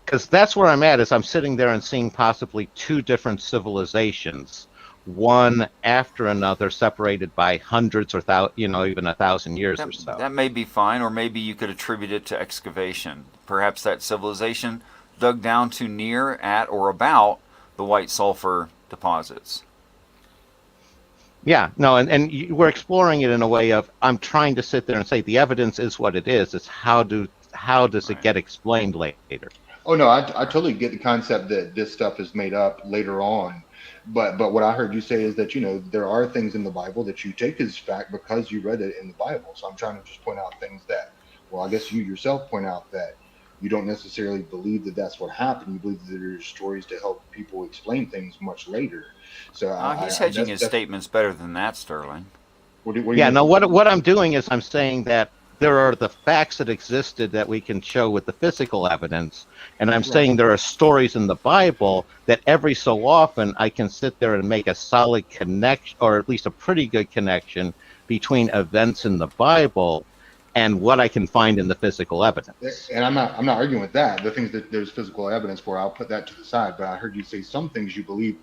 Because that's where I'm at, is I'm sitting there and seeing possibly two different civilizations, one after another, separated by hundreds or even 1,000 years or so. That may be fine, or maybe you could attribute it to excavation. Perhaps that civilization dug down to near, at, or about the white sulfur deposits. Yeah, no, and we're exploring it in a way of, I'm trying to sit there and say the evidence is what it is. It's how does it get explained later? Oh no, I totally get the concept that this stuff is made up later on, but what I heard you say is that there are things in the Bible that you take as fact because you read it in the Bible. So I'm trying to just point out things that, well, I guess you yourself point out that you don't necessarily believe that that's what happened. You believe that there's stories to help people explain things much later. So he's hedging his statements better than that, Sterling. What do you Yeah, mean? no, what I'm doing is I'm saying that there are the facts that existed that we can show with the physical evidence, and I'm saying there are stories in the Bible that every so often I can sit there and make a solid connection, or at least a pretty good connection, between events in the Bible and what I can find in the physical evidence. And I'm not arguing with that. The things that there's physical evidence for, I'll put that to the side. But I heard you say some things you believe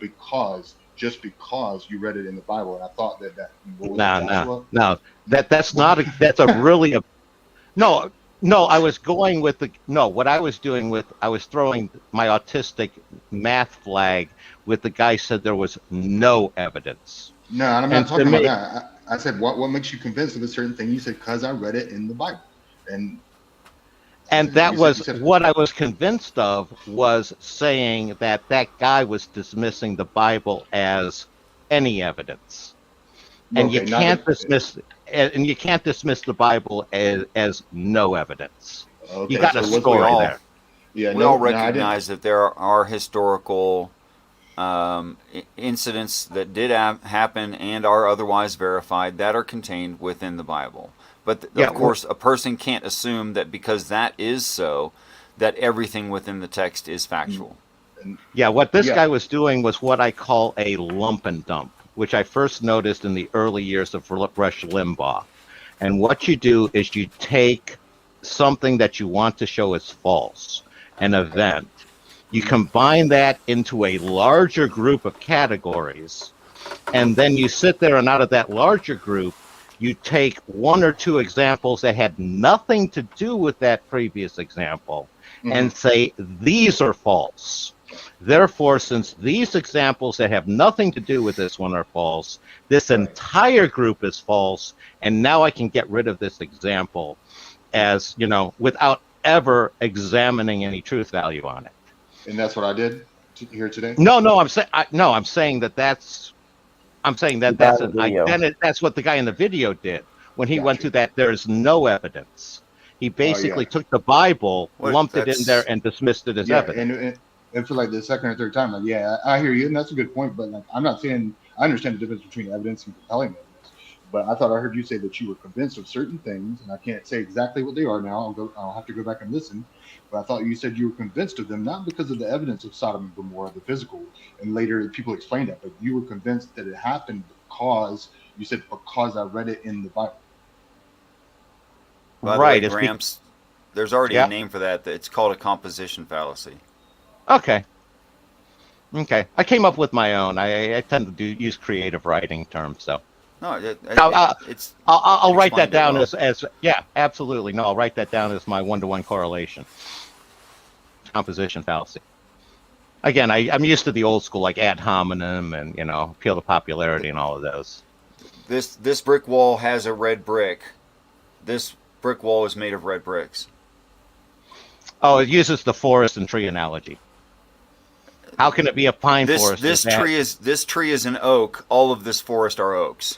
just because you read it in the Bible, and I thought that what was it, Joshua? No. That's not a. That's a really a. No. I was going with the. No, what I was doing with, I was throwing my autistic math flag with the guy said there was no evidence. No, I'm not talking about that. I said, what makes you convinced of a certain thing? You said, because I read it in the Bible. And that was what I was convinced of, was saying that guy was dismissing the Bible as any evidence. And Okay, you can't dismiss the Bible as no evidence. Okay, You got a story there. Yeah, we all recognize that there are historical incidents that did happen and are otherwise verified that are contained within the Bible. But of course, a person can't assume that because that is so, that everything within the text is factual. Yeah, what this guy was doing was what I call a lump and dump, which I first noticed in the early years of Rush Limbaugh. And what you do is you take something that you want to show as false, an event. You combine that into a larger group of categories, and then you sit there, and out of that larger group, you take one or two examples that had nothing to do with that previous example and say, these are false. Therefore, since these examples that have nothing to do with this one are false, this entire group is false, and now I can get rid of this example as, without ever examining any truth value on it. And that's what I did here today? No, I'm saying that's an identity. That's what the guy in the video did when he went to that. There's no evidence. He basically took the Bible, lumped it in there, and dismissed it as evidence. And for like the second or third time, I hear you, and that's a good point. But I'm not saying I understand the difference between evidence and compelling evidence. But I thought I heard you say that you were convinced of certain things, and I can't say exactly what they are now. I'll have to go back and listen. But I thought you said you were convinced of them, not because of the evidence of Sodom and Gomorrah, the physical, and later people explained that, but you were convinced that it happened because I read it in the Bible. By the way, Gramps, there's already a name for that. It's called a composition fallacy. Okay. I came up with my own. I tend to use creative writing terms, so. No, I'll write that down as absolutely. No, I'll write that down as my one-to-one correlation. Composition fallacy. Again, I'm used to the old school, like ad hominem and appeal to popularity and all of those. This brick wall has a red brick. This brick wall is made of red bricks. Oh, it uses the forest and tree analogy. How can it be a pine forest? This tree is an oak. All of this forest are oaks.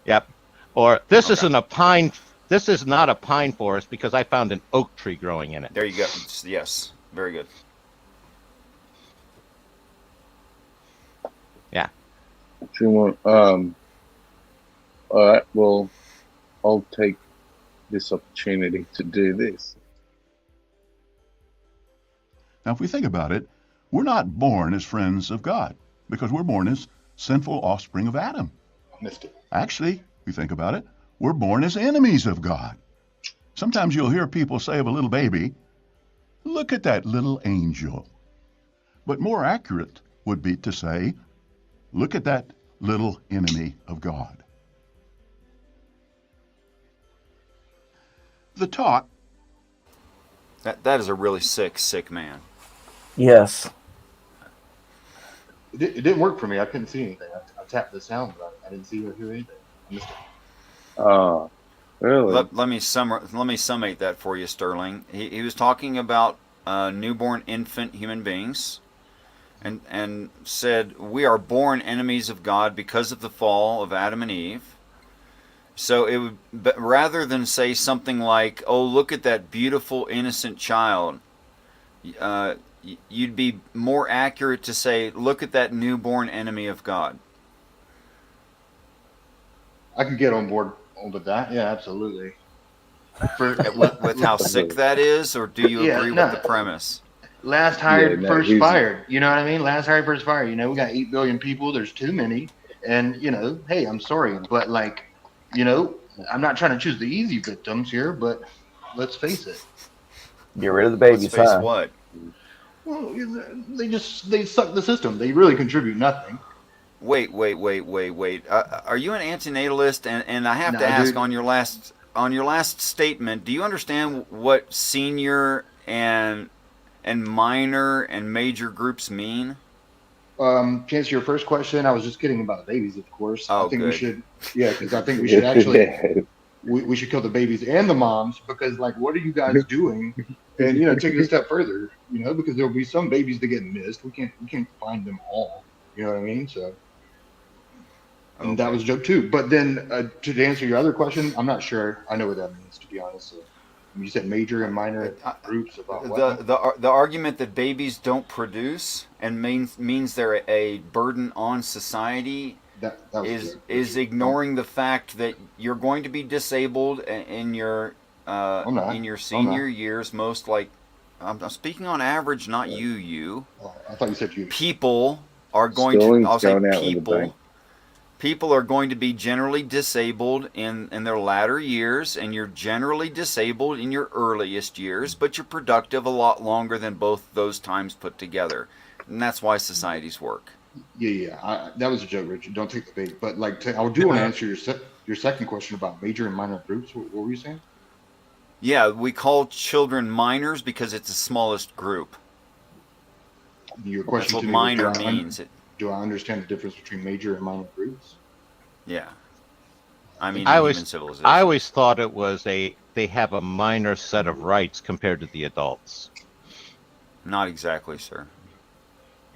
Yep. Or this isn't a pine. This is not a pine forest because I found an oak tree growing in it. There you go. Yes. Very good. Yeah. All right. Well, I'll take this opportunity to do this. Now, if we think about it, we're not born as friends of God because we're born as sinful offspring of Adam. Missed it. Actually, if you think about it, we're born as enemies of God. Sometimes you'll hear people say of a little baby, look at that little angel. But more accurate would be to say, look at that little enemy of God. The talk. That is a really sick man. Yes. It didn't work for me. I couldn't see anything. I tapped the sound, but I didn't see or hear anything. I missed it. Oh, really? Let me summate that for you, Sterling. He was talking about newborn infant human beings, and said we are born enemies of God because of the fall of Adam and Eve. So it would, rather than say something like, "Oh, look at that beautiful innocent child," you'd be more accurate to say, "Look at that newborn enemy of God." I could get on board with that. Yeah, absolutely. With how sick that is, or do you agree with the premise? Last hired, first fired. You know what I mean? Last hired, first fired. We got 8 billion people. There's too many. And, hey, I'm sorry. But, I'm not trying to choose the easy victims here, but let's face it. Get rid of the babies, Let's face huh? what? Well, they suck the system. They really contribute nothing. Wait. Are you an antinatalist? And I have to Nah, ask dude. on your last statement, do you understand what senior and minor and major groups mean? To answer your first question, I was just kidding about the babies, of course. I Oh, think we good. should, yeah, because I think we should actually, we should kill the babies and the moms because, like, what are you guys doing? And take it a step further, because there'll be some babies that get missed. We can't find them all. You know what I mean? So, and that Okay. was a joke too. But then to answer your other question, I'm not sure I know what that means, to be honest. So, you said major and minor groups about what? The argument that babies don't produce and means they're a burden on society That was a is joke. ignoring the fact that you're going to be disabled in your I'm not. senior years. Most, like, I'm speaking on average, not you. Oh, I thought you said you. People are going to. Sterling's I'll say going out with a people. bang. People are going to be generally disabled in their latter years, and you're generally disabled in your earliest years, but you're productive a lot longer than both those times put together. And that's why societies work. Yeah. That was a joke, Richard. Don't take the bait. But I do want to answer your second question about major and minor groups. What were you saying? Yeah, we call children minors because it's the smallest group. Your question That's what to me minor was, means. Do I understand the difference between major and minor groups? Yeah. I mean, I in always, human civilization. I always thought it was they have a minor set of rights compared to the adults. Not exactly, sir.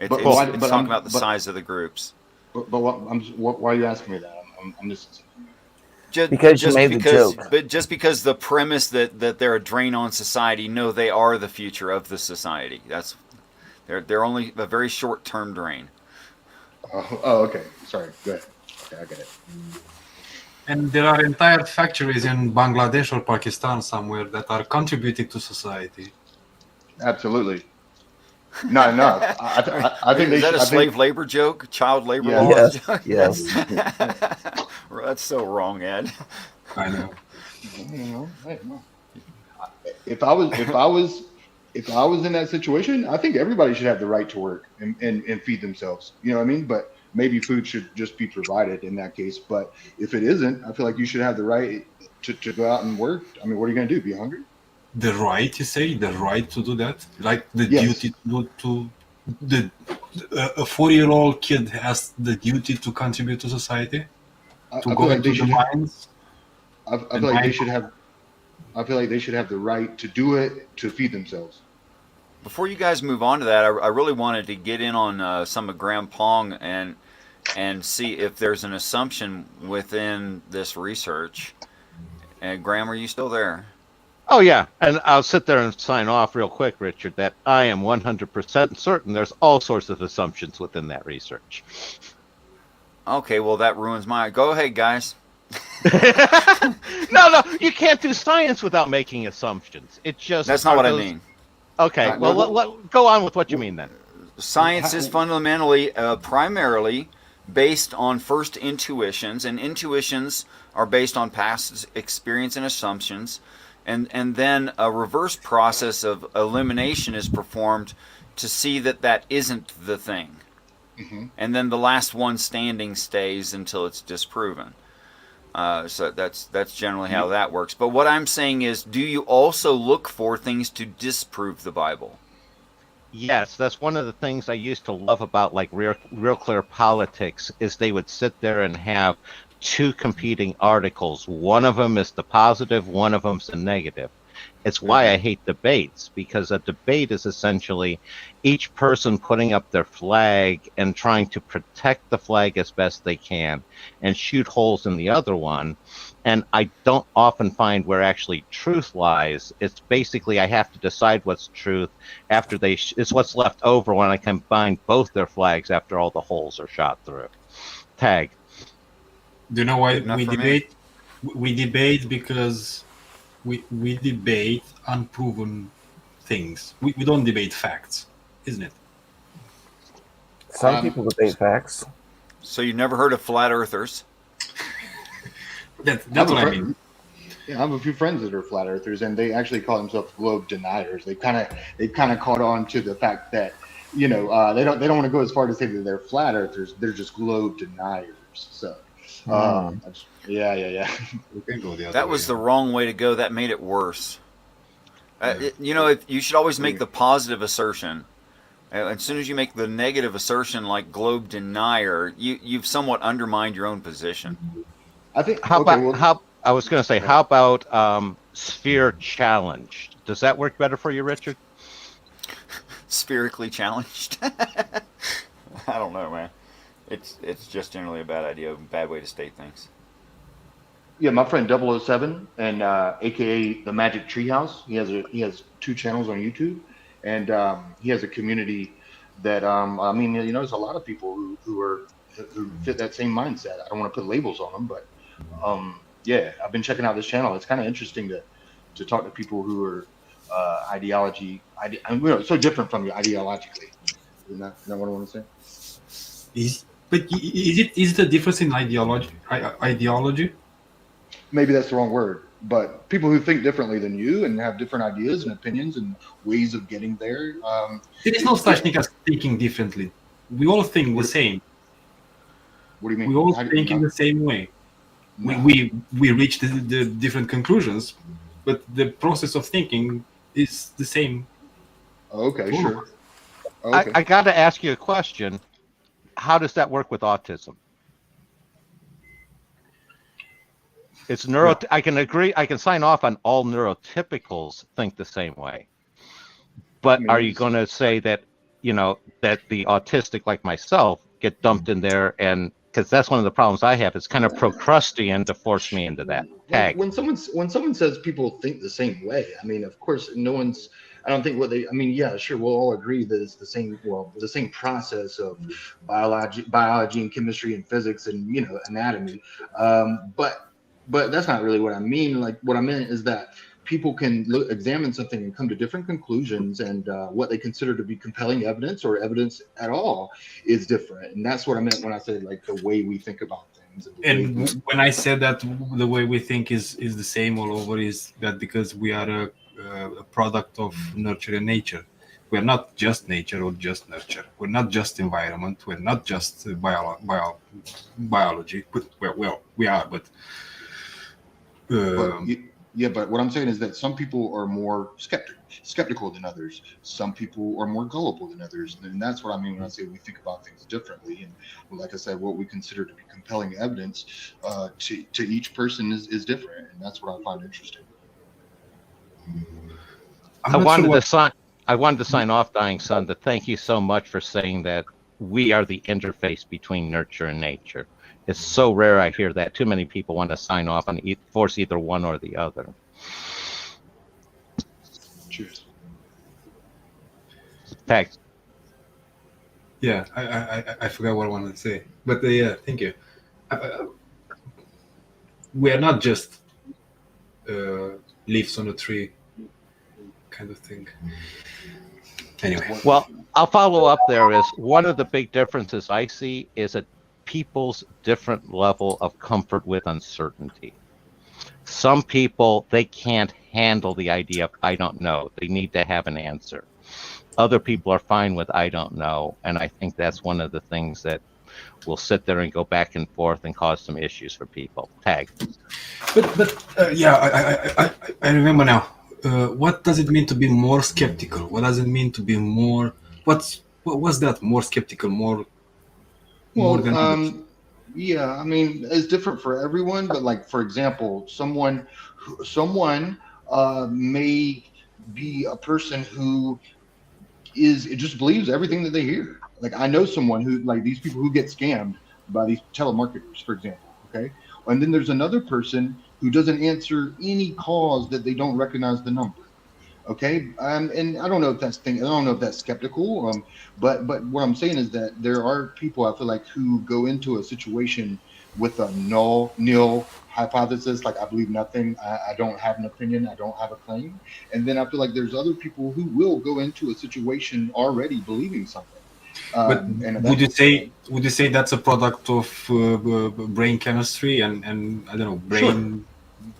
It's I'm talking about the size of the groups. But why are you asking me that? I'm just. Because you made the joke. But just because the premise that they're a drain on society, no, they are the future of the society. They're only a very short-term drain. Oh, okay. Sorry. Go ahead. Okay, I get it. And there are entire factories in Bangladesh or Pakistan somewhere that are contributing to society. Absolutely. Not enough. I think is that a slave labor joke? Child labor laws? Yes. Joke? Yes. That's so wrong, Ed. I know. If I was in that situation, I think everybody should have the right to work and feed themselves. You know what I mean? But maybe food should just be provided in that case. But if it isn't, I feel like you should have the right to go out and work. I mean, what are you going to do? Be hungry? The right, you say? The right to do that? Like the duty to a 4-year-old kid has the duty to contribute to society? To go into the mines? I feel like they should have. I feel like they should have the right to do it to feed themselves. Before you guys move on to that, I really wanted to get in on some of Graham Pong and see if there's an assumption within this research. And Graham, are you still there? Oh, yeah. And I'll sit there and sign off real quick, Richard, that I am 100% certain there's all sorts of assumptions within that research. Okay, well, that ruins my... Go ahead, guys. No, you can't do science without making assumptions. It just... That's not what I mean. Okay, well, go on with what you mean then. Science is fundamentally, primarily based on first intuitions, and intuitions are based on past experience and assumptions, and then a reverse process of elimination is performed to see that isn't the thing. Mm-hmm. And then the last one standing stays until it's disproven. So that's generally how that works. But what I'm saying is, do you also look for things to disprove the Bible? Yes, that's one of the things I used to love about like Real Clear Politics is they would sit there and have two competing articles. One of them is the positive, one of them's the negative. It's why I hate debates, because a debate is essentially each person putting up their flag and trying to protect the flag as best they can and shoot holes in the other one. And I don't often find where actually truth lies. It's basically I have to decide what's truth after it's what's left over when I combine both their flags after all the holes are shot through. Tag. Do you know why we debate? We debate because we debate unproven things. We don't debate facts, isn't it? Some people debate facts. So you've never heard of flat earthers? That's I have a what I friend- mean. Yeah, I have a few friends that are flat earthers, and they actually call themselves globe deniers. They've kind of caught on to the fact that they don't want to go as far to say that they're flat earthers. They're just globe deniers. So, yeah. We can go the other That way. was the wrong way to go. That made it worse. You should always make the positive assertion. As soon as you make the negative assertion, like globe denier, you've somewhat undermined your own position. I think. How Okay, about well, how I was going to say, how about sphere challenged? Does that work better for you, Richard? Spherically challenged. I don't know, man. It's just generally a bad idea, a bad way to state things. yeah, my friend 007 and AKA the Magic Treehouse. He has 2 channels on YouTube, and he has a community that I mean, there's a lot of people who fit that same mindset. I don't want to put labels on them, but yeah, I've been checking out this channel. It's kind of interesting to talk to people who are so different from you ideologically. Isn't that what I want to say? Is it a difference in ideology? Maybe that's the wrong word, but people who think differently than you and have different ideas and opinions and ways of getting there. There is no such thing as thinking differently. We all think the same. What do you mean? We all think in the same way. We reach the different conclusions, but the process of thinking is the same. Okay, sure. I got to ask you a question. How does that work with autism? It's I can agree. I can sign off on all neurotypicals think the same way. But are you going to say that that the autistic like myself get dumped in there, and because that's one of the problems I have, it's kind of Procrustean to force me into that tag. When someone says people think the same way, I mean, of course, I don't think I mean, yeah, sure, we'll all agree that it's the same process of biology and chemistry and physics and anatomy, but that's not really what I mean. Like, what I meant is that people can examine something and come to different conclusions, and what they consider to be compelling evidence or evidence at all is different. And that's what I meant when I said like the way we think about things. And when I said that the way we think is the same all over, is that because we are a product of nurture and nature. We're not just nature or just nurture. We're not just environment. We're not just biology. Well, we are, but. But what I'm saying is that some people are more skeptical than others. Some people are more gullible than others, and that's what I mean when I say we think about things differently. And like I said, what we consider to be compelling evidence to each person is different, and that's what I find interesting. I wanted to sign off, Dying Sun, to thank you so much for saying that we are the interface between nurture and nature. It's so rare I hear that. Too many people want to sign off and force either one or the other. Cheers. Thanks. Yeah, I forgot what I wanted to say, but yeah, thank you. We are not just leaves on a tree kind of thing. Anyway. Well, I'll follow up there. Is one of the big differences I see is that people's different level of comfort with uncertainty. Some people, they can't handle the idea of I don't know. They need to have an answer. Other people are fine with I don't know, and I think that's one of the things that will sit there and go back and forth and cause some issues for people. Tag. But yeah, I remember now. What does it mean to be more skeptical? What does it mean to be more? What was that? More skeptical, more than others? Yeah, I mean, it's different for everyone, but like, for example, someone may be a person who just believes everything that they hear. Like, I know someone who, like, these people who get scammed by these telemarketers, for example. Okay, and then there's another person who doesn't answer any calls that they don't recognize the number. Okay, and I don't know if that's skeptical, but what I'm saying is that there are people, I feel like, who go into a situation with a nil hypothesis, like I believe nothing, I don't have an opinion, I don't have a claim, and then I feel like there's other people who will go into a situation already believing something, But And would you say that's a product of brain chemistry and I don't know, brain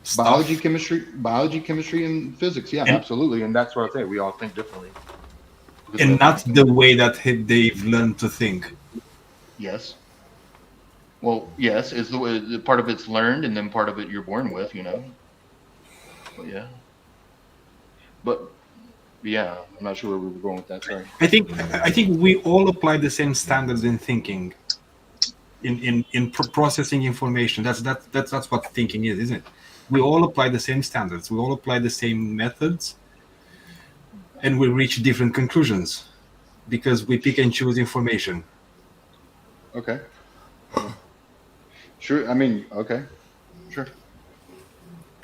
stuff? biology, chemistry, and physics? Yeah, And- absolutely. And that's what I say. We all think differently. And not the way that they've learned to think. Yes. Well, yes, it's the way part of it's learned, and then part of it you're born with. But yeah. But yeah, I'm not sure where we were going with that. Sorry. I think we all apply the same standards in thinking, in processing information. That's what thinking is, isn't it? We all apply the same standards. We all apply the same methods, and we reach different conclusions because we pick and choose information. Okay. Yeah. Sure. I mean, okay. Sure.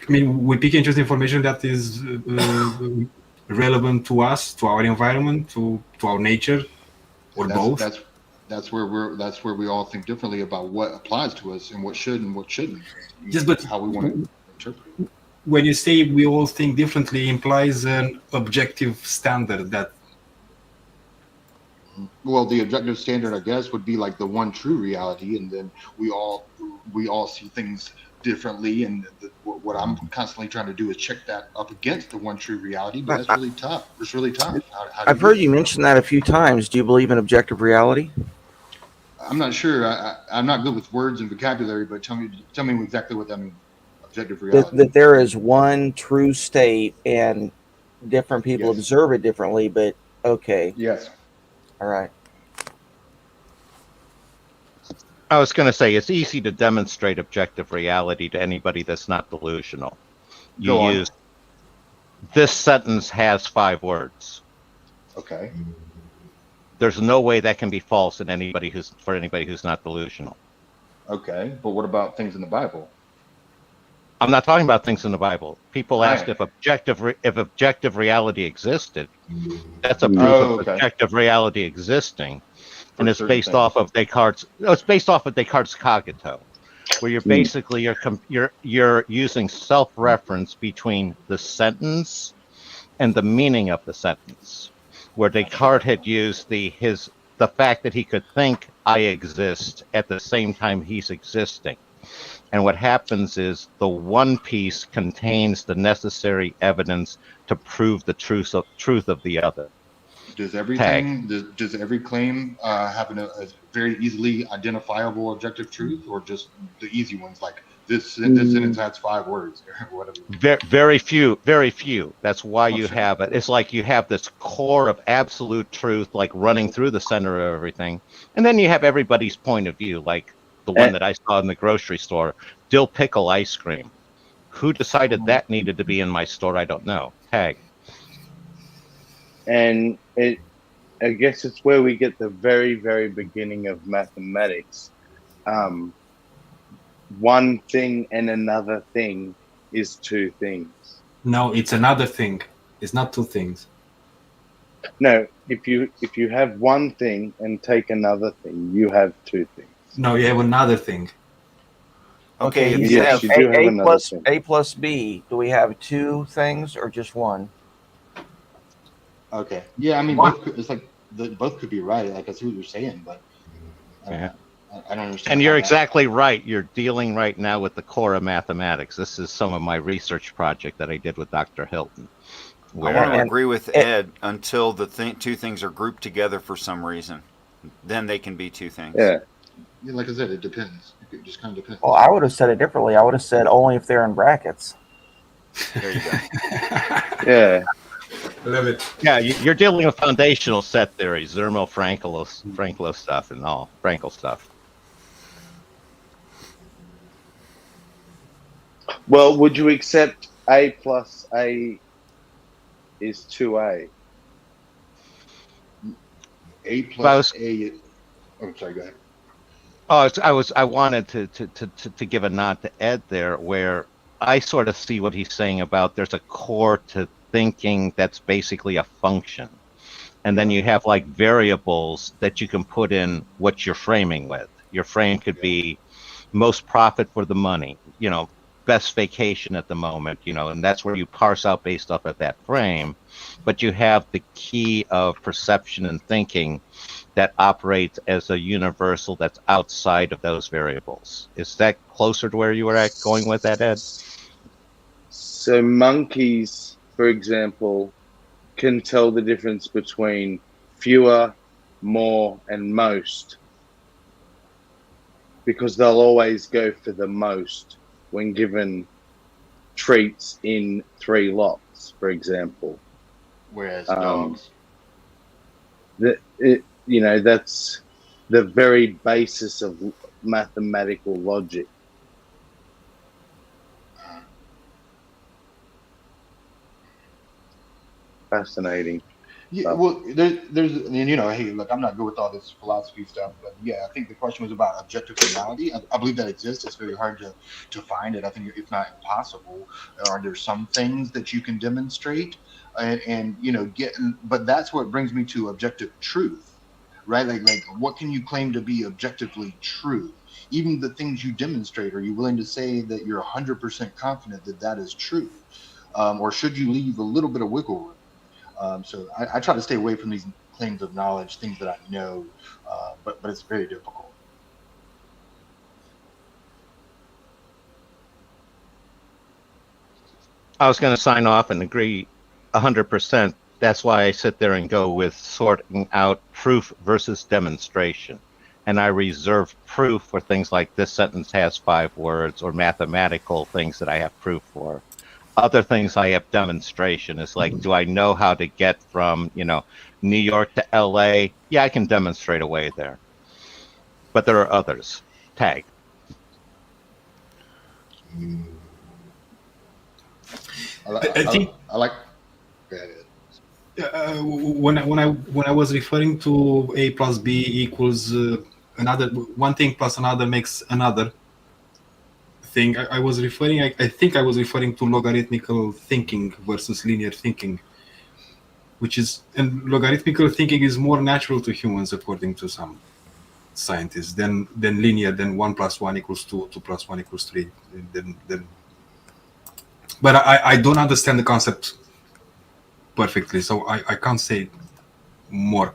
I mean, we pick and choose information that is relevant to us, to our environment, to our nature, or both. That's where we all think differently about what applies to us and what should and what shouldn't. Yes, but how we want to interpret. When you say we all think differently, implies an objective standard that. Well, the objective standard, I guess, would be like the one true reality, and then we all see things differently. And what I'm constantly trying to do is check that up against the one true reality. But that's really tough. It's really tough. I've heard you mention that a few times. Do you believe in objective reality? I'm not sure. I'm not good with words and vocabulary, but tell me exactly what that means. Objective reality. That there is one true state, and different people observe it differently. But okay. Yes. All right. I was going to say it's easy to demonstrate objective reality to anybody that's not delusional. You use this sentence has 5 words. Okay. There's no way that can be false for anybody who's not delusional. Okay, but what about things in the Bible? I'm not talking about things in the Bible. People asked if objective reality existed. That's a proof of objective reality existing, and it's based off of Descartes. It's based off of Descartes' cogito, where you're basically you're using self-reference between the sentence and the meaning of the sentence, where Descartes had used the fact that he could think I exist at the same time he's existing. And what happens is the one piece contains the necessary evidence to prove the truth of the other. Does everything? Does every claim have a very easily identifiable objective truth, or just the easy ones like this sentence has 5 words or whatever? Very few. That's why you have it. It's like you have this core of absolute truth, like running through the center of everything, and then you have everybody's point of view, like the one that I saw in the grocery store, dill pickle ice cream. Who decided that needed to be in my store? I don't know. Tag. And I guess it's where we get the very, very beginning of mathematics. One thing and another thing is 2 things. No, it's another thing. It's not 2 things. No, if you have one thing and take another thing, you have 2 things. No, you have another thing. Okay, you yes, have you do have A plus B. Do we have 2 things or just 1? Okay. Yeah, I mean, it's like both could be right. Like I see what you're saying, but I don't understand. And you're exactly right. You're dealing right now with the core of mathematics. This is some of my research project that I did with Dr. Hilton. I want to agree with Ed until the 2 things are grouped together for some reason. Then they can be 2 things. Yeah. Like I said, it depends. It just kind of depends. Well, I would have said it differently. I would have said only if they're in brackets. There you go. Yeah. I love it. Yeah, you're dealing with foundational set theory, Zermel-Fraenkel stuff and all, Fraenkel stuff. Well, would you accept A plus A is 2A? A plus A. Oh, sorry. Go ahead. Oh, I wanted to give a nod to Ed there, where I sort of see what he's saying about there's a core to thinking that's basically a function, and then you have like variables that you can put in what you're framing with. Your frame could be most profit for the money, best vacation at the moment, and that's where you parse out based off of that frame. But you have the key of perception and thinking that operates as a universal that's outside of those variables. Is that closer to where you were going with that, Ed? So monkeys, for example, can tell the difference between fewer, more, and most, because they'll always go for the most when given treats in 3 lots, for example. Whereas dogs. That's the very basis of mathematical logic. Fascinating. Yeah, well, there's, hey, look, I'm not good with all this philosophy stuff, but yeah, I think the question was about objective reality. I believe that exists. It's very hard to find it. I think if not impossible. Are there some things that you can demonstrate, and but that's what brings me to objective truth, right? Like what can you claim to be objectively true? Even the things you demonstrate, are you willing to say that you're 100% confident that that is true, or should you leave a little bit of wiggle room? So I try to stay away from these claims of knowledge, things that I know, but it's very difficult. I was going to sign off and agree 100%. That's why I sit there and go with sorting out proof versus demonstration. And I reserve proof for things like this sentence has 5 words, or mathematical things that I have proof for. Other things I have demonstration is like, do I know how to get from, New York to LA? Yeah, I can demonstrate a way there. But there are others. Tag. I think I like. When I was referring to a plus b equals another one thing plus another makes another thing, I was referring. I think I was referring to logarithmical thinking versus linear thinking, and logarithmical thinking is more natural to humans according to some scientists than linear, than 1 + 1 = 2, 2 + 1 = 3. But I don't understand the concept perfectly, so I can't say more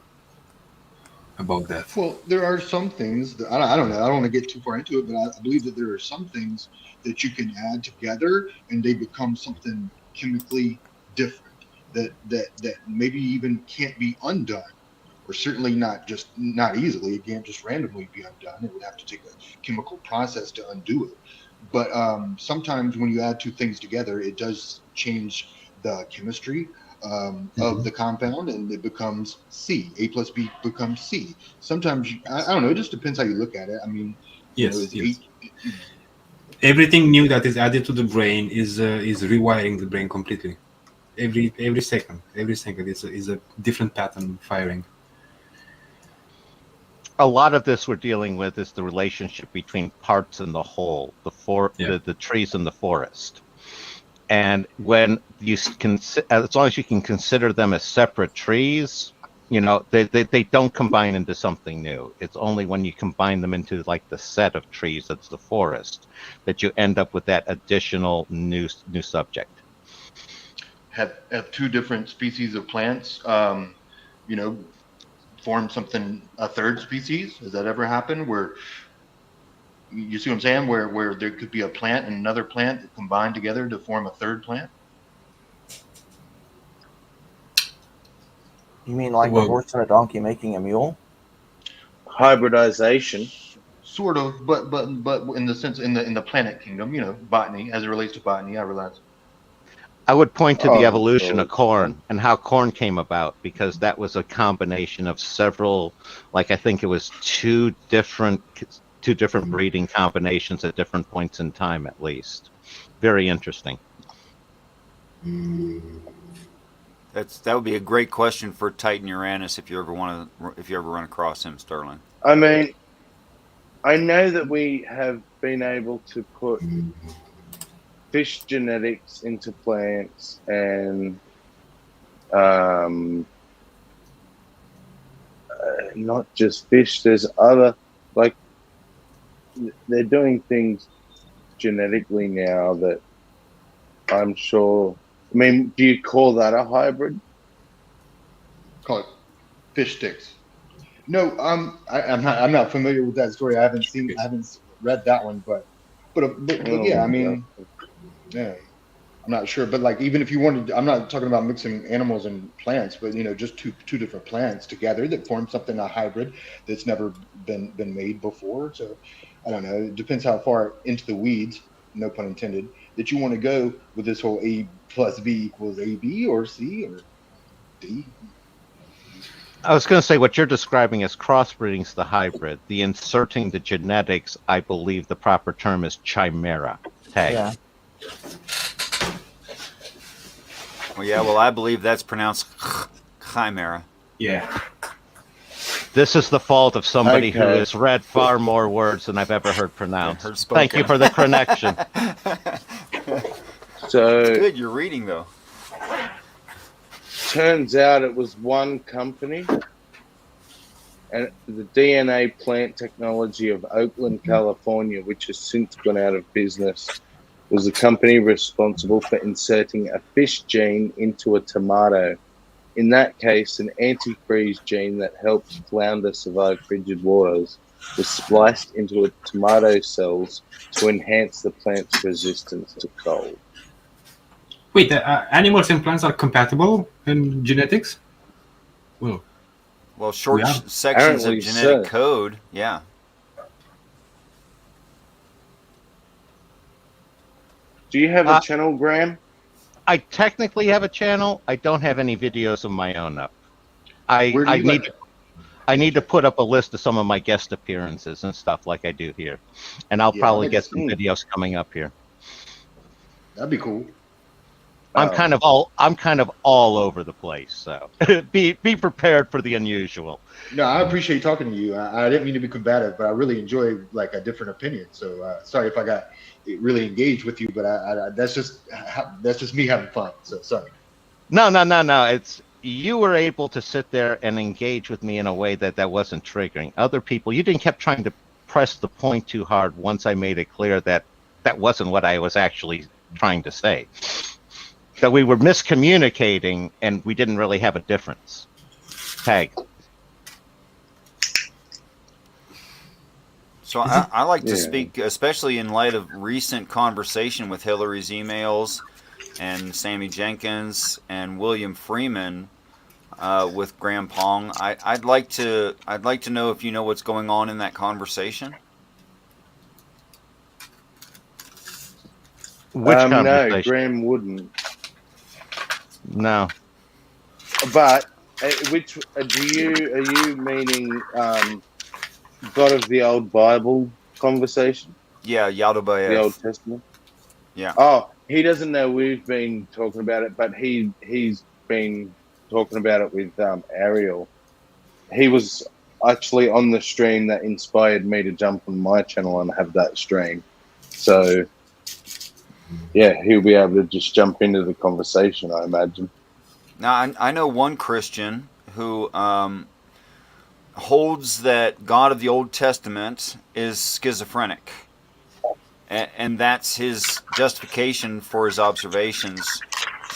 about that. Well, there are some things that I don't know. I don't want to get too far into it, but I believe that there are some things that you can add together and they become something chemically different that maybe even can't be undone, or certainly not easily. It can't just randomly be undone. It would have to take a chemical process to undo it. But sometimes when you add 2 things together, it does change the chemistry of the compound, and it becomes C. A plus B becomes C. Sometimes I don't know. It just depends how you look at it. I mean, yes. Everything new that is added to the brain is rewiring the brain completely. Every second is a different pattern firing. A lot of this we're dealing with is the relationship between parts and the whole, the trees in the forest. And when you can, as long as you can consider them as separate trees, they don't combine into something new. It's only when you combine them into like the set of trees that's the forest that you end up with that additional new subject. Have 2 different species of plants, form something, a third species? Has that ever happened? Where you see what I'm saying? Where there could be a plant and another plant that combine together to form a third plant? You mean like a horse and a donkey making a mule? Hybridization. Sort of, but in the sense in the planet kingdom, botany, as it relates to botany, I realize. I would point to the evolution of corn and how corn came about, because that was a combination of several, like I think it was two different breeding combinations at different points in time, at least. Very interesting. That would be a great question for Titan Uranus if you ever run across him, Sterling. I mean, I know that we have been able to put fish genetics into plants, and not just fish. There's other, like, they're doing things genetically now that I'm sure. I mean, do you call that a hybrid? Call it fish sticks. No, I'm not familiar with that story. I haven't read that one, but yeah, I mean, yeah, I'm not sure. But like, even if you wanted, I'm not talking about mixing animals and plants, but just two different plants together that form something, a hybrid that's never been made before. So I don't know. It depends how far into the weeds, no pun intended, that you want to go with this whole A plus B equals AB or C or D. I was going to say what you're describing as crossbreeding's the hybrid. The inserting the genetics, I believe the proper term is chimera. Tag. Yeah. Well, I believe that's pronounced chimera. Yeah. This is the fault of somebody who Okay. has read far more words than I've ever heard pronounced. Heard Thank you spoken. for the connection. So It's good you're reading though. turns out it was one company, and the DNA plant technology of Oakland, California, which has since gone out of business, was the company responsible for inserting a fish gene into a tomato. In that case, an antifreeze gene that helps flounder survive frigid waters was spliced into a tomato cells to enhance the plant's resistance to cold. Wait, animals and plants are compatible in genetics? Well, short Yeah. sections of Apparently genetic so. code, yeah. Do you have a channel, Graham? I technically have a channel. I don't have any videos of my own up. Where do I you need I need to put up a list of some of my guest appearances and stuff like I do here, and I'll Yeah, probably I'd get some like to see. videos coming up here. That'd be cool. I'm kind of all over the place, so be prepared for the unusual. No, I appreciate talking to you. I didn't mean to be combative, but I really enjoy like a different opinion. So sorry if I got really engaged with you, but that's just me having fun. So sorry. No. It's you were able to sit there and engage with me in a way that wasn't triggering. Other people, you didn't keep trying to press the point too hard once I made it clear that wasn't what I was actually trying to say. That we were miscommunicating and we didn't really have a difference. Tag. So I like to speak, especially in light of recent conversation with Hillary's emails and Sammy Jenkins and William Freeman with Graham Pong. I'd like to know if you know what's going on in that conversation. Which conversation? No, Graham wouldn't. No. But which are you meaning God of the Old Bible conversation? Yeah, Yadobaev. The Old Testament. Yeah. Oh, he doesn't know we've been talking about it, but he's been talking about it with Ariel. He was actually on the stream that inspired me to jump on my channel and have that stream. So yeah, he'll be able to just jump into the conversation, I imagine. Now, I know one Christian who holds that God of the Old Testament is schizophrenic. And that's his justification for his observations,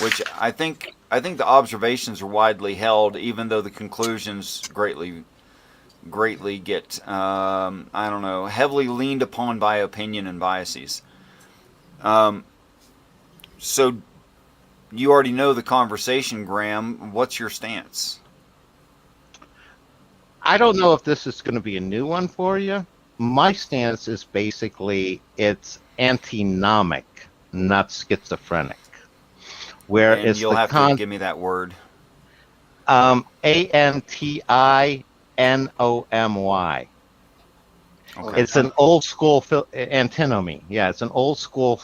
which I think the observations are widely held, even though the conclusions greatly get, I don't know, heavily leaned upon by opinion and biases. So you already know the conversation, Graham. What's your stance? I don't know if this is going to be a new one for you. My stance is basically it's antinomic, not schizophrenic. Where And it's you'll have to give me that word. antinomy. Okay. It's an old school antinomy. Yeah, it's an old school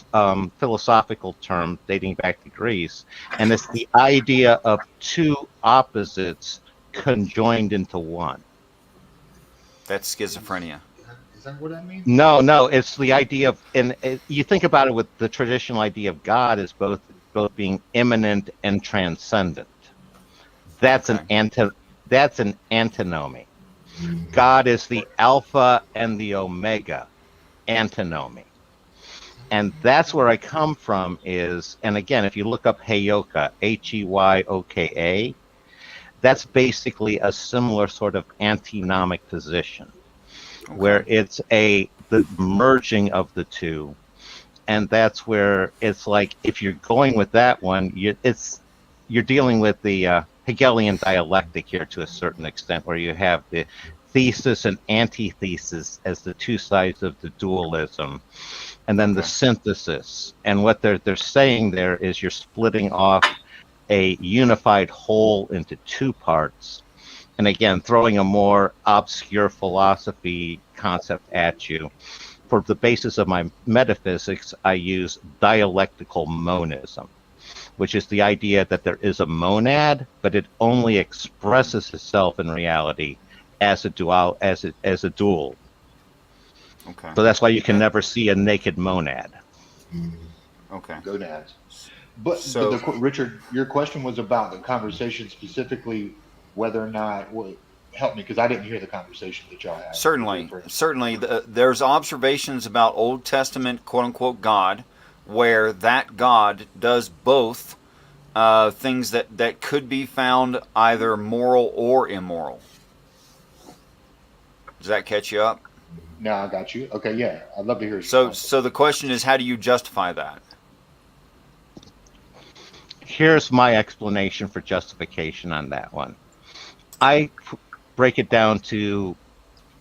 philosophical term dating back to Greece, and it's the idea of two opposites conjoined into one. That's schizophrenia. Is that what that means? No, it's the idea of, and you think about it with the traditional idea of God as both being immanent and transcendent. That's that's an antinomy. God is the Alpha and the Omega, antinomy. And that's where I come from is, and again, if you look up Heyoka, Heyoka, that's basically a similar sort of antinomic position, where it's the merging of the two. And that's where it's like, if you're going with that one, you're dealing with the Hegelian dialectic here to a certain extent, where you have the thesis and antithesis as the two sides of the dualism, and then the synthesis. And what they're saying there is you're splitting off a unified whole into two parts. And again, throwing a more obscure philosophy concept at you. For the basis of my metaphysics, I use dialectical monism, which is the idea that there is a monad, but it only expresses itself in reality as a dual. Okay. So that's why you can never see a naked monad. Okay. Gonads. But Richard, your question was about the conversation specifically, whether or not. Help me, because I didn't hear the conversation that y'all had. Certainly. There's observations about Old Testament quote-unquote God, where that God does both things that could be found either moral or immoral. Does that catch you up? No, I got you. Okay, yeah. I'd love to hear. So the question is, how do you justify that? Here's my explanation for justification on that one. I break it down to,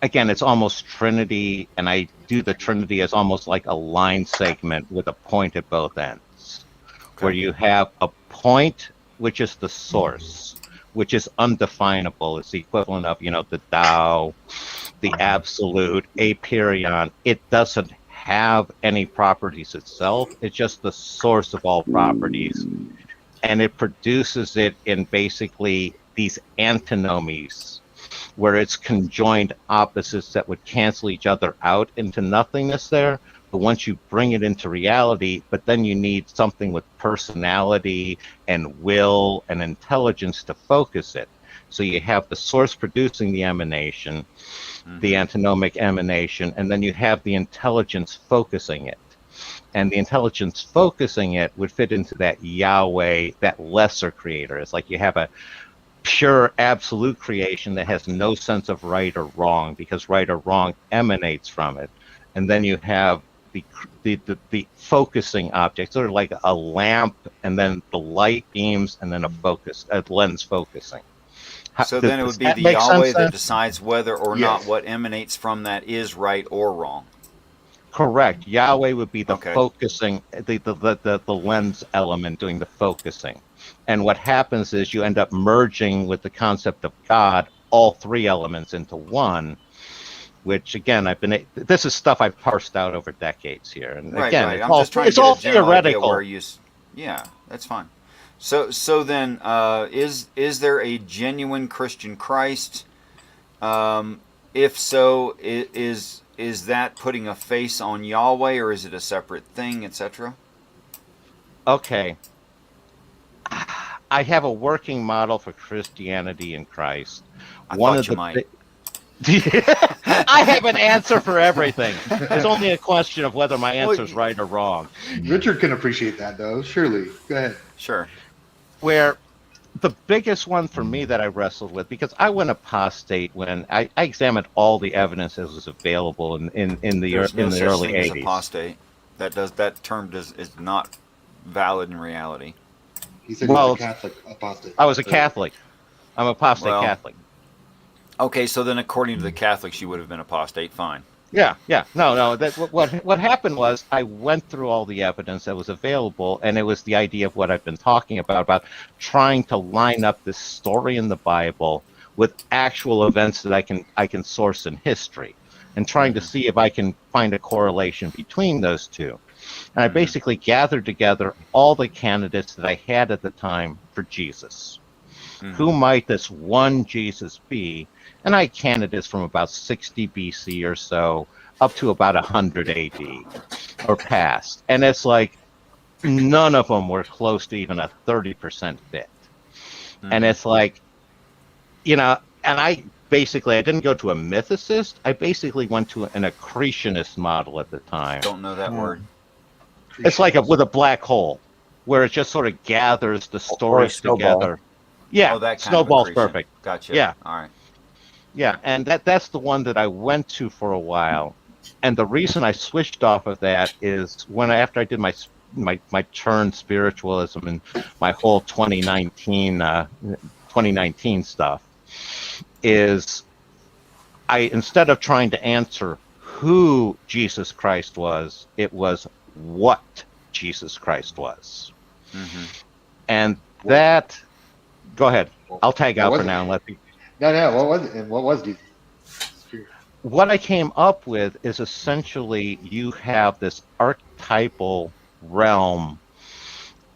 again, it's almost Trinity, and I do the Trinity as almost like a line segment with a point at both ends, where you have a point, which is the source, which is undefinable. It's the equivalent of, the Tao, the absolute, aperion. It doesn't have any properties itself. It's just the source of all properties. And it produces it in basically these antinomies, where it's conjoined opposites that would cancel each other out into nothingness there. But once you bring it into reality, but then you need something with personality and will and intelligence to focus it. So you have the source producing the emanation, the antinomic emanation, and then you have the intelligence focusing it. And the intelligence focusing it would fit into that Yahweh, that lesser creator. It's like you have a pure absolute creation that has no sense of right or wrong, because right or wrong emanates from it. And then you have the focusing objects, sort of like a lamp, and then the light beams, and then a lens focusing. So then it would be the Yahweh that decides whether or not what emanates from that is right or wrong. Correct. Yahweh would be the focusing, the lens element doing the focusing. And what happens is you end up merging with the concept of God, all three elements into one, which again, this is stuff I've parsed out over decades here. And again, it's all theoretical. Yeah, that's fine. So then, is there a genuine Christian Christ? If so, is that putting a face on Yahweh, or is it a separate thing, etc.? Okay. I have a working model for Christianity in Christ. I thought you might. I have an answer for everything. It's only a question of whether my answer is right or wrong. Richard can appreciate that, though. Surely. Go ahead. Sure. Where the biggest one for me that I wrestled with, because I went apostate when I examined all the evidence that was available in the early 80s. Apostate. That term is not valid in reality. He said he was a Catholic apostate. I was a Catholic. I'm apostate Catholic. Okay, so then according to the Catholics, you would have been apostate. Fine. Yeah. No. What happened was I went through all the evidence that was available, and it was the idea of what I've been talking about trying to line up this story in the Bible with actual events that I can source in history, and trying to see if I can find a correlation between those two. And I basically gathered together all the candidates that I had at the time for Jesus. Who might this one Jesus be? And I had candidates from about 60 BC or so up to about 100 AD or past. And it's like none of them were close to even a 30% fit. And it's like, and I didn't go to a mythicist. I basically went to an accretionist model at the time. Don't know that word. It's like with a black hole, where it just sort of gathers the stories together. Yeah, Oh, that kind snowball's of accretion. perfect. Gotcha. Yeah, All right. yeah, and that's the one that I went to for a while, and the reason I switched off of that is after I did my turn spiritualism and my whole 2019 stuff, is instead of trying to answer who Jesus Christ was, it was what Jesus Christ was. Mm-hmm. And that, go ahead. I'll tag out for now and let people. No. What was it? And what was Jesus? What I came up with is essentially you have this archetypal realm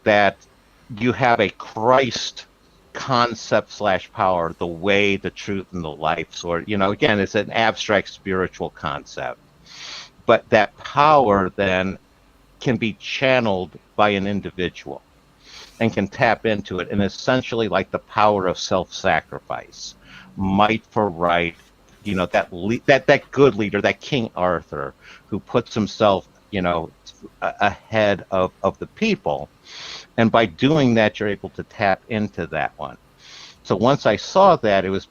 that you have a Christ concept / power, the way, the truth, and the life. So, again, it's an abstract spiritual concept. But that power then can be channeled by an individual and can tap into it. And essentially like the power of self-sacrifice, might for right, that good leader, that King Arthur, who puts himself, ahead of the people. And by doing that, you're able to tap into that one. So once I saw that, it was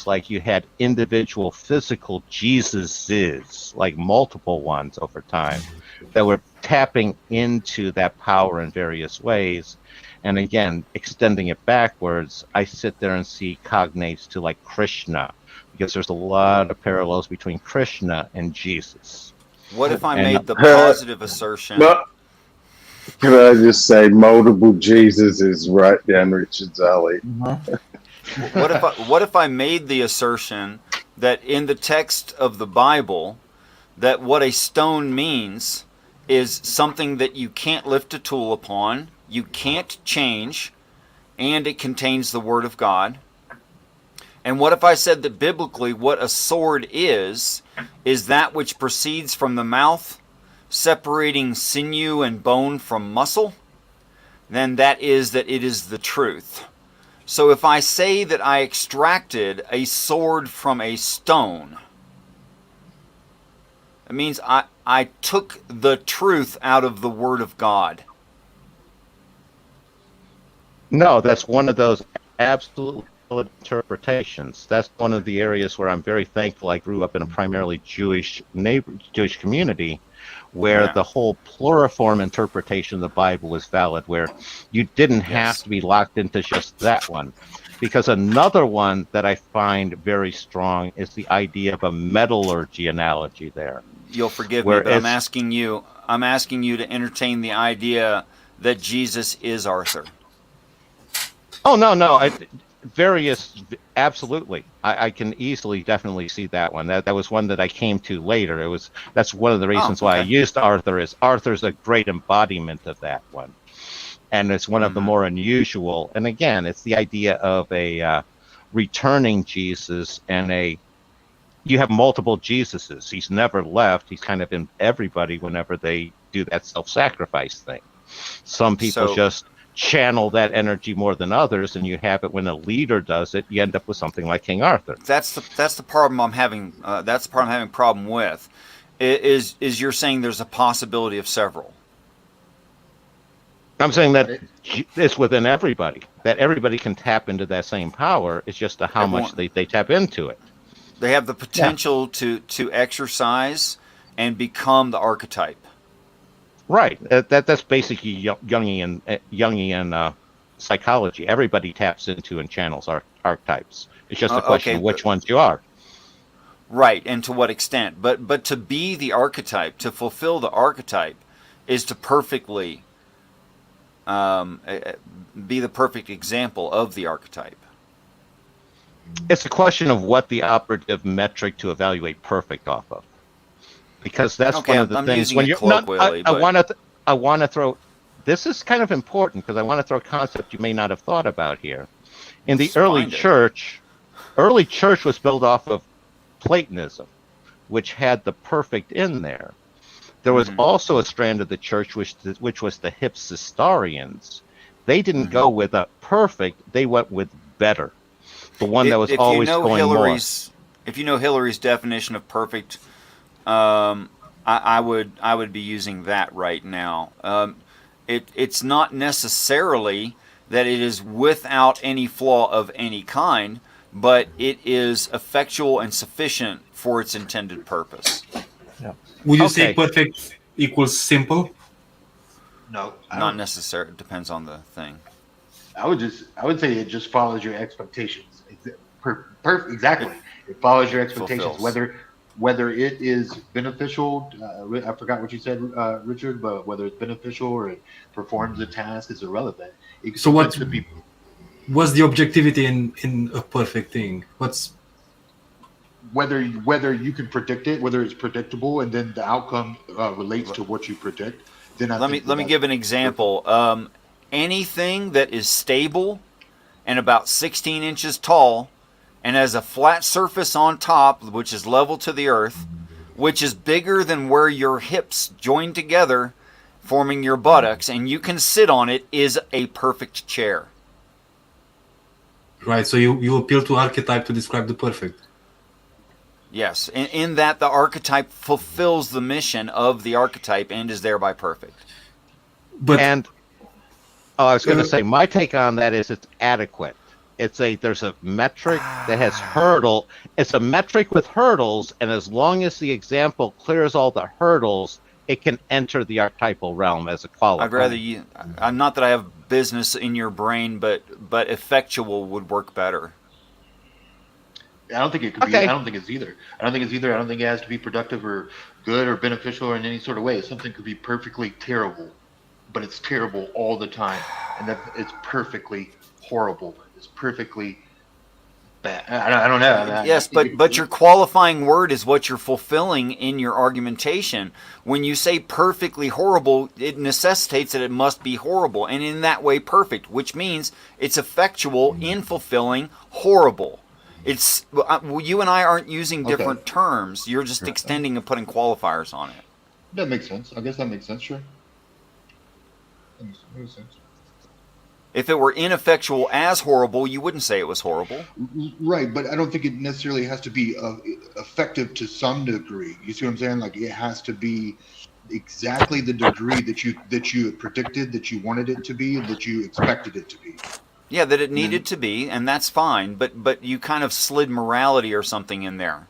like you had individual physical Jesuses, like multiple ones over time, that were tapping into that power in various ways. And again, extending it backwards, I sit there and see cognates to like Krishna, because there's a lot of parallels between Krishna and Jesus. What if I made the positive assertion? Can I just say multiple Jesus is right down Richard's alley? What if I made the assertion that in the text of the Bible, that what a stone means is something that you can't lift a tool upon, you can't change, and it contains the Word of God? And what if I said that biblically what a sword is that which proceeds from the mouth, separating sinew and bone from muscle? Then that it is the truth. So if I say that I extracted a sword from a stone, it means I took the truth out of the Word of God. No, that's one of those absolute interpretations. That's one of the areas where I'm very thankful I grew up in a primarily Jewish community, where the whole pluriform interpretation of the Bible was valid, where you didn't have to be locked into just that one. Because another one that I find very strong is the idea of a metallurgy analogy there. You'll forgive me, but I'm asking you to entertain the idea that Jesus is Arthur. Oh, no. Absolutely. I can definitely see that one. That was one that I came to later. That's one of the reasons why I used Arthur, is Arthur's a great embodiment of that one. And it's one of the more unusual. And again, it's the idea of a returning Jesus, and you have multiple Jesuses. He's never left. He's kind of in everybody whenever they do that self-sacrifice thing. Some people just channel that energy more than others, and you have it when a leader does it, you end up with something like King Arthur. That's the problem I'm having. That's the part I'm having a problem with. Is you're saying there's a possibility of several? I'm saying that it's within everybody. That everybody can tap into that same power. It's just how much they tap into it. They have the potential to exercise and become the archetype. Right. That's basically Jungian psychology. Everybody taps into and channels archetypes. It's just a question of which ones you are. Right, and to what extent. But to be the archetype, to fulfill the archetype, is to perfectly be the perfect example of the archetype. It's a question of what the operative metric to evaluate perfect off of. Because that's one of the things when you're I want to throw, this is kind of important because I want to throw a concept you may not have thought about here. In the early church was built off of Platonism, which had the perfect in there. There was also a strand of the church which was the Hypsistarians. They didn't go with a perfect, they went with better. The one that was always going more. If you know Hillary's definition of perfect, I would be using that right now. It's not necessarily that it is without any flaw of any kind, but it is effectual and sufficient for its intended purpose. Yeah. Would you say perfect equals simple? No, Not necessarily. It depends on the thing. I would say it just follows your expectations. Exactly. It follows your expectations. Fulfills. Whether it is beneficial, I forgot what you said, Richard, but whether it's beneficial or it performs a task is irrelevant. So what's the objectivity in a perfect thing? What's whether you can predict it, whether it's predictable, and then the outcome relates to what you predict. Then let me give an example. Anything that is stable and about 16 inches tall and has a flat surface on top, which is level to the earth, which is bigger than where your hips join together, forming your buttocks, and you can sit on it, is a perfect chair. Right, so you appeal to archetype to describe the perfect. Yes, in that the archetype fulfills the mission of the archetype and is thereby perfect. I was going to say, my take on that is it's adequate. There's a metric that has hurdle. It's a metric with hurdles, and as long as the example clears all the hurdles, it can enter the archetypal realm as a qualifier. I'd rather you. Not that I have business in your brain, but effectual would work better. I don't think it could be. I don't think it's either. I don't think it has to be productive or good or beneficial or in any sort of way. Something could be perfectly terrible, but it's terrible all the time, and that it's perfectly horrible. It's perfectly bad. I don't know. Yes, but your qualifying word is what you're fulfilling in your argumentation. When you say perfectly horrible, it necessitates that it must be horrible, and in that way perfect, which means it's effectual in fulfilling horrible. It's you and I aren't using different terms. You're just extending and putting qualifiers on it. That makes sense. I guess that makes sense. Sure. That makes sense. If it were ineffectual as horrible, you wouldn't say it was horrible. Right, but I don't think it necessarily has to be effective to some degree. You see what I'm saying? Like it has to be exactly the degree that you predicted, that you wanted it to be, that you expected it to be. Yeah, that it needed to be, and that's fine. But you kind of slid morality or something in there.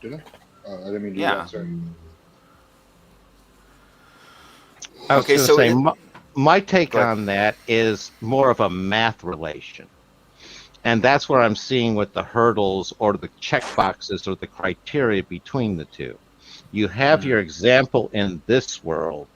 Did I? I didn't mean to do Yeah. that. Sorry. I was going to say, my take on that is more of a math relation. And that's where I'm seeing with the hurdles or the checkboxes or the criteria between the two. You have your example in this world.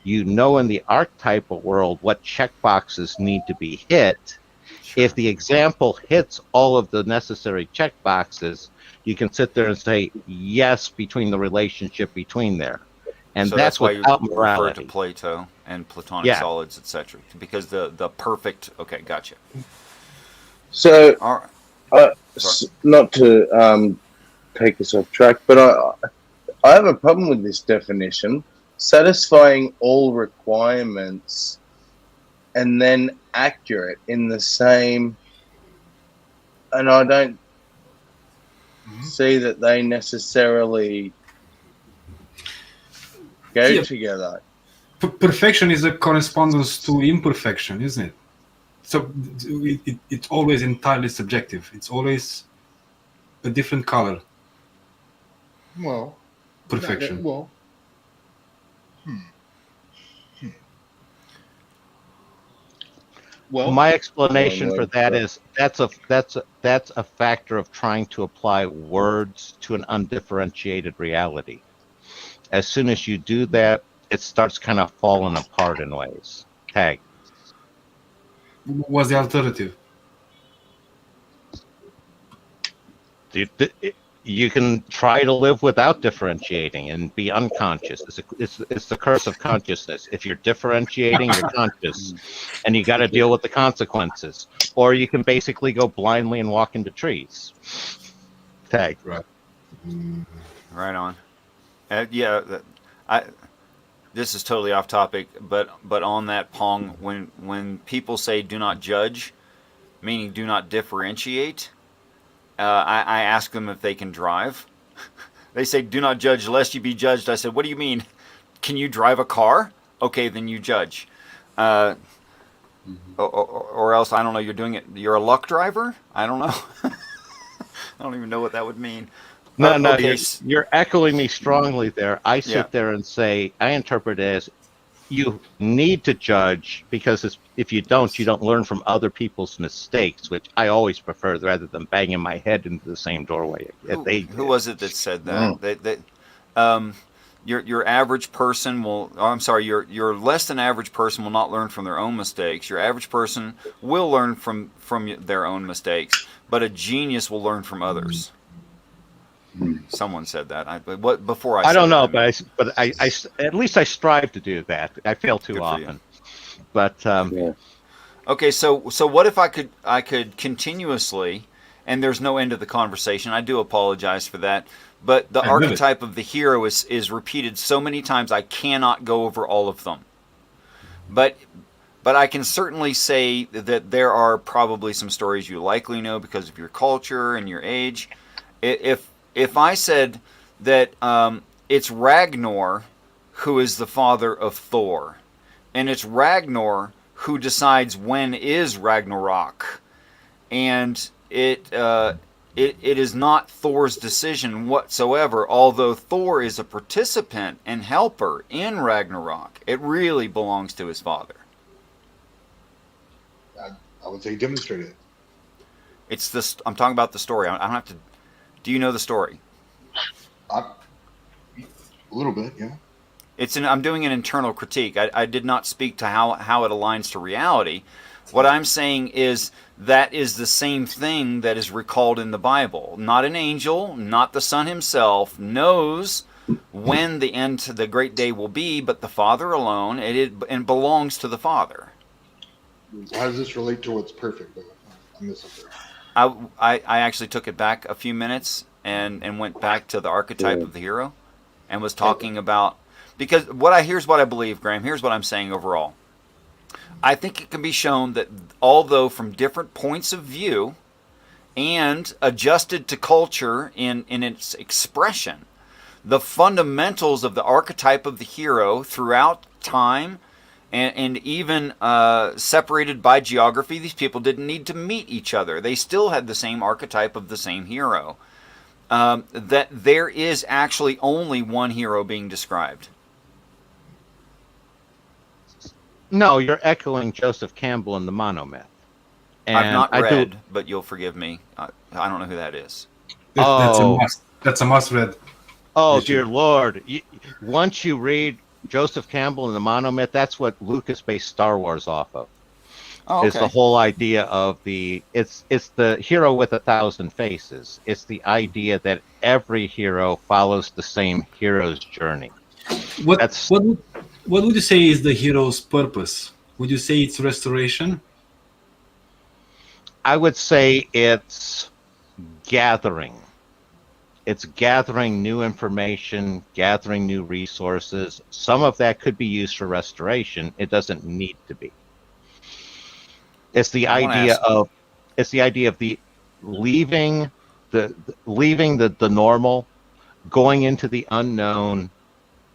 You know in the archetypal world what checkboxes need to be hit. Sure. If the example hits all of the necessary checkboxes, you can sit there and say yes between the relationship between there. And so that's why you without refer morality. to Plato and Platonic solids, etc. Because the perfect. Okay, gotcha. So, all right. Not to take us off track, but I have a problem with this definition: satisfying all requirements and then accurate in the same. And I don't see that they necessarily go together. Perfection is a correspondence to imperfection, isn't it? So it's always entirely subjective. It's always a different color. Well, perfection. Well, my explanation for that is that's a factor of trying to apply words to an undifferentiated reality. As soon as you do that, it starts kind of falling apart in ways. Tag. What's the alternative? You can try to live without differentiating and be unconscious. It's the curse of consciousness. If you're differentiating, you're conscious, and you got to deal with the consequences. Or you can basically go blindly and walk into trees. Tag. Right. Right on. This is totally off topic, but on that, Pong, when people say do not judge, meaning do not differentiate, I ask them if they can drive. They say, do not judge lest you be judged. I said, what do you mean? Can you drive a car? Okay, then you judge. Or else, I don't know, you're a luck driver? I don't know. I don't even know what that would mean. No, Okay. you're echoing me strongly there. I sit Yeah. there and say, I interpret it as you need to judge because if you don't, you don't learn from other people's mistakes, which I always prefer rather than banging my head into the same doorway. Who was it that said that? Your average person will. Oh, I'm sorry. Your less than average person will not learn from their own mistakes. Your average person will learn from their own mistakes, but a genius will learn from others. Someone said that. Before I said I don't know, it, but I at least I strive to do that. I fail too often. But okay, so what if I could continuously, and there's no end to the conversation. I do apologize for that, but the archetype of the hero is repeated so many times I cannot go over all of them. But I can certainly say that there are probably some stories you likely know because of your culture and your age. If I said that it's Ragnar who is the father of Thor, and it's Ragnar who decides when is Ragnarok, and it is not Thor's decision whatsoever, although Thor is a participant and helper in Ragnarok. It really belongs to his father. I would say demonstrate it. It's this. I'm talking about the story. I don't have to. Do you know the story? A little bit, yeah. I'm doing an internal critique. I did not speak to how it aligns to reality. What I'm saying is that is the same thing that is recalled in the Bible. Not an angel, not the Son himself, knows when the great day will be, but the Father alone, and belongs to the Father. How does this relate to what's perfect, though? I missed it there. I actually took it back a few minutes and went back to the archetype of the hero and was talking about, because here's what I believe, Graham. Here's what I'm saying overall. I think it can be shown that although from different points of view and adjusted to culture in its expression, the fundamentals of the archetype of the hero throughout time and even separated by geography, these people didn't need to meet each other. They still had the same archetype of the same hero. That there is actually only one hero being described. no, you're echoing Joseph Campbell in the Monomyth. And I've not read, but you'll forgive me. I don't know who that is. That's a must. That's a must read. Oh, dear Lord. Once you read Joseph Campbell in the Monomyth, that's what Lucas based Star Wars off of. Oh, okay. Is the whole idea of it's the hero with 1,000 faces. It's the idea that every hero follows the same hero's journey. What would you say is the hero's purpose? Would you say it's restoration? I would say it's gathering. It's gathering new information, gathering new resources. Some of that could be used for restoration. It doesn't need to be. It's the idea of the leaving the normal, going into the unknown,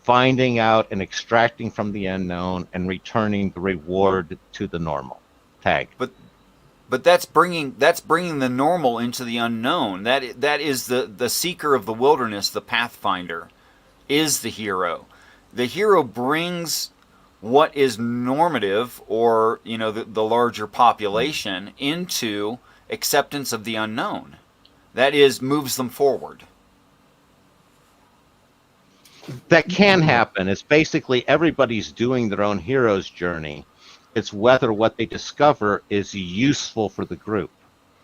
finding out and extracting from the unknown, and returning the reward to the normal. Tag. But that's bringing the normal into the unknown. That is the seeker of the wilderness, the pathfinder, is the hero. The hero brings what is normative, or the larger population, into acceptance of the unknown. That is, moves them forward. That can happen. It's basically everybody's doing their own hero's journey. It's whether what they discover is useful for the group.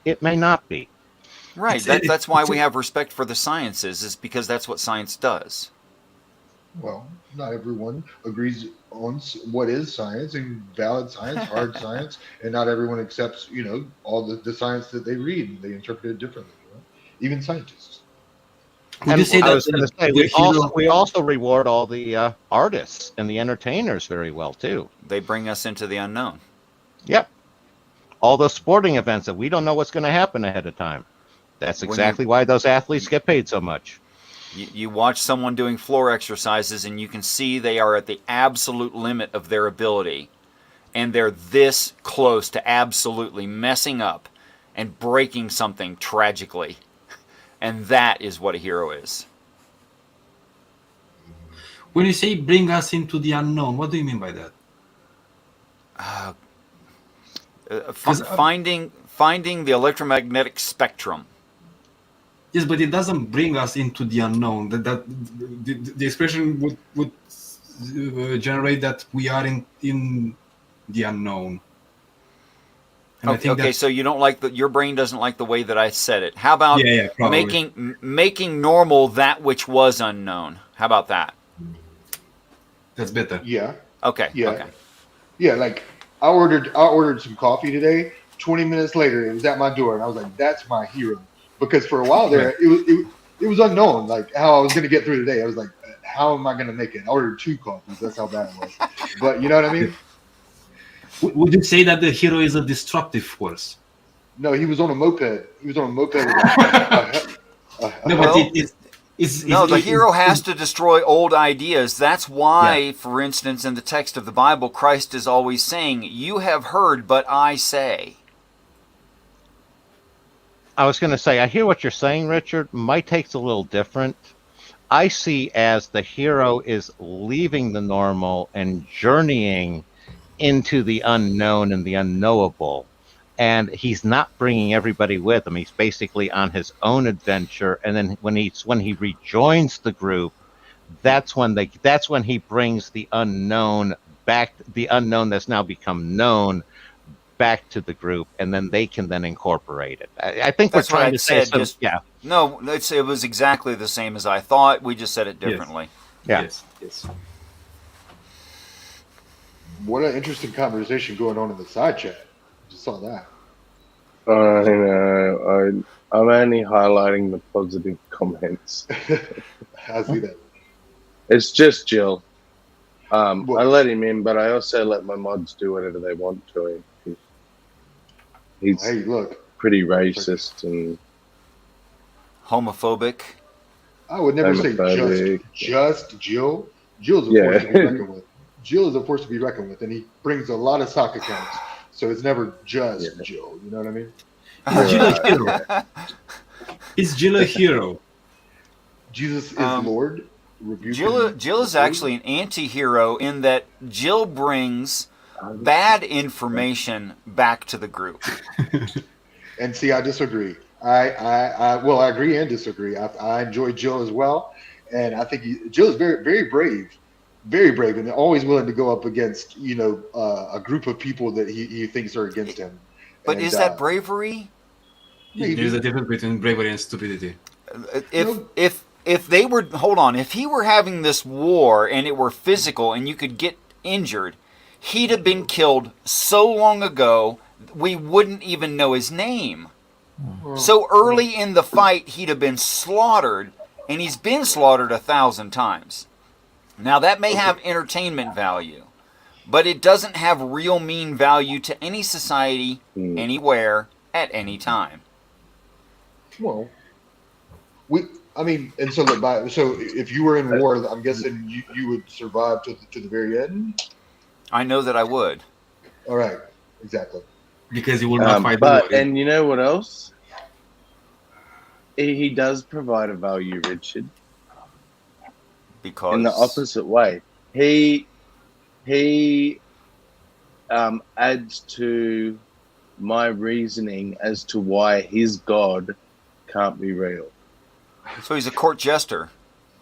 It may not be. Right. That's why we have respect for the sciences, is because that's what science does. Well, not everyone agrees on what is science and valid science, hard science, and not everyone accepts, all the science that they read. They interpret it differently. Even scientists. And I was going to say, we also reward all the artists and the entertainers very well too. They bring us into the unknown. Yep. All those sporting events that we don't know what's going to happen ahead of time. That's exactly why those athletes get paid so much. You watch someone doing floor exercises and you can see they are at the absolute limit of their ability. And they're this close to absolutely messing up and breaking something tragically. And that is what a hero is. When you say bring us into the unknown, what do you mean by that? Finding the electromagnetic spectrum. Yes, but it doesn't bring us into the unknown. The expression would generate that we are in the unknown. And I think So you don't like your brain doesn't like the way that I said it. How about making normal that which was unknown? How about that? That's better. Yeah. Okay. Yeah. Okay. Yeah, like I ordered some coffee today. 20 minutes later, it was at my door, and I was like, "That's my hero." Because for a while there, it was unknown, like how I was going to get through the day. I was like, "How am I going to make it?" I ordered 2 coffees. That's how bad it was. But you know what I mean? Would you say that the hero is a destructive force? No, he was on a moped. He was on a moped. The hero has to destroy old ideas. That's why, for instance, in the text of the Bible, Christ is always saying, "You have heard, but I say." I was going to say, I hear what you're saying, Richard. My take's a little different. I see as the hero is leaving the normal and journeying into the unknown and the unknowable. And he's not bringing everybody with him. He's basically on his own adventure. And then when he rejoins the group, that's when he brings the unknown back, the unknown that's now become known, back to the group, and then they can then incorporate it. I think That's we're trying what to I say said. yeah. No, it was exactly the same as I thought. We just said it differently. Yes. What an interesting conversation going on in the side chat. Just saw that. I know. I'm only highlighting the positive comments. I see that. It's just Jill. I let him in, but I also let my mods do whatever they want to him. He's pretty racist and homophobic. I would never say just Jill. Jill's a force to be reckoned with. Jill is a force to be reckoned with, and he brings a lot of sock accounts, so it's never just Jill. You know what I mean? Is Jill a hero? Is Jill a hero? Jesus is Lord. Jill is actually an anti-hero in that Jill brings bad information back to the group. And see, I disagree. I agree and disagree. I enjoy Jill as well, and I think Jill is very, very brave, and always willing to go up against a group of people that he thinks are against him. But is that bravery? There's a difference between bravery and stupidity. If they were if he were having this war and it were physical and you could get injured, he'd have been killed so long ago we wouldn't even know his name. So early in the fight he'd have been slaughtered, and he's been slaughtered 1,000 times. Now that may have entertainment value, but it doesn't have real mean value to any society, anywhere, at any time. Well, and so look, so if you were in war, I'm guessing you would survive to the very end. I know that I would. All right, exactly. Because you will not fight. And you know what else? He does provide a value, Richard. Because in the opposite way, he adds to my reasoning as to why his God can't be real. So he's a court jester.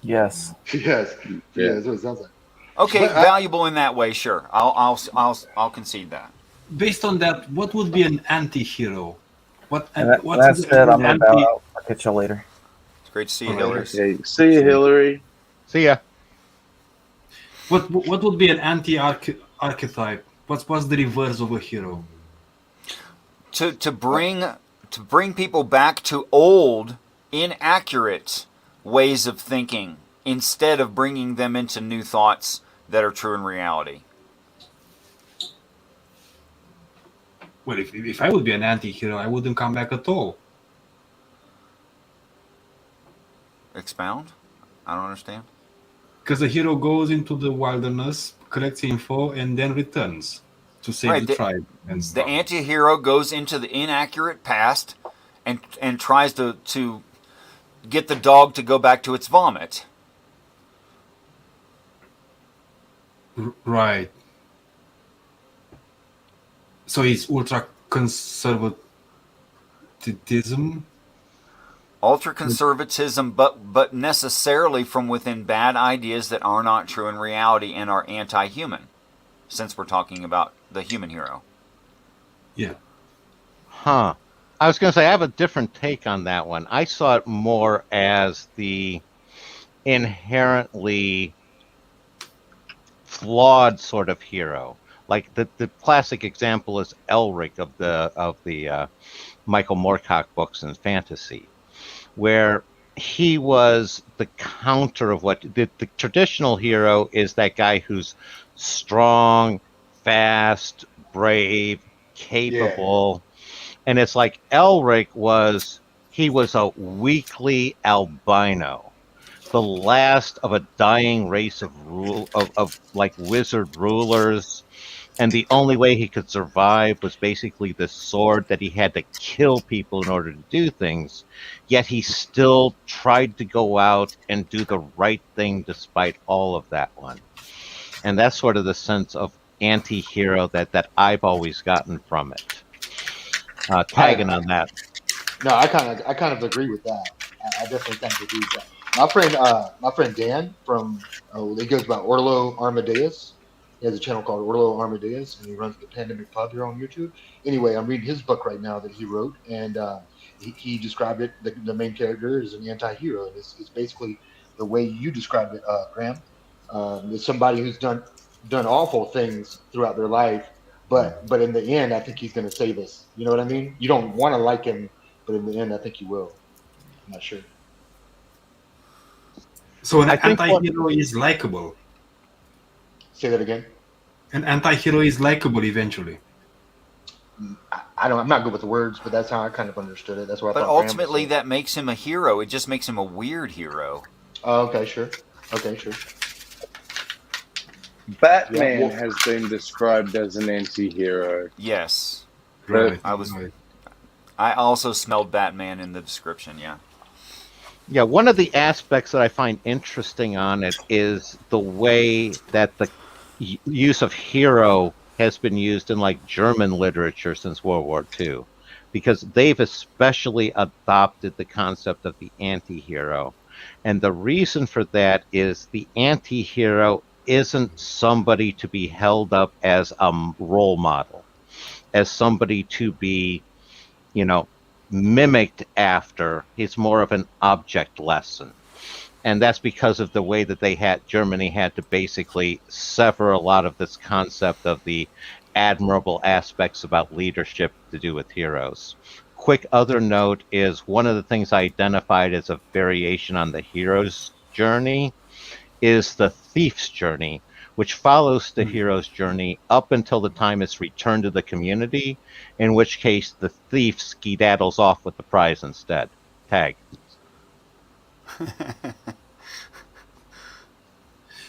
Yes. Yes. Yeah, that's what it sounds like. Okay, valuable in that way, sure. I'll concede that. Based on that, what would be an anti-hero? That's it. I'm about. I'll catch you later. It's great to see you, Hillary. Okay. See you, Hillary. See ya. What would be an anti-archetype? What's the reverse of a hero? To bring people back to old, inaccurate ways of thinking instead of bringing them into new thoughts that are true in reality. Well, if I would be an anti-hero, I wouldn't come back at all. Expound? I don't understand. Because the hero goes into the wilderness, collects info, and then returns to save Right. the tribe and The stuff. anti-hero goes into the inaccurate past and tries to get the dog to go back to its vomit. Right. So it's ultra conservatism. Ultra conservatism, but necessarily from within bad ideas that are not true in reality and are anti-human. Since we're talking about the human hero. Yeah. Huh. I was going to say I have a different take on that one. I saw it more as the inherently flawed sort of hero. Like the classic example is Elric of the Michael Moorcock books in fantasy, where he was the counter of what the traditional hero is, that guy who's strong, fast, brave, capable. And it's like Elric was a weakly albino, the last of a dying race of like wizard rulers, and the only way he could survive was basically the sword that he had to kill people in order to do things. Yet he still tried to go out and do the right thing despite all of that one. And that's sort of the sense of anti-hero that I've always gotten from it. Tagging on that. No, I kind of agree with that. I definitely kind of agree with that. My friend Dan from he goes by Orlo Armadeus. He has a channel called Orlo Armadeus, and he runs the Pandemic Pub here on YouTube. Anyway, I'm reading his book right now that he wrote, and he described it. The main character is an anti-hero, and it's basically the way you described it, Graham. It's somebody who's done awful things throughout their life, but in the end, I think he's going to save us. You know what I mean? You don't want to like him, but in the end, I think you will. I'm not sure. So an anti-hero is likable. Say that again. An anti-hero is likable eventually. I'm not good with the words, but that's how I kind of understood it. That's what I But thought. ultimately, that makes him a hero. It just makes him a weird hero. Oh, okay, sure. Okay, sure. Batman has been described as an anti-hero. Yes. Right. I also smelled Batman in the description, yeah. Yeah, one of the aspects that I find interesting on it is the way that the use of hero has been used in like German literature since World War II, because they've especially adopted the concept of the anti-hero. And the reason for that is the anti-hero isn't somebody to be held up as a role model, as somebody to be, mimicked after. He's more of an object lesson. And that's because of the way that Germany had to basically sever a lot of this concept of the admirable aspects about leadership to do with heroes. Quick other note is one of the things I identified as a variation on the hero's journey is the thief's journey, which follows the hero's journey up until the time it's returned to the community, in which case the thief skedaddles off with the prize instead. Tag.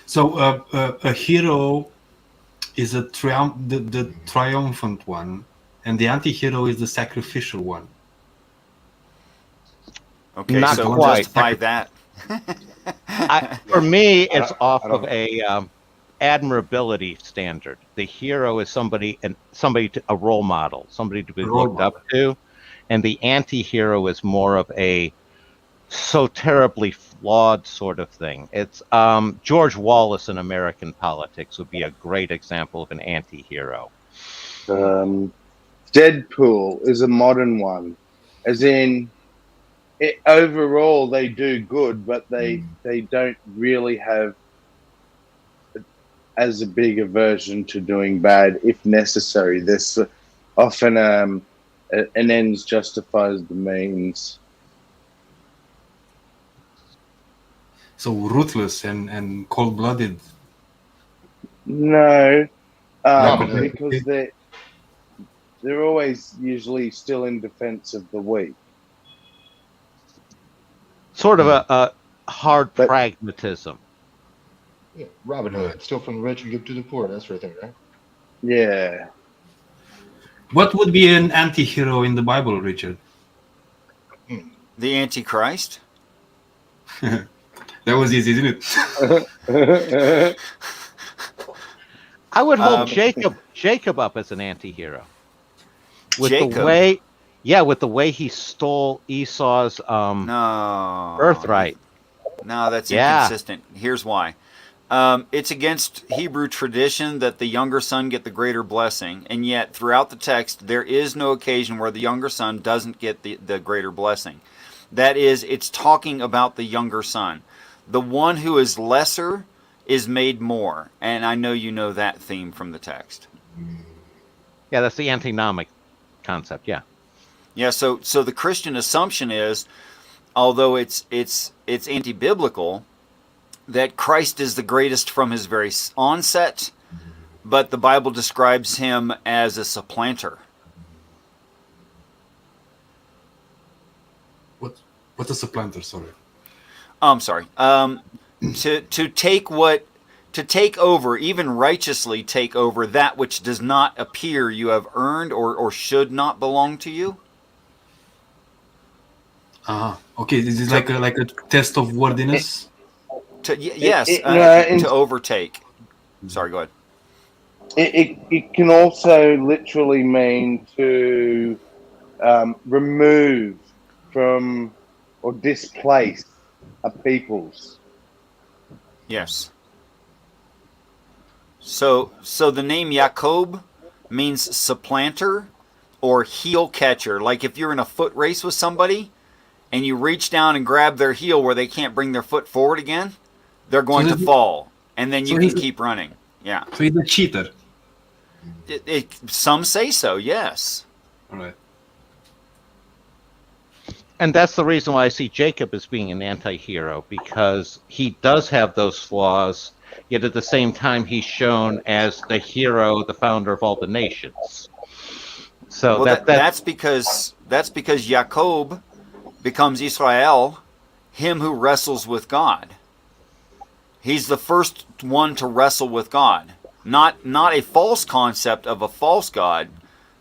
So a hero is the triumphant one, and the anti-hero is the sacrificial one. Okay, Not so quite. justify that. For me, it's off of a admirability standard. The hero is somebody a role model, somebody to be looked up to, and the anti-hero is more of a so terribly flawed sort of thing. It's George Wallace in American politics would be a great example of an anti-hero. Deadpool is a modern one, as in overall they do good, but they don't really have as a big aversion to doing bad if necessary. There's often an ends justifies the means. So ruthless and cold-blooded. No, because they're always usually still in defense of the weak. Sort of hard pragmatism. Yeah, Robin Hood, steal from the rich and give to the poor. That sort of thing, right? Yeah. What would be an anti-hero in the Bible, Richard? The Antichrist. That was easy, isn't it? I would hold Jacob up as an anti-hero. With Jacob? the way, with the way he stole Esau's birthright. No, that's Yeah. inconsistent. Here's why. It's against Hebrew tradition that the younger son get the greater blessing, and yet throughout the text there is no occasion where the younger son doesn't get the greater blessing. That is, it's talking about the younger son. The one who is lesser is made more, and I know you know that theme from the text. Yeah, that's the antinomic concept. Yeah. Yeah. So the Christian assumption is, although it's anti-biblical, that Christ is the greatest from his very onset, but the Bible describes him as a supplanter. What's a supplanter? Sorry. I'm sorry. To take over, even righteously take over that which does not appear you have earned or should not belong to you. Okay. This is like a test of worthiness. To overtake. Sorry, go ahead. It can also literally mean to remove from or displace a people's. Yes. So the name Jacob means supplanter or heel catcher. Like if you're in a foot race with somebody and you reach down and grab their heel where they can't bring their foot forward again, they're going to fall, and then you can keep running. Yeah. So he's a cheater. Some say so, yes. All right. And that's the reason why I see Jacob as being an anti-hero, because he does have those flaws, yet at the same time he's shown as the hero, the founder of all the nations. So that's because Jacob becomes Israel, him who wrestles with God. He's the first one to wrestle with God. Not a false concept of a false God,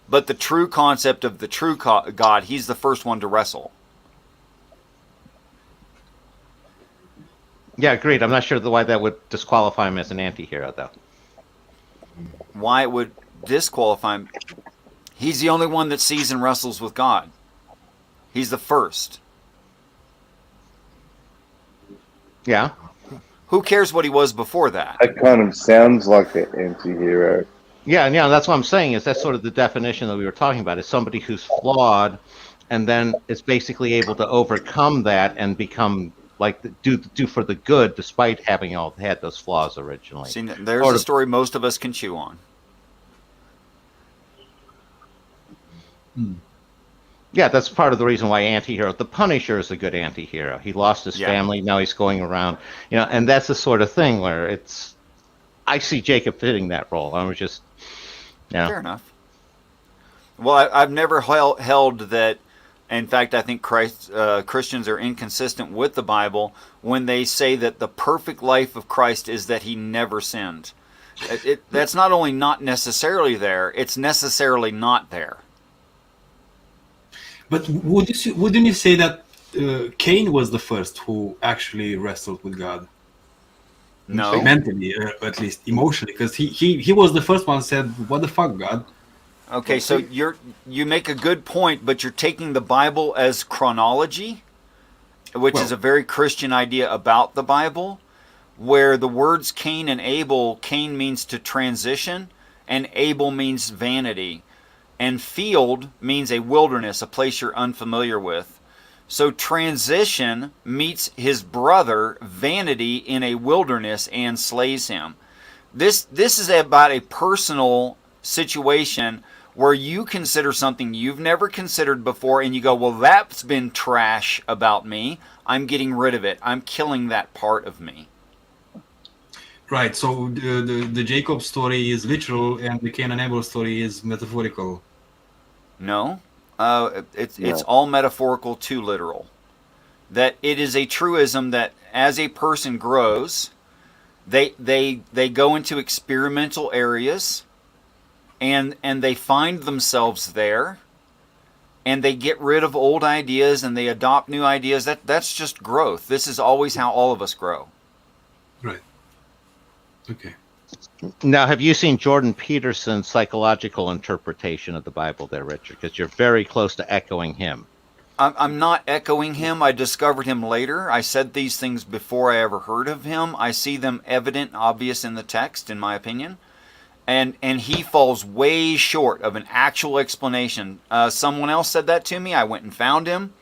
but the true concept of the true God. He's the first one to wrestle. Yeah, agreed. I'm not sure why that would disqualify him as an anti-hero, though. Why it would disqualify him? He's the only one that sees and wrestles with God. He's the first. Yeah. Who cares what he was before that? That kind of sounds like an anti-hero. Yeah, that's what I'm saying, is that's sort of the definition that we were talking about, is somebody who's flawed and then is basically able to overcome that and become like do for the good despite having had those flaws originally. See, there's a story most of us can chew on. Yeah, that's part of the reason why anti-hero. The Punisher is a good anti-hero. He lost his family, now he's going around, and that's the sort of thing where I see Jacob fitting that role. I was just, Fair enough. Well, I've never held that. In fact, I think Christians are inconsistent with the Bible when they say that the perfect life of Christ is that he never sinned. That's not only not necessarily there, it's necessarily not there. But wouldn't you say that Cain was the first who actually wrestled with God? No. Mentally, at least emotionally, because he was the first one who said, "What the fuck, God?" Okay, so you make a good point, but you're taking the Bible as chronology, which is a very Christian idea about the Bible, where the words Cain and Abel, Cain means to transition, and Abel means vanity, and field means a wilderness, a place you're unfamiliar with. So transition meets his brother, vanity, in a wilderness and slays him. This is about a personal situation where you consider something you've never considered before and you go, well, that's been trash about me. I'm getting rid of it. I'm killing that part of me. Right, so the Jacob story is literal and the Cain and Abel story is metaphorical. No, it's all metaphorical to literal. that it is a truism that as a person grows, they go into experimental areas, and they find themselves there, and they get rid of old ideas and they adopt new ideas. That's just growth. This is always how all of us grow. Right. Okay. Now, have you seen Jordan Peterson's psychological interpretation of the Bible there, Richard? Because you're very close to echoing him. I'm not echoing him. I discovered him later. I said these things before I ever heard of him. I see them evident and obvious in the text, in my opinion. And he falls way short of an actual explanation. Someone else said that to me. I went and found him.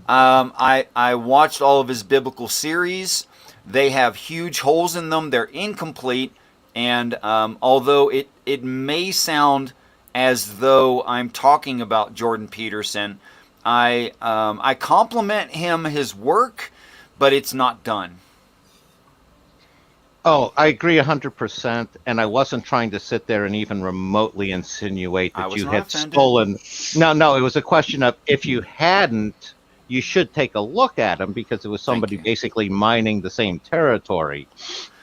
I watched all of his biblical series. They have huge holes in them. They're incomplete. And although it may sound as though I'm talking about Jordan Peterson, I compliment him, his work, but it's not done. Oh, I agree 100%, and I wasn't trying to sit there and even remotely insinuate that you had stolen. No, it was a question of if you hadn't, you should take a look at him because it was somebody basically mining the same territory,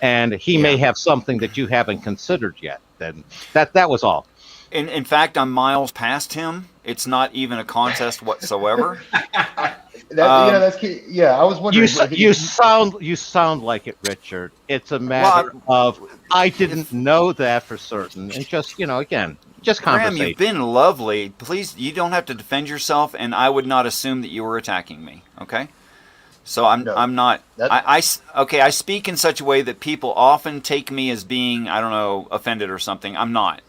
and he may have something that you haven't considered yet. Then that was all. In fact, I'm miles past him. It's not even a contest whatsoever. That's key. Yeah, I was wondering. You sound like it, Richard. It's a matter of I didn't know that for certain, and just again, just conversation. Graham, you've been lovely. Please, you don't have to defend yourself, and I would not assume that you were attacking me. Okay, so I'm not. I speak in such a way that people often take me as being offended or something. I'm not.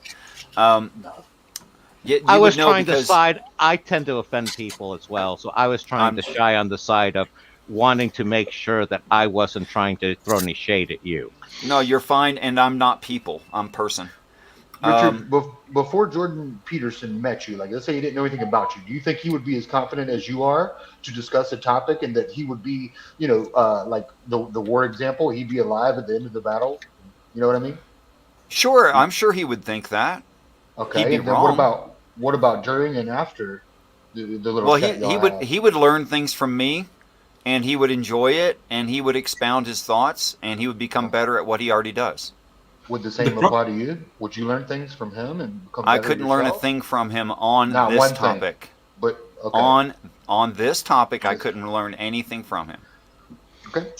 I was trying to side. I tend to offend people as well, so I was trying to shy on the side of wanting to make sure that I wasn't trying to throw any shade at you. No, you're fine, and I'm not people. I'm person. Richard, before Jordan Peterson met you, like let's say he didn't know anything about you, do you think he would be as confident as you are to discuss a topic, and that he would be, like the war example, he'd be alive at the end of the battle? You know what I mean? Sure, I'm sure he would think that. Okay, he'd be and then wrong. what about during and after the little? Well, he would learn things from me, and he would enjoy it, and he would expound his thoughts, and he would become better at what he already does. Would the same apply to you? Would you learn things from him and become better I couldn't learn a thing from him on Not this one topic. thing, but okay. On this topic, I couldn't learn anything from him. Okay.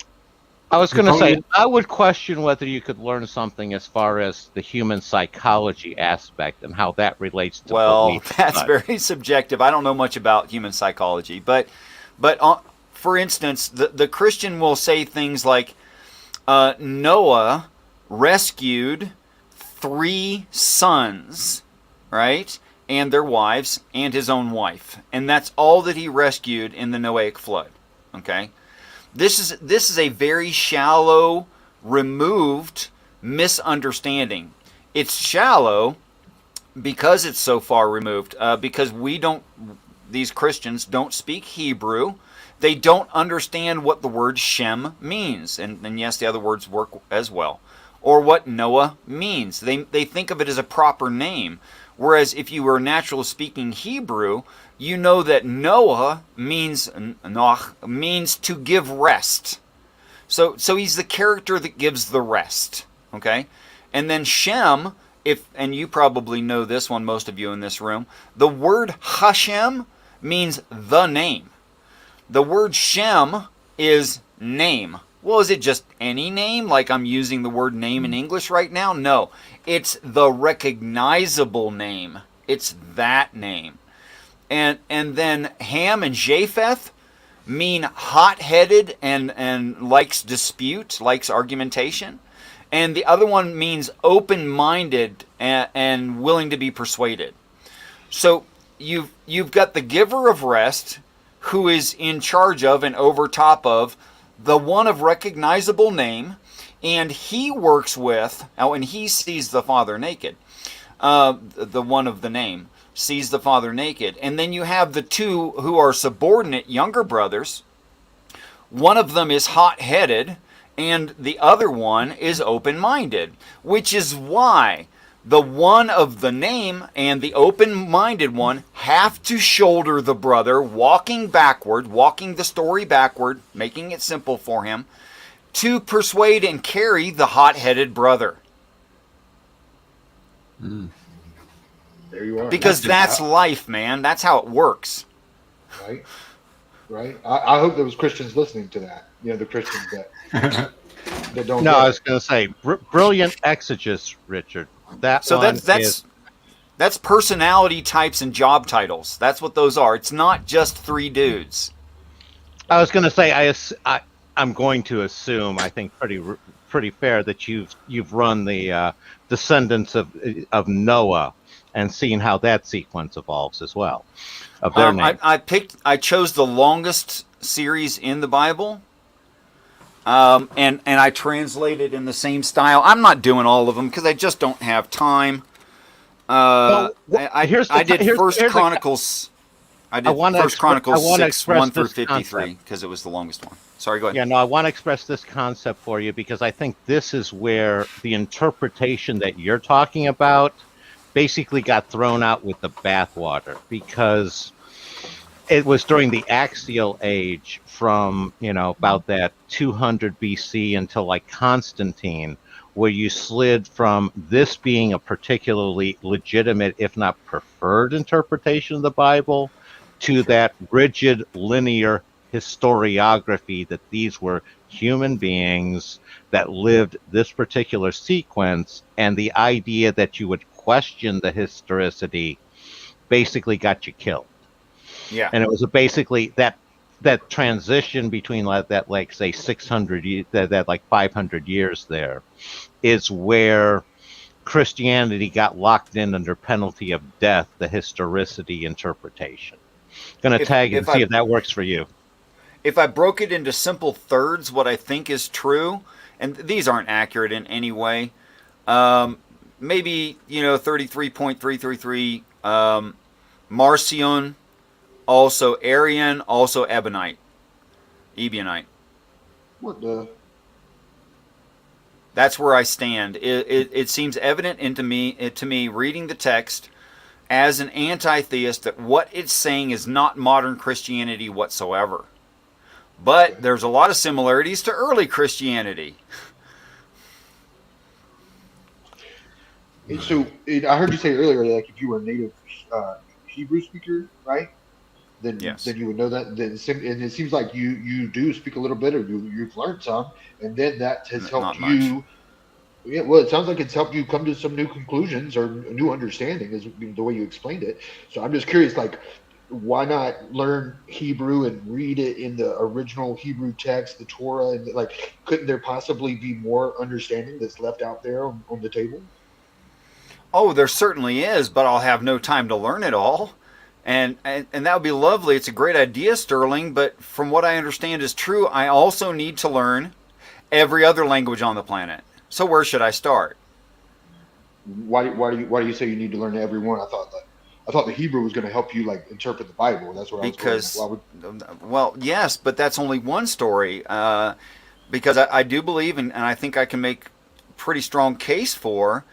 I was going to say, I would question whether you could learn something as far as the human psychology aspect and how that relates to belief. That's very subjective. I don't know much about human psychology, but for instance, the Christian will say things like, Noah rescued 3 sons, right, and their wives, and his own wife, and that's all that he rescued in the Noahic flood. Okay. This is a very shallow, removed misunderstanding. It's shallow because it's so far removed, because these Christians don't speak Hebrew. They don't understand what the word Shem means. And yes, the other words work as well. Or what Noah means. They think of it as a proper name. Whereas if you were naturally speaking Hebrew, you know that Noah means to give rest. So he's the character that gives the rest. Okay? And then Shem, and you probably know this one, most of you in this room, the word Hashem means the name. The word Shem is name. Well, is it just any name, like I'm using the word name in English right now? No, it's the recognizable name. It's that name. And then Ham and Japheth mean hot-headed and likes dispute, likes argumentation. And the other one means open-minded and willing to be persuaded. So you've got the giver of rest, who is in charge of and over top of the one of recognizable name, and he works with, and he sees the Father naked. The one of the name sees the Father naked. And then you have the 2 who are subordinate younger brothers. One of them is hot-headed, and the other one is open-minded, which is why the one of the name and the open-minded one have to shoulder the brother, walking backward, walking the story backward, making it simple for him, to persuade and carry the hot-headed brother. There you are. Because that's life, man. That's how it works. Right. Right. I hope there was Christians listening to that. You know, the Christians that don't. No, get I it. was going to say brilliant exegesis, Richard. That So one that's personality types and job titles. That's what those are. It's not just three dudes. I was going to say I'm going to assume, I think pretty fair, that you've run the descendants of Noah and seen how that sequence evolves as well of their names. I chose the longest series in the Bible, and I translated in the same style. I'm not doing all of them because I just don't have time. I did First Chronicles. I did First Chronicles 6, 1 through 53 because it was the longest one. Sorry, go ahead. Yeah, no, I want to express this concept for you because I think this is where the interpretation that you're talking about basically got thrown out with the bathwater, because it was during the axial age from, about that 200 BC until like Constantine, where you slid from this being a particularly legitimate, if not preferred, interpretation of the Bible to that rigid, linear historiography that these were human beings that lived this particular sequence, and the idea that you would question the historicity basically got you killed. Yeah. And it was basically that transition between that like say 600 that like 500 years there is where Christianity got locked in under penalty of death, the historicity interpretation. Going to tag and see if that works for you. If I broke it into simple thirds, what I think is true, and these aren't accurate in any way, maybe 33.333 Marcion, also Arian, also Ebionite. What the? That's where I stand. It seems evident to me, reading the text as an anti-theist, that what it's saying is not modern Christianity whatsoever. But there's a lot of similarities to early Christianity. So I heard you say earlier, like if you were a native Hebrew speaker, right? Then you would know that. And it seems like you do speak a little bit, or you've learned some, and then that has helped you. Yeah, well, it sounds like it's helped you come to some new conclusions or new understanding, is the way you explained it. So I'm just curious, like, why not learn Hebrew and read it in the original Hebrew text, the Torah, and like, couldn't there possibly be more understanding that's left out there on the table? Oh, there certainly is, but I'll have no time to learn it all. And that would be lovely. It's a great idea, Sterling, but from what I understand is true, I also need to learn every other language on the planet. So where should I start? Why do you say you need to learn every one? I thought the Hebrew was going to help you like interpret the Bible. That's where I was going. Well, yes, but that's only one story. Because I do believe, and I think I can make a pretty strong case for,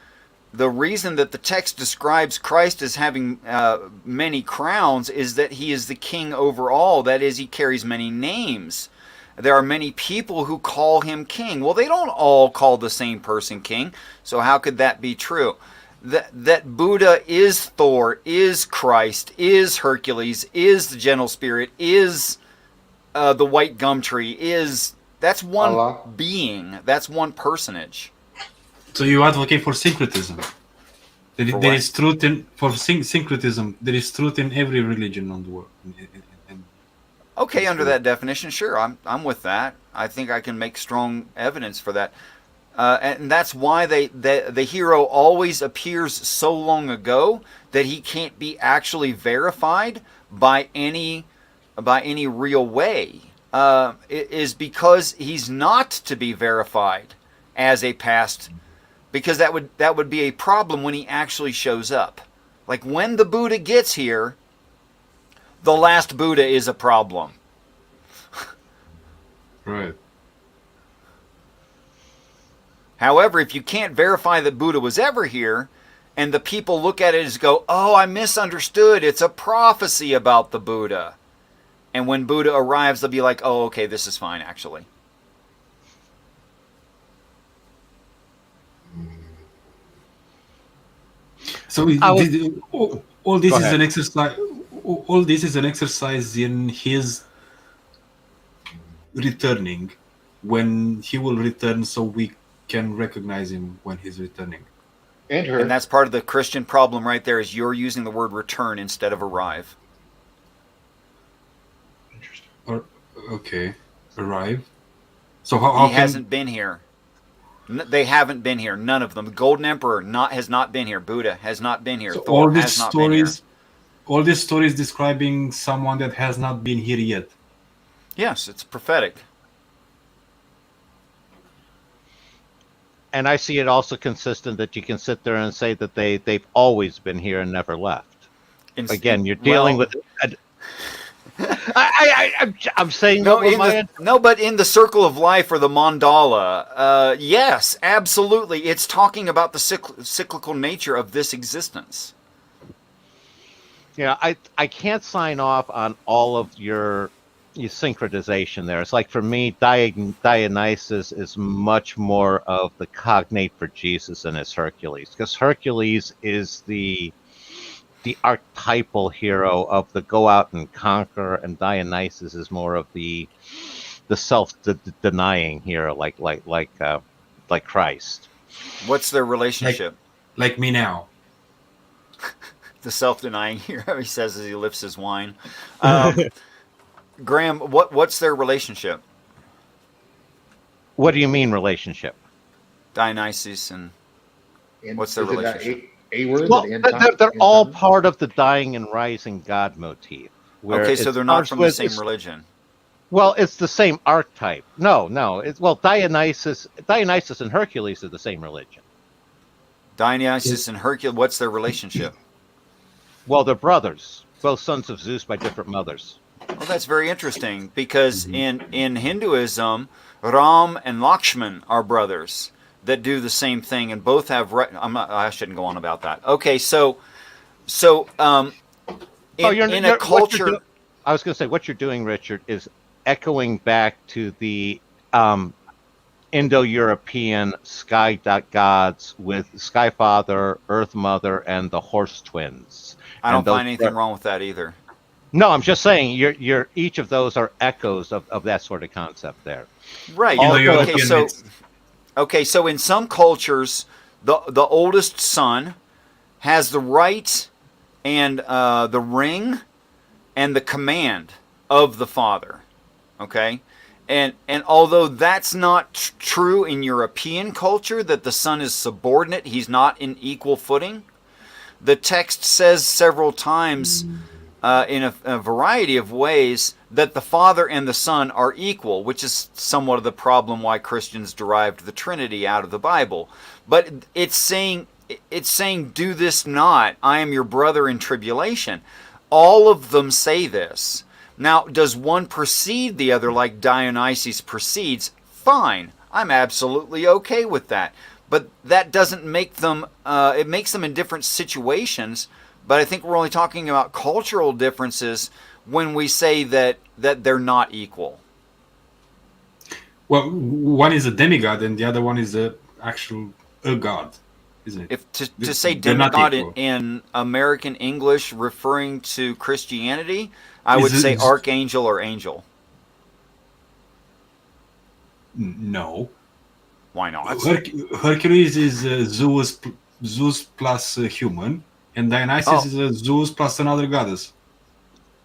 the reason that the text describes Christ as having many crowns is that he is the king over all. That is, he carries many names. There are many people who call him king. Well, they don't all call the same person king, so how could that be true? That Buddha is Thor, is Christ, is Hercules, is the gentle spirit, is the white gum tree, that's one Allah. being, that's one personage. So you advocate for syncretism. There is truth in syncretism. There is truth in every religion on the world. Okay, under that definition, sure, I'm with that. I think I can make strong evidence for that, and that's why the hero always appears so long ago that he can't be actually verified by any real way. It is because he's not to be verified as a past, because that would be a problem when he actually shows up. Like when the Buddha gets here, the last Buddha is a problem. Right. However, if you can't verify that Buddha was ever here, And the people look at it as go, oh, I misunderstood. It's a prophecy about the Buddha. And when Buddha arrives, they'll be like, oh, okay, this is fine, actually. So all this is an exercise. All this is an exercise in his returning, when he will return, so we can recognize him when he's returning. And that's part of the Christian problem right there, is you're using the word return instead of arrive. Okay, arrive. So how he hasn't been here. They haven't been here. None of them. The Golden Emperor has not been here. Buddha has not been here. So Thor has not been here. All these stories describing someone that has not been here yet. Yes, it's prophetic. And I see it also consistent that you can sit there and say that they've always been here and never left. Again, you're dealing with. I'm saying no, but in the circle of life or the mandala, yes, absolutely, it's talking about the cyclical nature of this existence. Yeah, I can't sign off on all of your syncretization there. It's like, for me, Dionysus is much more of the cognate for Jesus than is Hercules, because Hercules is the archetypal hero of the go out and conquer, and Dionysus is more of the self-denying hero, like Christ. What's their relationship? Like me now. The self-denying hero, he says as he lifts his wine. Graham, what's their relationship? What do you mean relationship? Dionysus and what's their relationship? Well, they're all part of the dying and rising God motif. Okay, so they're not from the same religion. Well, it's the same archetype. No. Dionysus and Hercules are the same religion. Dionysus and Hercules, what's their relationship? Well, they're brothers, both sons of Zeus by different mothers. Well, that's very interesting, because in Hinduism, Ram and Lakshman are brothers that do the same thing, and both have. I shouldn't go on about that. Okay, so in a culture, I was going to say, what you're doing, Richard, is echoing back to the Indo-European sky gods with Sky Father, Earth Mother, and the Horse Twins. I don't find anything wrong with that either. No, I'm just saying you're each of those are echoes of that sort of concept there. Right. Okay, so in some cultures, the oldest son has the right and the ring and the command of the father. Okay? And although that's not true in European culture, that the son is subordinate, he's not in equal footing, the text says several times in a variety of ways that the Father and the Son are equal, which is somewhat of the problem why Christians derived the Trinity out of the Bible. But it's saying, do this not, I am your brother in tribulation. All of them say this. Now, does one precede the other like Dionysus precedes? Fine. I'm absolutely okay with that. But that doesn't make them, it makes them in different situations. But I think we're only talking about cultural differences when we say that they're not equal. Well, one is a demigod and the other one is a god, isn't it? To say demigod in American English referring to Christianity, I would say archangel or angel. No. Why not? Hercules is Zeus plus human, and Dionysus is Zeus plus another goddess.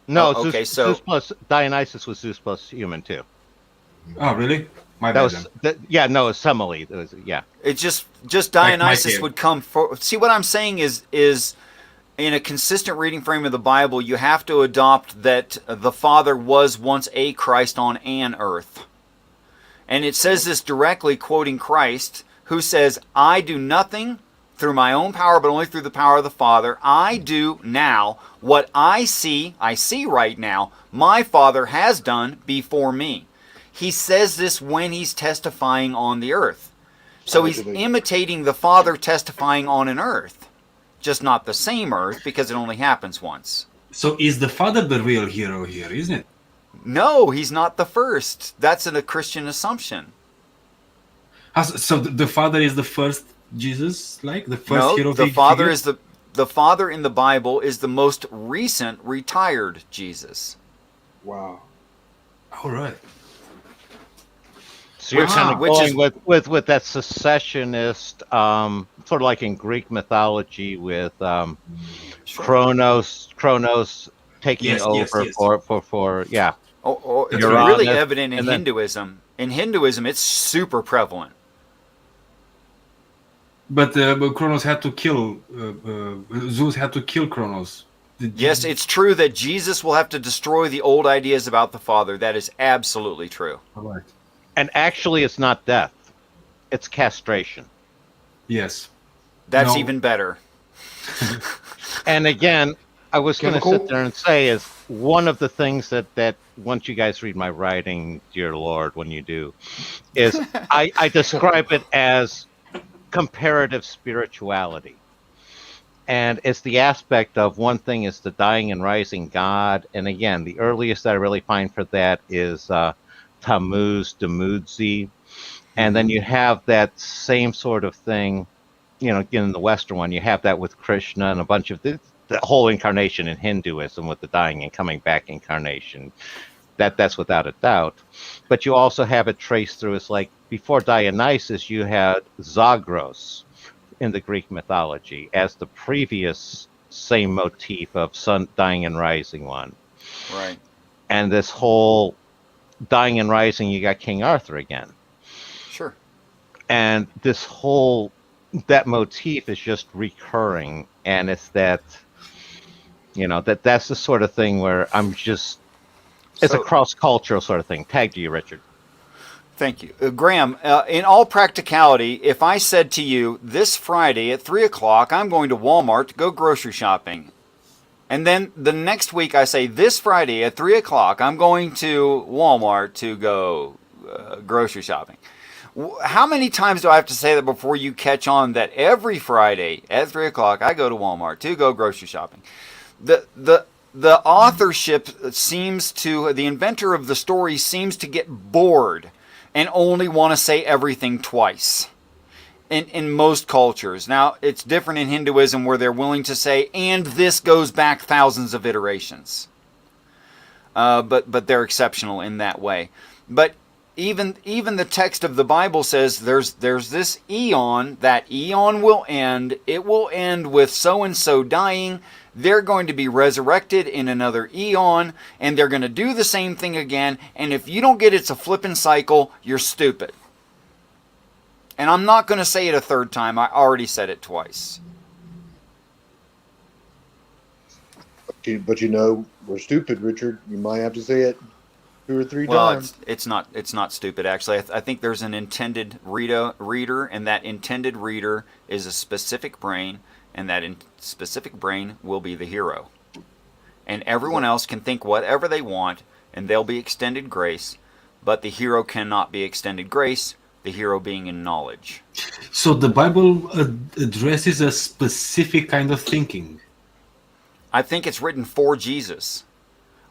No, Zeus plus Dionysus was Zeus plus human too. Oh, really? My bad. It's simile. It's just Dionysus would come for. See, what I'm saying is in a consistent reading frame of the Bible, you have to adopt that the Father was once a Christ on an earth. And it says this directly, quoting Christ, who says, I do nothing through my own power, but only through the power of the Father. I do now what I see right now, my Father has done before me. He says this when he's testifying on the earth. So he's imitating the Father testifying on an earth. just not the same Earth because it only happens once. So is the Father the real hero here, isn't it? No, he's not the first. That's a Christian assumption. So the Father is the first Jesus, like the first No, hero the figure? Father is the Father in the Bible is the most recent retired Jesus. Wow. All right. So you're kind of going with that secessionist, sort of like in Greek mythology with Kronos taking over for yeah. It's Uranus, really evident in and then- Hinduism. In Hinduism, it's super prevalent. But Kronos had to kill Zeus had to kill Kronos. Yes, it's true that Jesus will have to destroy the old ideas about the Father. That is absolutely true. All right. And actually, it's not death; it's castration. Yes. That's even better. And again, I was going to Chemical? sit there and say is one of the things that once you guys read my writing, dear Lord, when you do, is I describe it as comparative spirituality. And it's the aspect of one thing is the dying and rising God. And again, the earliest that I really find for that is Tammuz, Dumuzi. And then you have that same sort of thing, you know, again, in the Western one, you have that with Krishna and a bunch of the whole incarnation in Hinduism with the dying and coming back incarnation. That's without a doubt. But you also have it traced through, it's like before Dionysus, you had Zagros in the Greek mythology as the previous same motif of sun dying and rising one. Right. And this whole dying and rising, you got King Arthur again. Sure. And this whole, that motif is just recurring. And it's that, you know, that's the sort of thing where I'm just, it's a cross-cultural sort of thing. Tag to you, Richard. Thank you. Graham, in all practicality, if I said to you, this Friday at 3 o'clock, I'm going to Walmart to go grocery shopping. And then the next week I say, this Friday at 3 o'clock, I'm going to Walmart to go grocery shopping. How many times do I have to say that before you catch on that every Friday at 3 o'clock, I go to Walmart to go grocery shopping? The authorship seems to, the inventor of the story seems to get bored and only want to say everything twice in most cultures. Now, it's different in Hinduism where they're willing to say, and this goes back thousands of iterations. But they're exceptional in that way. But even the text of the Bible says there's this eon, that eon will end. It will end with so-and-so dying. They're going to be resurrected in another eon, and they're going to do the same thing again. And if you don't get it's a flipping cycle, you're stupid. And I'm not going to say it a third time. I already said it twice. But you know, we're stupid, Richard. You might have to say it 2 or 3 Well, times. it's not stupid, actually. I think there's an intended reader, and that intended reader is a specific brain, and that specific brain will be the hero. And everyone else can think whatever they want, and they'll be extended grace, but the hero cannot be extended grace, the hero being in knowledge. So the Bible addresses a specific kind of thinking. I think it's written for Jesus.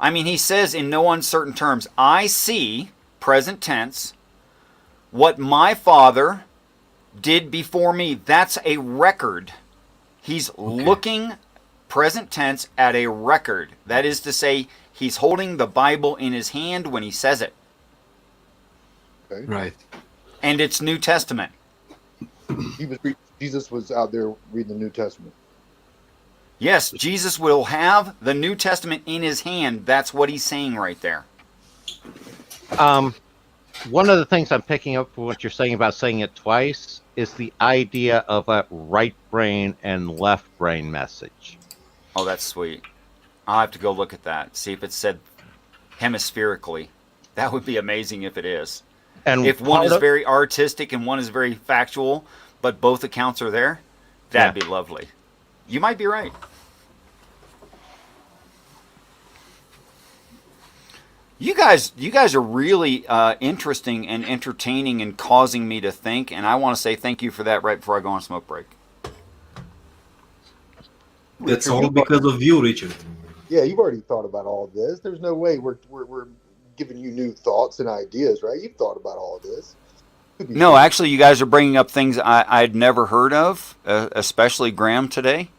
I mean, he says in no uncertain terms, I see, present tense, what my Father did before me. That's a record. He's looking, present tense, at a record. That is to say, he's holding the Bible in his hand when he says it. Okay. Right. And it's New Testament. Jesus was out there reading the New Testament. Yes, Jesus will have the New Testament in his hand. That's what he's saying right there. One of the things I'm picking up from what you're saying about saying it twice is the idea of a right brain and left brain message. Oh, that's sweet. I'll have to go look at that, see if it's said hemispherically. That would be amazing if it is. And if one is very artistic and one is very factual, but both accounts are there, that'd be lovely. You might be right. You guys are really interesting and entertaining and causing me to think, and I want to say thank you for that right before I go on smoke break. That's all because of you, Richard. Yeah, you've already thought about all of this. There's no way we're giving you new thoughts and ideas, right? You've thought about all of this. No, actually, you guys are bringing up things I'd never heard of, especially Graham today.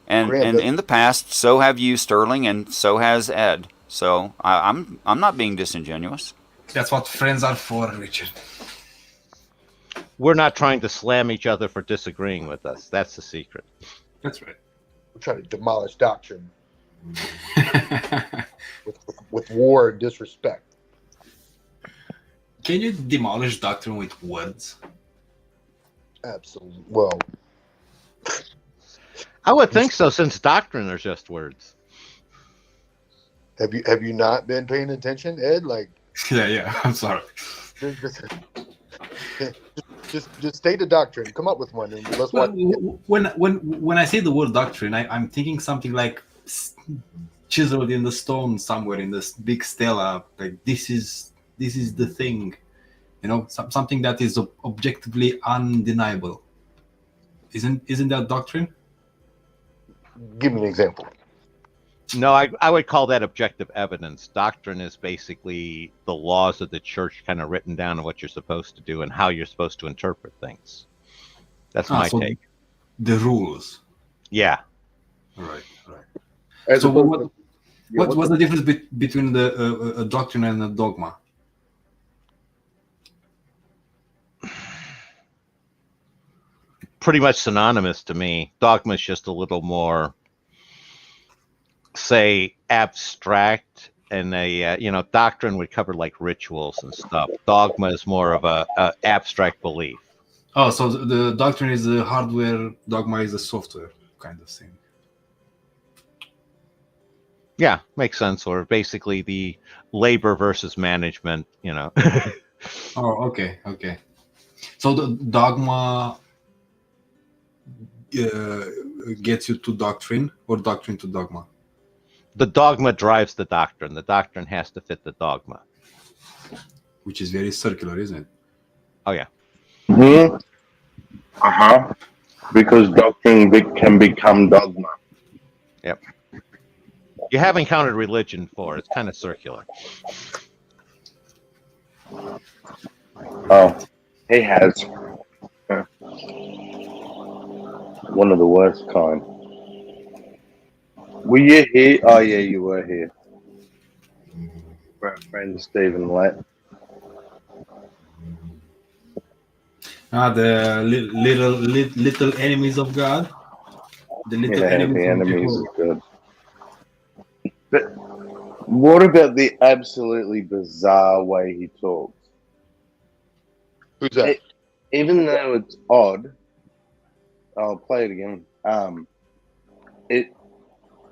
And in the past, so have you, Sterling, and so has Ed. So I'm not being disingenuous. That's what friends are for, Richard. We're not trying to slam each other for disagreeing with us. That's the secret. That's right. We're trying to demolish doctrine with war and disrespect. Can you demolish doctrine with words? Absolutely. Well, I would think so, since doctrine are just words. Have you not been paying attention, Ed? Like, yeah. I'm sorry. Just state a doctrine. Come up with one, and let's watch. When I say the word doctrine, I'm thinking something like chiseled in the stone somewhere in this big stela. Like this is the thing, something that is objectively undeniable. Isn't that doctrine? Give me an example. No, I would call that objective evidence. Doctrine is basically the laws of the church kind of written down of what you're supposed to do and how you're supposed to interpret things. That's my take. The rules. Yeah. Right. So what's the difference between a doctrine and a dogma? Pretty much synonymous to me. Dogma is just a little more, say, abstract, and doctrine would cover like rituals and stuff. Dogma is more of a abstract belief. Oh, so the doctrine is the hardware, dogma is the software kind of thing. Yeah, makes sense. Or basically the labor versus management, Oh, okay. So the dogma gets you to doctrine, or doctrine to dogma? The dogma drives the doctrine. The doctrine has to fit the dogma. Which is very circular, isn't it? Oh, yeah. Mm-hmm. Because doctrine can become dogma. Yep. You have encountered religion before. It's kind of circular. Oh, he has. One of the worst kind. Were you here? Oh, yeah, you were here. Friend Stephen Lett. The little enemies of God. The little enemies of God. But what about the absolutely bizarre way he talks? Who's that? Even though it's odd, I'll play it again.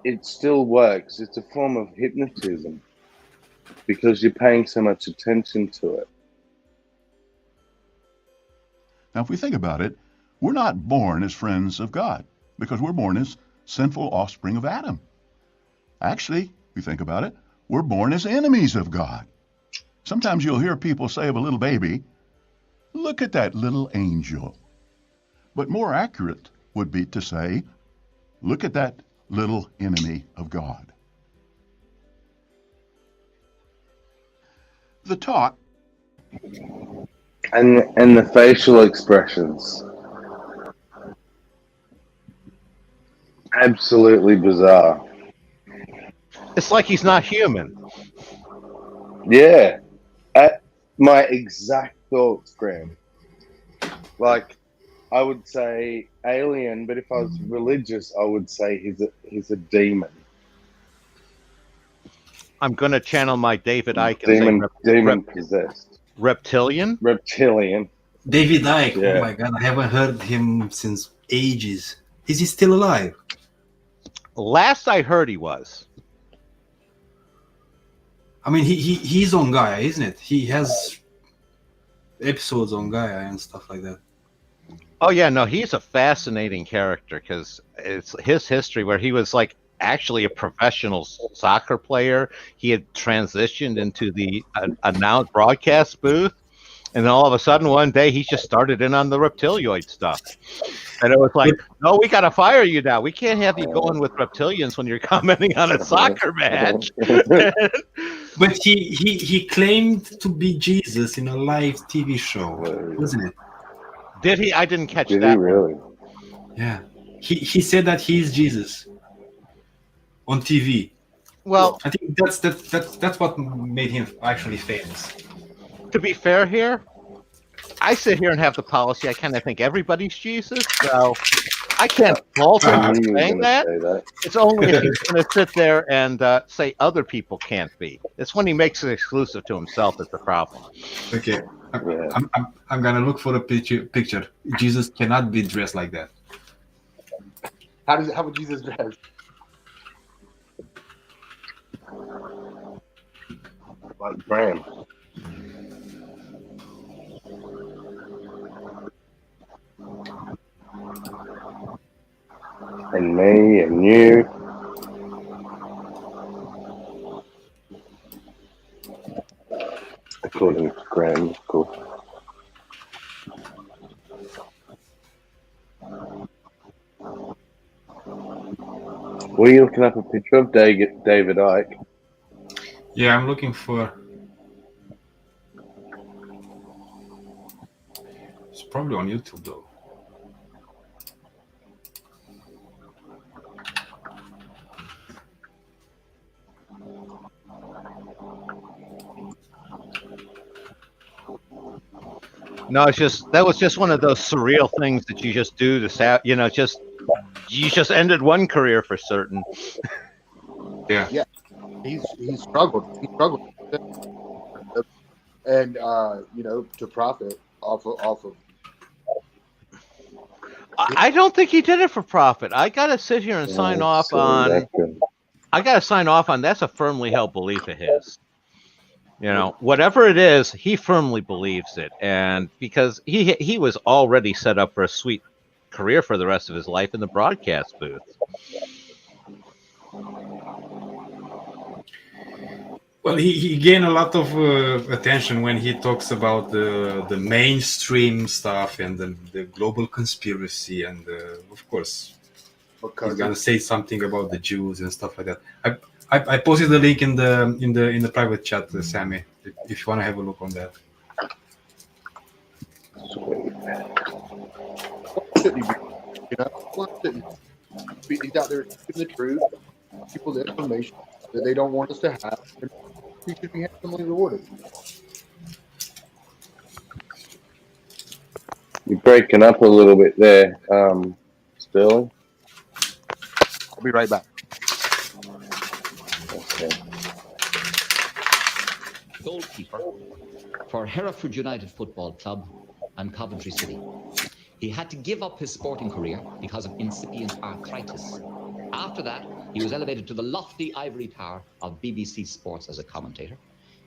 It still works. It's a form of hypnotism because you're paying so much attention to it. Now, if we think about it, we're not born as friends of God because we're born as sinful offspring of Adam. Actually, if you think about it, we're born as enemies of God. Sometimes you'll hear people say of a little baby, "Look at that little angel." But more accurate would be to say, "Look at that little enemy of God." The talk and the facial expressions, absolutely bizarre. It's like he's not human. Yeah, my exact thoughts, Graham. Like, I would say alien, but if I was religious, I would say he's a demon. I'm going to channel my David Icke and demon possessed. Reptilian? Reptilian. David Icke. Yeah. Oh my God, I haven't heard him since ages. Is he still alive? Last I heard, he was. I mean, he's on Gaia, isn't it? He has episodes on Gaia and stuff like that. Oh yeah, no, he's a fascinating character because it's his history where he was like actually a professional soccer player. He had transitioned into the announced broadcast booth, And then all of a sudden, one day, he just started in on the reptilioid stuff. And it was like, no, we got to fire you now. We can't have you going with reptilians when you're commenting on a soccer match. But he claimed to be Jesus in a live TV show, wasn't it? Did he? I didn't catch Did that. he really? Yeah. He said that he's Jesus on TV. Well, I think that's what made him actually famous. To be fair here, I sit here and have the policy. I kind of think everybody's Jesus, so I can't fault him for saying that. It's only if he's going to sit there and say other people can't be. It's when he makes it exclusive to himself that's the problem. Okay, I'm gonna look for a picture. Jesus cannot be dressed like that. How would Jesus dress? Like Bram. And me and you. According to Graham, of course. Were you looking up a picture of David Icke? Yeah, I'm looking for. It's probably on YouTube though. No, it's just that was just one of those surreal things that you just do to you just ended one career for certain. Yeah. Yeah. He struggled. He struggled. And to profit off of I don't think he did it for profit. I gotta sit here and sign off on. I gotta sign off on. That's a firmly held belief of his. Whatever it is, he firmly believes it, and because he was already set up for a sweet career for the rest of his life in the broadcast booth. Well, he gained a lot of attention when he talks about the mainstream stuff and the global conspiracy, and of course, he's gonna say something about the Jews and stuff like that. I posted the link in the private chat, Sammy, if you want to have a look on that. He's out there speaking the truth, people the information that they don't want us to have, and he should be handsomely rewarded. You're breaking up a little bit there, Sterling. I'll be right back. Okay. Goalkeeper for Hereford United Football Club and Coventry City. He had to give up his sporting career because of incipient arthritis. After that, he was elevated to the lofty ivory tower of BBC Sports as a commentator.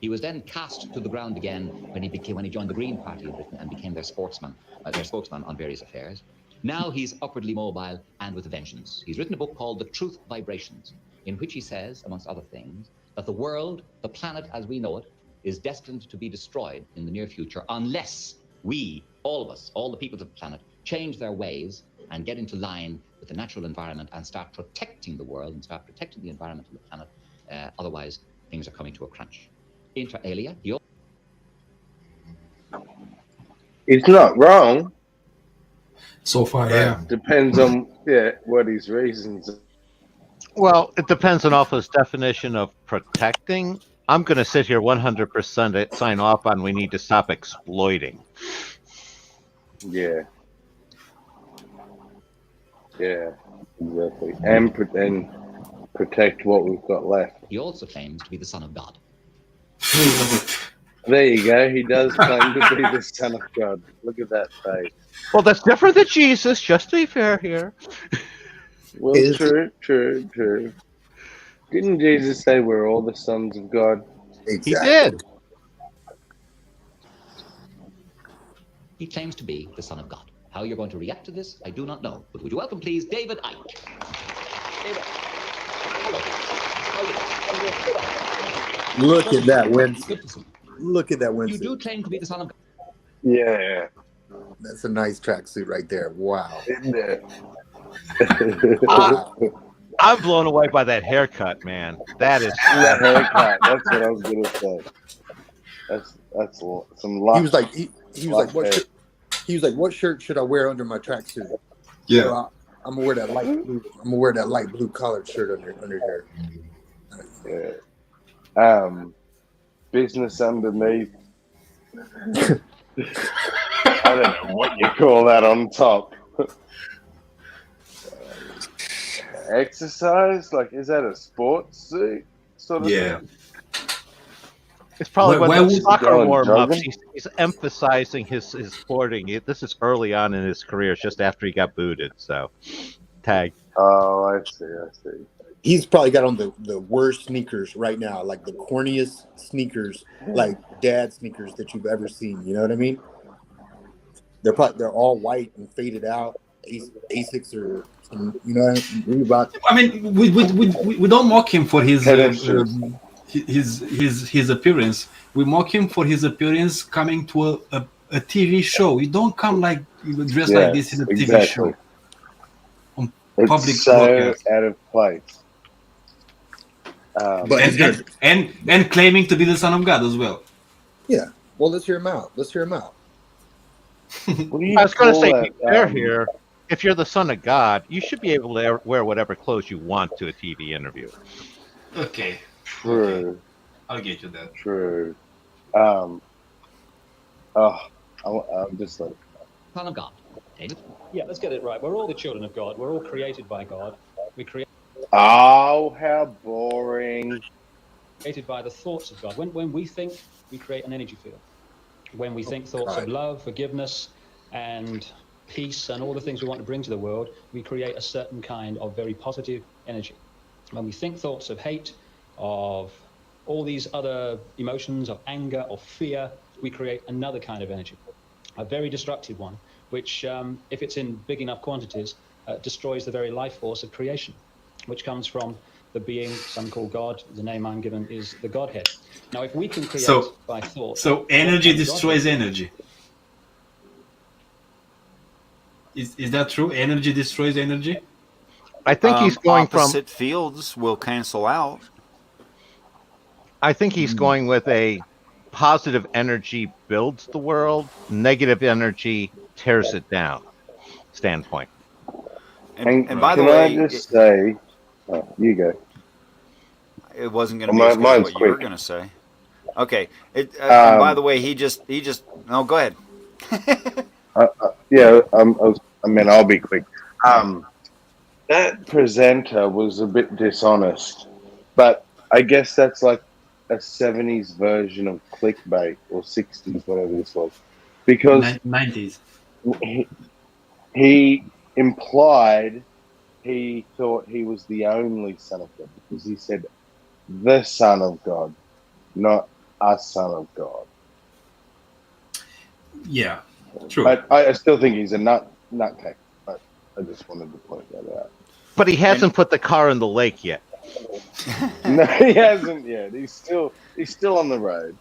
He was then cast to the ground again when he joined the Green Party of Britain and became their spokesman on various affairs. Now he's upwardly mobile and with a vengeance. He's written a book called The Truth Vibrations, in which he says, amongst other things, that the world, the planet as we know it, is destined to be destroyed in the near future unless we, all of us, all the people of the planet, change their ways and get into line with the natural environment and start protecting the world and start protecting the environment and the planet. Otherwise, things are coming to a crunch. Inter alia, He's not wrong. So far, yeah. Depends on what his reasons are. Well, it depends on his definition of protecting. I'm going to sit here 100% sign off on we need to stop exploiting. Yeah. Yeah, exactly. And protect what we've got left. He also claims to be the Son of God. There you go. He does claim to be the Son of God. Look at that face. Well, that's different than Jesus, just to be fair here. Well, true. Didn't Jesus say we're all the sons of God? Exactly. He did. He claims to be the Son of God. How you're going to react to this, I do not know. But would you welcome, please, David Icke. David. Look at that, Winston. Look at that, Winston. You do claim to be the Son of God. Yeah. That's a nice tracksuit right there. Wow. Isn't it? I'm blown away by that haircut, man. That is The haircut. That's what I was gonna say. That's some luck. He was like, he was like, what luck shirt? He was like, what shirt should I wear under my tracksuit? Yeah. So I'm gonna wear that light blue. I'm gonna wear that light blue collared shirt under here. Yeah. Business underneath. I don't know what you call that on top. Exercise? Like, is that a sports suit sort of thing? It's probably Why one of would the you soccer go and warm-ups. jogging? He's emphasizing his sporting. This is early on in his career. It's just after he got booted. So, tag. Oh, I see. He's probably got on the worst sneakers right now, like the corniest sneakers, like dad sneakers that you've ever seen. You know what I mean? They're all white and faded out. Asics or some, you know, Reebok. I mean, we don't mock him for his his appearance. We mock him for his appearance coming to a TV show. You don't come like dressed like this in a TV show. On public It's so broadcast. out of place. And claiming to be the son of God as well. Yeah. Well, let's hear him out. What do you I was going to call say, that, to be fair here, if you're the son of God, you should be able to wear whatever clothes you want to a TV interview. Okay. True. I'll get you that. True. I'm just like. Son of God. David? Yeah, let's get it right. We're all the children of God. We're all created by God. We create. Oh, how boring. Created by the thoughts of God. When we think, we create an energy field. When we think thoughts of love, forgiveness, and peace, and all the things we want to bring to the world, we create a certain kind of very positive energy. When we think thoughts of hate, of all these other emotions, of anger, of fear, we create another kind of energy, a very destructive one, which, if it's in big enough quantities, destroys the very life force of creation, which comes from the being some call God. The name I'm given is the Godhead. Now, if we can create by thought... So energy destroys energy. Is that true? Energy destroys energy? I think he's going opposite fields will cancel out. I think he's going with a positive energy builds the world, negative energy tears it down standpoint. And by the can way, I just say, you go. It wasn't going to be as good as mine's what you were quick. going to say. Okay. And by the way, he just. No, go ahead. I'll be quick. That presenter was a bit dishonest, but I guess that's like a 70s version of clickbait, or 60s, whatever this was, because 90s. He implied he thought he was the only son of God, because he said the son of God, not a son of God. Yeah, true. But I still think he's a nutcase. But I just wanted to point that out. But he hasn't put the car in the lake yet. No, he hasn't yet. He's still on the road.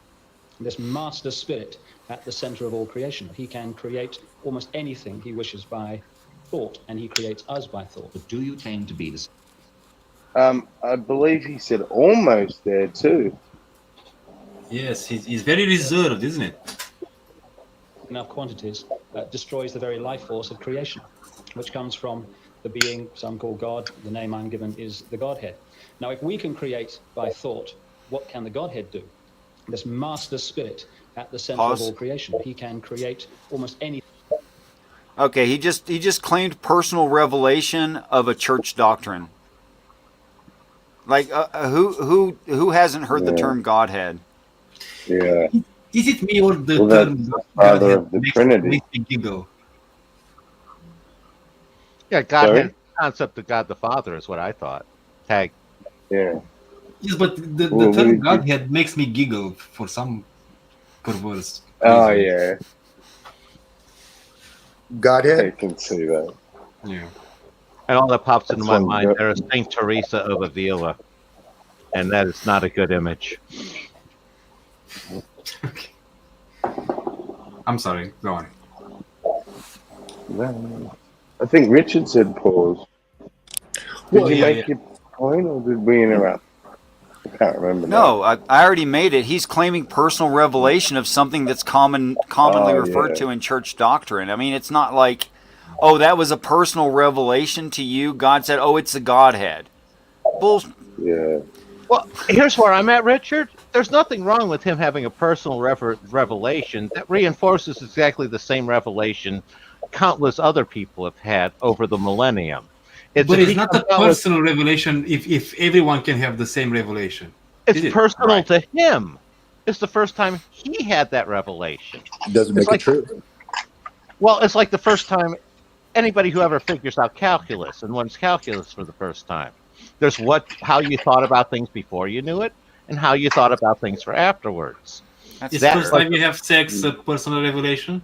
This master spirit at the center of all creation. He can create almost anything he wishes by thought, and he creates us by thought. But do you claim to be this? I believe he said almost there too. Yes, he's very reserved, isn't it? Enough quantities destroys the very life force of creation, which comes from the being some call God. The name I'm given is the Godhead. Now, if we can create by thought, what can the Godhead do? This master spirit at the center of all creation. He can create almost anything. Okay, he just claimed personal revelation of a church doctrine. Like who hasn't heard the term Godhead? Yeah. Is it me or the term Father of the Trinity? Makes me giggle. Yeah, Godhead concept of God the Father is what I thought. Tag. Yeah. Yes, but the term Godhead makes me giggle for some perverse reason. Oh yeah. Godhead. I can see that. Yeah. And all that pops into my one mind, good- there is Saint Teresa of Avila. And that is not a good image. I'm sorry. Go on. No. I think Richard said pause. Did you make your point, or did we interrupt? I can't remember now. No, I already made it. He's claiming personal revelation of something that's commonly Oh, referred yeah. to in church doctrine. I mean, it's not like, oh, that was a personal revelation to you. God said, oh, it's the Godhead. Yeah. Well, here's where I'm at, Richard. There's nothing wrong with him having a personal revelation that reinforces exactly the same revelation countless other people have had over the millennium. But if it's he not comes a out with- personal revelation if everyone can have the same revelation. it's Is it? personal to him. It's the first time he had that revelation. Doesn't It's make like, it true. well, it's like the first time anybody who ever figures out calculus and learns calculus for the first time. There's how you thought about things before you knew it, and how you thought about things for afterwards. Is the first time you have sex a personal revelation?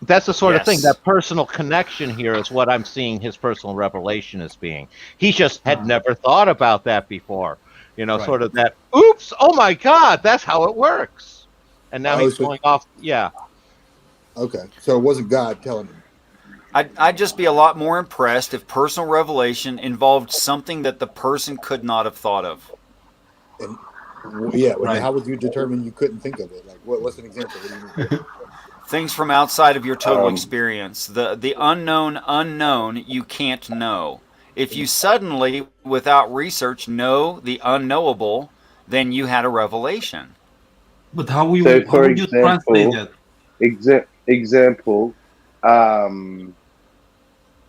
That's the sort of thing. Yes. That personal connection here is what I'm seeing his personal revelation as being. He just had never thought about that before. Right. Sort of that, oops, oh my God, that's how it works. And now he's so- going off, yeah. Okay, so it wasn't God telling him. I'd just be a lot more impressed if personal revelation involved something that the person could not have thought of. And yeah, Right. how would you determine you couldn't think of it? Like, what's an example? What do you mean? Things from outside of your total experience. The unknown you can't know. If you suddenly, without research, know the unknowable, then you had a revelation. But how would So, for you translate example, that? example,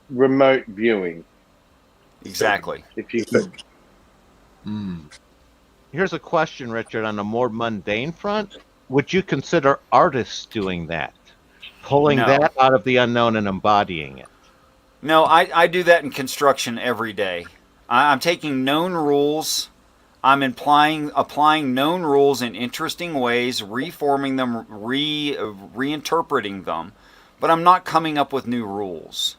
remote viewing. Exactly. If you could. Here's a question, Richard, on a more mundane front. Would you consider artists doing that? Pulling No. that out of the unknown and embodying it? No, I do that in construction every day. I'm taking known rules, I'm applying known rules in interesting ways, reforming them, reinterpreting them, but I'm not coming up with new rules.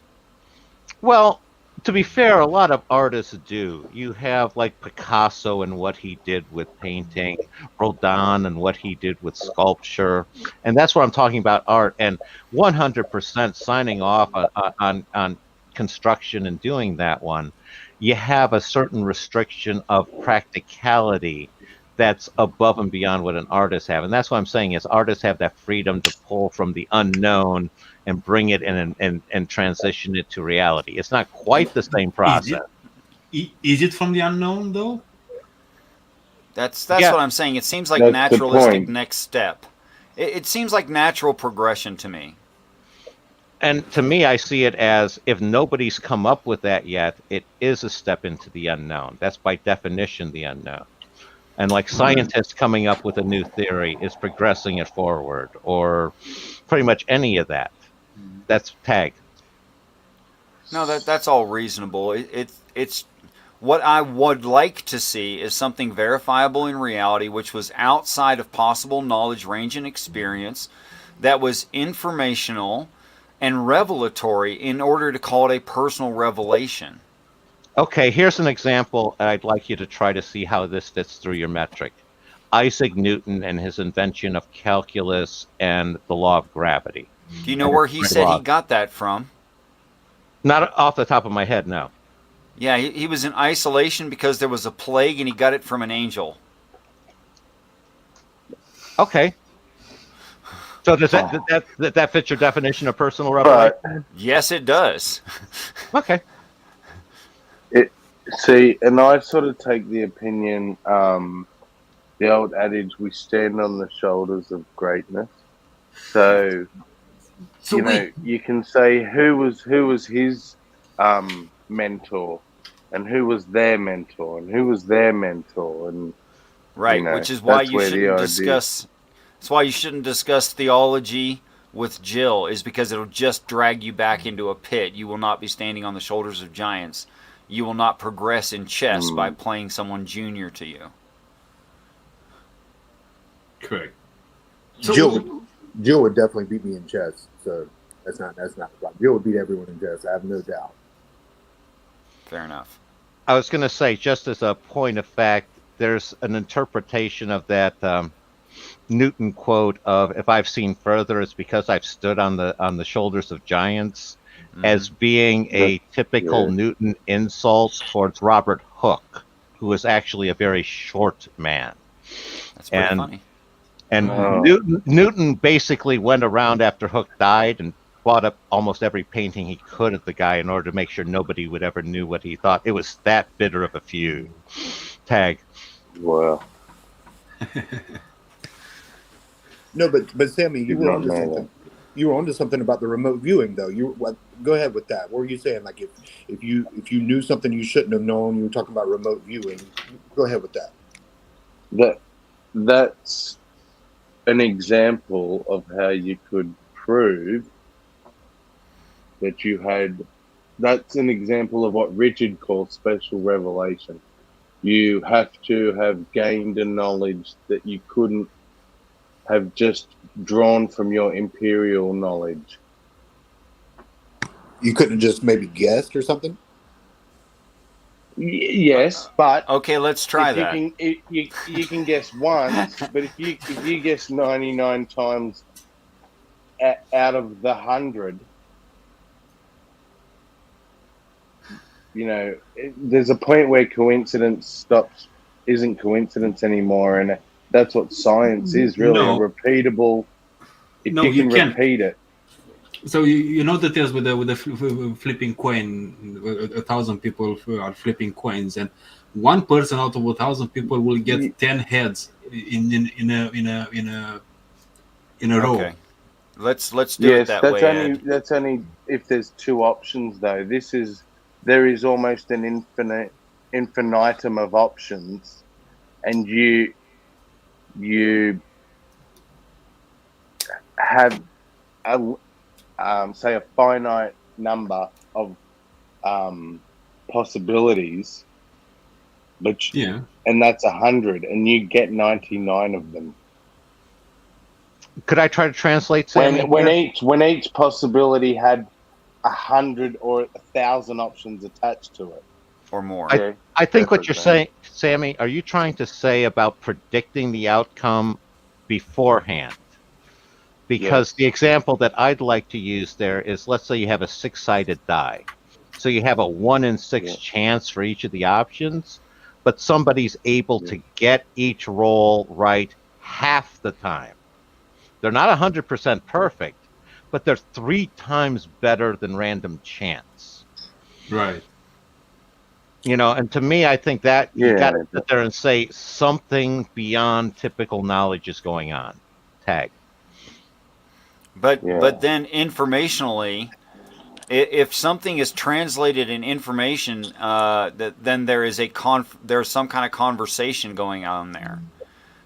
Well, to be fair, a lot of artists do. You have like Picasso and what he did with painting, Rodin and what he did with sculpture, and that's what I'm talking about, art. And 100% signing off on construction and doing that one, you have a certain restriction of practicality that's above and beyond what an artist have. And that's what I'm saying is artists have that freedom to pull from the unknown and bring it in and transition it to reality. It's not quite the same process. Is it from the unknown though? That's Yeah. what I'm saying. It seems like That's the naturalistic point. next step. It seems like natural progression to me. And to me, I see it as if nobody's come up with that yet, it is a step into the unknown. That's by definition the unknown. And like scientists coming up with a new theory is progressing it forward, or pretty much any of that. That's tag. No, that's all reasonable. It's what I would like to see is something verifiable in reality, which was outside of possible knowledge range and experience, that was informational and revelatory in order to call it a personal revelation. Okay, here's an example. I'd like you to try to see how this fits through your metric. Isaac Newton and his invention of calculus and the law of gravity. Do you know where he said he got that from? Not off the top of my head, no. Yeah, he was in isolation because there was a plague and he got it from an angel. Okay. So does that fit your definition of personal revelation? Yes, it does. Okay. See, and I sort of take the opinion, the old adage, we stand on the shoulders of greatness. So you can say who was his mentor, and who was their mentor, and who was their mentor, and Right, which is why that's you where the shouldn't idea- discuss. That's why you shouldn't discuss theology with Jill, is because it'll just drag you back into a pit. You will not be standing on the shoulders of giants. You will not progress in chess by playing someone junior to you. Correct. Jill would definitely beat me in chess, so that's not the problem. Jill would beat everyone in chess. I have no doubt. Fair enough. I was going to say, just as a point of fact, there's an interpretation of that Newton quote of "If I've seen further, it's because I've stood on the shoulders of giants," as being a typical Newton insult towards Robert Hooke, who was actually a very short man. That's pretty funny. And Oh. Newton basically went around after Hooke died and bought up almost every painting he could of the guy in order to make sure nobody would ever knew what he thought. It was that bitter of a feud. Tag. Wow. No, but Sammy, you Did were not onto know something. You were onto something about the remote viewing, though. Go ahead with that. What were you saying? Like if you knew something you shouldn't have known, you were talking about remote viewing. Go ahead with that. That's an example of how you could prove that you had. That's an example of what Richard calls special revelation. You have to have gained a knowledge that you couldn't have just drawn from your imperial knowledge. You couldn't just maybe guessed or something? Yes, but okay, let's try if that. You can guess once, but if you guess 99 times out of the 100, there's a point where coincidence isn't coincidence anymore, and that's what science is really. No. A repeatable. If No, you can you can't. repeat it. So you know the tales with the flipping coin. 1,000 people are flipping coins, and one person out of 1,000 people will get 10 heads in a row. Okay. Let's do it that way. That's only if there's two options though. There is almost an infinitum of options, and you have say a finite number of possibilities, and that's 100, and you get 99 of them. Could I try to translate, Sammy? When each possibility had 100 or 1,000 options attached to it, or more. I think what you're saying, Sammy, are you trying to say about predicting the outcome beforehand? Because the example that I'd like to use there is, let's say you have a 6-sided die. So you have a 1 in 6 chance for each of the options, but somebody's able to get each roll right half the time. They're not 100% perfect, but they're 3 times better than random chance. Right. And to me, I think that you got to sit there and say something beyond typical knowledge is going on. Tag. But then informationally, if something is translated in information, then there is there's some kind of conversation going on there.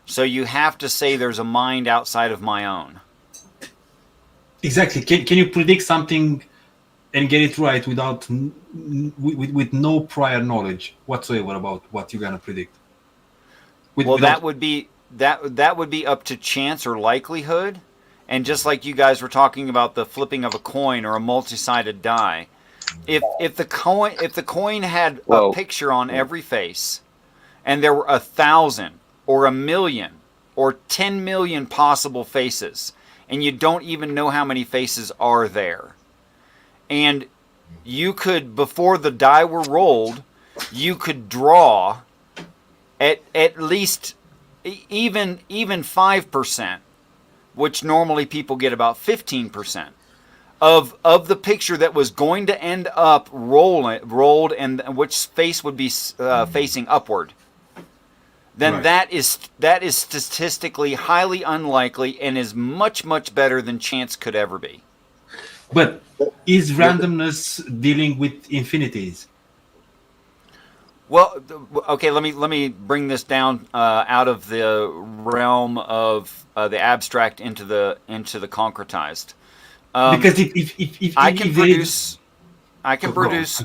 So you have to say there's a mind outside of my own. Exactly. Can you predict something and get it right without with no prior knowledge whatsoever about what you're gonna predict? That would be up to chance or likelihood. And just like you guys were talking about the flipping of a coin or a multi-sided die, if the coin had a picture on every face, and there were 1,000 or 1,000,000 or 10 million possible faces, and you don't even know how many faces are there, and you could, before the die were rolled, you could draw at least even 5%. Which normally people get about 15% of the picture that was going to end up rolled, and which face would be facing upward. Then that is statistically highly unlikely and is much better than chance could ever be. But is randomness dealing with infinities? Well, okay. Let me bring this down out of the realm of the abstract into the concretized. Because if I can produce,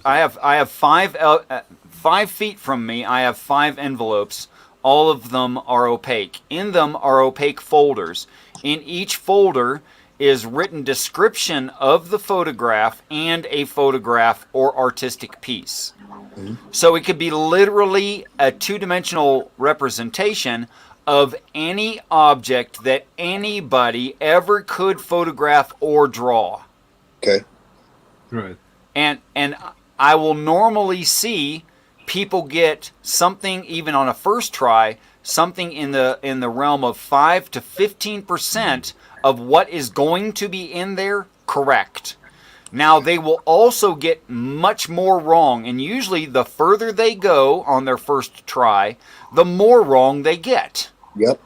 I have 5 feet from me. I have 5 envelopes. All of them are opaque. In them are opaque folders. In each folder is written description of the photograph and a photograph or artistic piece. So it could be literally a 2-dimensional representation of any object that anybody ever could photograph or draw. Okay. Right. And I will normally see people get something, even on a first try, something in the realm of 5 to 15% of what is going to be in there correct. Now, they will also get much more wrong, and usually the further they go on their first try, the more wrong they get. Yep.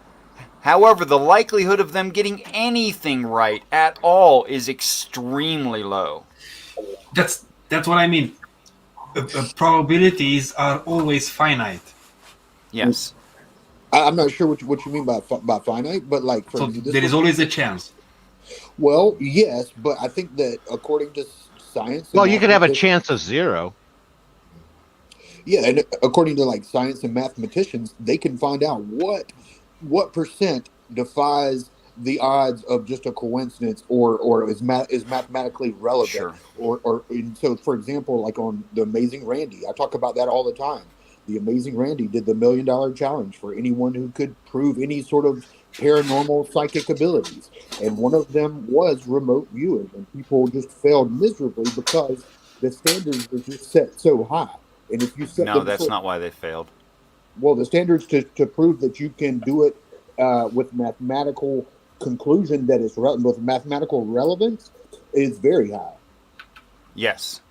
However, the likelihood of them getting anything right at all is extremely low. That's what I mean. Probabilities are always finite. Yes. I'm not sure what you mean by finite, but like so there is always a chance. Well, yes, but I think that according to science, well, you could have a chance of 0. Yeah, and according to like science and mathematicians, they can find out what percent defies the odds of just a coincidence or is mathematically relevant. Sure. Or and so, for example, like on The Amazing Randy, I talk about that all the time. The Amazing Randy did the $1 Million Challenge for anyone who could prove any sort of paranormal psychic abilities, and one of them was remote viewing, and people just failed miserably because the standards are just set so high. And if you set No, them that's so, not why they failed. well, the standards to prove that you can do it with mathematical conclusion that is with mathematical relevance is very high. Yes.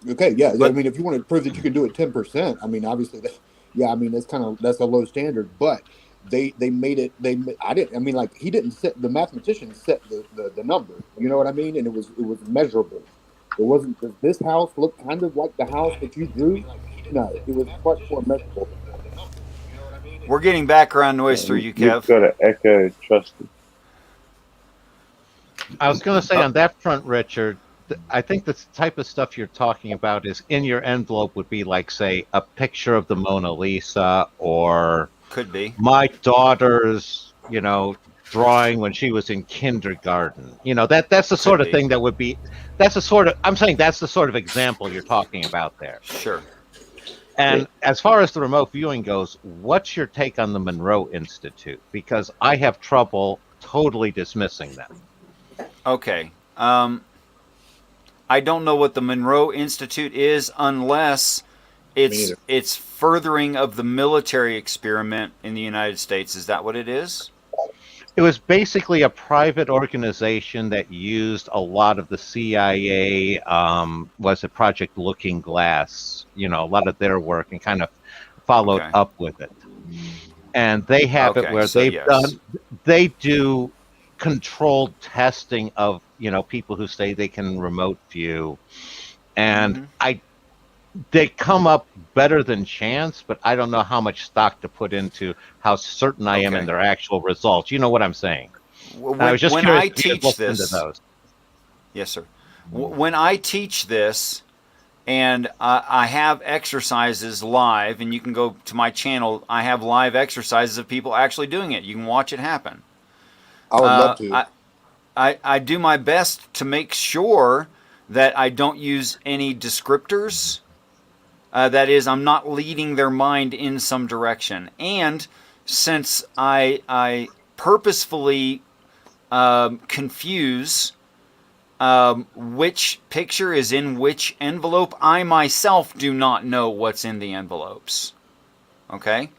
Okay, yeah. But, I mean, if you want to prove that you can do it 10%, I mean, obviously, I mean, that's a low standard. But they made it. I mean, like he didn't set the mathematician set the number. You know what I mean? And it was measurable. It wasn't. Does this house look kind of like the house that you drew? No, it was much more measurable. We're getting background noise through you, Kev. You've got to echo trusted. I was going to say on that front, Richard, I think the type of stuff you're talking about is in your envelope would be like, say, a picture of the Mona Lisa or could be my daughter's, drawing when she was in kindergarten. That's the sort of thing that would be. I'm saying that's the sort of example you're talking about there. Sure. And as far as the remote viewing goes, what's your take on the Monroe Institute? Because I have trouble totally dismissing them. Okay. I don't know what the Monroe Institute is unless it's furthering of the military experiment in the United States. Is that what it is? It was basically a private organization that used a lot of the CIA, was it Project Looking Glass, a lot of their work and kind of followed up with it. And they have it where they do controlled testing of, people who say they can remote view. And they come up better than chance, but I don't know how much stock to put into how certain I am in their actual results. You know what I'm saying? I was just curious if you had looked into those. Yes, sir. When I teach this, and I have exercises live, and you can go to my channel, I have live exercises of people actually doing it. You can watch it happen. I would love to. I do my best to make sure that I don't use any descriptors. That is, I'm not leading their mind in some direction. And since I purposefully confuse which picture is in which envelope, I myself do not know what's in the envelopes. Okay?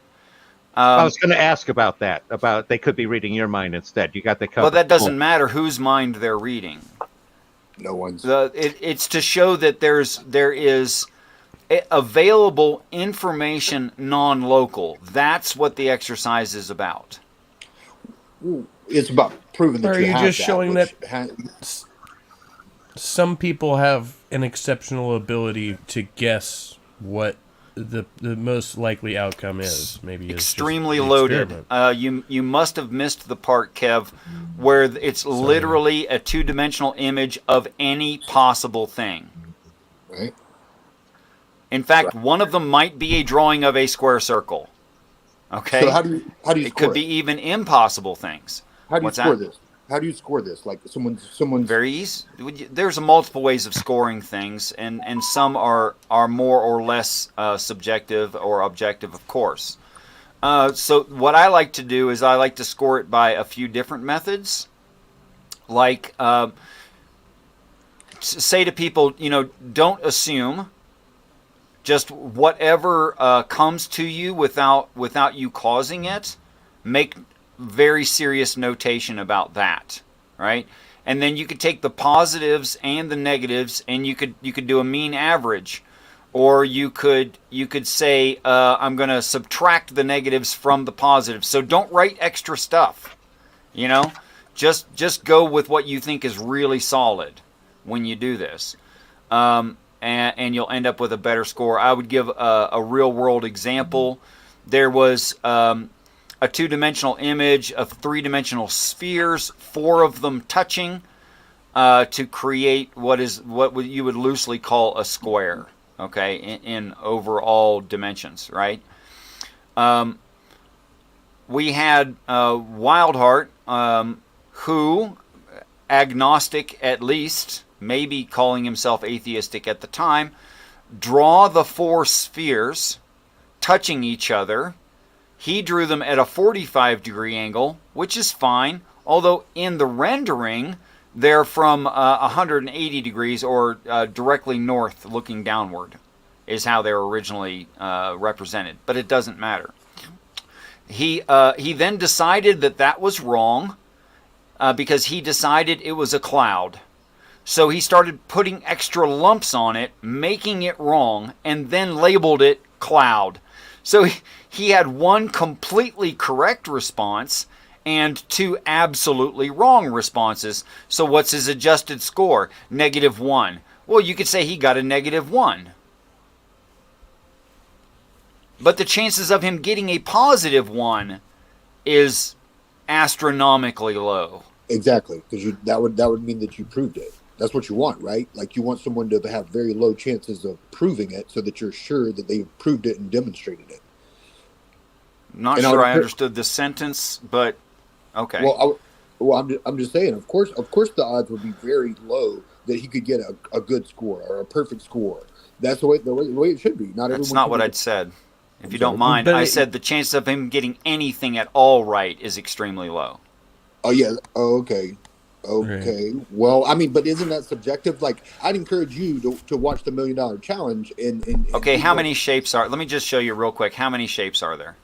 I was going to ask about that. About they could be reading your mind instead. You got the cover. Well, that doesn't matter whose mind they're reading. No one's. It's to show that there is available information non-local. That's what the exercise is about. It's about proving that are you you have just that, showing which that some people have an exceptional ability to guess what the most likely outcome is? Maybe it's extremely just loaded. You must have missed the part, Kev, where it's literally a two-dimensional image of any possible thing. Right. In fact, one of them might be a drawing of a square circle. Okay. So how do you? It could be even impossible things. How do you What's score that? this? How do you score this? Like someone's very easy. There's multiple ways of scoring things, and some are more or less subjective or objective, of course. So what I like to do is I like to score it by a few different methods. Like, say to people, don't assume. Just whatever comes to you without you causing it, make very serious notation about that, right? And then you could take the positives and the negatives, and you could do a mean average, or you could say I'm going to subtract the negatives from the positives. So don't write extra stuff, just go with what you think is really solid when you do this. And you'll end up with a better score. I would give a real-world example. There was a two-dimensional image of three-dimensional spheres, 4 of them touching, to create what you would loosely call a square, okay, in overall dimensions, right? We had Wildheart, who, agnostic at least, maybe calling himself atheistic at the time, draw the 4 spheres touching each other. He drew them at a 45-degree angle, which is fine, although in the rendering, they're from 180 degrees or directly north looking downward is how they were originally represented, but it doesn't matter. He then decided that was wrong because he decided it was a cloud. So he started putting extra lumps on it, making it wrong, and then labeled it cloud. So he had 1 completely correct response and 2 absolutely wrong responses. So what's his adjusted score? -1. Well, you could say he got a -1. But the chances of him getting a +1 is astronomically low. Exactly, because that would mean that you proved it. That's what you want, right? Like you want someone to have very low chances of proving it, so that you're sure that they've proved it and demonstrated it. Not sure I understood the sentence, but okay. Well, I'm just saying. Of course, the odds would be very low that he could get a good score or a perfect score. That's the way it should be. That's not what I'd said. If you don't mind, I said the chance of him getting anything at all right is extremely low. Oh yeah. Oh, okay. Okay. Right. Well, I mean, but isn't that subjective? Like, I'd encourage you to watch the $1 Million Challenge. And okay, how many shapes are? Let me just show you real quick. How many shapes are there?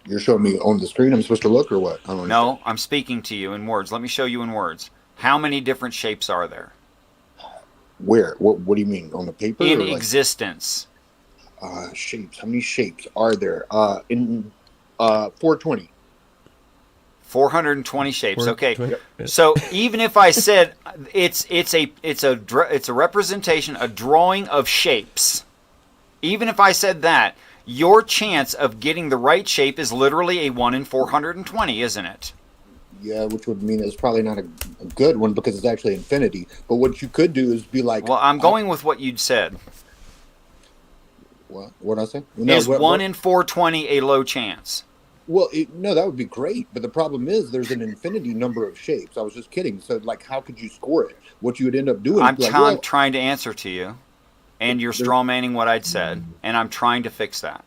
You're showing me on the screen. I'm supposed to look or what? I don't know. No, I'm speaking to you in words. Let me show you in words. How many different shapes are there? Where? What do you mean? On the paper? In existence. Shapes. How many shapes are there? In 420. 420 shapes. Okay, so even if I said it's a representation, a drawing of shapes, even if I said that, your chance of getting the right shape is literally a 1 in 420, isn't it? Yeah, which would mean it's probably not a good one because it's actually infinity. But what you could do is be like, well, I'm going with what you'd said. What I say? Is 1 in 420 a low chance? Well, no, that would be great. But the problem is there's an infinity number of shapes. I was just kidding. So, like, how could you score it? What you would end up doing I'm is like, trying to answer to you, and you're straw manning what I'd said, and I'm trying to fix that.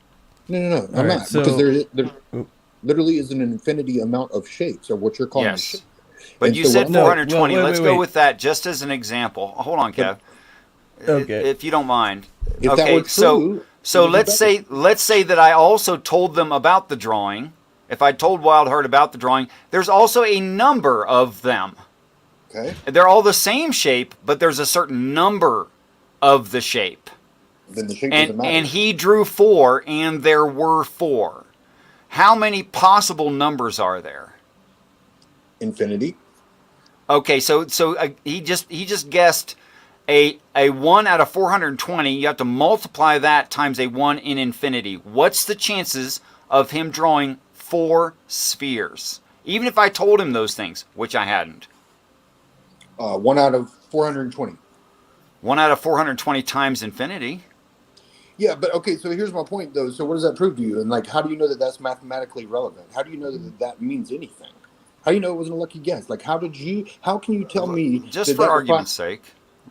No, I'm not. So, because there literally is an infinity amount of shapes, or what you're calling shapes. But and you said 420. Let's go with that just as an example. Hold on, Kev. Okay. If you don't mind. If that were true, so let's say that I also told them about the drawing. If I told Wildheart about the drawing, there's also a number of them. Okay. They're all the same shape, but there's a certain number of the shape. Then the shape doesn't matter. And he drew 4, and there were 4. How many possible numbers are there? Infinity. Okay, so he just guessed a 1 out of 420. You have to multiply that times a 1 in infinity. What's the chances of him drawing 4 spheres? Even if I told him those things, which I hadn't. 1 out of 420. 1 out of 420 times infinity. Yeah, but okay, so here's my point, though. So what does that prove to you? And, like, how do you know that that's mathematically relevant? How do you know that that means anything? How do you know it wasn't a lucky guess? Like, how can you tell me? Just for argument's sake,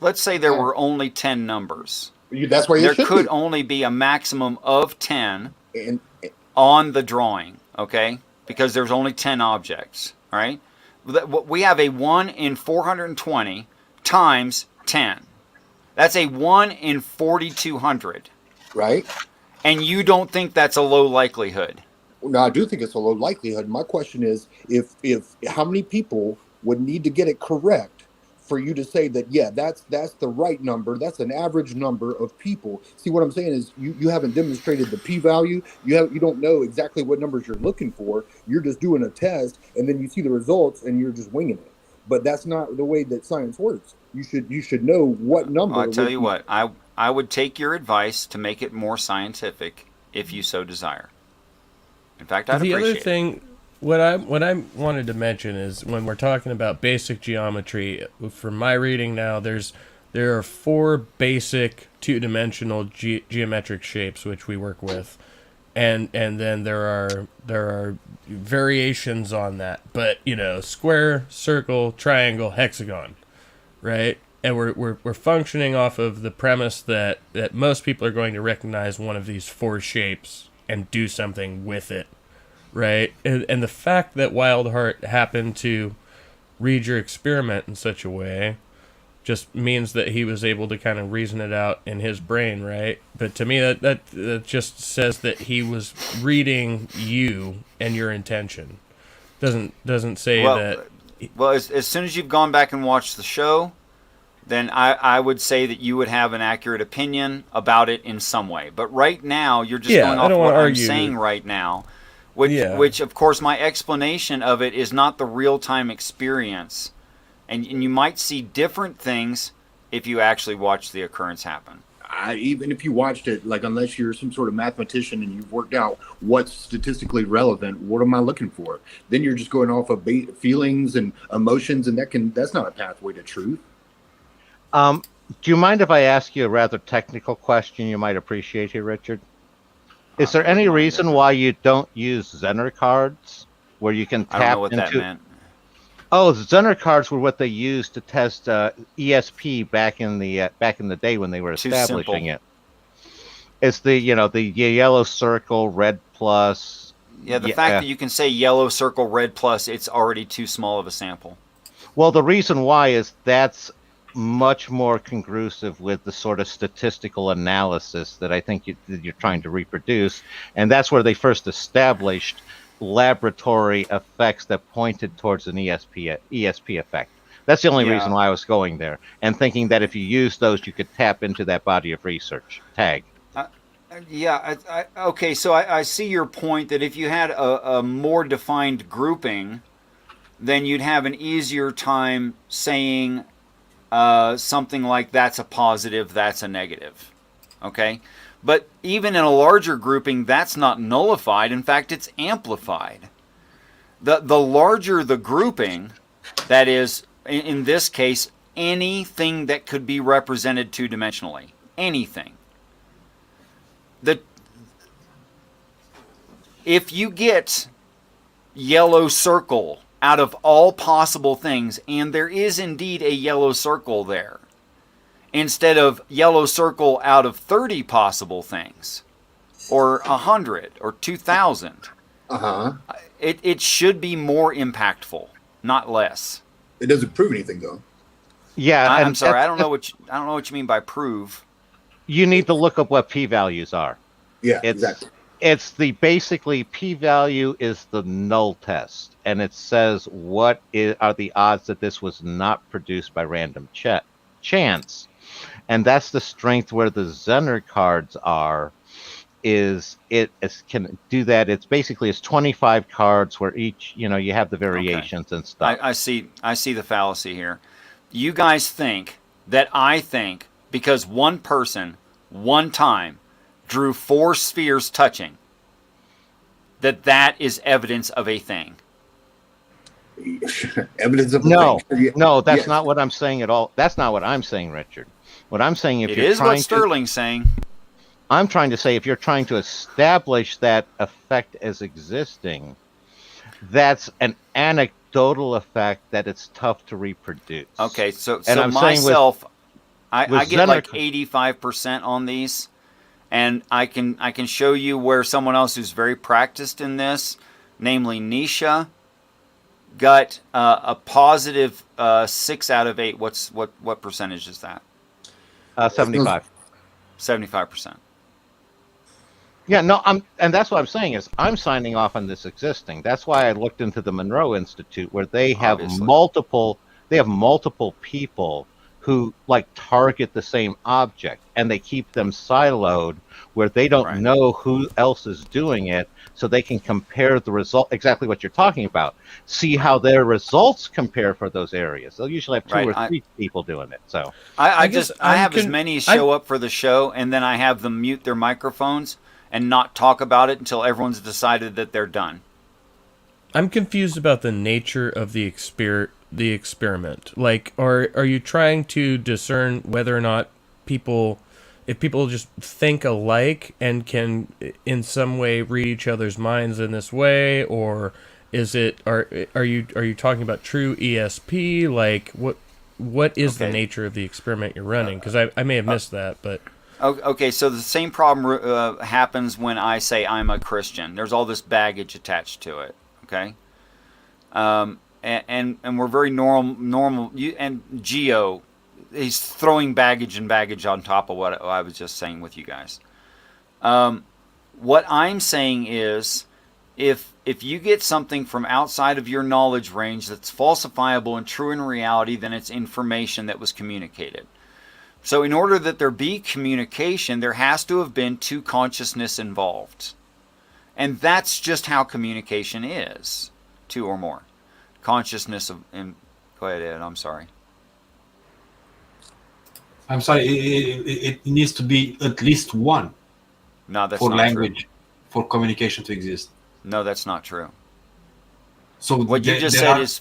let's say there were only 10 numbers. That's why there could only be a maximum of 10 And on the drawing, okay? Because there's only 10 objects, all right? We have a 1 in 420 times 10. That's a 1 in 4,200. Right. And you don't think that's a low likelihood? No, I do think it's a low likelihood. My question is, if how many people would need to get it correct for you to say that, yeah, that's the right number, that's an average number of people. See, what I'm saying is you haven't demonstrated the p-value. You don't know exactly what numbers you're looking for. You're just doing a test, and then you see the results, and you're just winging it. But that's not the way that science works. You should know what number. Well, I tell you what, I would take your advice to make it more scientific if you so desire. In fact, I'd the appreciate other thing, what I wanted to mention is when we're talking about basic geometry, from my reading now, there are 4 basic two-dimensional geometric shapes which we work with, and then there are variations on that. But square, circle, triangle, hexagon, right? And we're functioning off of the premise that most people are going to recognize one of these 4 shapes and do something with it, right? And the fact that Wildheart happened to read your experiment in such a way just means that he was able to kind of reason it out in his brain, right? But to me, that just says that he was reading you and your intention. Doesn't say that. Well, as soon as you've gone back and watched the show, then I would say that you would have an accurate opinion about it in some way. But right now, you're just going off what I'm saying right now, which, of course, my explanation of it is not the real-time experience. And you might see different things if you actually watch the occurrence happen. Even if you watched it, like, unless you're some sort of mathematician and you've worked out what's statistically relevant, what am I looking for? Then you're just going off of feelings and emotions, and that's not a pathway to truth. Do you mind if I ask you a rather technical question you might appreciate here, Richard? Is there any reason why you don't use Zener cards where you can tap I don't know what into... that meant. Oh, the Zener cards were what they used to test ESP back in the day when they were establishing it. It's the yellow circle, red plus. Yeah, the fact that you can say yellow circle, red plus, it's already too small of a sample. Well, the reason why is that's much more congruent with the sort of statistical analysis that I think you're trying to reproduce, and that's where they first established laboratory effects that pointed towards an ESP effect. That's the only reason why I was going there, and thinking that if you use those, you could tap into that body of research. Tag. Okay, so I see your point that if you had a more defined grouping, then you'd have an easier time saying something like that's a positive, that's a negative. Okay? But even in a larger grouping, that's not nullified. In fact, it's amplified. The larger the grouping, that is, in this case, anything that could be represented two-dimensionally. Anything. If you get yellow circle out of all possible things, and there is indeed a yellow circle there, instead of yellow circle out of 30 possible things, or 100, or 2,000, it should be more impactful, not less. It doesn't prove anything, though. Yeah, I'm sorry, I don't know what you mean by prove. You need to look up what p-values are. Yeah, exactly. It's basically p-value is the null test, and it says what are the odds that this was not produced by random chance, and that's the strength where the Zener cards are. Can do that. It's basically 25 cards where each you have the variations and stuff. I see the fallacy here. You guys think that I think because one person one time drew 4 spheres touching, that is evidence of a thing. Evidence of no, a thing. No, that's not what I'm saying at all. That's not what I'm saying, Richard. What I'm saying, it is what Sterling's saying. I'm trying to say if you're trying to establish that effect as existing, that's an anecdotal effect that it's tough to reproduce. Okay, so I'm myself, I get Zener, like 85% on these, And I can show you where someone else who's very practiced in this, namely Nisha, got a positive 6 out of 8. What percentage is that? 75. 75%. Yeah, no, and that's what I'm saying is I'm signing off on this existing. That's why I looked into the Monroe Institute, where they have multiple people who like target the same object, and they keep them siloed where they don't know who else is doing it, so they can compare the result, exactly what you're talking about, see how their results compare for those areas. They'll usually have two or three people doing it. So I have as many show up for the show, and then I have them mute their microphones and not talk about it until everyone's decided that they're done. I'm confused about the nature of the experiment. Like, are you trying to discern whether or not if people just think alike and can in some way read each other's minds in this way, or is it are you talking about true ESP? Like, what is the nature of the experiment you're running? Because I may have missed that, but. Okay, so the same problem happens when I say I'm a Christian. There's all this baggage attached to it. Okay, and we're very normal. And Geo, he's throwing baggage on top of what I was just saying with you guys. What I'm saying is, if you get something from outside of your knowledge range that's falsifiable and true in reality, then it's information that was communicated. So in order that there be communication, there has to have been two consciousness involved. And that's just how communication is. Two or more. Consciousness of... go ahead, Ed, I'm sorry. I'm sorry, it needs to be at least one. No, that's for not language, true. for communication to exist. No, that's not true. So what you just said is,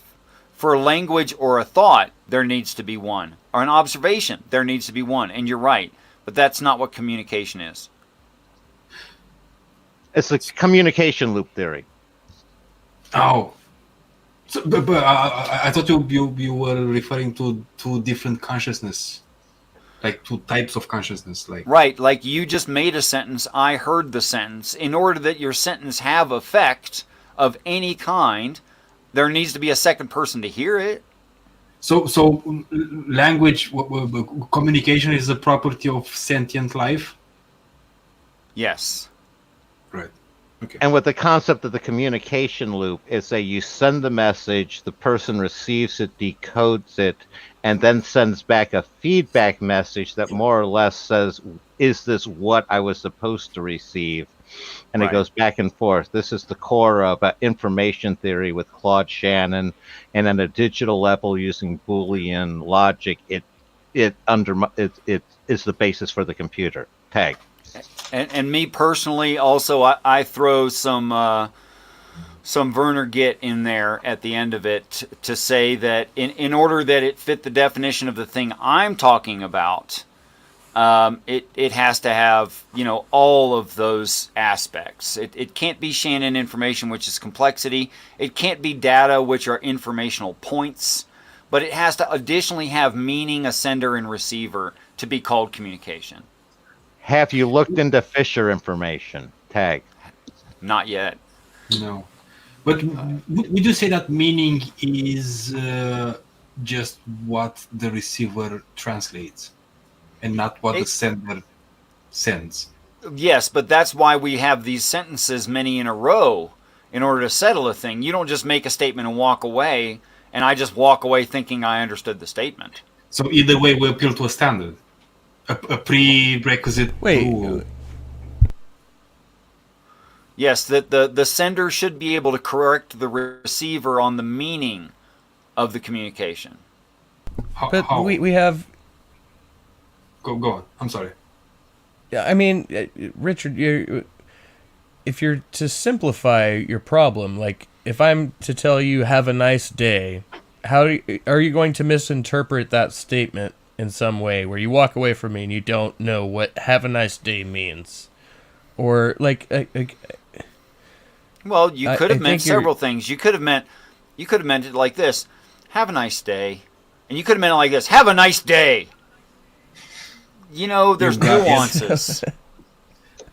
for language or a thought, there needs to be one. Or an observation, there needs to be one. And you're right. But that's not what communication is. It's a communication loop theory. Oh. So, but I thought you were referring to two different consciousness. Like two types of consciousness. Right. Like you just made a sentence. I heard the sentence. In order that your sentence have effect of any kind, there needs to be a second person to hear it. So language, communication is a property of sentient life? Yes. Right. Okay. And with the concept of the communication loop, is that you send the message, the person receives it, decodes it, and then sends back a feedback message that more or less says, is this what I was supposed to receive? And it goes back and forth. This is the core of information theory with Claude Shannon, and at a digital level using Boolean logic, it is the basis for the computer. Tag. And me personally, also, I throw some Werner Git in there at the end of it to say that in order that it fit the definition of the thing I'm talking about, it has to have, all of those aspects. It can't be Shannon information, which is complexity. It can't be data, which are informational points. But it has to additionally have meaning, a sender and receiver, to be called communication. Have you looked into Fisher information? Tag. Not yet. No. But would you say that meaning is just what the receiver translates and not what the sender sends? Yes, but that's why we have these sentences, many in a row, in order to settle a thing. You don't just make a statement and walk away, and I just walk away thinking I understood the statement. So either way, we appeal to a standard, a prerequisite rule. Yes, that the sender should be able to correct the receiver on the meaning of the communication. But we have... Go on. I'm sorry. Yeah, I mean, Richard, if you're to simplify your problem, like if I'm to tell you "have a nice day," how are you going to misinterpret that statement in some way where you walk away from me and you don't know what "have a nice day" means, or like? Well, you could have meant several things. You could have meant it like this: "Have a nice day," and you could have meant it like this: "Have a nice day." There's nuances.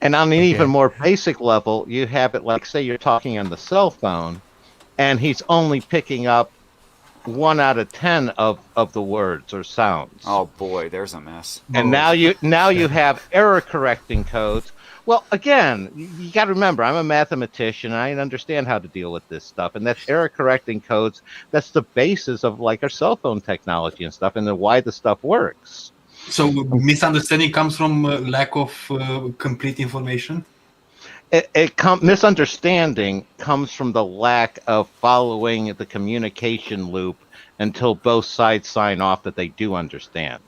And on an even Okay. more basic level, you have it like, say you're talking on the cell phone, and he's only picking up 1 out of 10 of the words or sounds. Oh boy, there's a mess. And now you have error correcting codes. Well, again, you got to remember, I'm a mathematician. And I understand how to deal with this stuff, and that's error correcting codes. That's the basis of like our cell phone technology and stuff, and then why the stuff works. So misunderstanding comes from lack of complete information. Misunderstanding comes from the lack of following the communication loop until both sides sign off that they do understand.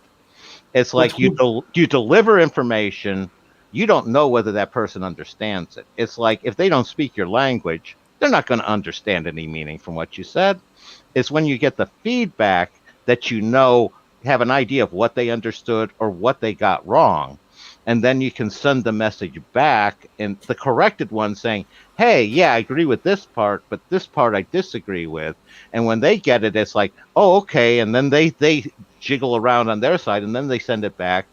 It's like you deliver information, you don't know whether that person understands it. It's like if they don't speak your language, they're not going to understand any meaning from what you said. It's when you get the feedback that you know, have an idea of what they understood or what they got wrong. And then you can send the message back, and the corrected one saying, hey, yeah, I agree with this part, but this part I disagree with. And when they get it, it's like, oh, okay. And then they jiggle around on their side, and then they send it back.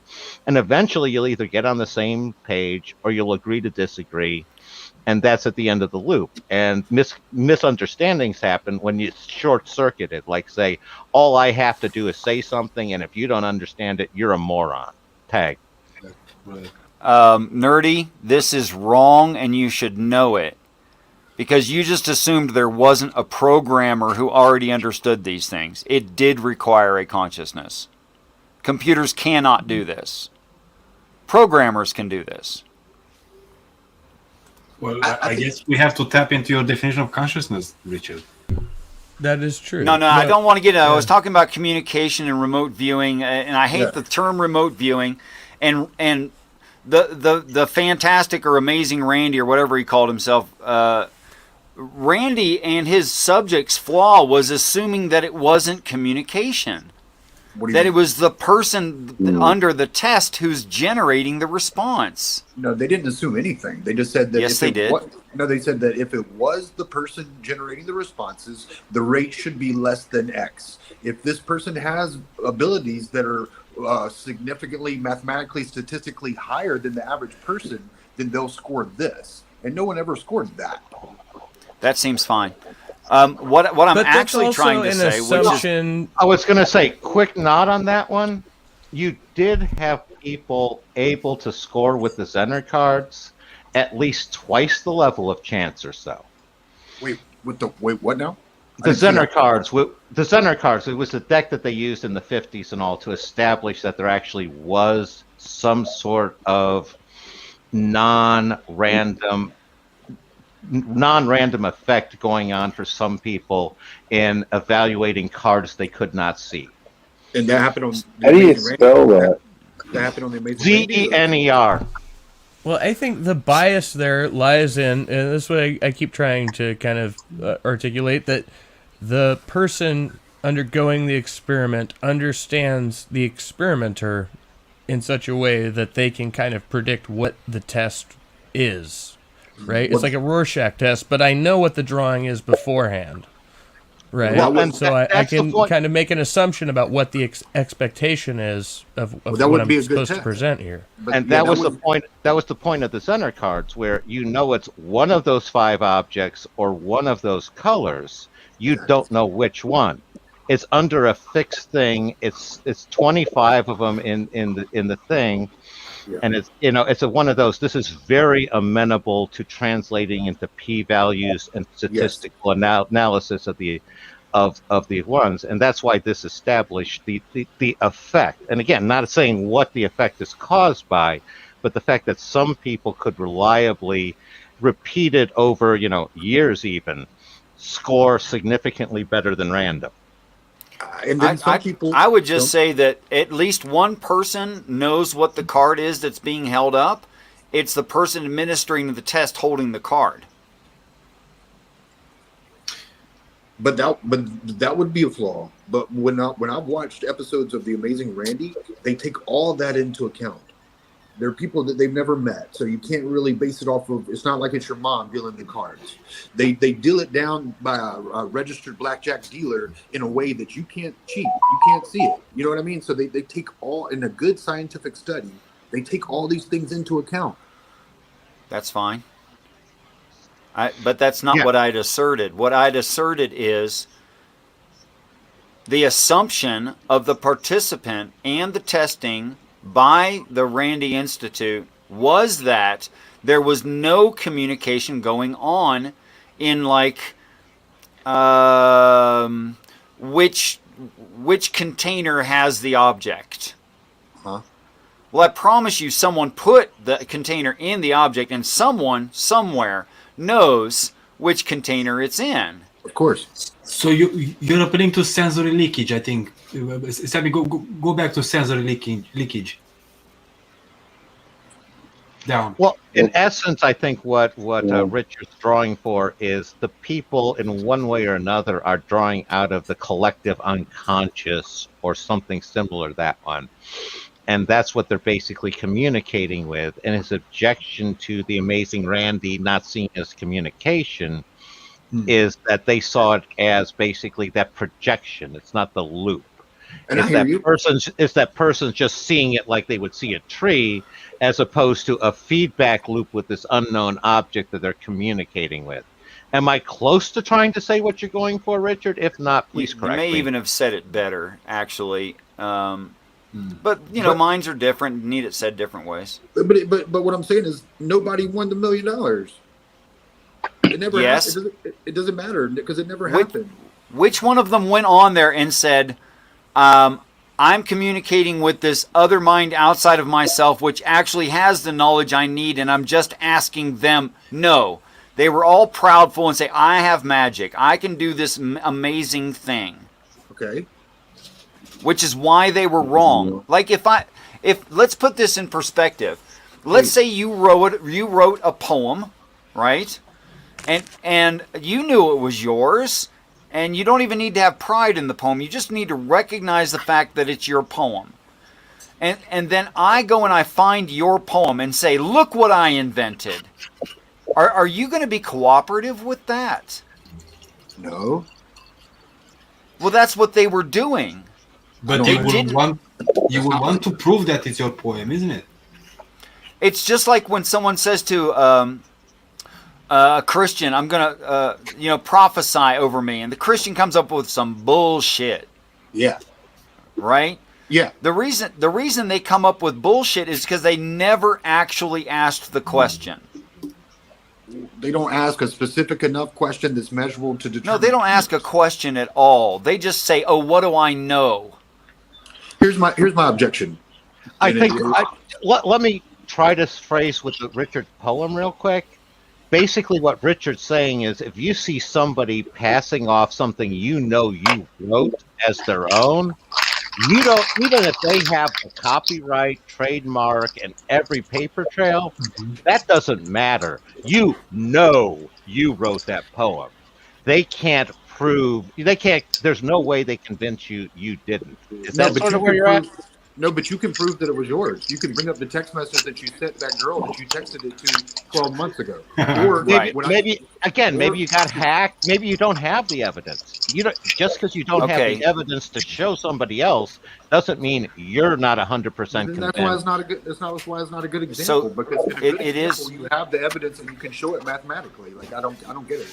And eventually you'll either get on the same page or you'll agree to disagree. And that's at the end of the loop. And misunderstandings happen when you short circuit it. Like, say, all I have to do is say something, and if you don't understand it, you're a moron. Tag. Nerdy, this is wrong and you should know it. Because you just assumed there wasn't a programmer who already understood these things. It did require a consciousness. Computers cannot do this. Programmers can do this. Well, I guess we have to tap into your definition of consciousness, Richard. That is true. No, I don't want to get it. I was talking about communication and remote viewing, and I hate the term remote viewing. And the fantastic or amazing Randy or whatever he called himself, Randy and his subject's flaw was assuming that it wasn't communication. That it was the person under the test who's generating the response. No, they didn't assume anything. They just said that. Yes, they did. No, they said that if it was the person generating the responses, the rate should be less than X. If this person has abilities that are significantly mathematically, statistically higher than the average person, then they'll score this. And no one ever scored that. That seems fine. What I'm actually trying to say, which is, I was going to say, quick nod on that one. You did have people able to score with the Zener cards at least twice the level of chance or so. Wait, what now? The Zener cards. It was a deck that they used in the 50s and all to establish that there actually was some sort of non-random effect going on for some people in evaluating cards they could not see. And that happened on. How do you spell that? That happened on the Amazing Zener. Well, I think the bias there lies in, and this is what I keep trying to kind of articulate, that the person undergoing the experiment understands the experimenter in such a way that they can kind of predict what the test is, right? It's like a Rorschach test, but I know what the drawing is beforehand, right? So I can kind of make an assumption about what the expectation is of what I'm supposed to present here. And that was the point. That was the point of the Zener cards, where you know it's one of those 5 objects or one of those colors. You don't know which one. It's under a fixed thing. It's 25 of them in the thing, and it's one of those. This is very amenable to translating into p-values and statistical analysis of the ones, and that's why this established the effect. And again, not saying what the effect is caused by, but the fact that some people could reliably repeat it over years even score significantly better than random. And then some people I would just say that at least one person knows what the card is that's being held up. It's the person administering the test holding the card. But that would be a flaw. But when I've watched episodes of The Amazing Randy, they take all that into account. They're people that they've never met, so you can't really base it off of. It's not like it's your mom dealing the cards. They deal it down by a registered blackjack dealer in a way that you can't cheat. You can't see it. You know what I mean? So they take all, in a good scientific study, they take all these things into account. That's fine. But that's not what I'd asserted. What I'd asserted is the assumption of the participant and the testing by the Randi Institute was that there was no communication going on in like which container has the object. Huh? Well, I promise you someone put the container in the object and someone somewhere knows which container it's in. Of course. So you're appealing to sensory leakage, I think. Sammy, go back to sensory leakage. Down. Well, in essence, I think what Richard's drawing for is the people in one way or another are drawing out of the collective unconscious or something similar to that one. And that's what they're basically communicating with. And his objection to the amazing Randi not seeing as communication is that they saw it as basically that projection. It's not the loop. And It's that person's just seeing it like they would see a tree, as opposed to a feedback loop with this unknown object that they're communicating with. Am I close to trying to say what you're going for, Richard? If not, please correct me. You may even have said it better, actually. But minds are different. Need it said different ways. But what I'm saying is nobody won the $1 million. It never happened. It doesn't matter because it never happened. Which one of them went on there and said, I'm communicating with this other mind outside of myself, which actually has the knowledge I need, and I'm just asking them? No. They were all proudful and say, I have magic. I can do this amazing thing. Okay. Which is why they were wrong. Like if let's put this in perspective. Let's say you wrote a poem, right? And you knew it was yours, and you don't even need to have pride in the poem. You just need to recognize the fact that it's your poem. And then I go and I find your poem and say, look what I invented. Are you going to be cooperative with that? No. Well, that's what they were doing. But you would want to prove that it's your poem, isn't it? It's just like when someone says to a Christian, I'm going to prophesy over me, and the Christian comes up with some bullshit. Yeah. Right? Yeah. The reason they come up with bullshit is because they never actually asked the question. They don't ask a specific enough question that's measurable to determine. No, they don't ask a question at all. They just say, "Oh, what do I know?" Here's my objection. Let me try to phrase with the Richard poem real quick. Basically, what Richard's saying is, if you see somebody passing off something you wrote as their own, you don't, even if they have the copyright, trademark, and every paper trail, that doesn't matter. You know you wrote that poem. They can't prove, there's no way they convince you didn't. Is that sort of where you're at? No, but you can prove that it was yours. You can bring up the text message that you sent that girl that you texted it to 12 months ago. Or maybe you got hacked. Maybe you don't have the evidence. Just because you don't have the evidence to show somebody else doesn't mean you're not 100% convinced. That's why it's not a good. That's why it's not a good example. Because in a good example, you have the evidence and you can show it mathematically. Like I don't get it.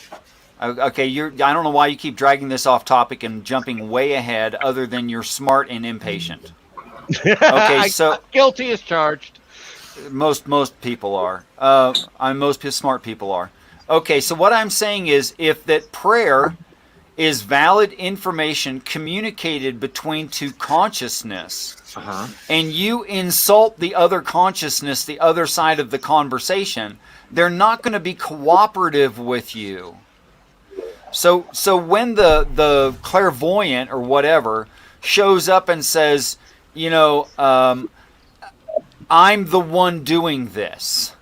Okay, I don't know why you keep dragging this off topic and jumping way ahead. Other than you're smart and impatient. Okay, so guilty as charged. Most people are. Most smart people are. Okay, so what I'm saying is, if that prayer is valid information communicated between two consciousness, and you insult the other consciousness, the other side of the conversation, they're not going to be cooperative with you. So when the clairvoyant or whatever shows up and says, I'm the one doing this.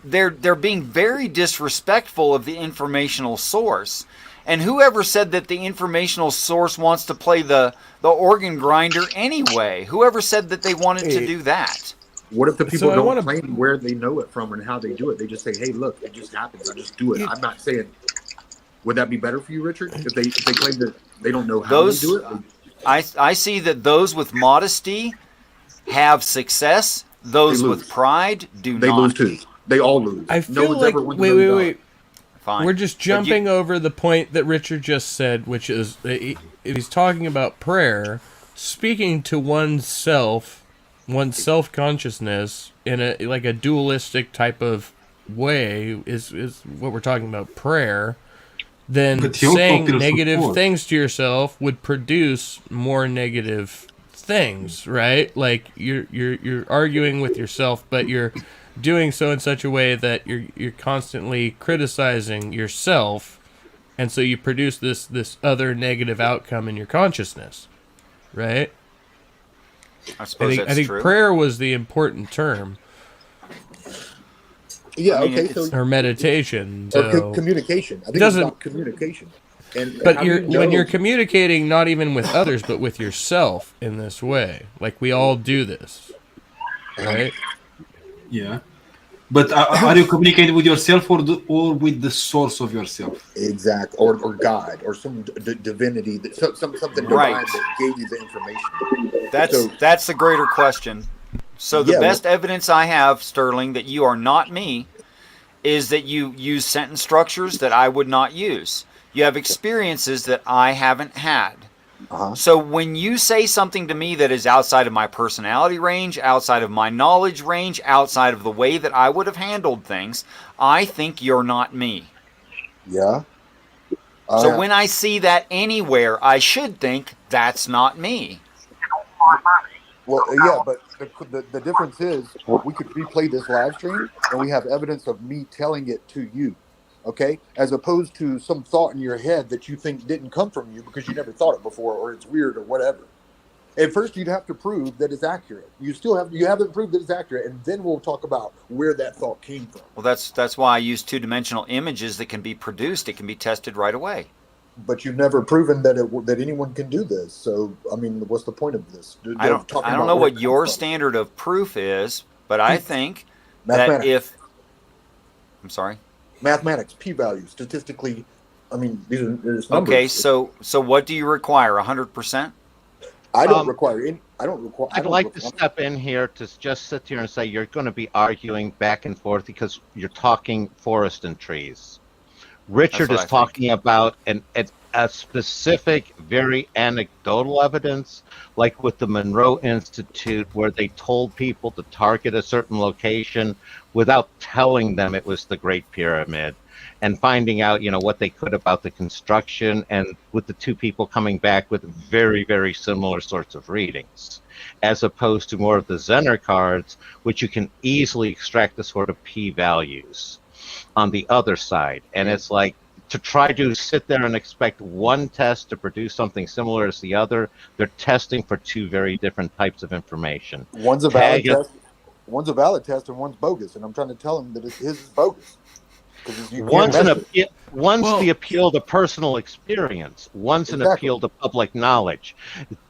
They're being very disrespectful of the informational source. And whoever said that the informational source wants to play the organ grinder anyway? Whoever said that they wanted to do that? What if the people don't claim where they know it from and how they do it? They just say, hey, look, it just happens. I just do it. I'm not saying... Would that be better for you, Richard? If they claim that they don't know how to do it? I see that those with modesty have success. Those with pride do not. They lose too. They all lose. I feel like wait. Fine. We're just jumping over the point that Richard just said, which is he's talking about prayer, speaking to one's self-consciousness in a dualistic type of way is what we're talking about. Prayer, then saying negative things to yourself would produce more negative things, right? Like you're arguing with yourself, but you're doing so in such a way that you're constantly criticizing yourself, and so you produce this other negative outcome in your consciousness, right? I suppose I think true. prayer was the important term. Yeah, or meditation, or communication. I think it's about communication. But when you're communicating, not even with others, but with yourself in this way, like we all do this, right? Yeah, but are you communicating with yourself or with the source of yourself? Exactly, or God, or some divinity, something divine that gave you the information. That's the greater question. So the best evidence I have, Sterling, that you are not me, is that you use sentence structures that I would not use. You have experiences that I haven't had. So when you say something to me that is outside of my personality range, outside of my knowledge range, outside of the way that I would have handled things, I think you're not me. Yeah. So when I see that anywhere, I should think that's not me. Well, yeah, but the difference is we could replay this live stream and we have evidence of me telling it to you, okay? As opposed to some thought in your head that you think didn't come from you because you never thought it before, or it's weird or whatever. At first, you'd have to prove that it's accurate. You haven't proved that it's accurate, and then we'll talk about where that thought came from. Well, that's why I use two-dimensional images that can be produced. It can be tested right away. But you've never proven that anyone can do this. So, I mean, what's the point of this? I don't know what your standard of proof is, but I think that if... I'm sorry? Mathematics, p-value, statistically, I mean, these are numbers. Okay, so what do you require, 100%? I don't require any... I'd like to step in here to just sit here and say you're going to be arguing back and forth because you're talking forest and trees. Richard is talking about a specific, very anecdotal evidence, like with the Monroe Institute, where they told people to target a certain location without telling them it was the Great Pyramid, and finding out, what they could about the construction, and with the two people coming back with very, very similar sorts of readings, as opposed to more of the Zener cards, which you can easily extract the sort of p-values on the other side. And it's like, to try to sit there and expect one test to produce something similar as the other, they're testing for two very different types of information. One's a valid test, and one's bogus, and I'm trying to tell them that his is bogus. One's the appeal to personal experience. One's an appeal to public knowledge.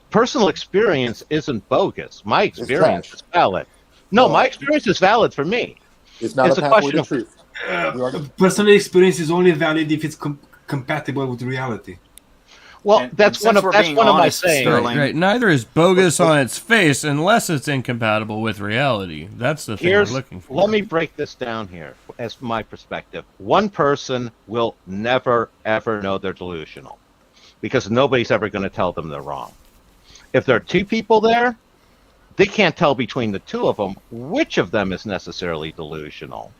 Personal experience isn't bogus. My experience is valid. No, my experience is valid for me. It's not a question of truth. Personal experience is only valid if it's compatible with reality. Well, that's one of my sayings. Right. Neither is bogus on its face unless it's incompatible with reality. That's the thing we're looking for. Let me break this down here as my perspective. One person will never, ever know they're delusional because nobody's ever going to tell them they're wrong. If there are two people there, they can't tell between the two of them which of them is necessarily delusional.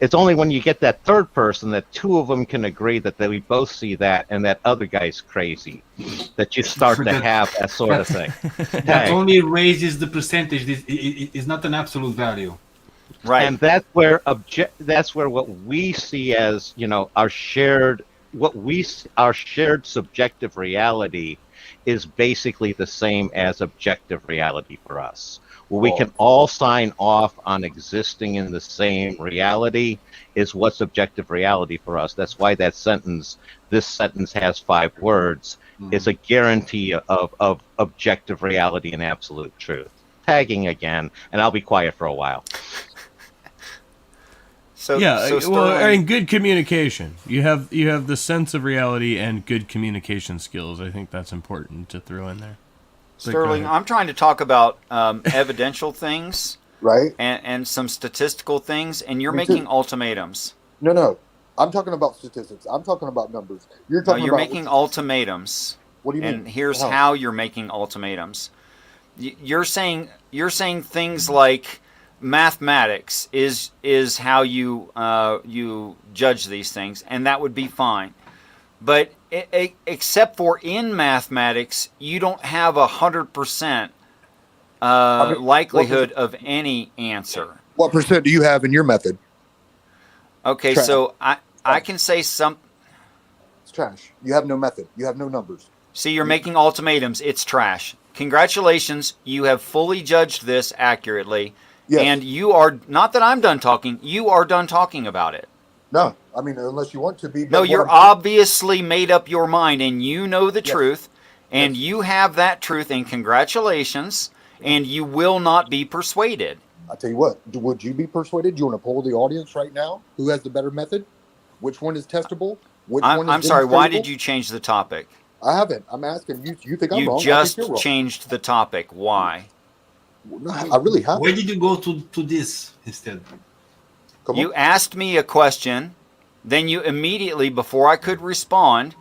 It's only when you get that third person that two of them can agree that we both see that and that other guy's crazy, that you start to have that sort of thing. That only raises the percentage. It is not an absolute value. Right. And that's where what we see as, our shared subjective reality is basically the same as objective reality for us. Where we can all sign off on existing in the same reality is what's objective reality for us. That's why this sentence has 5 words. It's a guarantee of objective reality and absolute truth. Tagging again, and I'll be quiet for a while. Good communication. You have the sense of reality and good communication skills. I think that's important to throw in there. Sterling, I'm trying to talk about evidential things. right? and some statistical things, and you're Me making too. ultimatums. No. I'm talking about statistics. I'm talking about numbers. You're No, talking you're about making ultimatums. what do you mean? And here's How? how you're making ultimatums. You're saying things like mathematics is how you you judge these things, and that would be fine. But except for in mathematics, you don't have 100% What likelihood of any answer. What percent do you have in your method? Okay, Trash. so I can say some. It's trash. You have no method. You have no numbers. See, you're making ultimatums. It's trash. Congratulations, you have fully judged this accurately. Yes. And you are, not that I'm done talking, you are done talking about it. No, I mean, unless you want to be. No, you're obviously made up your mind and you know the truth, and you have that truth, and congratulations, and you will not be persuaded. I tell you what, would you be persuaded? Do you want to poll the audience right now? Who has the better method? Which one is testable? Which one is I'm sorry, why did demonstratable? you change the topic? I haven't. I'm asking you. You think I'm You wrong? I think you're just wrong. changed the topic. Why? I really haven't. Why did you go to this instead? You asked me a question, then you immediately, before I could respond,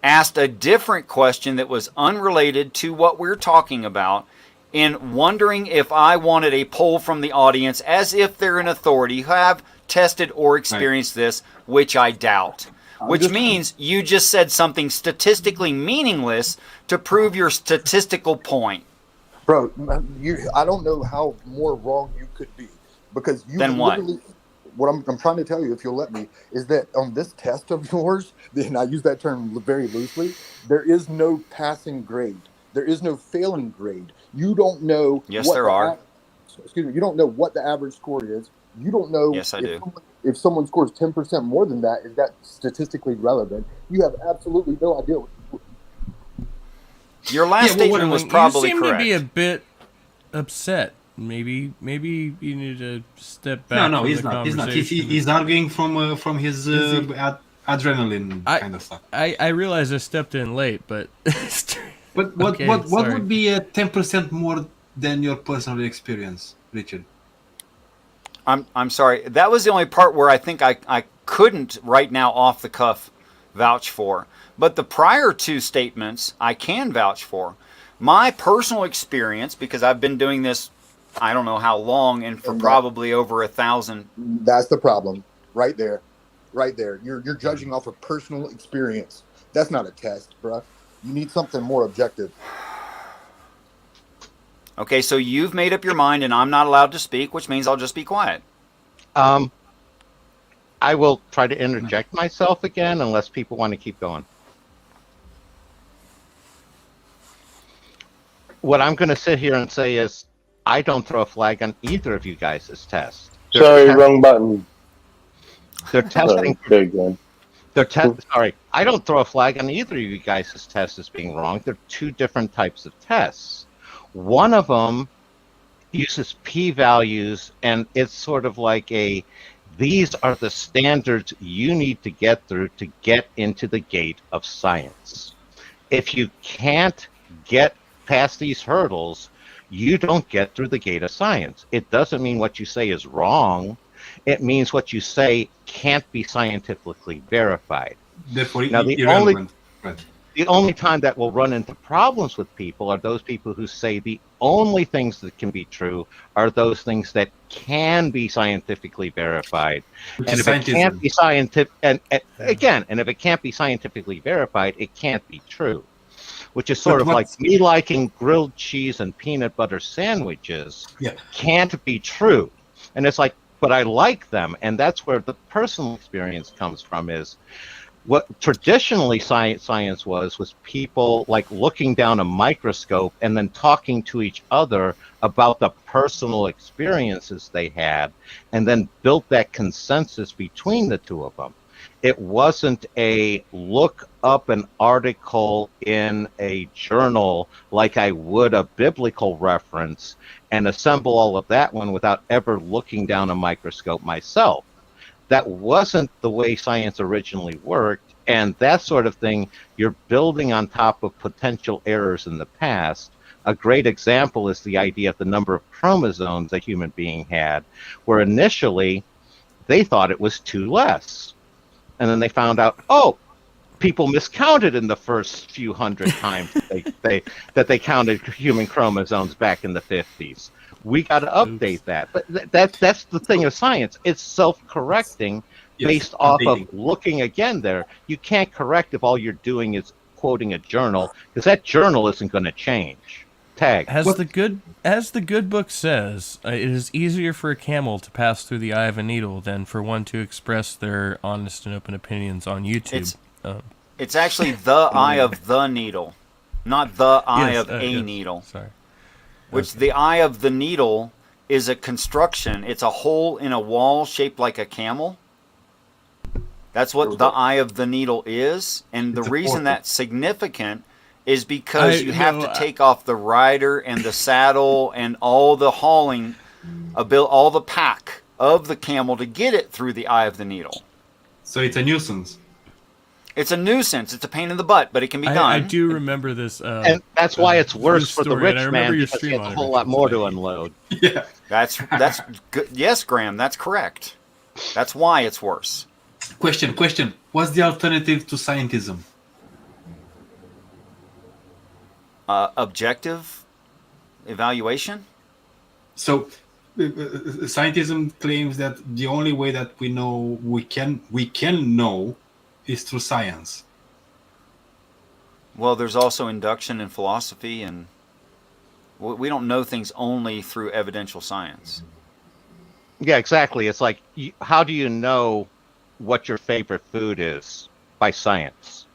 asked a different question that was unrelated to what we're talking about, in wondering if I wanted a poll from the audience as if they're an authority who have tested or experienced this, which I doubt. Which means you just said something statistically meaningless to prove your statistical point. Bro, I don't know how more wrong you could be, because you Then what? literally. What I'm trying to tell you, if you'll let me, is that on this test of yours, and I use that term very loosely, there is no passing grade. There is no failing grade. You don't know. Yes, there are. Excuse me. You don't know what the average score is. You don't know. Yes, I do. If someone scores 10% more than that, is that statistically relevant? You have absolutely no idea. Your last statement was probably you seem correct. to be a bit upset. Maybe you need to step back. No, from he's the not. He's not. conversation. He's arguing from his adrenaline kind of stuff. I realize I stepped in late, but But what Okay, what sorry. would be 10% more than your personal experience, Richard? I'm sorry. That was the only part where I think I couldn't right now off the cuff vouch for. But the prior two statements I can vouch for. My personal experience, because I've been doing this I don't know how long, and for probably over 1,000. That's the problem, right there, right there. You're judging off of personal experience. That's not a test, bruh. You need something more objective. Okay, so you've made up your mind, and I'm not allowed to speak, which means I'll just be quiet. I will try to interject myself again, unless people want to keep going. What I'm going to sit here and say is, I don't throw a flag on either of you guys' tests. Sorry, wrong button. They're testing. Sorry, Sorry, I don't throw a flag on either of you guys' tests as being wrong. They're two different types of tests. One of them uses p-values, and it's sort of like these are the standards you need to get through to get into the gate of science. If you can't get past these hurdles, you don't get through the gate of science. It doesn't mean what you say is wrong. It means what you say can't be scientifically verified. Therefore, Now, irrelevant. the only time that will run into problems with people are those people who say the only things that can be true are those things that can be scientifically verified. Which And is if it can't scientism. be scientific, and if it can't be scientifically verified, it can't be true. Which is sort But of like what's- me liking grilled cheese and peanut butter sandwiches Yeah. can't be true. And it's like, but I like them. And that's where the personal experience comes from, is what traditionally science was people like looking down a microscope and then talking to each other about the personal experiences they had, and then built that consensus between the two of them. It wasn't a look up an article in a journal like I would a biblical reference and assemble all of that one without ever looking down a microscope myself. That wasn't the way science originally worked, and that sort of thing you're building on top of potential errors in the past, A great example is the idea of the number of chromosomes a human being had, where initially they thought it was 2 less. And then they found out, oh, people miscounted in the first few hundred times that they counted human chromosomes back in the 50s. We got to update that. But that's the thing of science. It's self-correcting based off of looking again there. You can't correct if all you're doing is quoting a journal, because that journal isn't going to change. Tag. As the good book says, it is easier for a camel to pass through the eye of a needle than for one to express their honest and open opinions on YouTube. It's actually the eye of the needle, not the eye of a needle. Sorry. Which the eye of the needle is a construction. It's a hole in a wall shaped like a camel. That's what the eye of the needle is. And the reason that's significant is because you have to take off the rider and the saddle and all the hauling, all the pack of the camel to get it through the eye of the needle. So it's a nuisance. It's a nuisance. It's a pain in the butt, but it can be done. I do remember this. And that's why it's worse for the rich man, your because he stream has a whole lot more to unload. Yeah. That's good. Yes, Graham, that's correct. That's why it's worse. Question. What's the alternative to scientism? Objective evaluation. So, scientism claims that the only way that we can know is through science. Well, there's also induction in philosophy, and we don't know things only through evidential science. Yeah, exactly. It's like, how do you know what your favorite food is? By science.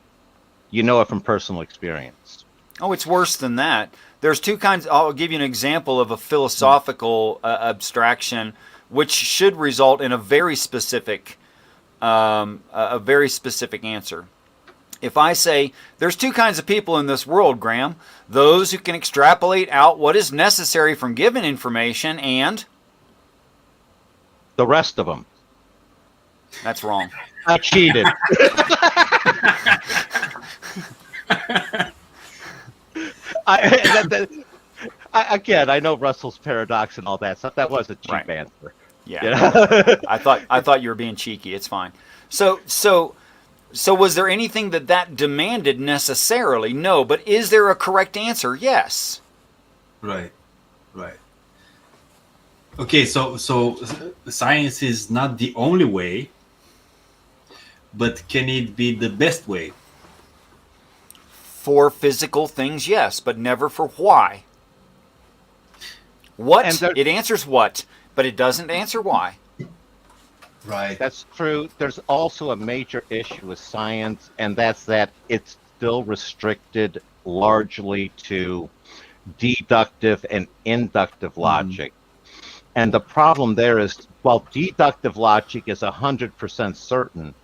You know it from personal experience. Oh, it's worse than that. There's two kinds. I'll give you an example of a philosophical abstraction, which should result in a very specific answer. If I say, there's two kinds of people in this world, Graham, those who can extrapolate out what is necessary from given information and the rest of them. That's wrong. I cheated. Again, I know Russell's paradox and all that stuff. That was a cheap answer. Yeah, you know? I thought you were being cheeky. It's fine. So was there anything that demanded necessarily? No, but is there a correct answer? Yes. Right. Okay, so science is not the only way, but can it be the best way? For physical things, yes, but never for why. What? It answers what, but it doesn't answer why. Right. That's true. There's also a major issue with science, and that's that it's still restricted largely to deductive and inductive logic. And the problem there is, while deductive logic is 100% certain,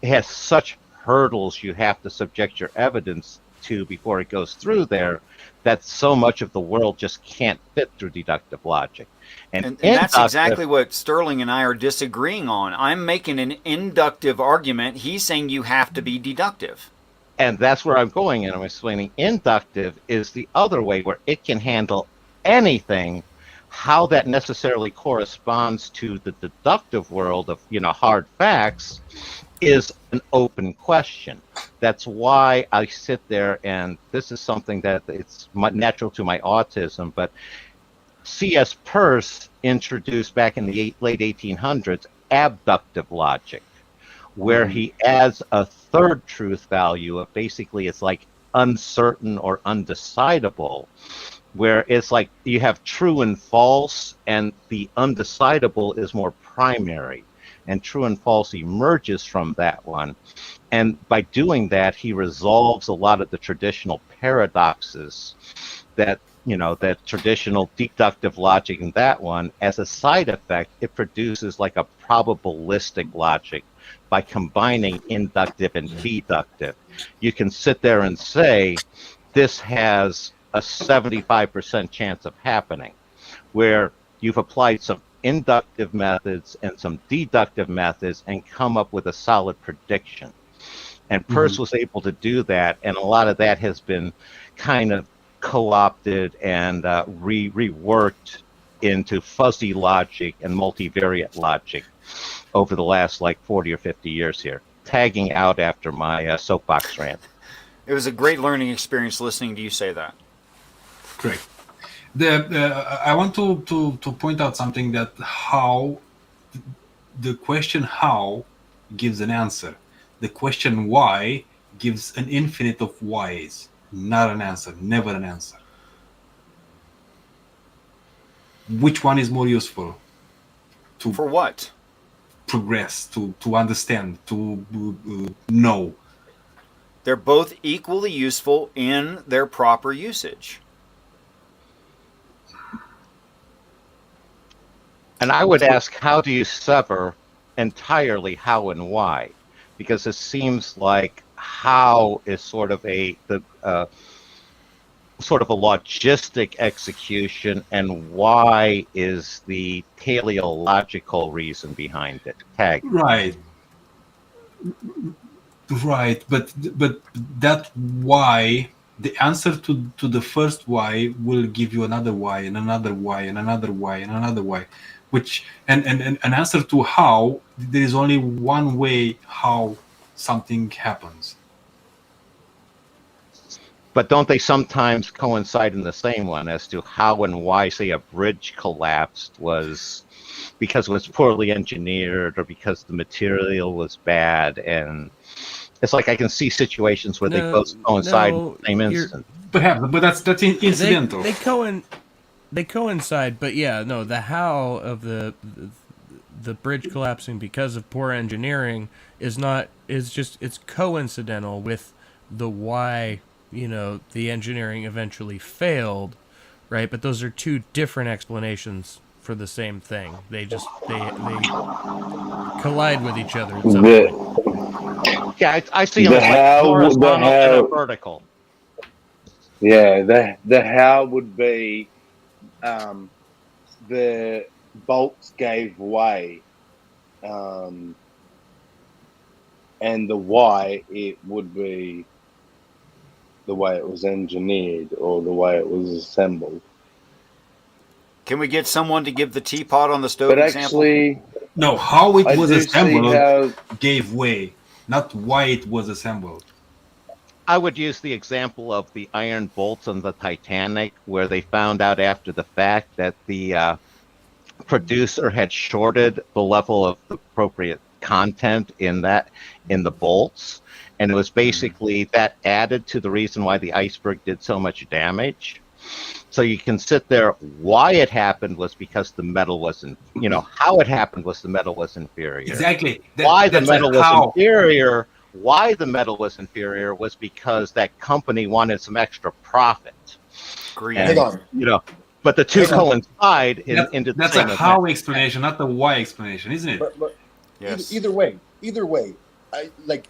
it has such hurdles you have to subject your evidence to before it goes through there, that so much of the world just can't fit through deductive logic. And that's exactly what Sterling and I are disagreeing on. I'm making an inductive argument. He's saying you have to be deductive. And that's where I'm going, and I'm explaining inductive is the other way, where it can handle anything. How that necessarily corresponds to the deductive world of, hard facts is an open question. That's why I sit there, and this is something that it's natural to my autism, but C.S. Peirce introduced back in the late 1800s abductive logic, where he adds a third truth value of basically it's like uncertain or undecidable, where it's like you have true and false, and the undecidable is more primary, and true and false emerges from that one. And by doing that, he resolves a lot of the traditional paradoxes that, that traditional deductive logic in that one. As a side effect, it produces like a probabilistic logic by combining inductive and deductive. You can sit there and say, this has a 75% chance of happening, where you've applied some inductive methods and some deductive methods and come up with a solid prediction. And Peirce was able to do that, and a lot of that has been kind of co-opted and reworked into fuzzy logic and multivariate logic over the last like 40 or 50 years here, tagging out after my soapbox rant. It was a great learning experience listening to you say that. Correct. I want to point out something, that how the question how gives an answer. The question why gives an infinite of whys, not an answer, never an answer. Which one is more useful? For what? Progress, to understand, to know. They're both equally useful in their proper usage. And I would ask, how do you sever entirely how and why? Because it seems like how is sort of a logistic execution, and why is the teleological reason behind it. Tag. Right. But that why, the answer to the first why will give you another why and another why and another why and another why, which and an answer to how, there is only one way how something happens. But don't they sometimes coincide in the same one as to how and why, say, a bridge collapsed was because it was poorly engineered or because the material was bad? And it's like I can see situations where they both coincide in the same instant. Perhaps, but that's incidental. They coincide, but yeah, no, the how of the bridge collapsing because of poor engineering it's coincidental with the why, the engineering eventually failed, right? But those are two different explanations for the same thing. They collide with each other at some point. Yeah, I see them as like horizontal and a vertical. Yeah, the how would be the bolts gave way, and the why, it would be the way it was engineered or the way it was assembled. Can we get someone to give the teapot on the stove But example? actually, no, how it I was do see assembled gave way, not why it was assembled. I would use the example of the iron bolts on the Titanic, where they found out after the fact that the producer had shorted the level of the appropriate content in the bolts, and it was basically that added to the reason why the iceberg did so much damage. So you can sit there. Why it happened was because the metal wasn't, how it happened was the metal was inferior. Exactly. Why the metal was inferior? Why the metal was inferior was because that company wanted some extra profit. Hang on. But the two coincide into the that's same a how event. explanation, not the why explanation, isn't it? But yes. Either way,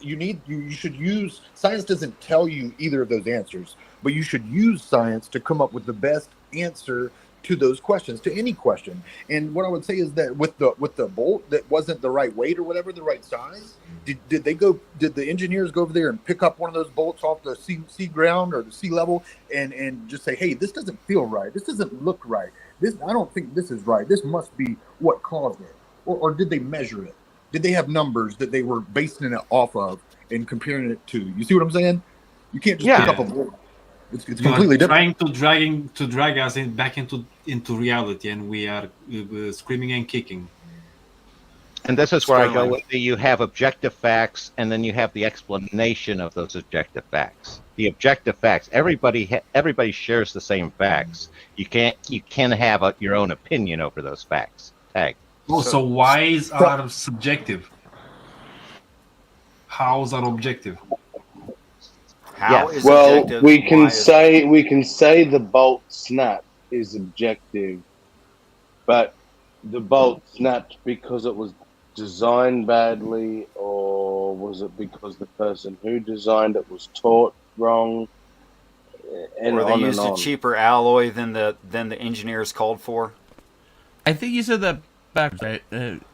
you should use science. Doesn't tell you either of those answers, but you should use science to come up with the best answer to those questions, to any question. And what I would say is that with the bolt that wasn't the right weight or whatever, the right size, did the engineers go over there and pick up one of those bolts off the sea ground or the sea level and just say, hey, this doesn't feel right, this doesn't look right, I don't think this is right, this must be what caused it? Or did they measure it? Did they have numbers that they were basing it off of and comparing it to? You see what I'm saying? You can't just pick up a bolt. It's completely different. Trying to drag us back into reality, and we are screaming and kicking. And this is where I go with you have objective facts, and then you have the explanation of those objective facts. The objective facts, everybody shares the same facts. You can have your own opinion over those facts. Tag. Oh, so whys are subjective. Hows are objective. How is well, objective? we can say the bolt snap is objective, but the bolt snapped because it was designed badly, or was it because the person who designed it was taught wrong? And or they on used and a on. cheaper alloy than the engineers called for. I think you said that backwards,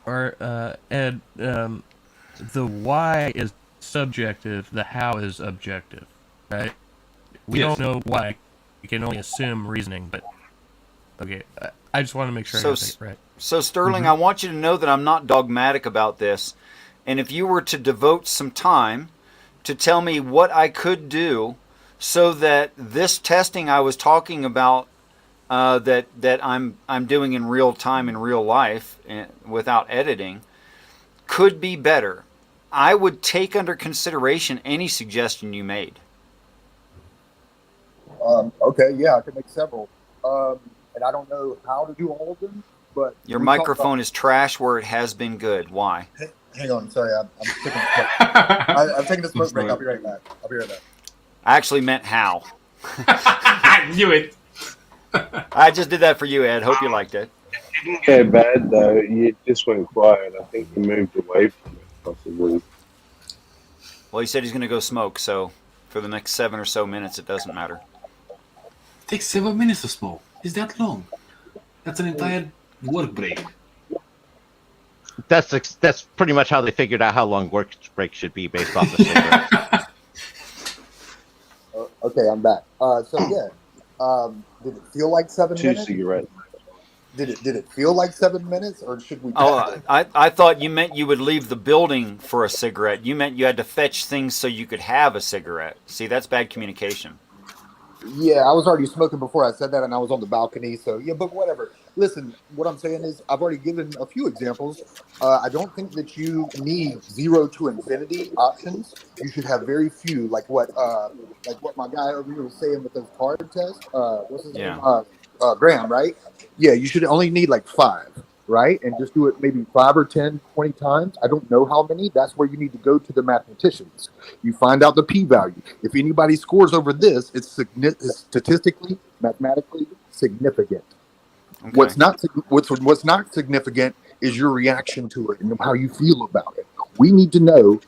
right? Ed, the why is subjective, the how is objective, right? We don't know why can only assume reasoning, but okay, I just want to make sure I So, got that right. so Sterling, Mhm. I want you to know that I'm not dogmatic about this. And if you were to devote some time to tell me what I could do so that this testing I was talking about, that I'm doing in real time in real life without editing, could be better, I would take under consideration any suggestion you made. Okay, yeah, I can make several. And I don't know how to do all of them, but Your we talked about. microphone is trash where it has been good. Why? Hang on, sorry, I'm taking a smoke. I'm taking a smoke break. I'll be right back. I actually meant how. I knew it. I just did that for you, Ed. Hope you liked it. It didn't go bad though. You just went quiet. I think you moved away from it, possibly. Well, he said he's going to go smoke, so for the next 7 or so minutes, it doesn't matter. It takes 7 minutes to smoke. Is that long? That's an entire work break. That's pretty much how they figured out how long work break should be based off the cigarettes. Okay, I'm back. So yeah, did it feel like 7 Two minutes? cigarettes. Did it feel like 7 minutes, or should we? Oh, I thought you meant you would leave the building for a cigarette. You meant you had to fetch things so you could have a cigarette. See, that's bad communication. Yeah, I was already smoking before I said that, and I was on the balcony. So yeah, but whatever. Listen, what I'm saying is, I've already given a few examples. I don't think that you need 0 to infinity options. You should have very few, like what my guy over here was saying with those card tests. What's his name? Graham, right? Yeah, you should only need like 5, right? And just do it maybe 5 or 10, 20 times. I don't know how many. That's where you need to go to the mathematicians. You find out the p-value. If anybody scores over this, it's statistically, mathematically significant. Okay. What's not significant is your reaction to it and how you feel about it. We need to know.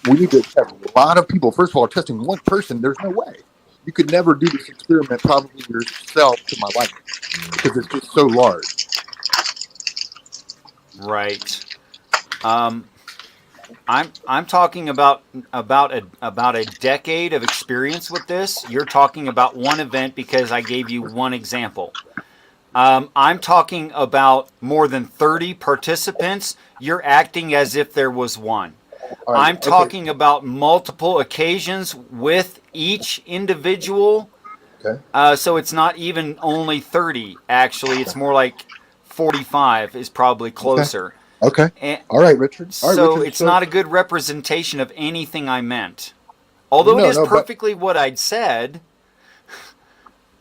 We need to test a lot of people. First of all, testing one person, there's no way. You could never do this experiment probably yourself to my liking because it's just so large. Right. I'm talking about a decade of experience with this. You're talking about one event because I gave you one example. I'm talking about more than 30 participants. You're acting as if there was one. Right, I'm talking about multiple occasions with each individual. Okay. So it's not even only 30. Actually, it's more like 45 is probably closer. Okay. And All right, Richard. so it's not a good representation of anything I meant. Although it is perfectly what I'd said.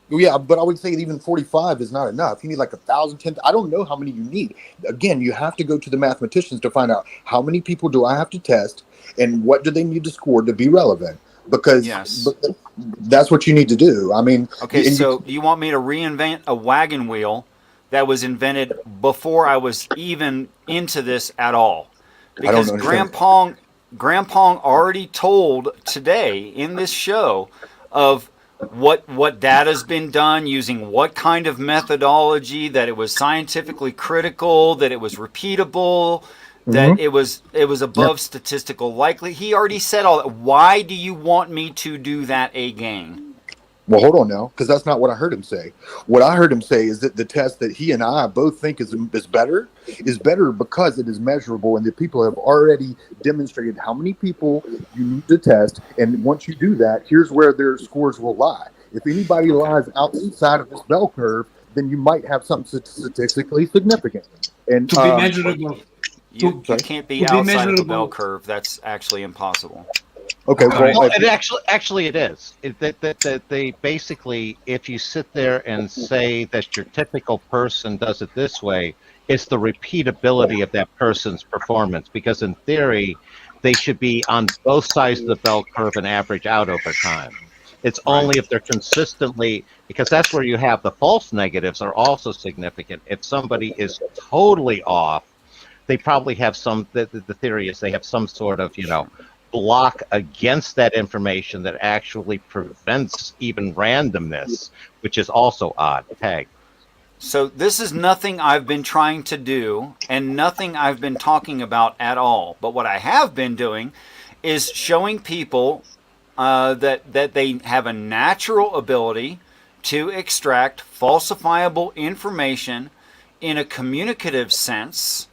Yeah, but I would say even 45 is not enough. You need like 1,000, 10. I don't know how many you need. Again, you have to go to the mathematicians to find out how many people do I have to test and what do they need to score to be relevant. Because that's what you need to do. I mean, Okay, so do you want me to reinvent a wagon wheel that was invented before I was even into this at all? Because Grandpa already told today in this show of what data's been done using what kind of methodology, that it was scientifically critical, that it was repeatable, that it was above statistical likely. He already said all that. Why do you want me to do that again? Well, hold on now, because that's not what I heard him say. What I heard him say is that the test that he and I both think is better because it is measurable and that people have already demonstrated how many people you need to test. And once you do that, here's where their scores will lie. If anybody lies outside of this bell curve, then you might have something statistically significant. And to be measurable, you can't be outside of the bell curve. That's actually impossible. Okay. Well, it actually it is. They basically, if you sit there and say that your typical person does it this way, it's the repeatability of that person's performance. Because in theory, they should be on both sides of the bell curve and average out over time. It's only if they're consistently, because that's where you have the false negatives are also significant. If somebody is totally off, they probably have some. The theory is they have some sort of block against that information that actually prevents even randomness, which is also odd. Peg. So this is nothing I've been trying to do and nothing I've been talking about at all. But what I have been doing is showing people that they have a natural ability to extract falsifiable information in a communicative sense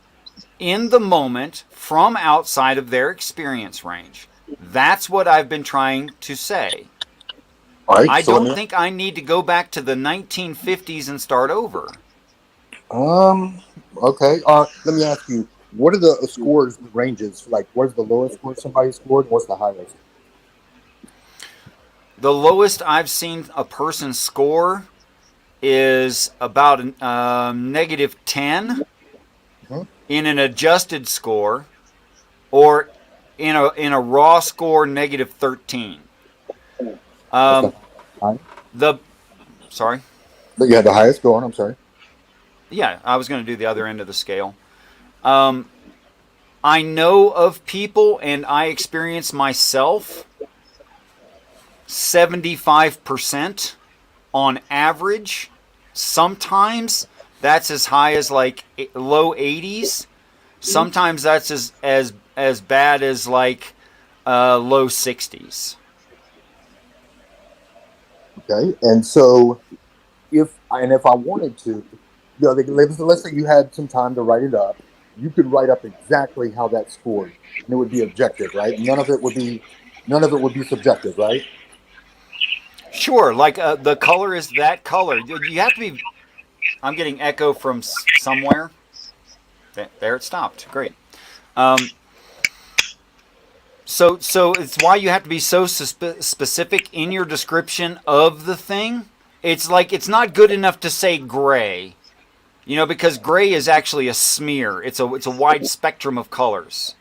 in the moment from outside of their experience range. That's what I've been trying to say. All right. I So don't think I need to go back to the 1950s and start over. Okay. Let me ask you, what are the scores, the ranges? Like, what's the lowest score somebody scored, and what's the highest? The lowest I've seen a person score is about -10 in an adjusted score, or in a raw score -13. The sorry. But you had the highest. Go on. I'm sorry. Yeah, I was going to do the other end of the scale. I know of people, and I experience myself, 75% on average. Sometimes that's as high as like low 80s. Sometimes that's as bad as like low 60s. Okay. And so, if I wanted to, let's say you had some time to write it up, you could write up exactly how that scored, and it would be objective, right? None of it would be subjective, right? Sure, like the color is that color. You have to be. I'm getting echo from somewhere. There it stopped. Great. So it's why you have to be so specific in your description of the thing. It's like it's not good enough to say gray, because gray is actually a smear. It's a wide spectrum of colors.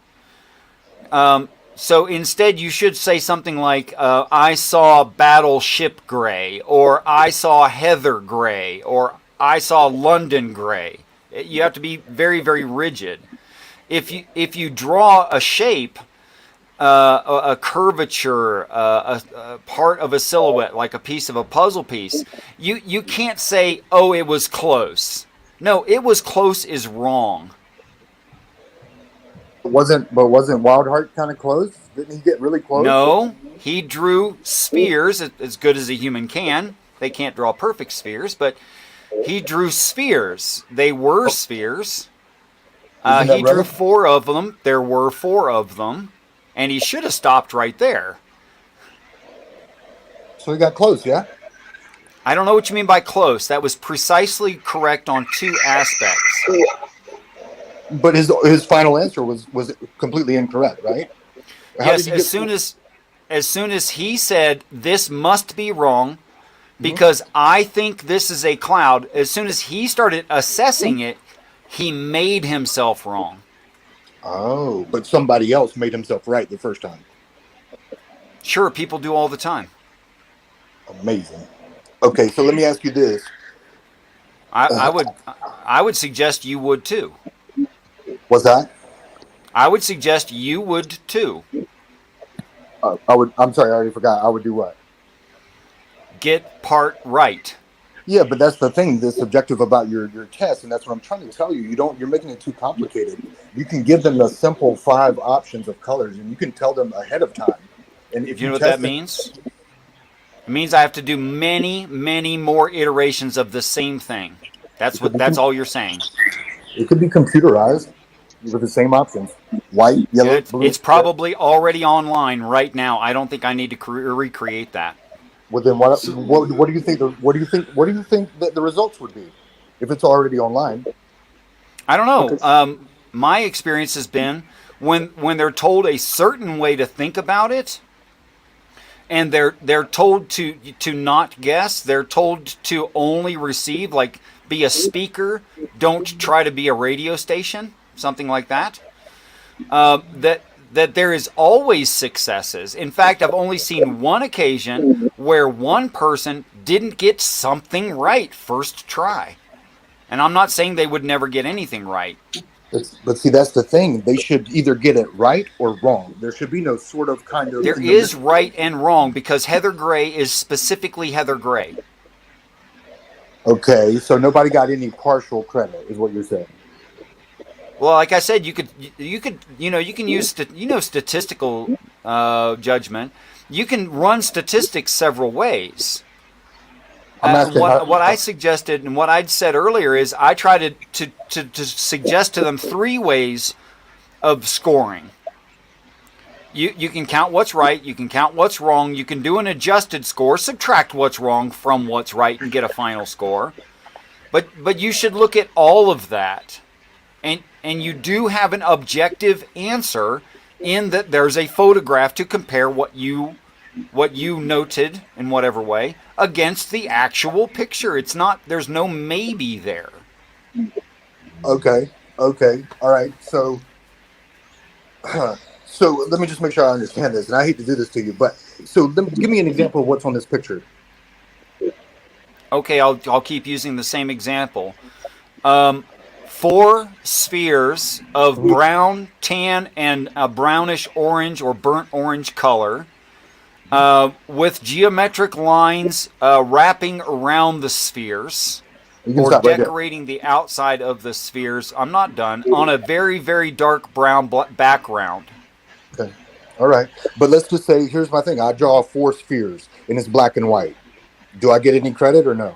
So instead, you should say something like, I saw battleship gray, or I saw heather gray, or I saw London gray. You have to be very, very rigid. If you draw a shape, a curvature, a part of a silhouette, like a piece of a puzzle piece, you can't say, oh, it was close. No, it was close is wrong. Wasn't Wildheart kind of close? Didn't he get really close? No, he drew spheres as good as a human can. They can't draw perfect spheres, but he drew spheres. They were spheres. He drew 4 of them. There were 4 of them. And he should have stopped right there. So he got close, yeah? I don't know what you mean by close. That was precisely correct on 2 aspects. But his final answer was completely incorrect, right? Yes, as soon as he said this must be wrong because I think this is a cloud, as soon as he started assessing it, he made himself wrong. Oh, but somebody else made himself right the first time. Sure, people do all the time. Amazing. Okay, so let me ask you this. I would suggest you would too. What's that? I would suggest you would too. I'm sorry, I already forgot. I would do what? Get part right. Yeah, but that's the thing that's subjective about your test, and that's what I'm trying to tell you. You're making it too complicated. You can give them the simple 5 options of colors, and you can tell them ahead of time. And if you know what that means? It means I have to do many, many more iterations of the same thing. That's all you're saying. It could be computerized with the same options: white, yellow, blue. It's probably already online right now. I don't think I need to recreate that. Well, then what do you think? What do you think that the results would be if it's already online? I don't know. My experience has been when they're told a certain way to think about it, and they're told to not guess. They're told to only receive, like be a speaker. Don't try to be a radio station, something like that. That there is always successes. In fact, I've only seen one occasion where one person didn't get something right first try. And I'm not saying they would never get anything right. But see, that's the thing. They should either get it right or wrong. There should be no sort of kind of... There is right and wrong because Heather Gray is specifically Heather Gray. Okay, so nobody got any partial credit, is what you're saying. Well, like I said, you can use statistical judgment. You can run statistics several ways. I'm asking. What I suggested and what I'd said earlier is I tried to suggest to them 3 ways of scoring. You can count what's right, you can count what's wrong, you can do an adjusted score, subtract what's wrong from what's right and get a final score. But you should look at all of that. And you do have an objective answer in that there's a photograph to compare what you noted in whatever way against the actual picture. It's not, there's no maybe there. Okay. All right. So let me just make sure I understand this, and I hate to do this to you, but so give me an example of what's on this picture. Okay, I'll keep using the same example. 4 spheres of brown, tan, and a brownish orange or burnt orange color, with geometric lines wrapping around the spheres or decorating the outside of the spheres. I'm not done. On a very, very dark brown background. Okay. All right. But let's just say, here's my thing. I draw 4 spheres and it's black and white. Do I get any credit or no?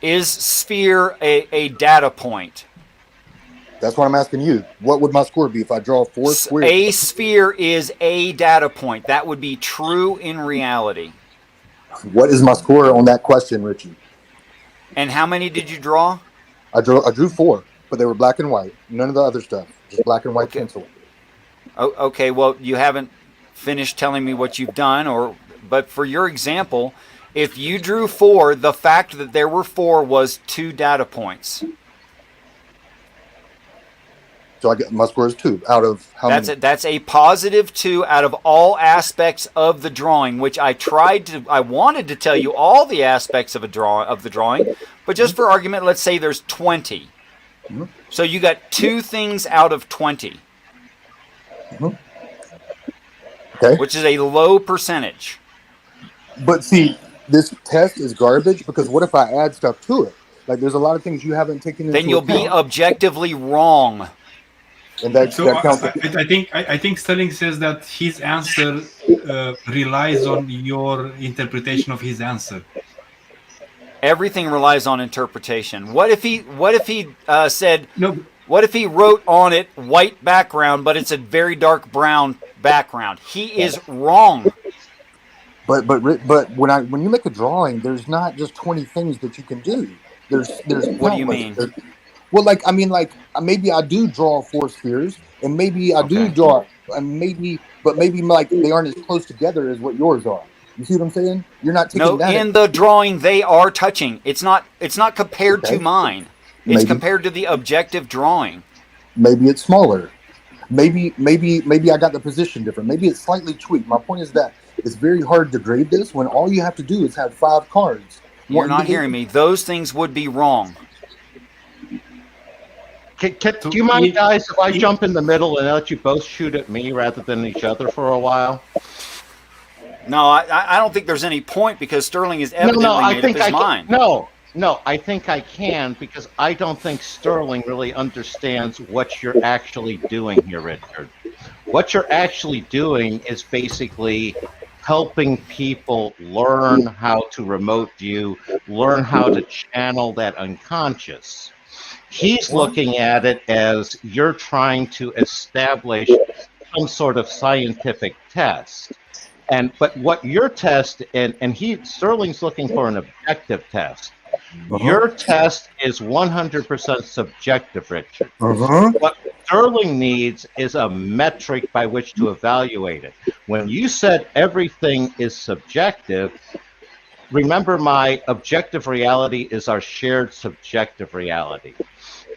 Is sphere a data point? That's what I'm asking you. What would my score be if I draw 4 squares? A sphere is a data point. That would be true in reality. What is my score on that question, Richie? And how many did you draw? I drew 4, but they were black and white. None of the other stuff. Just black and white pencil. Okay, well, you haven't finished telling me what you've done, but for your example, if you drew 4, the fact that there were 4 was 2 data points. So I get my score is 2 out of how many? That's a positive 2 out of all aspects of the drawing, which I wanted to tell you all the aspects of the drawing, but just for argument, let's say there's 20. Mm-hmm. So you got 2 things out of 20. Mm-hmm. Okay. Which is a low percentage. But see, this test is garbage because what if I add stuff to it? Like there's a lot of things you haven't taken into account. Then you'll be objectively wrong. And that counts. I think Sterling says that his answer relies on your interpretation of his answer. Everything relies on interpretation. What if he said no? What if he wrote on it white background, but it's a very dark brown background? He is wrong. But when you make a drawing, there's not just 20 things that you can do. There's what do you mean? Well, maybe I do draw 4 spheres, and maybe I do draw, and maybe like they aren't as close together as what yours are. You see what I'm saying? You're not taking that. No, in the drawing they are touching. It's not compared to mine. It's compared to the objective drawing. Maybe it's smaller. Maybe I got the position different. Maybe it's slightly tweaked. My point is that it's very hard to grade this when all you have to do is have 5 cards. You're not hearing me. Those things would be wrong. Do you mind, guys, if I jump in the middle and let you both shoot at me rather than each other for a while? No, I don't think there's any point because Sterling is evidently made up his mind. No, I think I can because I don't think Sterling really understands what you're actually doing here, Richard. What you're actually doing is basically helping people learn how to remote view, learn how to channel that unconscious. He's looking at it as you're trying to establish some sort of scientific test. But what your test, and Sterling's looking for an objective test. Your test is 100% subjective, Richard. What Sterling needs is a metric by which to evaluate it. When you said everything is subjective, remember my objective reality is our shared subjective reality.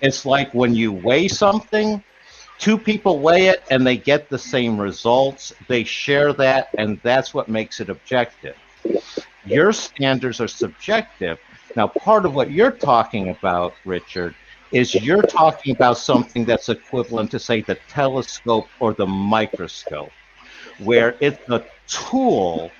It's like when you weigh something, 2 people weigh it and they get the same results. They share that, and that's what makes it objective. Your standards are subjective. Now, part of what you're talking about, Richard, is you're talking about something that's equivalent to, say, the telescope or the microscope, where it's a tool,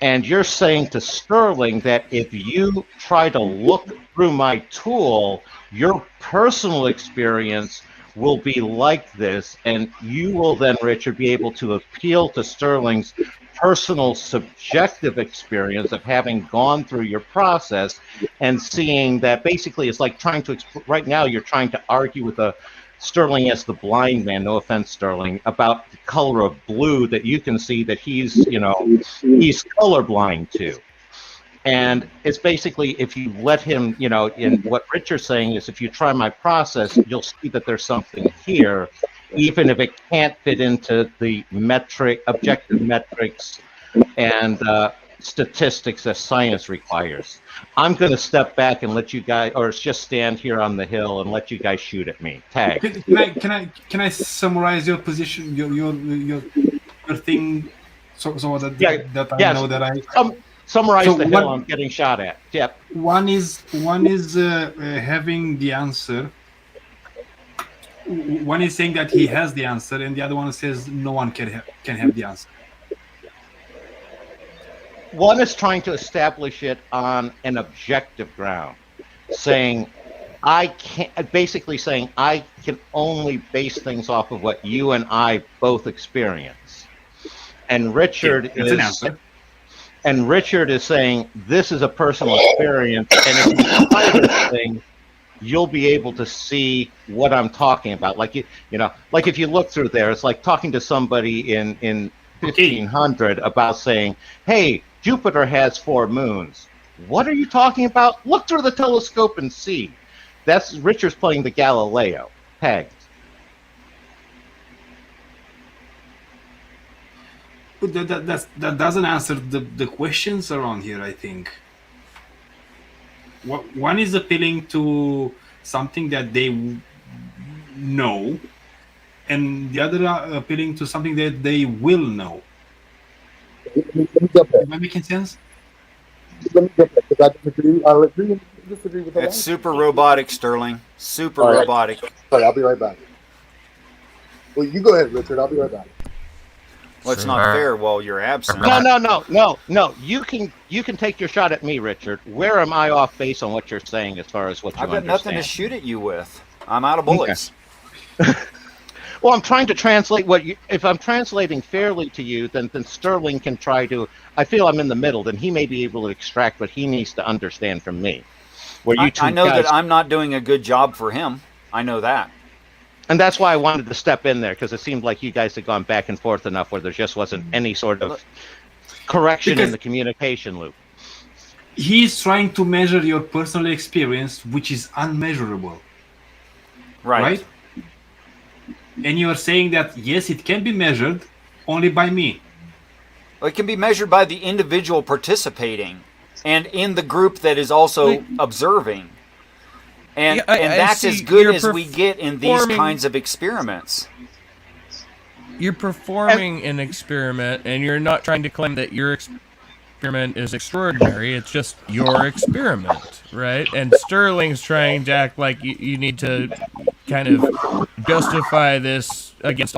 and you're saying to Sterling that if you try to look through my tool, your personal experience will be like this, and you will then, Richard, be able to appeal to Sterling's personal subjective experience of having gone through your process and seeing that basically it's like trying to right now you're trying to argue with Sterling as the blind man, no offense, Sterling, about the color of blue that you can see that he's colorblind to. And it's basically, if you let him, in what Richard's saying is, if you try my process, you'll see that there's something here, even if it can't fit into the objective metrics and statistics that science requires. I'm going to step back and let you guys, or just stand here on the hill and let you guys shoot at me. Tag. Can I summarize your position, your thing, so that I know that I summarize the hill I'm getting shot at. Yep. One is having the answer. One is saying that he has the answer, and the other one says no one can have the answer. One is trying to establish it on an objective ground, saying I can only base things off of what you and I both experience. And Richard is saying this is a personal experience, and if you try this thing, you'll be able to see what I'm talking about. Like like if you look through there, it's like talking to somebody in 1500 about saying, "Hey, Jupiter has 4 moons. What are you talking about? Look through the telescope and see." That's Richard's playing the Galileo. Pegged. But that doesn't answer the questions around here, I think. One is appealing to something that they know, and the other appealing to something that they will know. Am I making sense? Let me jump back, because I disagree. I'll agree and disagree with that. It's super robotic, Sterling. Super robotic. Sorry, I'll be right back. Well, you go ahead, Richard. I'll be right back. Well, it's not fair while you're absent. No. You can take your shot at me, Richard. Where am I off base on what you're saying as far as what you understand? I've got nothing to shoot at you with. I'm out of bullets. Okay. Well, I'm trying to translate if I'm translating fairly to you, then Sterling can try to, I feel I'm in the middle, then he may be able to extract what he needs to understand from me. I know that I'm not doing a good job for him. I know that. And that's why I wanted to step in there, because it seemed like you guys had gone back and forth enough where there just wasn't any sort of correction in the communication loop. He's trying to measure your personal experience, which is unmeasurable. Right? And you're saying that, yes, it can be measured only by me. Well, it can be measured by the individual participating and in the group that is also observing. And that's as good as we get in these kinds of experiments. You're performing an experiment, and you're not trying to claim that your experiment is extraordinary. It's just your experiment, right? And Sterling's trying to act like you need to kind of justify this against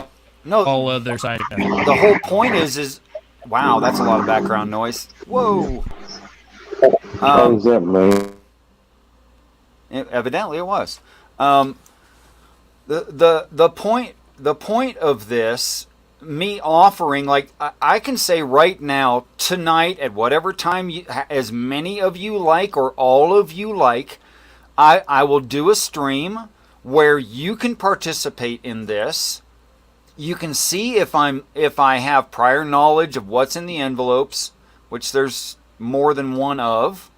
all other scientific methods. The whole point is wow, that's a lot of background noise. Whoa. What does that mean? Evidently, it was. The point of this, me offering, like I can say right now, tonight, at whatever time as many of you like or all of you like, I will do a stream where you can participate in this. You can see if I have prior knowledge of what's in the envelopes, which there's more than one of.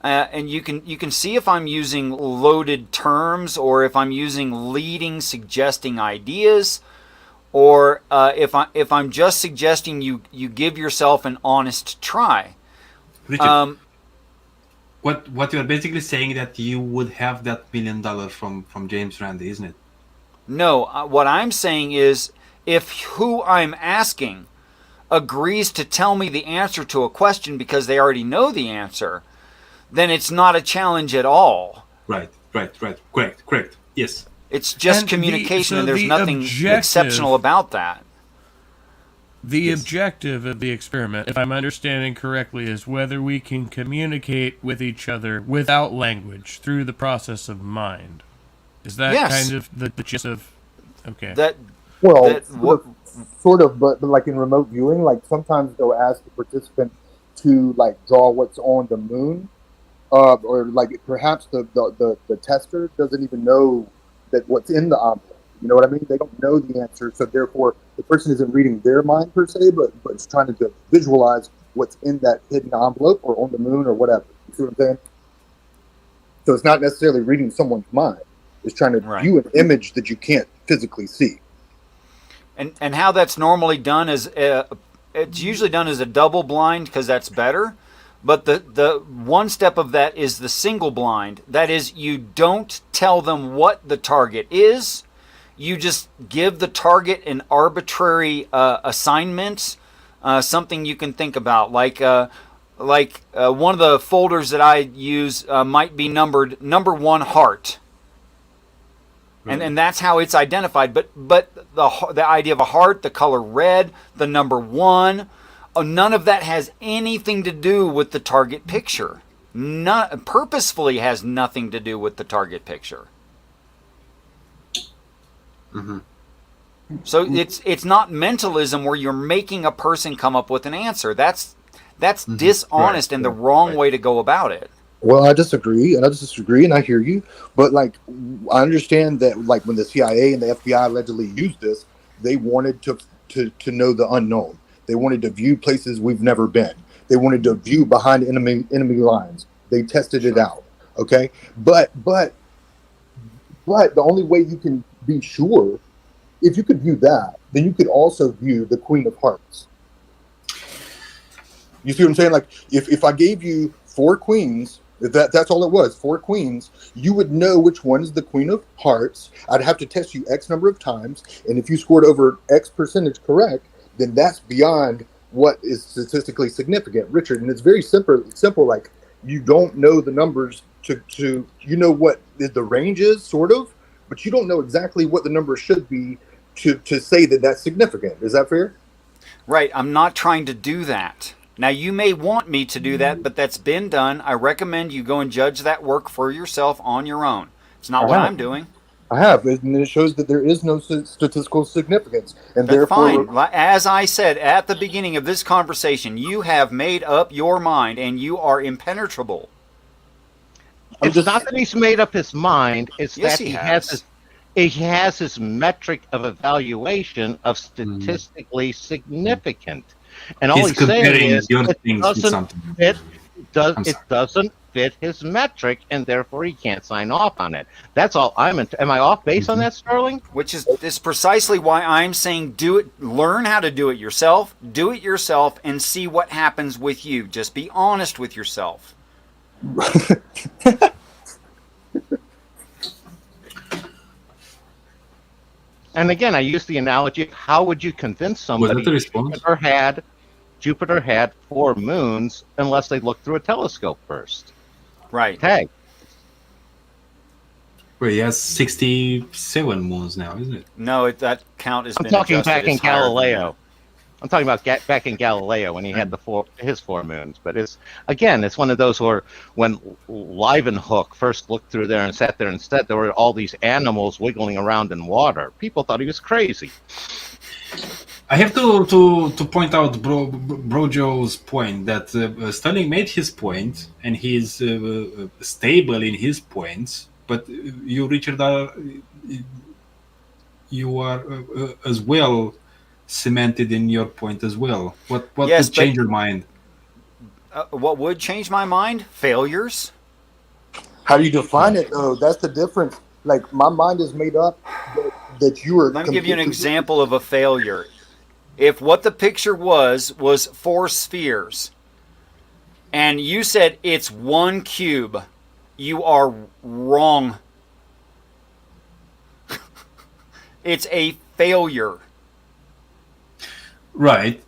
And you can see if I'm using loaded terms, or if I'm using leading, suggesting ideas, or if I'm just suggesting you give yourself an honest try. Richard, what you're basically saying that you would have that $1 million from James Randi, isn't it? No, what I'm saying is if who I'm asking agrees to tell me the answer to a question because they already know the answer, then it's not a challenge at all. Right. Correct. Yes. It's just communication, and there's nothing exceptional about that. The objective of the experiment, if I'm understanding correctly, is whether we can communicate with each other without language through the process of mind. Is that Yes. kind of the gist of? Okay. Well, That what? sort of, but like in remote viewing, like sometimes they'll ask the participant to like draw what's on the moon, or like perhaps the tester doesn't even know that what's in the envelope. You know what I mean? They don't know the answer, so therefore the person isn't reading their mind per se, but it's trying to visualize what's in that hidden envelope or on the moon or whatever. You see what I'm saying? So it's not necessarily reading someone's mind. It's trying to view an image that you can't physically see. And how that's normally done is it's usually done as a double blind because that's better. But the one step of that is the single blind. That is, you don't tell them what the target is. You just give the target an arbitrary assignment, something you can think about, like one of the folders that I use might be numbered number 1 heart. And that's how it's identified. But the idea of a heart, the color red, the number 1, none of that has anything to do with the target picture. Purposefully has nothing to do with the target picture. Mm-hmm. So it's not mentalism where you're making a person come up with an answer. That's dishonest and the wrong way to go about it. Well, I disagree, and I hear you. But like, I understand that like when the CIA and the FBI allegedly used this, they wanted to know the unknown. They wanted to view places we've never been. They wanted to view behind enemy lines. They tested it out. Okay, but the only way you can be sure, if you could view that, then you could also view the Queen of Hearts. You see what I'm saying? Like, if I gave you 4 queens, if that's all it was, 4 queens, you would know which one is the Queen of Hearts. I'd have to test you X number of times, and if you scored over X percentage correct, then that's beyond what is statistically significant, Richard. And it's very simple. Like, you don't know the numbers to you know what the range is, sort of, but you don't know exactly what the number should be to say that that's significant. Is that fair? Right. I'm not trying to do that. Now, you may want me to do that, but that's been done. I recommend you go and judge that work for yourself on your own. It's not what I'm doing. I have, and it shows that there is no statistical significance, and That's therefore, fine. As I said at the beginning of this conversation, you have made up your mind, and you are impenetrable. It's not that he's made up his mind. It's Yes, that he he has his metric of evaluation of statistically significant. And all He's he's saying comparing is your it things with doesn't something. fit. I'm It sorry. doesn't fit his metric, and therefore he can't sign off on it. That's all I'm. Am I off base on that, Sterling? Which is precisely why I'm saying do it. Learn how to do it yourself. Do it yourself and see what happens with you. Just be honest with yourself. And again, I use the analogy of how would you convince somebody the response? Jupiter had 4 moons unless they looked through a telescope first. Right. Tag. Well, he has 67 moons now, isn't it? No, that count has I'm been talking adjusted. back in It's higher than Galileo. I'm talking about back in Galileo when he had his 4 moons. But it's one of those where when Leeuwenhoek first looked through there and sat there and said there were all these animals wiggling around in water, people thought he was crazy. I have to point out Bro Joe's point that Sterling made his point and he's stable in his points, but you, Richard, you are as well cemented in your point as well. What Yes, would change your mind? What would change my mind? Failures. how do you define it? Though that's the difference. Like, my mind is made up that you are. Let me give you an example of a failure. If what the picture was 4 spheres, and you said it's 1 cube, you are wrong. It's a failure. Right.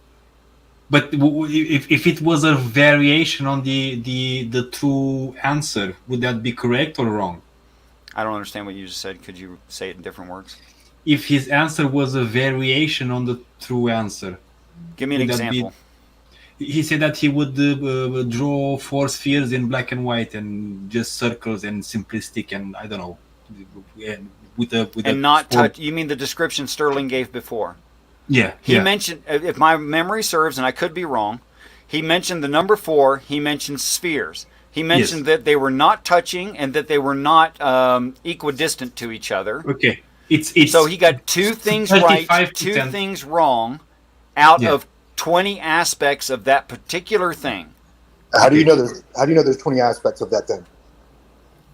But if it was a variation on the true answer, would that be correct or wrong? I don't understand what you just said. Could you say it in different words? If his answer was a variation on the true answer. Give me an example. He said that he would draw 4 spheres in black and white and just circles and simplistic and I don't know, And not touch. You mean the description Sterling gave before? Yeah. He mentioned, if my memory serves, and I could be wrong, he mentioned the number 4. He mentioned spheres. He mentioned that they were not touching and that they were not equidistant to each other. Okay. It's so he got 2 things right, 2 things wrong, out of 20 aspects of that particular thing. How do you know there's 20 aspects of that thing?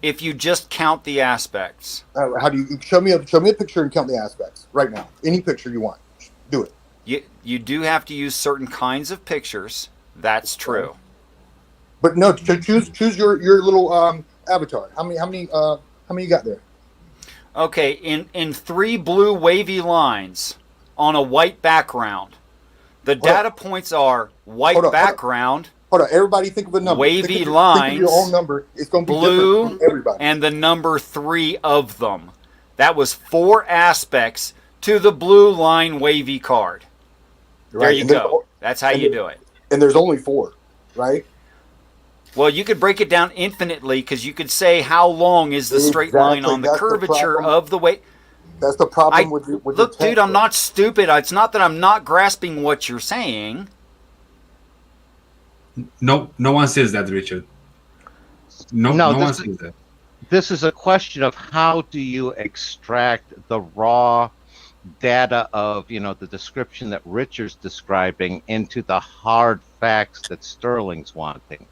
If you just count the aspects. How do you show me a picture and count the aspects right now? Any picture you want, do it. You do have to use certain kinds of pictures. That's true. But no, choose your little avatar. How many you got there? Okay, in 3 blue wavy lines on a white background. The data points are white background. Hold on, everybody think of a number. Wavy lines. Think of your own number. It's going to be blue different from everybody. And the number 3 of them. That was 4 aspects to the blue line wavy card. Right. There you go. That's how you do it. And there's only 4, right? Well, you could break it down infinitely because you could say how long is the straight line on the curvature of the way. That's the problem with look, dude, I'm not stupid. It's not that I'm not grasping what you're saying. No one says that, Richard. No one says that. This is a question of how do you extract the raw data of the description that Richard's describing into the hard facts that Sterling's wanting,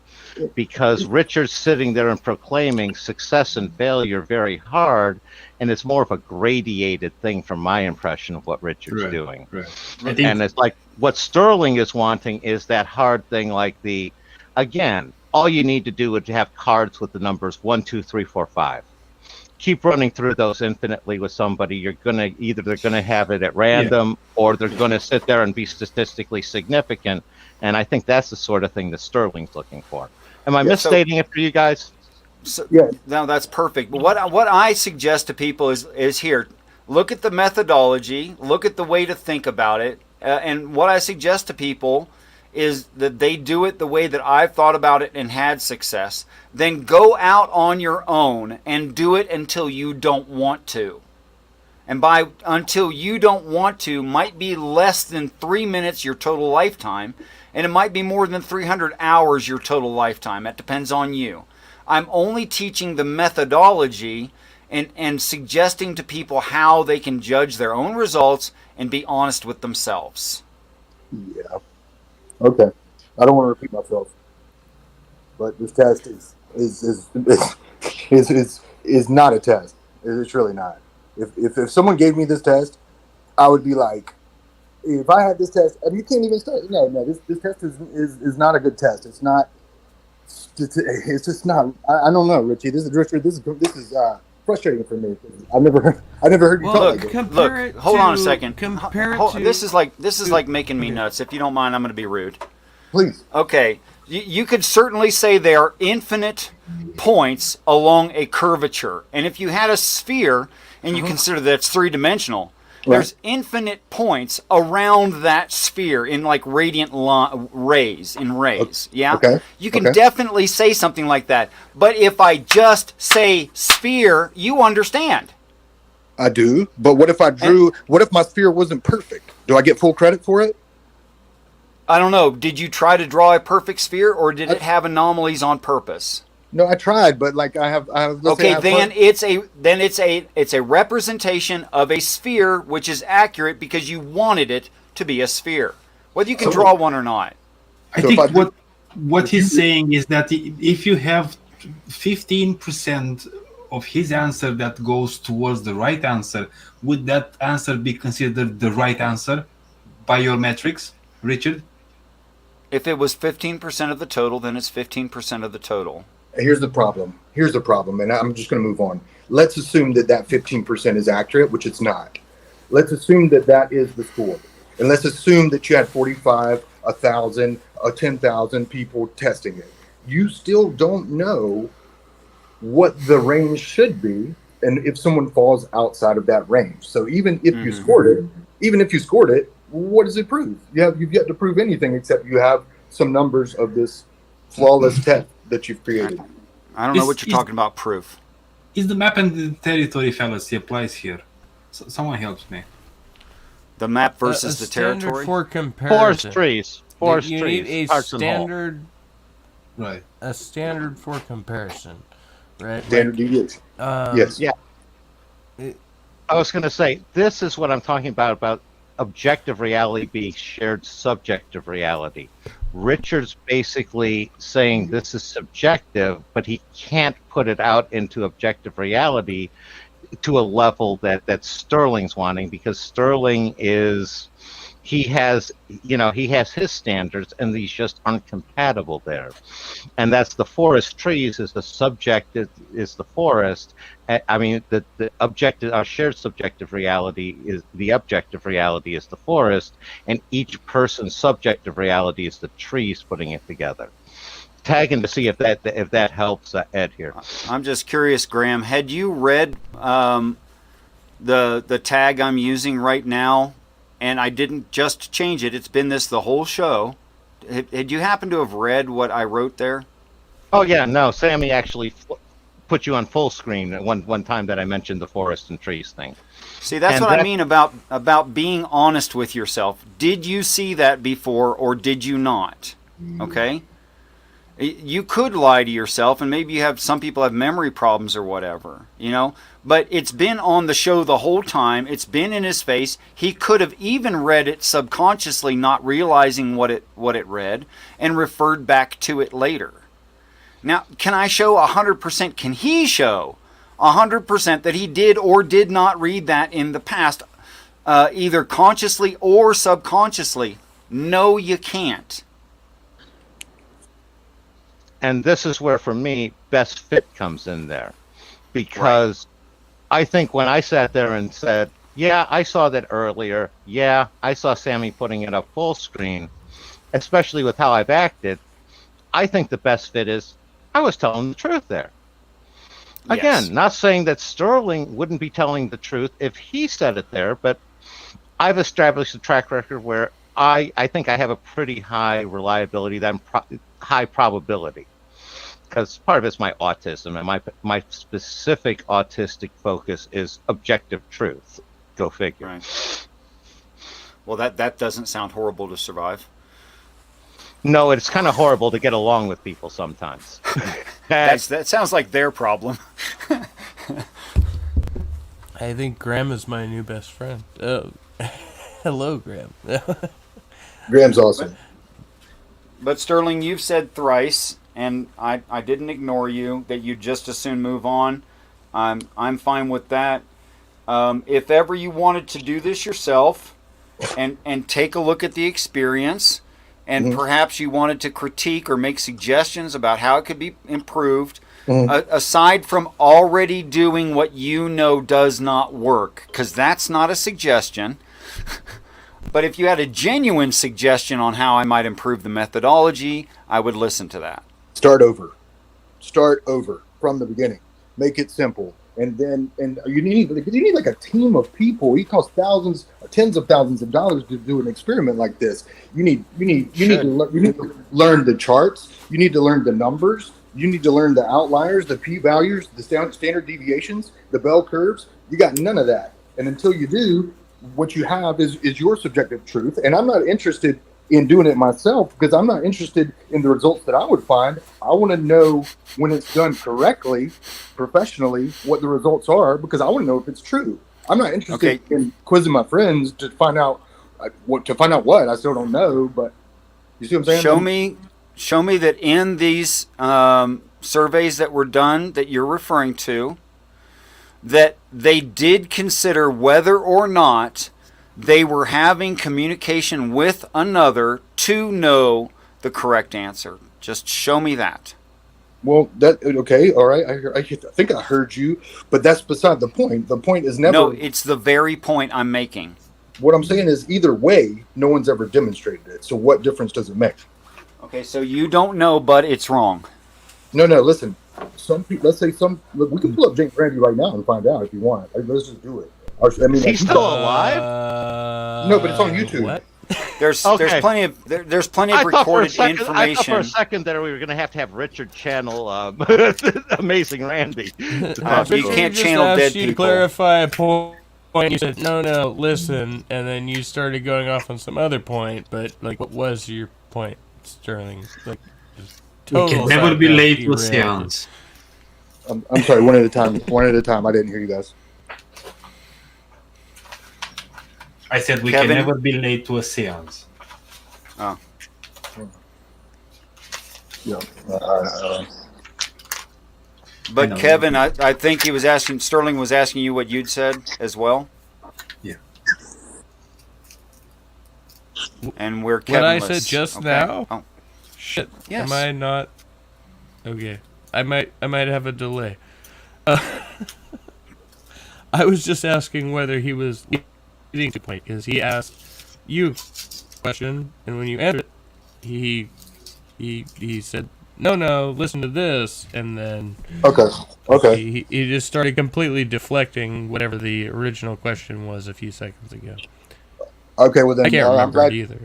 because Richard's sitting there and proclaiming success and failure very hard, and it's more of a gradated thing from my impression of what Richard's doing. Right. And it's like what Sterling is wanting is that hard thing, like again, all you need to do is have cards with the numbers 1, 2, 3, 4, 5. Keep running through those infinitely with somebody. They're gonna have it at random, or they're gonna sit there and be statistically significant. And I think that's the sort of thing that Sterling's looking for. Am I misstating it for you guys? No, that's perfect. But what I suggest to people is here. Look at the methodology. Look at the way to think about it. And what I suggest to people is that they do it the way that I've thought about it and had success. Then go out on your own and do it until you don't want to. And by until you don't want to might be less than 3 minutes your total lifetime, and it might be more than 300 hours your total lifetime. That depends on you. I'm only teaching the methodology and suggesting to people how they can judge their own results and be honest with themselves. Yeah. Okay. I don't want to repeat myself, but this test is not a test. It's really not. If someone gave me this test, I would be like, if I had this test, and you can't even start. No, this test is not a good test. It's not. It's just not. I don't know, Richie. This is frustrating for me. I never heard you talk like this. Look, hold on a second. This is like making me nuts. If you don't mind, I'm going to be rude. Please. Okay. You could certainly say there are infinite points along a curvature. And if you had a sphere and you consider that it's 3-dimensional, there's infinite points around that sphere in like radiant rays. Yeah? Okay. You can definitely say something like that. But if I just say sphere, you understand. I do. But what if what if my sphere wasn't perfect? Do I get full credit for it? I don't know. Did you try to draw a perfect sphere, or did it have anomalies on purpose? No, I tried, but like I have. Okay, then it's a representation of a sphere, which is accurate because you wanted it to be a sphere, whether you can draw one or not. I think what he's saying is that if you have 15% of his answer that goes towards the right answer, would that answer be considered the right answer by your metrics, Richard? If it was 15% of the total, then it's 15% of the total. Here's the problem, and I'm just going to move on. Let's assume that 15% is accurate, which it's not. Let's assume that is the score. And let's assume that you had 45, 1,000, 10,000 people testing it. You still don't know what the range should be and if someone falls outside of that range. So even if you scored it, what does it prove? You've yet to prove anything except you have some numbers of this flawless test that you've created. I don't know what you're talking about, proof. Is the map and the territory fallacy applies here? So, someone helps me. The map versus a the standard territory? for comparison. Forest You trees, need a parts and whole. standard, right? A standard for comparison, right? Standard deviation. Yes. Yeah. I was going to say, this is what I'm talking about objective reality being shared subjective reality. Richard's basically saying this is subjective, but he can't put it out into objective reality to a level that Sterling's wanting, because Sterling he has his standards and these just aren't compatible there. And that's the forest trees is the subject is the forest. I mean, the objective, our shared subjective reality is the objective reality is the forest, and each person's subjective reality is the trees putting it together. Tagging to see if that helps Ed here. I'm just curious, Graham. Had you read the tag I'm using right now, and I didn't just change it? It's been this the whole show. Had you happened to have read what I wrote there? Oh yeah, no. Sammy actually put you on full screen at one time that I mentioned the forest and trees thing. See, that's what I mean about being honest with yourself. Did you see that before, or did you not? Okay. You could lie to yourself, and maybe some people have memory problems or whatever, but it's been on the show the whole time. It's been in his face. He could have even read it subconsciously, not realizing what it read, and referred back to it later. Now, can I show 100%? Can he show 100% that he did or did not read that in the past, either consciously or subconsciously? No, you can't. And this is where, for me, best fit comes in there. Because I think when I sat there and said, yeah, I saw that earlier. Yeah, I saw Sammy putting it up full screen, especially with how I've acted. I think the best fit is I was telling the truth there. Again, Yes. not saying that Sterling wouldn't be telling the truth if he said it there, but I've established a track record where I think I have a pretty high reliability, high probability, because part of it's my autism, and my specific autistic focus is objective truth. Go figure. Right. Well, that doesn't sound horrible to survive. No, it's kind of horrible to get along with people sometimes. That sounds like their problem. I think Graham is my new best friend. Oh, hello, Graham. Graham's awesome. But Sterling, you've said thrice, and I didn't ignore you, that you just as soon move on. I'm fine with that. If ever you wanted to do this yourself and take a look at the experience, and perhaps you wanted to critique or make suggestions about how it could be improved, aside from already doing what you know does not work, because that's not a suggestion. But if you had a genuine suggestion on how I might improve the methodology, I would listen to that. Start over from the beginning. Make it simple, and you need like a team of people. It costs thousands, tens of thousands of dollars to do an experiment like this. You need to learn the charts. You need to learn the numbers. You need to learn the outliers, the p-values, the standard deviations, the bell curves. You got none of that, and until you do, what you have is your subjective truth. And I'm not interested in doing it myself, because I'm not interested in the results that I would find. I want to know when it's done correctly, professionally, what the results are, because I want to know if it's true. I'm not interested in quizzing my friends to find out what I still don't know. But you see what I'm saying? Show me that in these surveys that were done that you're referring to, that they did consider whether or not they were having communication with another to know the correct answer. Just show me that. Well, okay, all right. I think I heard you, but that's beside the point. The point is never. No, it's the very point I'm making. What I'm saying is, either way, no one's ever demonstrated it. So what difference does it make? Okay, so you don't know, but it's wrong. No, listen. Some people, look, we can pull up James Randi right now and find out if you want. Let's just do it. He's still alive? No, but it's on YouTube. What? There's Okay. plenty of there's plenty of I thought for a recorded second, I thought for a information. second there we were going to have Richard channel Amazing Randy. To talk You to him. can't just channel asked dead you to people. clarify a point. You said no, listen, and then you started going off on some other point. But like, what was your point, Sterling? Like, just We can total never be sidetrack, late to a derailed. seance. I'm sorry, one at a time. One at a time. I didn't hear you guys. I said we Kevin? can never be late to a seance. Oh. Yeah. But Kevin, I think he was asking. Sterling was asking you what you'd said as well. Yeah. And we're What Kevin. I said just now? Oh. Shit. Yes. Am I not? Okay. I might have a delay. I was just asking whether he was getting to point because he asked you a question, and when you answered it, he said no, listen to this, and then okay. he just started completely deflecting whatever the original question was a few seconds ago. Okay, well then I can't I'm remember glad. it either.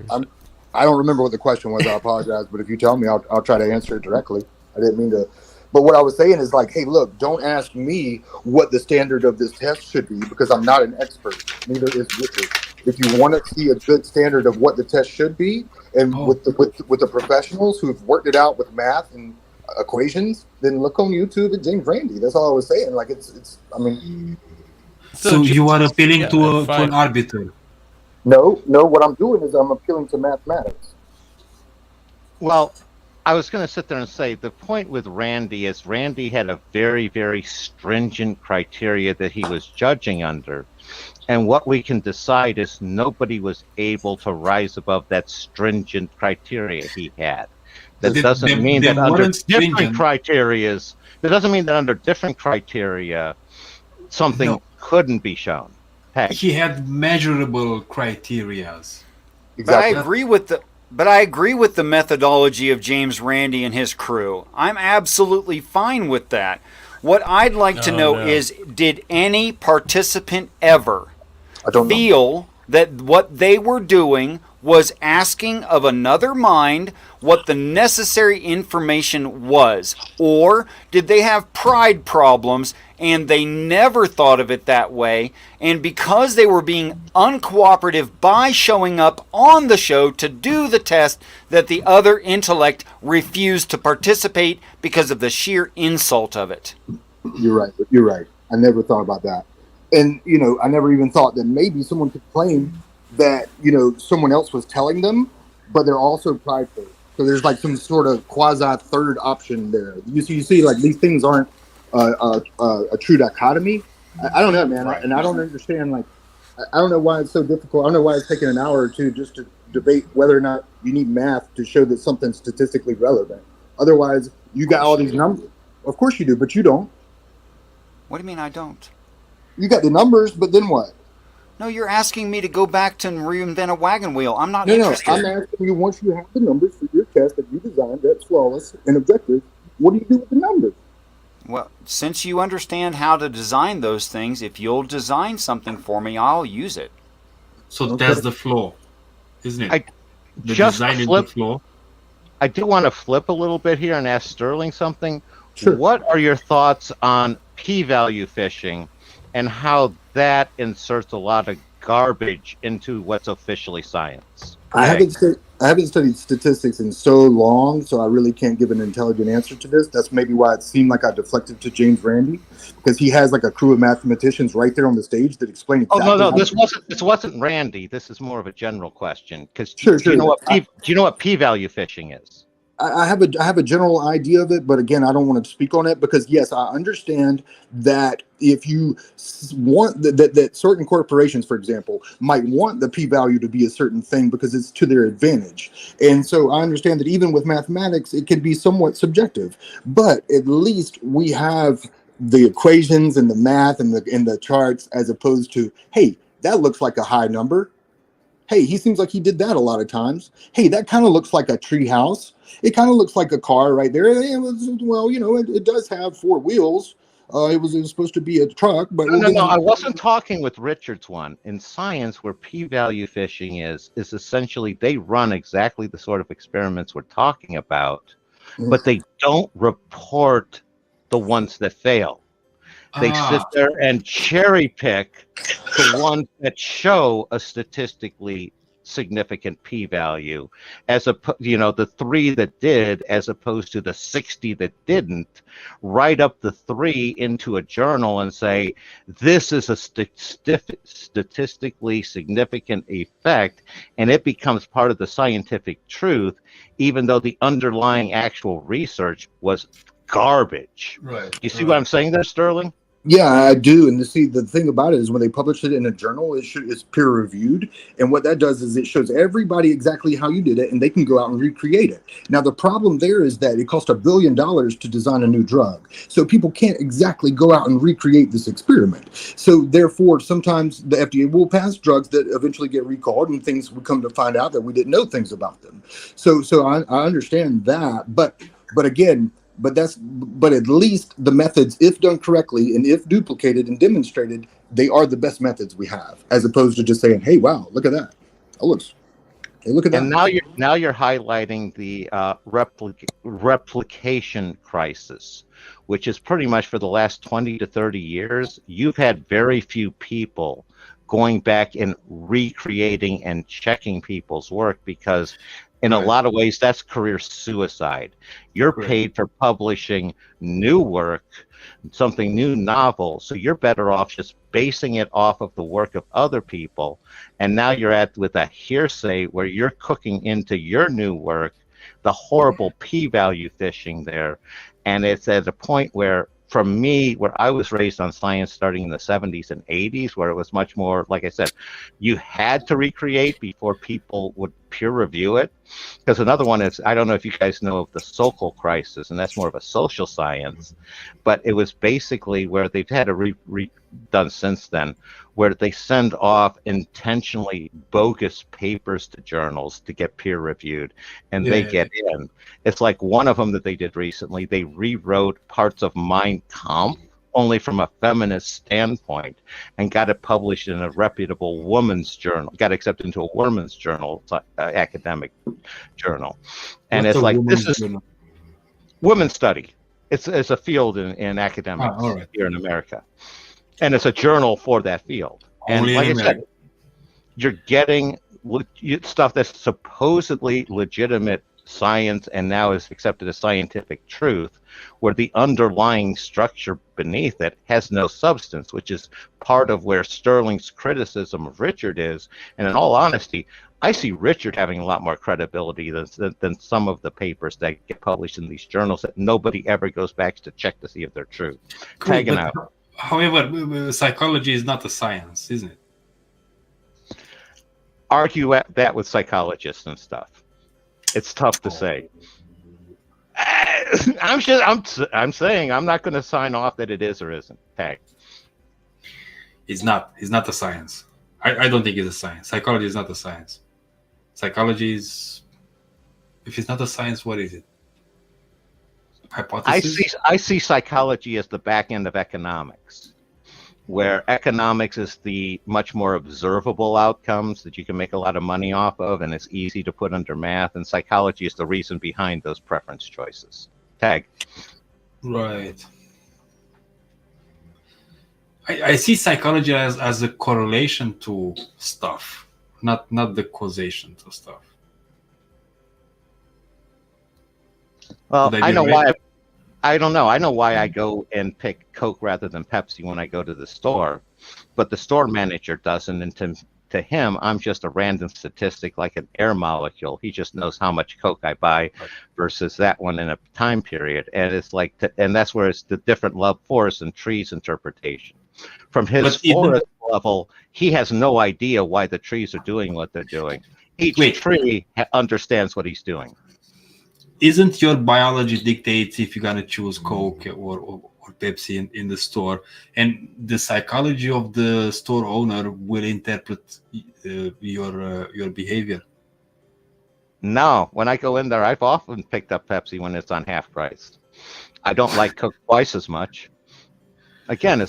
I don't remember what the question was. I apologize, but if you tell me, I'll try to answer it directly. I didn't mean to. But what I was saying is like, hey, look, don't ask me what the standard of this test should be because I'm not an expert. Neither is Richard. If you want to see a good standard of what the test should be, and with the professionals who've worked it out with math and equations, then look on YouTube at James Randi. That's all I was saying. Like it's. I mean. So you are appealing to an arbiter. No. What I'm doing is I'm appealing to mathematics. Well, I was going to sit there and say the point with Randy is Randy had a very, very stringent criteria that he was judging under. And what we can decide is nobody was able to rise above that stringent criteria he had. That doesn't mean that under different criterias, that doesn't mean that under different criteria, something couldn't be shown. He had measurable criterias. But I agree with the methodology of James Randi and his crew. I'm absolutely fine with that. What I'd like to know is, did any participant ever feel that what they were doing was asking of another mind what the necessary information was? Or did they have pride problems and they never thought of it that way, and because they were being uncooperative by showing up on the show to do the test, that the other intellect refused to participate because of the sheer insult of it? You're right. I never thought about that. And, I never even thought that maybe someone could claim that, someone else was telling them, but they're also prideful. So there's like some sort of quasi third option there. You see, like these things aren't a true dichotomy. I don't know, man. And I don't understand, like, I don't know why it's so difficult. I don't know why it's taking an hour or two just to debate whether or not you need math to show that something's statistically relevant. Otherwise, you got all these numbers. Of course you do, but you don't. What do you mean I don't? You got the numbers, but then what? No, you're asking me to go back to reinvent a wagon wheel. I'm not No, interested. I'm asking you, once you have the numbers for your test that you designed, that's flawless and objective, what do you do with the numbers? Well, since you understand how to design those things, if you'll design something for me, I'll use it. So that's the flaw, isn't it? The just design is flip- the flaw. I do want to flip a little bit here and ask Sterling something. Sure. What are your thoughts on p-value fishing and how that inserts a lot of garbage into what's officially science? I haven't studied statistics in so long, so I really can't give an intelligent answer to this. That's maybe why it seemed like I deflected to James Randi, because he has like a crew of mathematicians right there on the stage that explain exactly. Oh no, this wasn't Randy. This is more of a general question. Because Sure. do you know what p-value fishing is? I have a general idea of it, but again, I don't want to speak on it because yes, I understand that if you want that certain corporations, for example, might want the p-value to be a certain thing because it's to their advantage. And so I understand that even with mathematics, it can be somewhat subjective, but at least we have the equations and the math and the charts as opposed to, hey, that looks like a high number. Hey, he seems like he did that a lot of times. Hey, that kind of looks like a tree house. It kind of looks like a car right there. Well, it does have four wheels. It was supposed to be a truck, but No, we'll no, give no. I it. wasn't talking with Richard's one. In science, where p-value fishing is essentially they run exactly the sort of experiments we're talking about, but they don't report the ones that fail. They sit there and cherry pick the ones that show a statistically significant p-value, the 3 that did, as opposed to the 60 that didn't. Write up the 3 into a journal and say this is a statistically significant effect, and it becomes part of the scientific truth, even though the underlying actual research was garbage. Right. You see what I'm saying there, Sterling? Yeah, I do. And see, the thing about it is when they publish it in a journal, it's peer reviewed. And what that does is it shows everybody exactly how you did it, and they can go out and recreate it. Now, the problem there is that it cost $1 billion to design a new drug. So people can't exactly go out and recreate this experiment. So therefore, sometimes the FDA will pass drugs that eventually get recalled, and things we come to find out that we didn't know things about them. So I understand that. But again, but at least the methods, if done correctly and if duplicated and demonstrated, they are the best methods we have, as opposed to just saying, "Hey, wow, look at that! Oh, look at that!" And now you're highlighting the replication crisis, which is pretty much for the last 20 to 30 years. You've had very few people going back and recreating and checking people's work because in a lot of ways, that's career suicide. You're paid for publishing new work, something new, novel. So you're better off just basing it off of the work of other people. And now you're with a hearsay where you're cooking into your new work the horrible p-value fishing there. And it's at a point where, for me, where I was raised on science starting in the 70s and 80s, where it was much more, like I said, you had to recreate before people would peer review it. Because another one is, I don't know if you guys know of the Sokol crisis, and that's more of a social science, but it was basically where they've had a redone since then, where they send off intentionally bogus papers to journals to get peer reviewed, and they get in. It's like one of them that they did recently, they rewrote parts of Mein Kampf only from a feminist standpoint and got it published in a reputable woman's journal, got accepted into a woman's journal, academic journal. And What's it's like, woman's this is journal? women's study. It's a field in academics here in America. And it's a journal for that field. And Only like in I said, you're getting stuff that's supposedly legitimate science and now is accepted as scientific truth, where the underlying structure beneath it has no substance, which is part of where Sterling's criticism of Richard is. And in all honesty, I see Richard having a lot more credibility than some of the papers that get published in these journals that nobody ever goes back to check to see if they're true. Cool, Tagging out. However, psychology is not a science, isn't it? Argue that with psychologists and stuff. It's tough to say. I'm saying I'm not going to sign off that it is or isn't. Tag. It's not a science. I don't think it's a science. Psychology is not a science. Psychology is, if it's not a science, what is it? Hypothesis? I see psychology as the back end of economics, where economics is the much more observable outcomes that you can make a lot of money off of, and it's easy to put under math, and psychology is the reason behind those preference choices. Tag. Right. I see psychology as a correlation to stuff, not the causation to stuff. Well, Would I I be know right? why. I don't know. I know why I go and pick Coke rather than Pepsi when I go to the store, but the store manager doesn't. And to him, I'm just a random statistic, like an air molecule. He just knows how much Coke I buy versus that one in a time period. And it's like, and that's where it's the different forest and trees interpretation. From his forest level, he has no idea why the trees are doing what they're doing. Each tree understands what he's doing. Isn't your biology dictates if you're gonna choose Coke or Pepsi in the store, and the psychology of the store owner will interpret your behavior? No, when I go in there, I've often picked up Pepsi when it's on half price. I don't like Coke twice as much. Again,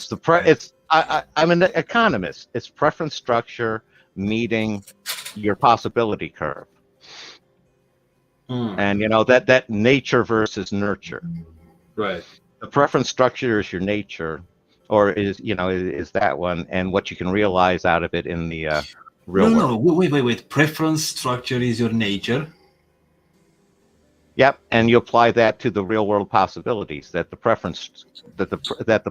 I'm an economist. It's preference structure meeting your possibility curve. And that nature versus nurture. Right. The preference structure is your nature, or is that one, and what you can realize out of it in the real world. No, wait. Preference structure is your nature. Yep, and you apply that to the real world possibilities that the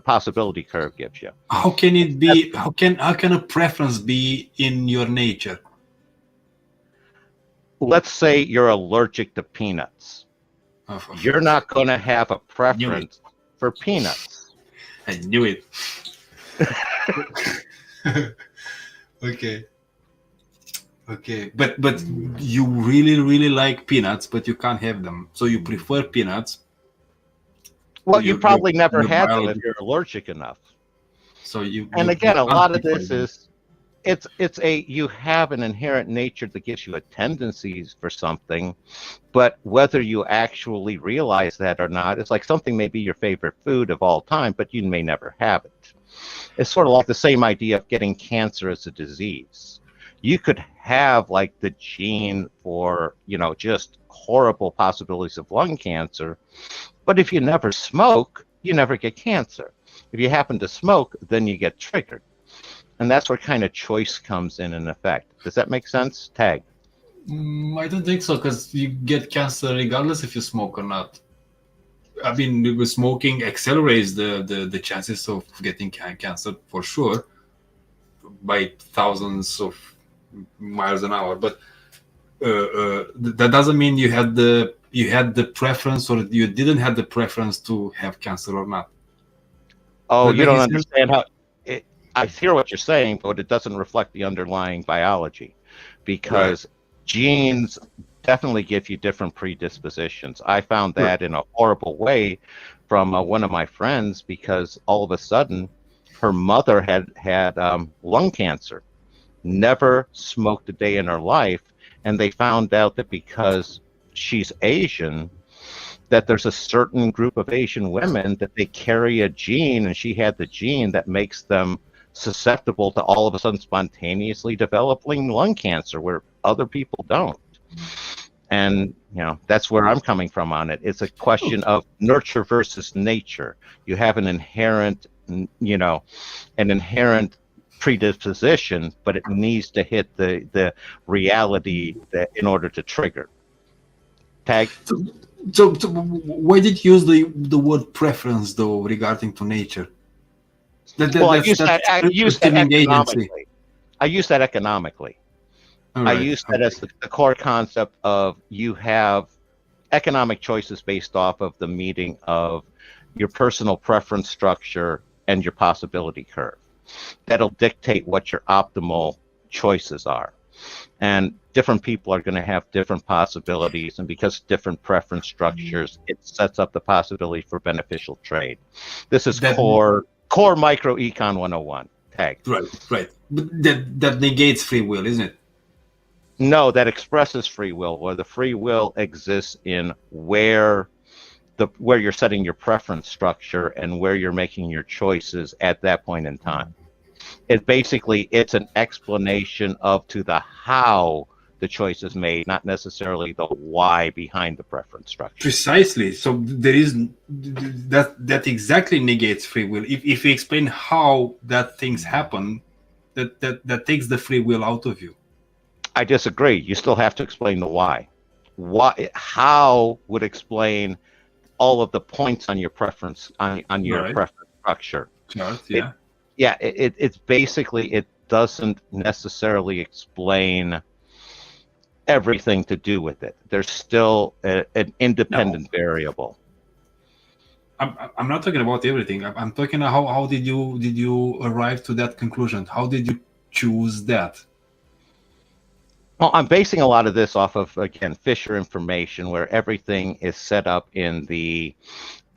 possibility curve gives you. How can it be? How can a preference be in your nature? Let's say you're allergic to peanuts. You're not going to have a preference for peanuts. I knew it. Okay, but you really like peanuts, but you can't have them, so you prefer peanuts. Well, you probably never had them if you're allergic enough. So a lot of this is you have an inherent nature that gives you a tendencies for something, but whether you actually realize that or not, it's like something may be your favorite food of all time, but you may never have it. It's sort of like the same idea of getting cancer as a disease. You could have like the gene for, just horrible possibilities of lung cancer, but if you never smoke, you never get cancer. If you happen to smoke, then you get triggered. And that's where kind of choice comes in effect. Does that make sense, Tag? I don't think so, because you get cancer regardless if you smoke or not. I mean, smoking accelerates the chances of getting cancer for sure by thousands of miles an hour. But that doesn't mean you had the preference, or you didn't have the preference to have cancer or not. Oh, you don't understand how. I hear what you're saying, but it doesn't reflect the underlying biology, because genes definitely give you different predispositions. I found that in a horrible way from one of my friends, because all of a sudden her mother had lung cancer, never smoked a day in her life, and they found out that because she's Asian, that there's a certain group of Asian women that they carry a gene, and she had the gene that makes them susceptible to all of a sudden spontaneously developing lung cancer, where other people don't. And that's where I'm coming from on it. It's a question of nurture versus nature. You have an inherent predisposition, but it needs to hit the reality that in order to trigger. Tag. So why did you use the word preference though regarding to nature? I use that economically. I use that economically. I use that as the core concept of you have economic choices based off of the meeting of your personal preference structure and your possibility curve. That'll dictate what your optimal choices are. And different people are going to have different possibilities, and because different preference structures, it sets up the possibility for beneficial trade. This is core microecon 101. Tag. Right. But that negates free will, isn't it? No, that expresses free will, where the free will exists in where you're setting your preference structure and where you're making your choices at that point in time. It's an explanation of to the how the choice is made, not necessarily the why behind the preference structure. Precisely. So there is that exactly negates free will. If you explain how that things happen, that takes the free will out of you. I disagree. You still have to explain the why. How would explain all of the points on your preference on your preference structure. It's basically, it doesn't necessarily explain everything to do with it. There's still an independent variable. I'm not talking about everything. I'm talking how did you arrive to that conclusion? How did you choose that? Well, I'm basing a lot of this off of, again, Fisher information, where everything is set up in the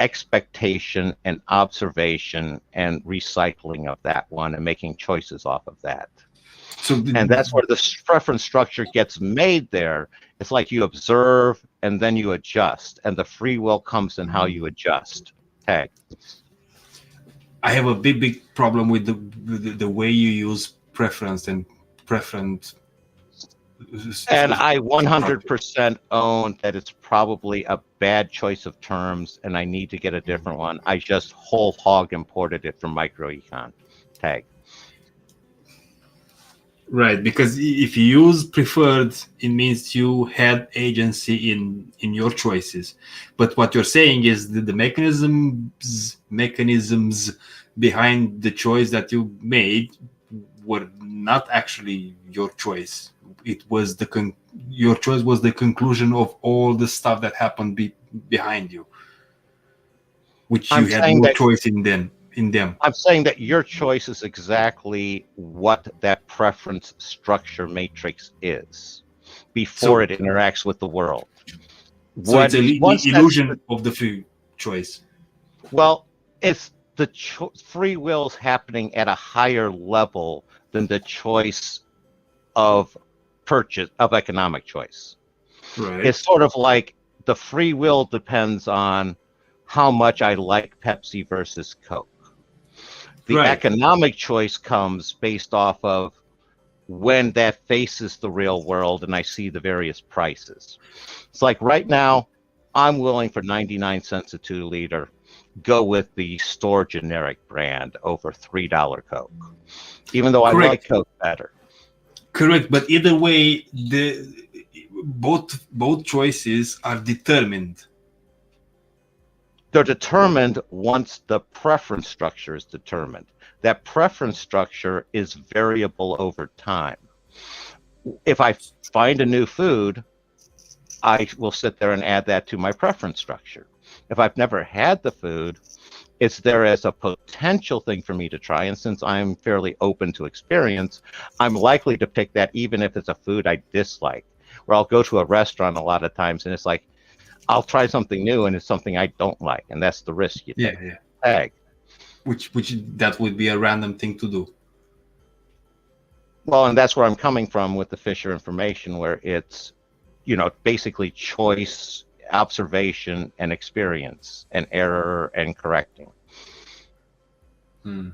expectation and observation and recycling of that one and making choices off of that. And that's where the preference structure gets made there. It's like you observe and then you adjust, and the free will comes in how you adjust. Tag. I have a big problem with the way you use preference and preference. And I 100% own that it's probably a bad choice of terms, and I need to get a different one. I just whole hog imported it from microecon tag. Right, because if you use preferred, it means you had agency in your choices. But what you're saying is that the mechanisms behind the choice that you made were not actually your choice. It was your choice was the conclusion of all the stuff that happened behind you, which you had no choice in them. I'm saying that your choice is exactly what that preference structure matrix is before it interacts with the world. So it's an illusion of the free choice. Well, it's the free will's happening at a higher level than the choice of purchase of economic choice. Right. It's sort of like the free will depends on how much I like Pepsi versus Coke. The economic choice comes based off of when that faces the real world and I see the various prices. It's like right now, I'm willing for 99 cents a 2 liter, go with the store generic brand over $3 Coke, even though I like Coke better. Correct, but either way, both choices are determined. They're determined once the preference structure is determined. That preference structure is variable over time. If I find a new food, I will sit there and add that to my preference structure. If I've never had the food, it's there as a potential thing for me to try. And since I'm fairly open to experience, I'm likely to pick that even if it's a food I dislike. Where I'll go to a restaurant a lot of times and it's like, I'll try something new and it's something I don't like. And that's the risk you take. Yeah. Tag. Which that would be a random thing to do. Well, and that's where I'm coming from with the Fisher information, where it's, basically choice, observation, and experience, and error and correcting. Hmm.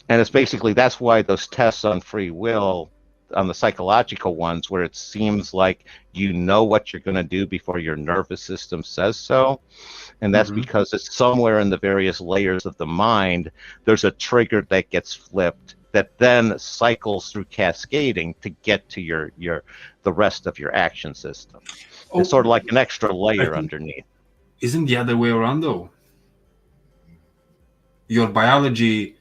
And it's basically, that's why those tests on free will, on the psychological ones, where it seems like you know what you're going to do before your nervous system says so. And that's because it's somewhere in the various layers of the mind, there's a trigger that gets flipped that then cycles through cascading to get to the rest of your action system. It's sort of like an extra layer underneath. Isn't the other way around though? Your biology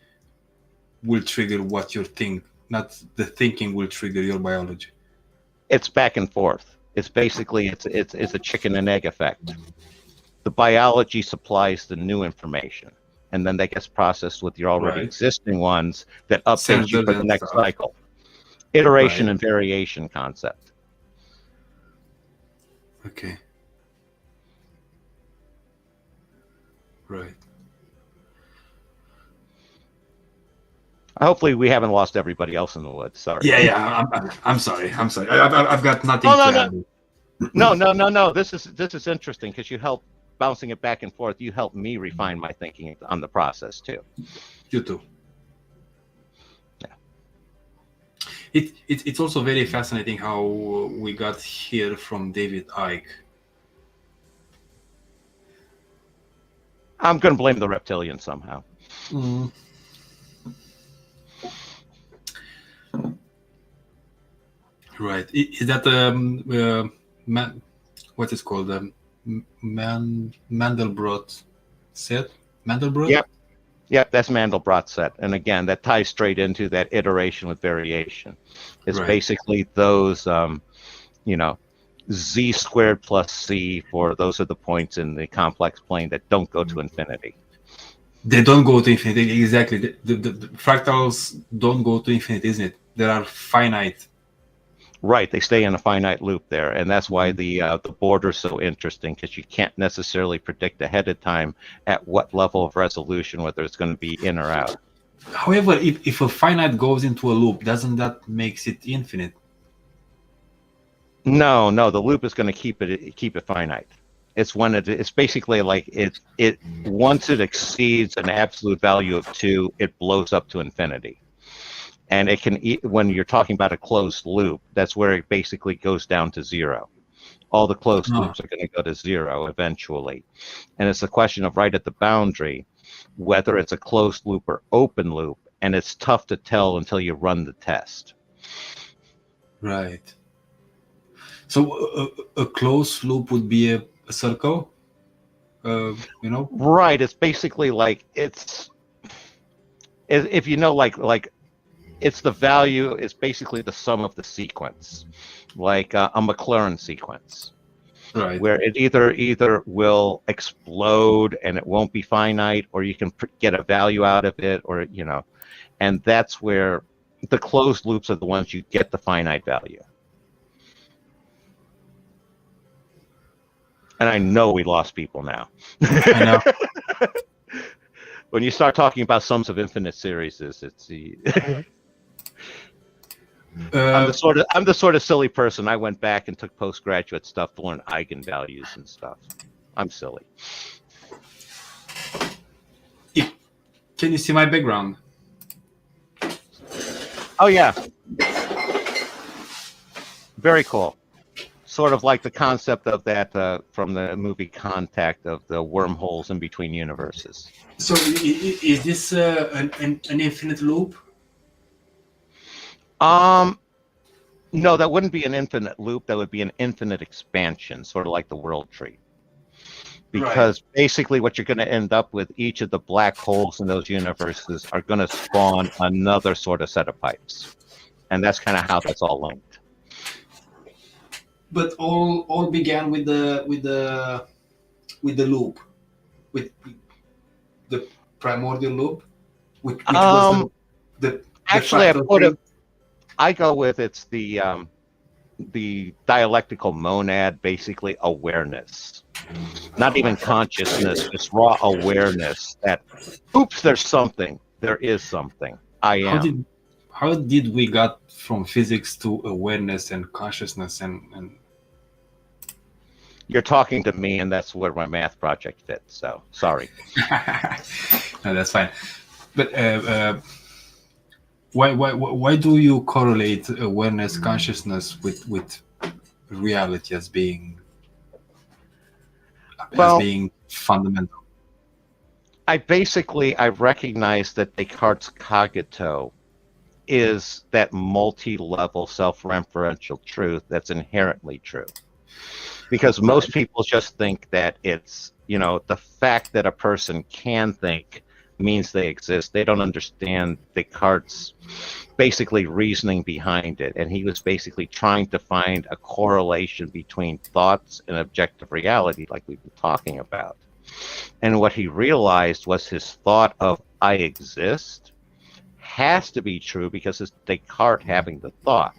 will trigger what you think, not the thinking will trigger your biology. It's back and forth. It's basically it's a chicken and egg effect. The biology supplies the new information, and then that gets processed with your already existing ones that update you for the next cycle. Iteration and variation concept. Okay. Right. Hopefully, we haven't lost everybody else in the woods. Sorry. Yeah. I'm sorry. I've got nothing to add. No. This is interesting because you help bouncing it back and forth. You help me refine my thinking on the process too. You too. Yeah. It's also very fascinating how we got here from David Icke. I'm going to blame the reptilian somehow. Mm. Right. Is that what is called Mandelbrot set? Mandelbrot? Yep, that's Mandelbrot set. And again, that ties straight into that iteration with variation. It's basically those, z squared plus c for those are the points in the complex plane that don't go to infinity. They don't go to infinity, exactly. The fractals don't go to infinity, isn't it? They are finite. Right, they stay in a finite loop there, and that's why the border's so interesting, because you can't necessarily predict ahead of time at what level of resolution whether it's going to be in or out. However, if a finite goes into a loop, doesn't that makes it infinite? No, the loop is going to keep it finite. It's when it's basically like it once it exceeds an absolute value of 2, it blows up to infinity. And it can, when you're talking about a closed loop, that's where it basically goes down to 0. All the closed loops are going to go to 0 eventually. And it's a question of right at the boundary, whether it's a closed loop or open loop, and it's tough to tell until you run the test. Right. So a closed loop would be a circle, Right. It's basically like if you know, like it's the value. It's basically the sum of the sequence, like a McLaurin sequence, right? Where it either will explode and it won't be finite, or you can get a value out of it, or and that's where the closed loops are the ones you get the finite value. And I know we lost people now. I know. When you start talking about sums of infinite series, it's the. I'm the sort of silly person. I went back and took postgraduate stuff to learn eigenvalues and stuff. I'm silly. Can you see my background? Oh yeah. Very cool. Sort of like the concept of that from the movie Contact, of the wormholes in between universes. So is this an infinite loop? No, that wouldn't be an infinite loop. That would be an infinite expansion, sort of like the world tree. Because basically what you're going to end up with, each of the black holes in those universes are going to spawn another sort of set of pipes. And that's kind of how that's all linked. But all began with the loop, with the primordial loop, which was the actually I go with it's the dialectical monad, basically awareness, not even consciousness, just raw awareness that oops, there's something, there is something. I am. How did we got from physics to awareness and consciousness and You're talking to me, and that's where my math project fits. So sorry. No, that's fine. But why do you correlate awareness, consciousness with reality as being fundamental? I recognize that Descartes' cogito is that multi-level self-referential truth that's inherently true. Because most people just think that it's, the fact that a person can think means they exist. They don't understand Descartes' basically reasoning behind it. And he was basically trying to find a correlation between thoughts and objective reality, like we've been talking about. And what he realized was his thought of I exist has to be true because it's Descartes having the thought.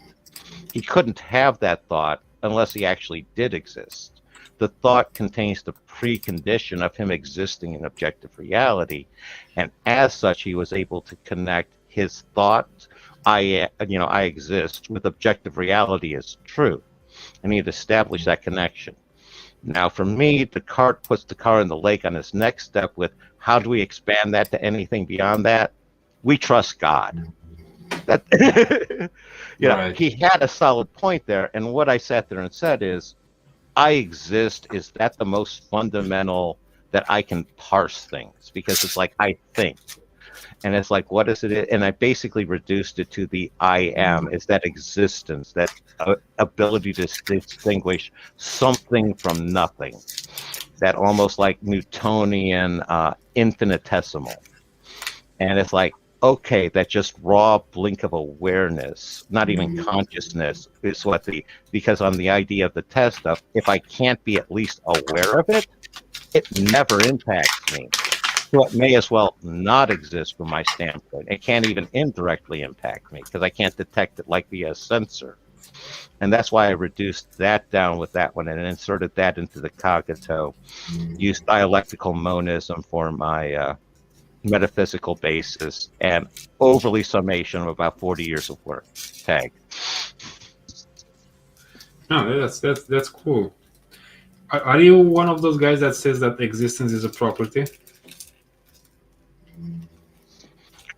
He couldn't have that thought unless he actually did exist. The thought contains the precondition of him existing in objective reality, and as such, he was able to connect his thought, I exist, with objective reality as true, and he had established that connection. Now, for me, Descartes puts the car in the lake on his next step with how do we expand that to anything beyond that? We trust God. That Right. He had a solid point there, and what I sat there and said is, I exist, is that the most fundamental that I can parse things? Because it's like I think, and it's like, what is it? And I basically reduced it to the I am, is that existence, that ability to distinguish something from nothing, that almost like Newtonian infinitesimal. And it's like, okay, that just raw blink of awareness, not even consciousness, is what because on the idea of the test of, if I can't be at least aware of it, it never impacts me. So it may as well not exist from my standpoint. It can't even indirectly impact me because I can't detect it like via a sensor. And that's why I reduced that down with that one and inserted that into the cogito, used dialectical monism for my metaphysical basis, and overly summation of about 40 years of work. Tag. No, that's cool. Are you one of those guys that says that existence is a property?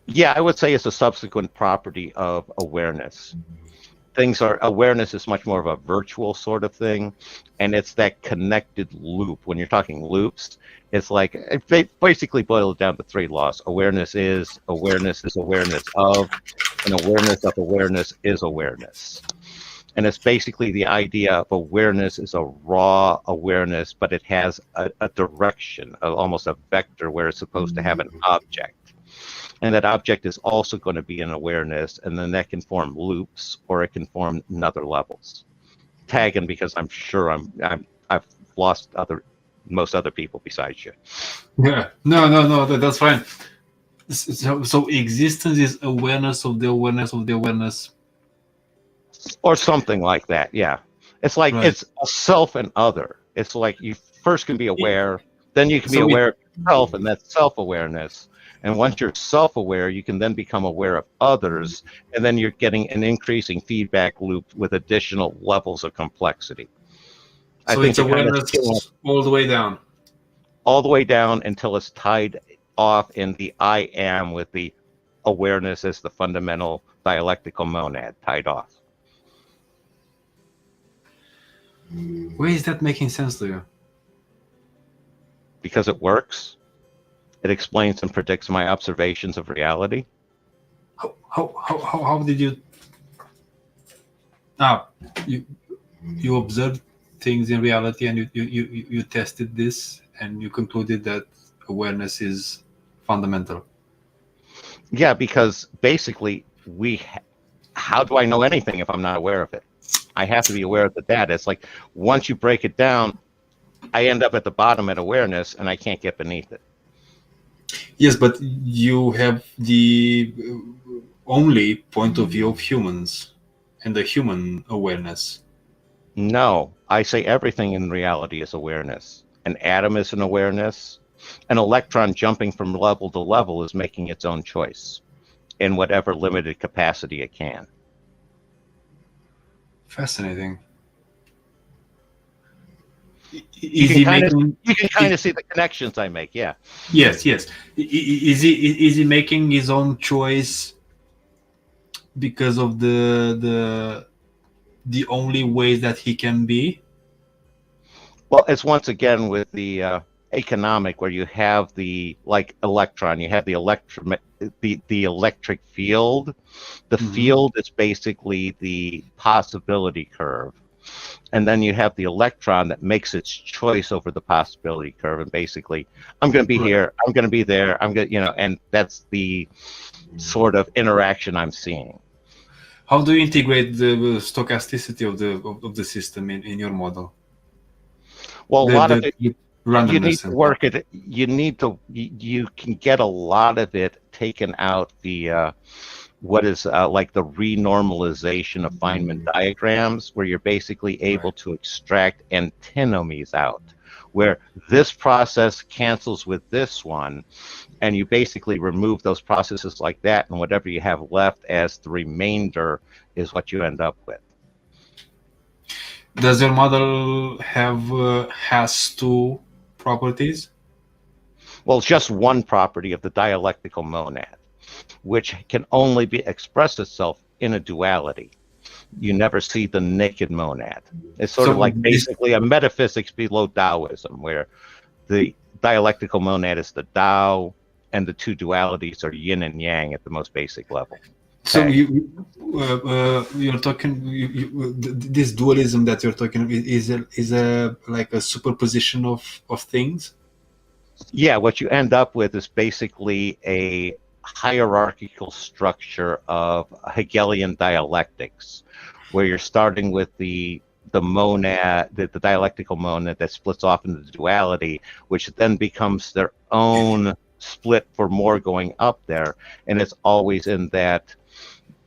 Yeah, I would say it's a subsequent property of awareness. Awareness is much more of a virtual sort of thing, and it's that connected loop. When you're talking loops, it's like it basically boils down to 3 laws. Awareness is awareness of, and awareness of awareness is awareness. And it's basically the idea of awareness is a raw awareness, but it has a direction, almost a vector where it's supposed to have an object. And that object is also going to be an awareness, and then that can form loops, or it can form other levels. Tagging, because I'm sure I've lost most other people besides you. Yeah, no, that's fine. So existence is awareness of the awareness of the awareness, or something like that. Yeah, it's like it's a self and other. It's like you first can be aware, then you can be aware of yourself, and that's self-awareness. And once you're self-aware, you can then become aware of others, and then you're getting an increasing feedback loop with additional levels of complexity. So I think it's awareness all the way down. All the way down until it's tied off in the I am, with the awareness as the fundamental dialectical monad tied off. Why is that making sense to you? Because it works. It explains and predicts my observations of reality. How did you? You observed things in reality, and you tested this, and you concluded that awareness is fundamental. Yeah, because basically how do I know anything if I'm not aware of it? I have to be aware of the data. It's like once you break it down, I end up at the bottom at awareness, and I can't get beneath it. Yes, but you have the only point of view of humans and the human awareness. No, I say everything in reality is awareness. An atom is an awareness. An electron jumping from level to level is making its own choice in whatever limited capacity it can. Fascinating. You can kind of see the connections I make, yeah. Yes. Is he making his own choice because of the only way that he can be? Well, it's once again with the economic, where you have the electron, you have the electric field. The field is basically the possibility curve. And then you have the electron that makes its choice over the possibility curve, and basically, I'm going to be here, I'm going to be there, I'm going, and that's the sort of interaction I'm seeing. How do you integrate the stochasticity of the system in your model? Well, a lot of it, you need to work it. You can get a lot of it taken out via what is like the renormalization of Feynman diagrams, where you're basically able to extract antinomies out, where this process cancels with this one, and you basically remove those processes like that, and whatever you have left as the remainder is what you end up with. Does your model has 2 properties? Well, it's just one property of the dialectical monad, which can only express itself in a duality. You never see the naked monad. It's sort of like basically a metaphysics below Taoism, where the dialectical monad is the Tao, and the 2 dualities are yin and yang at the most basic level. So you're talking this dualism that you're talking is like a superposition of things? Yeah, what you end up with is basically a hierarchical structure of Hegelian dialectics, where you're starting with the monad, the dialectical monad that splits off into the duality, which then becomes their own split for more going up there, and it's always in that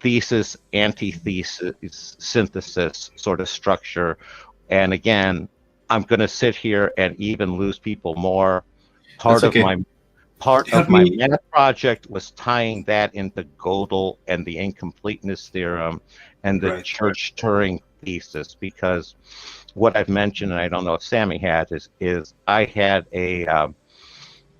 thesis, antithesis, synthesis sort of structure. And again, I'm going to sit here and even lose people more. Part of my math project was tying that into Gödel and the incompleteness theorem and the Church-Turing thesis, because what I've mentioned, and I don't know if Sammy has, is I had a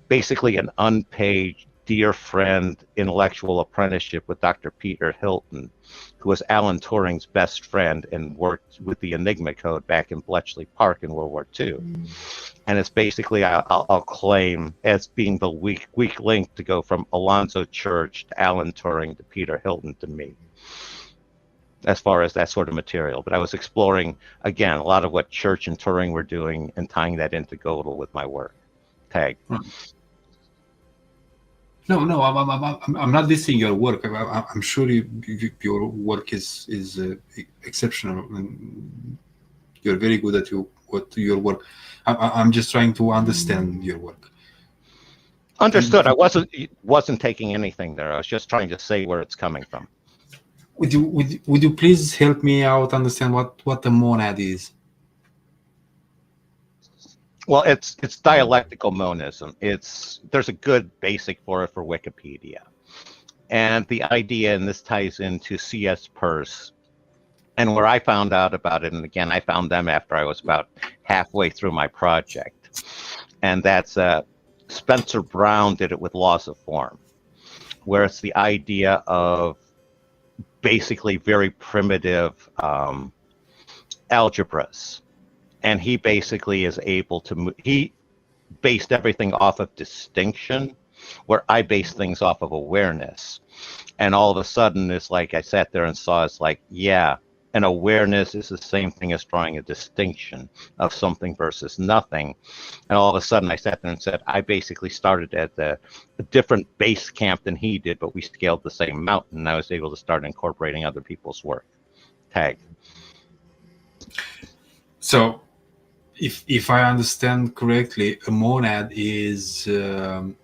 basically an unpaid dear friend intellectual apprenticeship with Dr. Peter Hilton, who was Alan Turing's best friend and worked with the Enigma code back in Bletchley Park in World War II. And it's basically, I'll claim as being the weak link to go from Alonzo Church to Alan Turing to Peter Hilton to me, as far as that sort of material. But I was exploring, again, a lot of what Church and Turing were doing and tying that into Gödel with my work. Tag. No, I'm not dissing your work. I'm sure your work is exceptional, and you're very good at your work. I'm just trying to understand your work. Understood. I wasn't taking anything there. I was just trying to say where it's coming from. Would you please help me out understand what the monad is? Well, it's dialectical monism. There's a good basic for it for Wikipedia. And the idea, and this ties into C.S. Peirce, and where I found out about it, and again, I found them after I was about halfway through my project. And that's Spencer Brown did it with laws of form, where it's the idea of basically very primitive algebras. And he basically is able to he based everything off of distinction, where I base things off of awareness. And all of a sudden, it's like I sat there and saw, it's like, yeah, an awareness is the same thing as drawing a distinction of something versus nothing. And all of a sudden, I sat there and said, I basically started at a different base camp than he did, but we scaled the same mountain. And I was able to start incorporating other people's work. Tag. So, if I understand correctly, a monad is the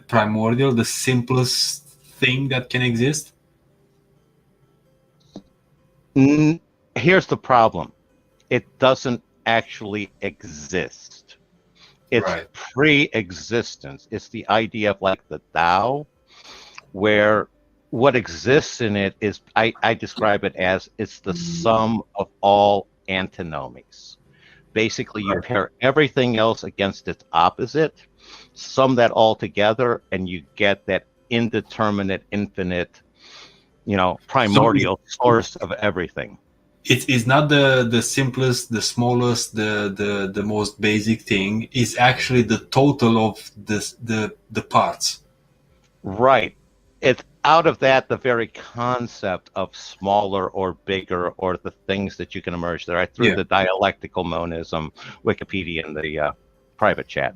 primordial, the simplest thing that can exist. Here's the problem. It doesn't actually exist. It's right. Pre-existence. It's the idea of like the Tao, where what exists in it is, I describe it as, it's the sum of all antinomies. Basically, you pair everything else against its opposite, sum that all together, and you get that indeterminate, infinite, primordial source of everything. It is not the simplest, the smallest, the most basic thing. It's actually the total of the parts. Right. It's out of that, the very concept of smaller or bigger, or the things that you can emerge there. I threw the dialectical monism Wikipedia in the private chat.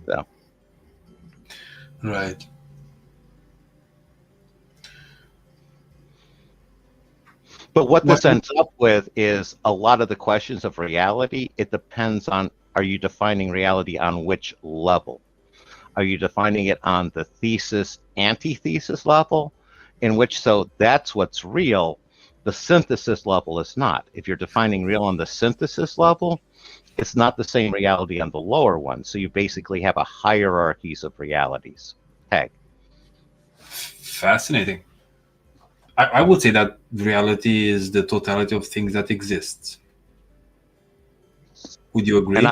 So. Right. But what this ends up with is a lot of the questions of reality. It depends on, are you defining reality on which level? Are you defining it on the thesis, antithesis level, in which, so that's what's real, the synthesis level is not. If you're defining real on the synthesis level, it's not the same reality on the lower one. So you basically have a hierarchies of realities. Tag. Fascinating. I would say that reality is the totality of things that exists. Would you agree?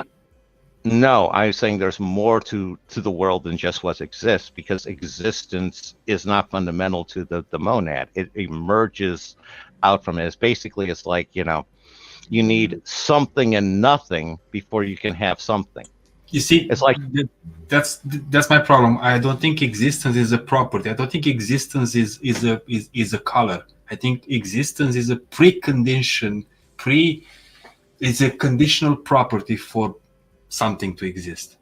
No, I'm saying there's more to the world than just what exists, because existence is not fundamental to the monad. It emerges out from it. It's basically, it's like, you need something and nothing before you can have something. You see, it's like that's my problem. I don't think existence is a property. I don't think existence is a color. I think existence is a precondition. It's a conditional property for something to exist.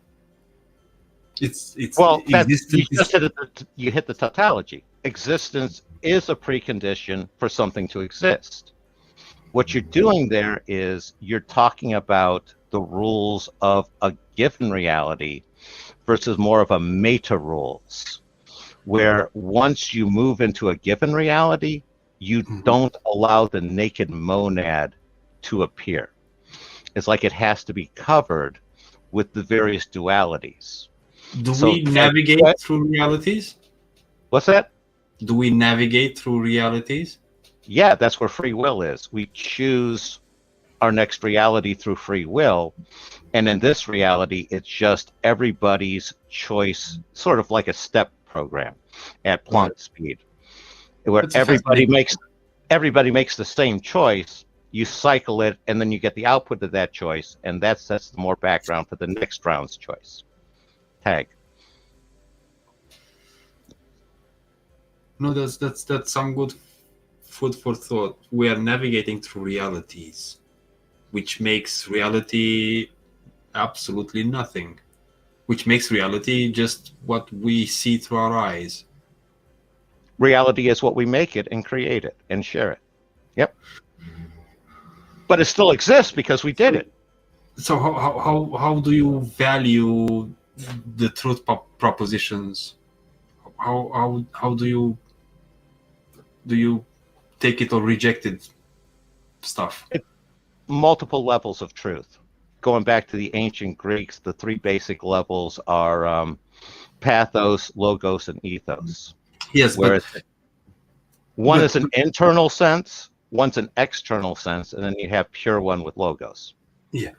It's well, you hit the tautology. Existence is a precondition for something to exist. What you're doing there is you're talking about the rules of a given reality versus more of a meta rules, where once you move into a given reality, you don't allow the naked monad to appear. It's like it has to be covered with the various dualities. Do we navigate through realities? What's that? Do we navigate through realities? Yeah, that's where free will is. We choose our next reality through free will. And in this reality, it's just everybody's choice, sort of like a step program at Planck speed, where That's fascinating. everybody makes the same choice. You cycle it, and then you get the output of that choice, and that sets the more background for the next round's choice. Tag. No, that's some good food for thought. We are navigating through realities, which makes reality absolutely nothing, which makes reality just what we see through our eyes. Reality is what we make it and create it and share it. Yep. But it still exists because we did it. So how do you value the truth propositions? How do you take it or reject it stuff? Multiple levels of truth. Going back to the ancient Greeks, the three basic levels are pathos, logos, and ethos. Yes, whereas one is an internal sense, one's an external sense, and then you have pure one with logos. Yeah.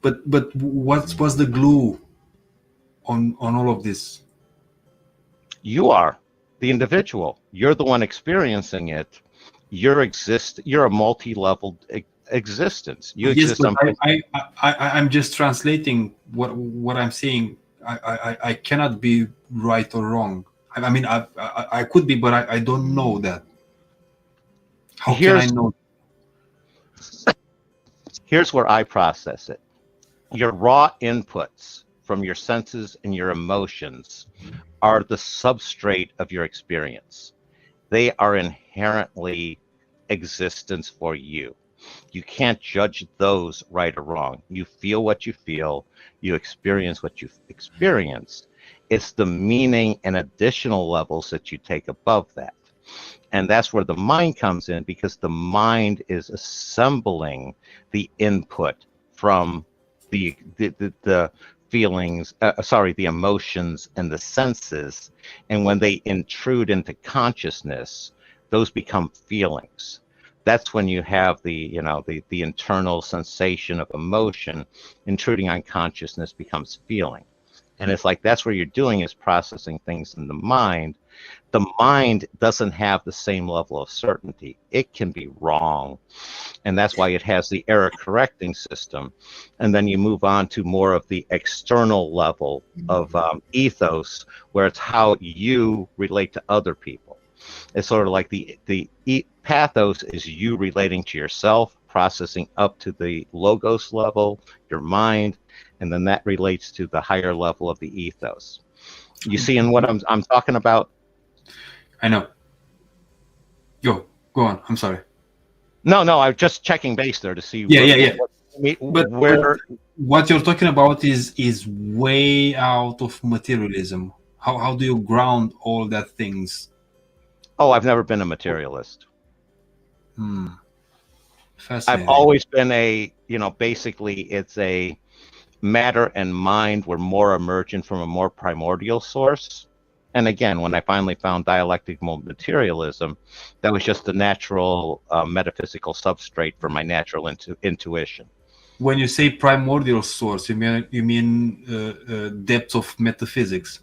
But what was the glue on all of this? You are the individual. You're the one experiencing it. You're a multi-level existence. You Yes, exist but on. I'm just translating what I'm saying. I cannot be right or wrong. I mean, I could be, but I don't know that. How can I know? Here's where I process it. Your raw inputs from your senses and your emotions are the substrate of your experience. They are inherently existence for you. You can't judge those right or wrong. You feel what you feel. You experience what you experience. It's the meaning and additional levels that you take above that. And that's where the mind comes in, because the mind is assembling the input from the feelings, the emotions and the senses. And when they intrude into consciousness, those become feelings. That's when you have the internal sensation of emotion intruding on consciousness becomes feeling. And it's like that's where you're doing is processing things in the mind. The mind doesn't have the same level of certainty. It can be wrong. And that's why it has the error correcting system. And then you move on to more of the external level of ethos, where it's how you relate to other people. It's sort of like the pathos is you relating to yourself, processing up to the logos level, your mind, and then that relates to the higher level of the ethos. You see in what I'm talking about? I know. Go on. I'm sorry. No, I'm just checking base there to see. Yeah. But what you're talking about is way out of materialism. How do you ground all that things? Oh, I've never been a materialist. Fascinating. I've always been basically it's a matter and mind were more emergent from a more primordial source. And again, when I finally found dialectical materialism, that was just the natural metaphysical substrate for my natural intuition. When you say primordial source, you mean depth of metaphysics?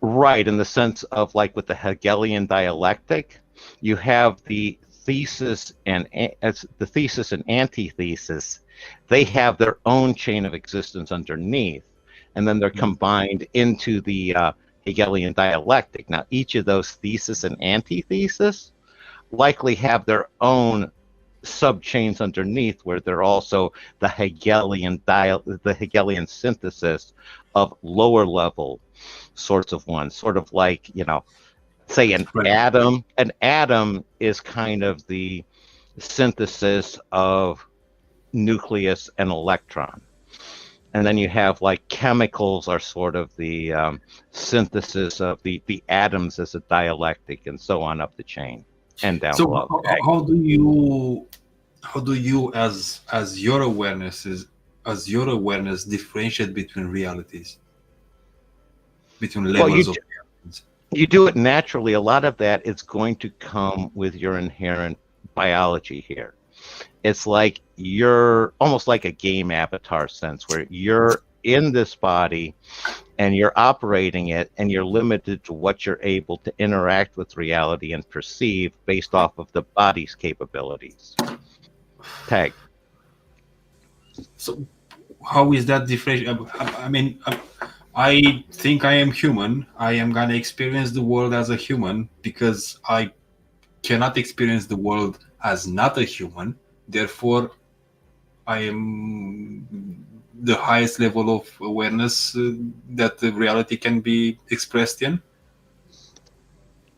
Right, in the sense of like with the Hegelian dialectic, you have the thesis and antithesis. They have their own chain of existence underneath, and then they're combined into the Hegelian dialectic. Now, each of those thesis and antithesis likely have their own subchains underneath, where they're also the Hegelian synthesis of lower level sorts of ones, sort of like, say an atom. An atom is kind of the synthesis of nucleus and electron. And then you have like chemicals are sort of the synthesis of the atoms as a dialectic, and so on up the chain and down below. So how do you as your awareness differentiate between realities, between levels of realities? you do it naturally, a lot of that is going to come with your inherent biology here. It's like you're almost like a game avatar sense where you're in this body and you're operating it and you're limited to what you're able to interact with reality and perceive based off of the body's capabilities. Peg. So how is that different? I mean, I think I am human. I am gonna experience the world as a human because I cannot experience the world as not a human. Therefore, I am the highest level of awareness that the reality can be expressed in.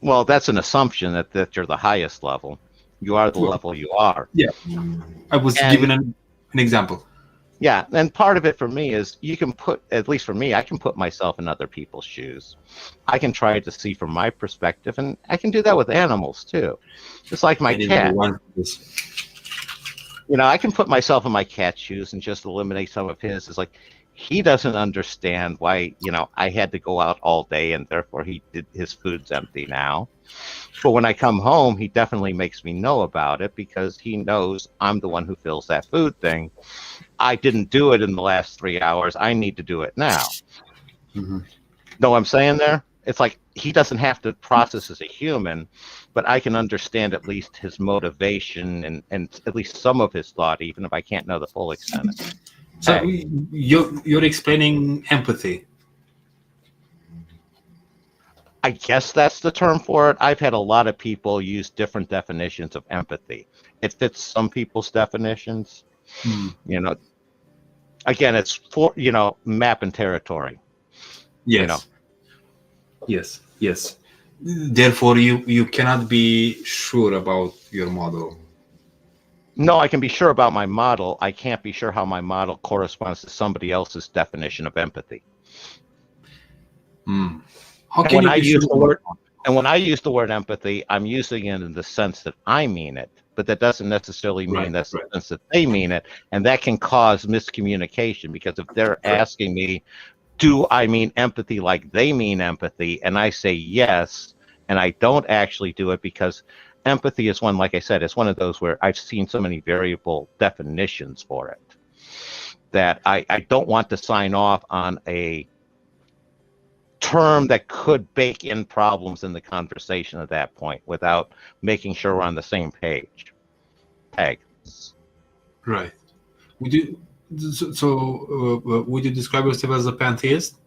Well, that's an assumption that you're the highest level. You are the level you are. Yeah, I was given an example. Yeah, and part of it for me is you can put, at least for me, I can put myself in other people's shoes. I can try to see from my perspective, and I can do that with animals too. Just like my cat. You know, I can put myself in my cat's shoes and just eliminate some of his. It's like he doesn't understand why, you know, I had to go out all day and therefore his food's empty now. But when I come home, he definitely makes me know about it because he knows I'm the one who fills that food thing. I didn't do it in the last 3 hours. I need to do it now. Mm-hmm. Know what I'm saying there? It's like he doesn't have to process as a human, but I can understand at least his motivation and at least some of his thought, even if I can't know the full extent of it. So you're explaining empathy. I guess that's the term for it. I've had a lot of people use different definitions of empathy. It fits some people's definitions. You know, again, it's for, you know, map and territory. Yes. You know. Yes. Therefore, you cannot be sure about your model. No, I can be sure about my model. I can't be sure how my model corresponds to somebody else's definition of empathy. How can you be sure? And when I use the word empathy, I'm using it in the sense that I mean it, but that doesn't necessarily mean that's the sense that they mean it, and that can cause miscommunication because if they're asking me, do I mean empathy like they mean empathy, and I say yes, and I don't actually do it because empathy is one, like I said, it's one of those where I've seen so many variable definitions for it that I don't want to sign off on a term that could bake in problems in the conversation at that point without making sure we're on the same page. Peg. Right. Would you would you describe yourself as a pantheist?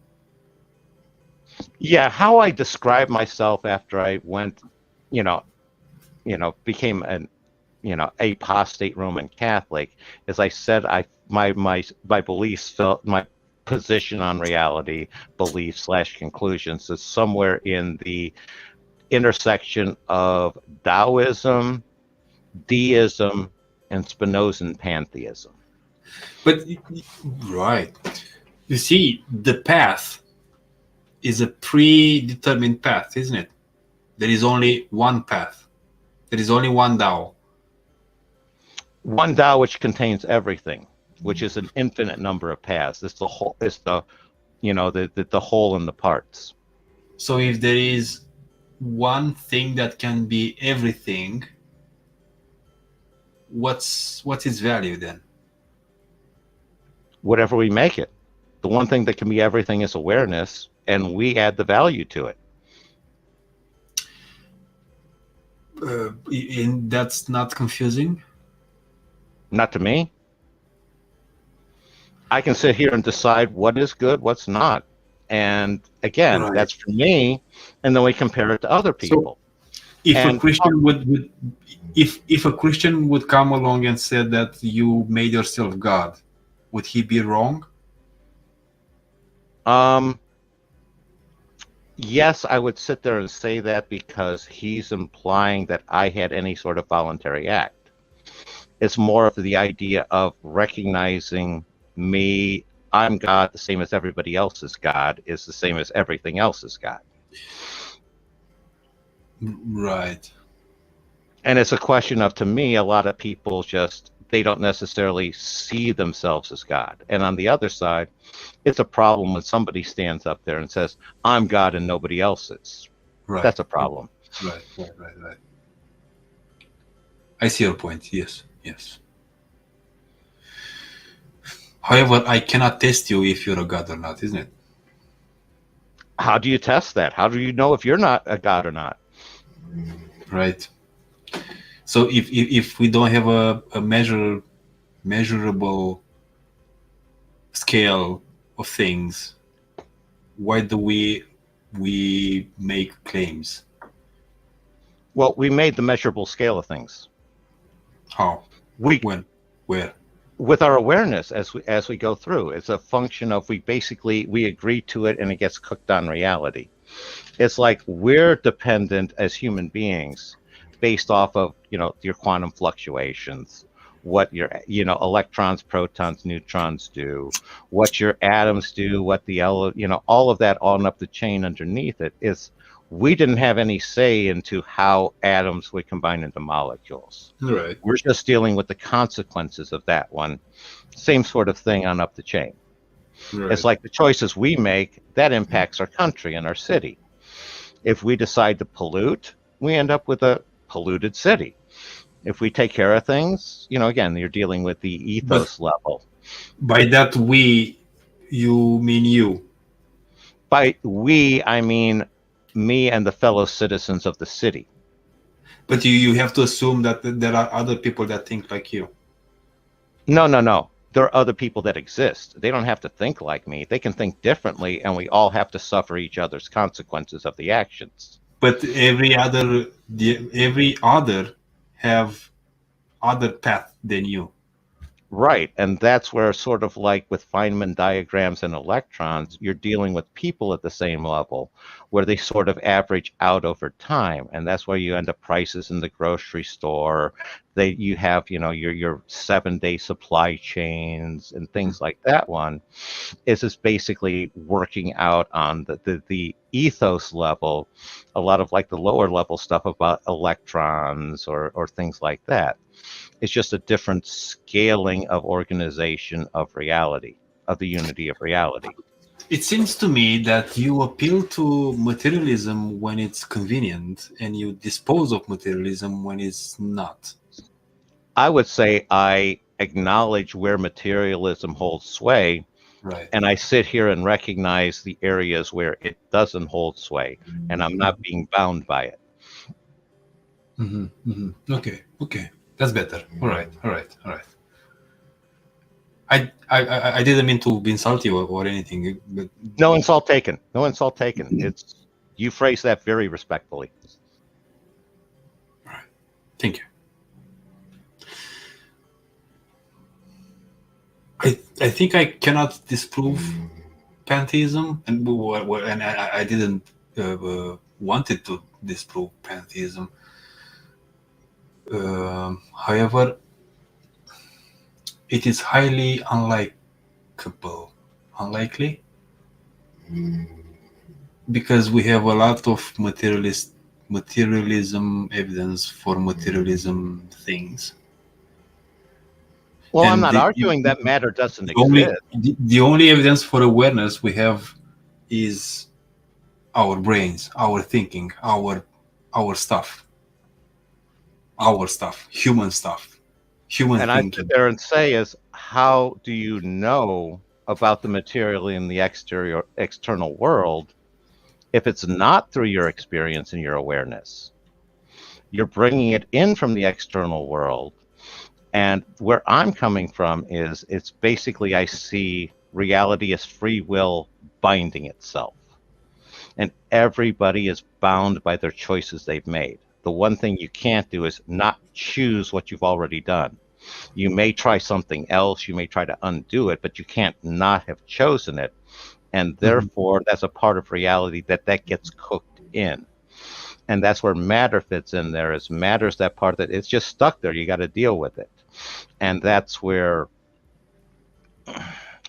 Yeah, how I describe myself after I went, became an, apostate Roman Catholic, is I said my beliefs felt my position on reality, beliefs / conclusions is somewhere in the intersection of Taoism, deism, and Spinozan pantheism. But right, you see, the path is a predetermined path, isn't it? There is only one path. There is only one Tao. One Tao which contains everything, which is an infinite number of paths. It's the whole. It's the whole and the parts. So if there is one thing that can be everything, what's its value then? Whatever we make it. The one thing that can be everything is awareness, and we add the value to it. And that's not confusing? Not to me. I can sit here and decide what is good, what's not. And again, that's for me, and then we compare it to other people. So if a Christian would if a Christian would come along and said that you made yourself God, would he be wrong? Yes, I would sit there and say that because he's implying that I had any sort of voluntary act. It's more of the idea of recognizing me, I'm God, the same as everybody else is God, is the same as everything else is God. Right. And it's a question of, to me, a lot of people just, they don't necessarily see themselves as God. And on the other side, it's a problem when somebody stands up there and says, I'm God and nobody else is. Right. That's a problem. Right. I see your point. Yes. However, I cannot test you if you're a god or not, isn't it? How do you test that? How do you know if you're not a god or not? Right. So if we don't have a measurable scale of things, why do we make claims? Well, we made the measurable scale of things. How? When? Where? With our awareness as we go through. It's a function of we agree to it and it gets cooked on reality. It's like we're dependent as human beings based off of, your quantum fluctuations, what your, electrons, protons, neutrons do, what your atoms do, what the, all of that on up the chain underneath it is we didn't have any say into how atoms would combine into molecules. Right. We're just dealing with the consequences of that one. Same sort of thing on up the chain. Right. It's like the choices we make, that impacts our country and our city. If we decide to pollute, we end up with a polluted city. If we take care of things, again, you're dealing with the ethos level. By that you mean you? By we, I mean me and the fellow citizens of the city. But you have to assume that there are other people that think like you. No. There are other people that exist. They don't have to think like me. They can think differently, and we all have to suffer each other's consequences of the actions. But every other have other path than you. Right, and that's where sort of like with Feynman diagrams and electrons, you're dealing with people at the same level where they sort of average out over time, and that's where you end up prices in the grocery store. You have, your 7-day supply chains and things like that one. Is just basically working out on the ethos level, a lot of like the lower level stuff about electrons or things like that. It's just a different scaling of organization of reality, of the unity of reality. It seems to me that you appeal to materialism when it's convenient and you dispose of materialism when it's not. I would say I acknowledge where materialism holds sway. Right. And I sit here and recognize the areas where it doesn't hold sway, and I'm not being bound by it. Okay. That's better. All right. I didn't mean to insult you or anything, but no insult taken. It's you phrase that very respectfully. All right. Thank you. I think I cannot disprove pantheism, and I didn't wanted to disprove pantheism. However, it is highly unlikely, because we have a lot of materialism evidence for materialism things. Well, I'm not arguing that matter doesn't exist. exist. The only evidence for awareness we have is our brains, our thinking, our stuff, human stuff, human and thinking. I sit there and say is, how do you know about the material in the external world if it's not through your experience and your awareness? You're bringing it in from the external world. And where I'm coming from is it's basically I see reality as free will binding itself. And everybody is bound by their choices they've made. The one thing you can't do is not choose what you've already done. You may try something else, you may try to undo it, but you can't not have chosen it. And therefore, that's a part of reality that gets cooked in. And that's where matter fits in there. Is matter's that part that it's just stuck there. You got to deal with it. And that's where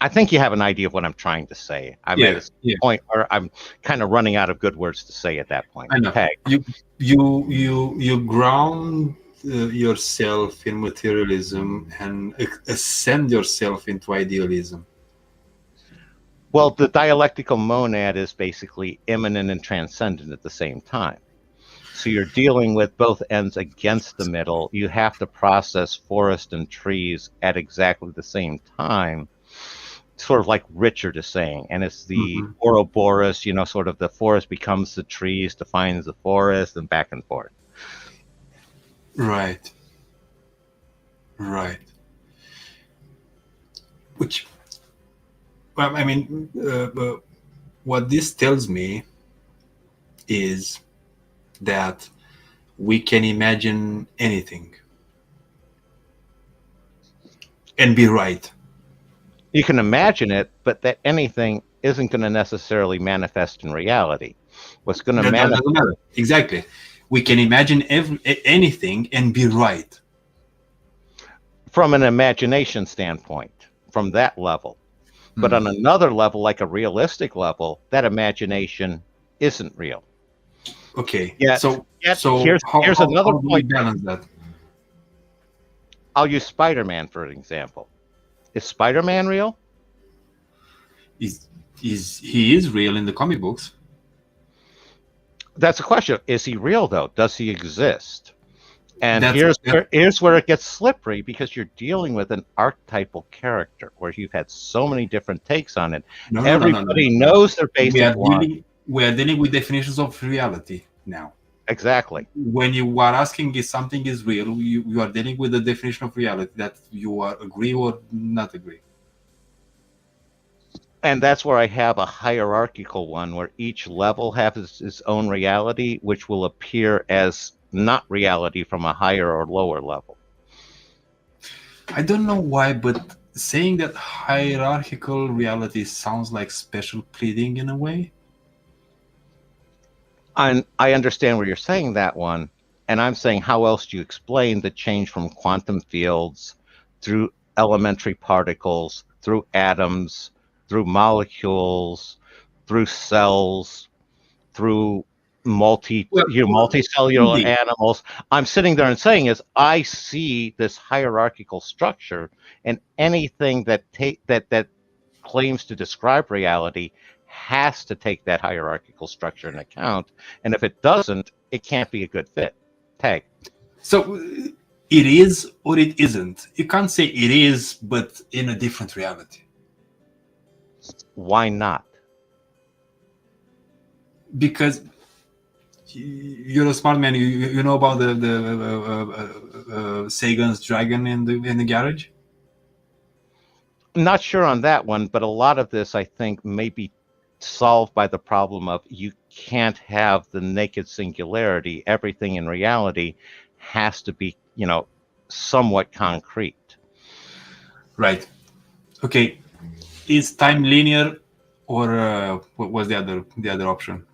I think you have an idea of what I'm trying to say. I'm at a point where I'm kind of running out of good words to say at that point. I know. Peg. You ground yourself in materialism and ascend yourself into idealism. Well, the dialectical monad is basically immanent and transcendent at the same time. So you're dealing with both ends against the middle. You have to process forest and trees at exactly the same time, sort of like Richard is saying. And it's the Ouroboros, sort of the forest becomes the trees, defines the forest, and back and forth. Right. Which, well, I mean, what this tells me is that we can imagine anything and be right. You can imagine it, but that anything isn't going to necessarily manifest in reality. What's going to That manifest? doesn't matter. Exactly. We can imagine anything and be right. From an imagination standpoint, from that level. But on another level, like a realistic level, that imagination isn't real. Okay. Yet, So here's another how do we point. balance that? I'll use Spider-Man for an example. Is Spider-Man real? He is real in the comic books. That's a question. Is he real though? Does he exist? And That's- here's where it gets slippery, because you're dealing with an archetypal character where you've had so many different takes on it. No, Everybody knows their basic one. We are dealing with definitions of reality now. Exactly. When you are asking if something is real, you are dealing with the definition of reality that you are agree or not agree. And that's where I have a hierarchical one where each level has its own reality, which will appear as not reality from a higher or lower level. I don't know why, but saying that hierarchical reality sounds like special pleading in a way. I understand where you're saying that one, and I'm saying how else do you explain the change from quantum fields through elementary particles, through atoms, through molecules, through cells, through multicellular indeed. animals. I'm sitting there and saying is I see this hierarchical structure, and anything that claims to describe reality has to take that hierarchical structure into account, and if it doesn't, it can't be a good fit. Tag. So it is or it isn't. You can't say it is, but in a different reality. Why not? Because you're a smart man. You know about the Sagan's dragon in the garage. Not sure on that one, but a lot of this I think may be solved by the problem of you can't have the naked singularity. Everything in reality has to be, somewhat concrete. Right. Okay. Is time linear, or what was the other option?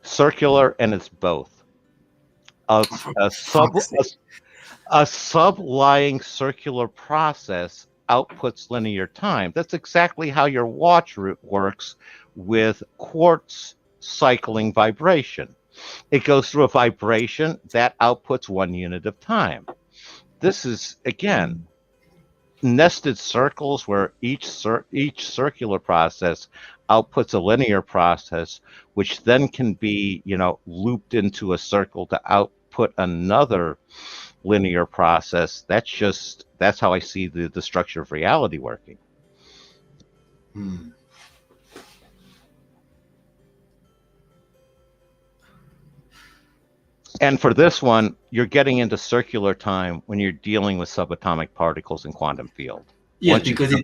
Circular, and it's both. A sublying circular process outputs linear time. That's exactly how your watch works with quartz cycling vibration. It goes through a vibration that outputs 1 unit of time. This is, again, nested circles where each circular process outputs a linear process, which then can be, looped into a circle to output another linear process. That's how I see the structure of reality working. And for this one, you're getting into circular time when you're dealing with subatomic particles in quantum field. Yeah, Once because you're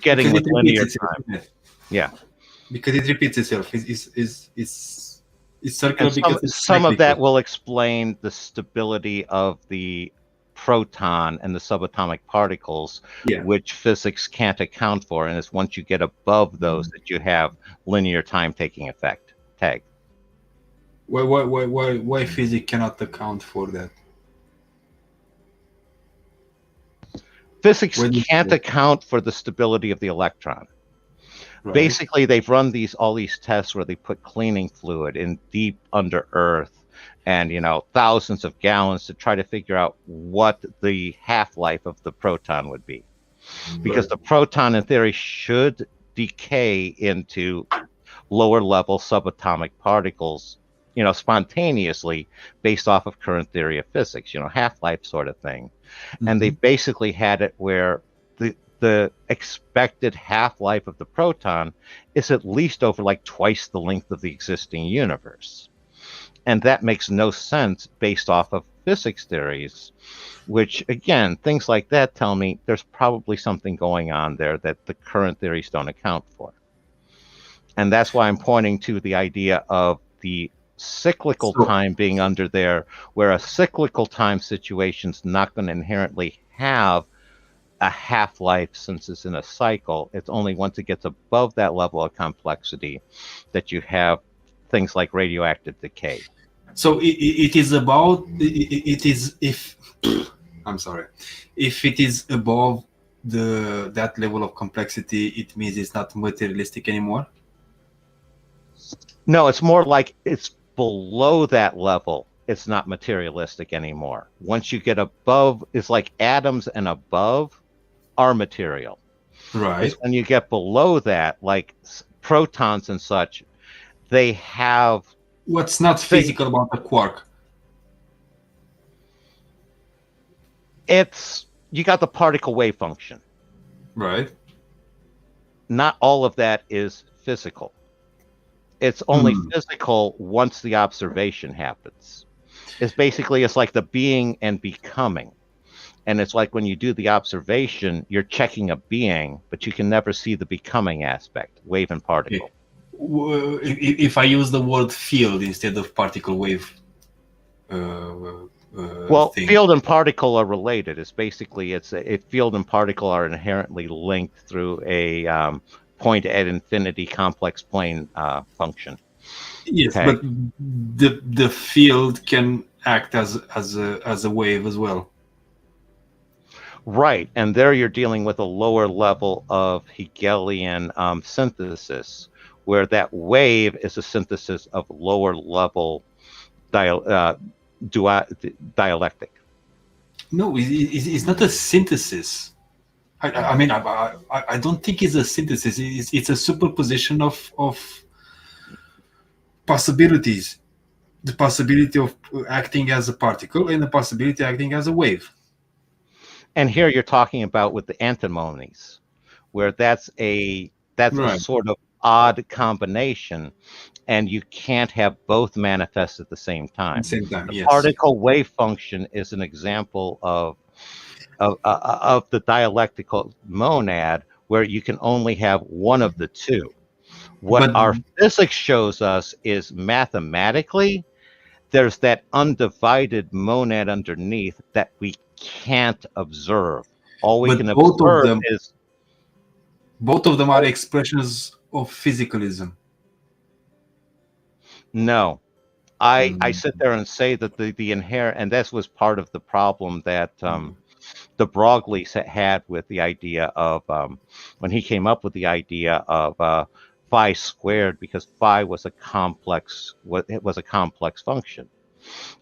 getting with linear time. Yeah, because it repeats itself. It's circular. And some of that will explain the stability of the proton and the subatomic particles, which physics can't account for. And it's once you get above those that you have linear time taking effect. Tag. Why physics cannot account for that? Physics can't account for the stability of the electron. Right. Basically, they've run all these tests where they put cleaning fluid in deep under Earth, and thousands of gallons to try to figure out what the half-life of the proton would be, because the proton, in theory, should decay into lower level subatomic particles, spontaneously based off of current theory of physics, half-life sort of thing. And they basically had it where the expected half-life of the proton is at least over like twice the length of the existing universe. And that makes no sense based off of physics theories, which, again, things like that tell me there's probably something going on there that the current theories don't account for. And that's why I'm pointing to the idea of the cyclical time being under there, where a cyclical time situation's not going to inherently have a half-life since it's in a cycle. It's only once it gets above that level of complexity that you have things like radioactive decay. So it is about, it is, if I'm sorry, if it is above that level of complexity, it means it's not materialistic anymore? No, it's more like it's below that level. It's not materialistic anymore. Once you get above, it's like atoms and above are material. Right. It's when you get below that, like protons and such, they have... What's not physical about a quark? You got the particle wave function. Right. Not all of that is physical. It's only physical once the observation happens. It's like the being and becoming. And it's like when you do the observation, you're checking a being, but you can never see the becoming aspect, wave and particle. If I use the word field instead of particle wave, thing. Field and particle are related. It's basically, a field and particle are inherently linked through a point at infinity complex plane function. Yes, okay? But the field can act as a wave as well. Right, and there you're dealing with a lower level of Hegelian synthesis, where that wave is a synthesis of lower level dialectic. No, it's not a synthesis. I don't think it's a synthesis. It's a superposition of possibilities. The possibility of acting as a particle and the possibility of acting as a wave. And here you're talking about with the antimonies, where that's a sort of odd combination, and you can't have both manifest at the same time. The particle wave function is an example of the dialectical monad, where you can only have one of the two. What our physics shows us is mathematically, there's that undivided monad underneath that we can't observe. All we can observe is... Both of them are expressions of physicalism. No. I sit there and say that the inherent, and this was part of the problem that de Broglie had with the idea of, when he came up with the idea of phi squared, because phi was a complex function.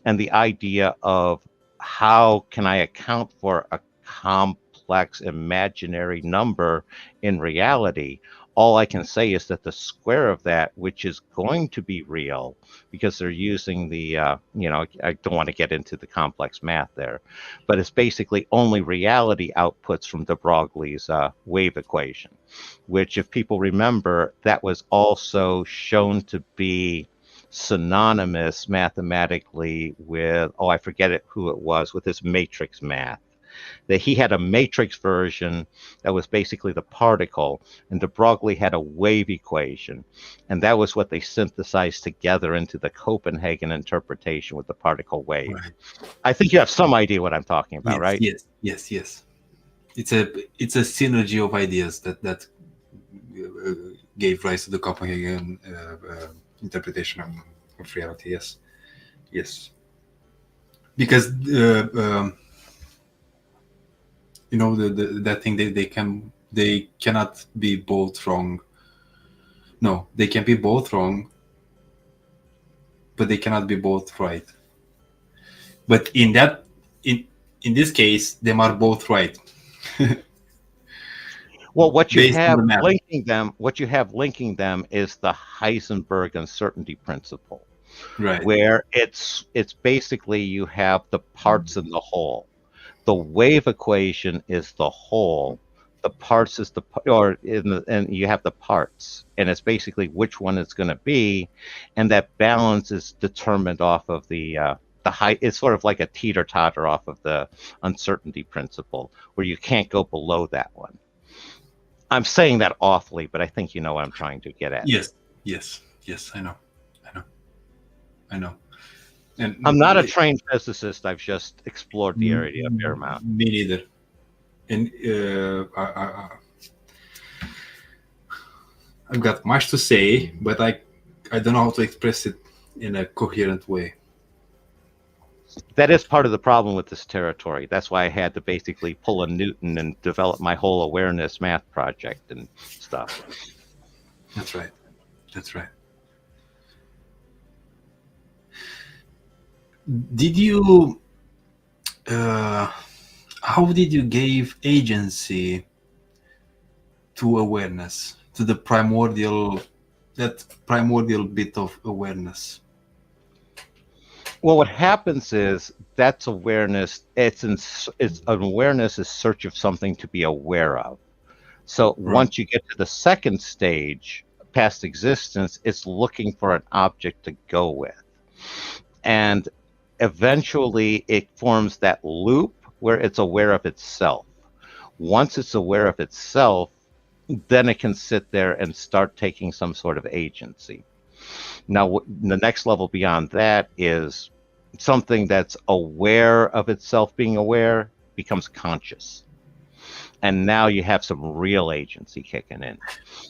And the idea of how can I account for a complex imaginary number in reality? All I can say is that the square of that, which is going to be real, because they're using the, I don't want to get into the complex math there, but it's basically only reality outputs from de Broglie's wave equation, which, if people remember, that was also shown to be synonymous mathematically with, I forget who it was, with this matrix math. That he had a matrix version that was basically the particle, and de Broglie had a wave equation, and that was what they synthesized together into the Copenhagen interpretation with the particle wave. Right. I think you have some idea what I'm talking about, right? Yes. It's a synergy of ideas that gave rise to the Copenhagen interpretation of reality. Yes. Because that thing, they cannot be both wrong. No, they can be both wrong, but they cannot be both right. But in this case, they are both right. Well, what you based on have the map. linking them is the Heisenberg uncertainty principle, Right. where it's basically you have the parts in the whole. The wave equation is the whole. The parts is and you have the parts, and it's basically which one it's going to be, and that balance is determined off of the high. It's sort of like a teeter-totter off of the uncertainty principle, where you can't go below that one. I'm saying that awfully, but I think you know what I'm trying to get at. Yes, I know. And I'm not a trained physicist. I've just explored the area a fair amount. Me neither. And I've got much to say, but I don't know how to express it in a coherent way. That is part of the problem with this territory. That's why I had to basically pull a Newton and develop my whole awareness math project and stuff. That's right. Did you how did you give agency to awareness, to the primordial bit of awareness? Well, what happens is that's awareness. It's an awareness is search of something to be aware of. So once you get to the second stage, past existence, it's looking for an object to go with. And eventually it forms that loop where it's aware of itself. Once it's aware of itself, then it can sit there and start taking some sort of agency. Now, the next level beyond that is something that's aware of itself being aware becomes conscious. And now you have some real agency kicking in.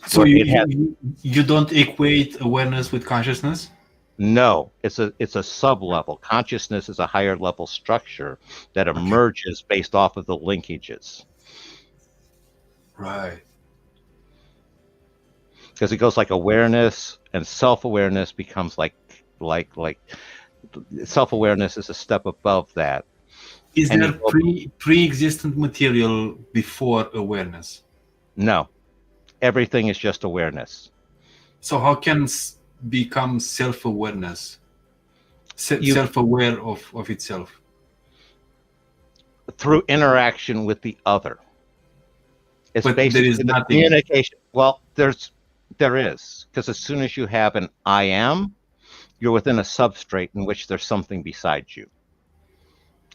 So you don't equate awareness with consciousness? No, it's a sub-level. Consciousness is a higher level structure that emerges based off of the linkages. Right. Because it goes like awareness and self-awareness becomes like self-awareness is a step above that. Is there pre-existent material before awareness? No. Everything is just awareness. So how can become self-awareness? Self-aware of itself? Through interaction with the other. It's but basically there is the nothing. Communication. Well, there is. Because as soon as you have an I am, you're within a substrate in which there's something beside you.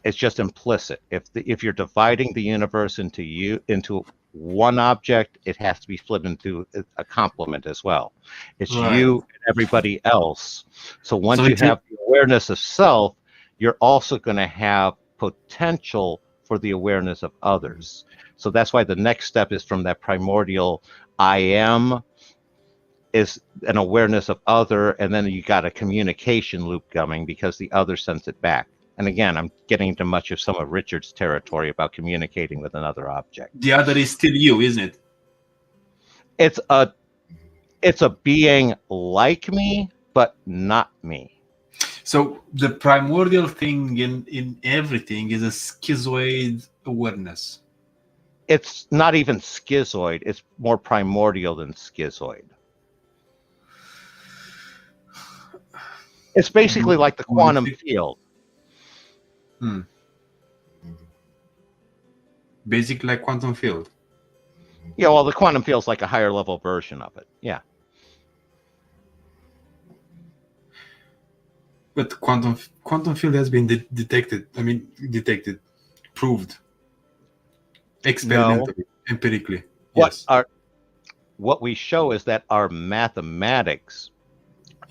It's just implicit. If you're dividing the universe into one object, it has to be split into a complement as well. It's you and everybody else. So once you have the awareness of self, you're also going to have potential for the awareness of others. So that's why the next step is from that primordial I am is an awareness of other, and then you got a communication loop coming because the other sends it back. And again, I'm getting into much of some of Richard's territory about communicating with another object. The other is still you, isn't it? It's a being like me, but not me. So the primordial thing in everything is a schizoid awareness. It's not even schizoid. It's more primordial than schizoid. It's basically like the quantum field. Basically like quantum field. Yeah, well, the quantum field's like a higher level version of it. Yeah. But quantum field has been detected, proved experimentally, empirically. Yes. What we show is that our mathematics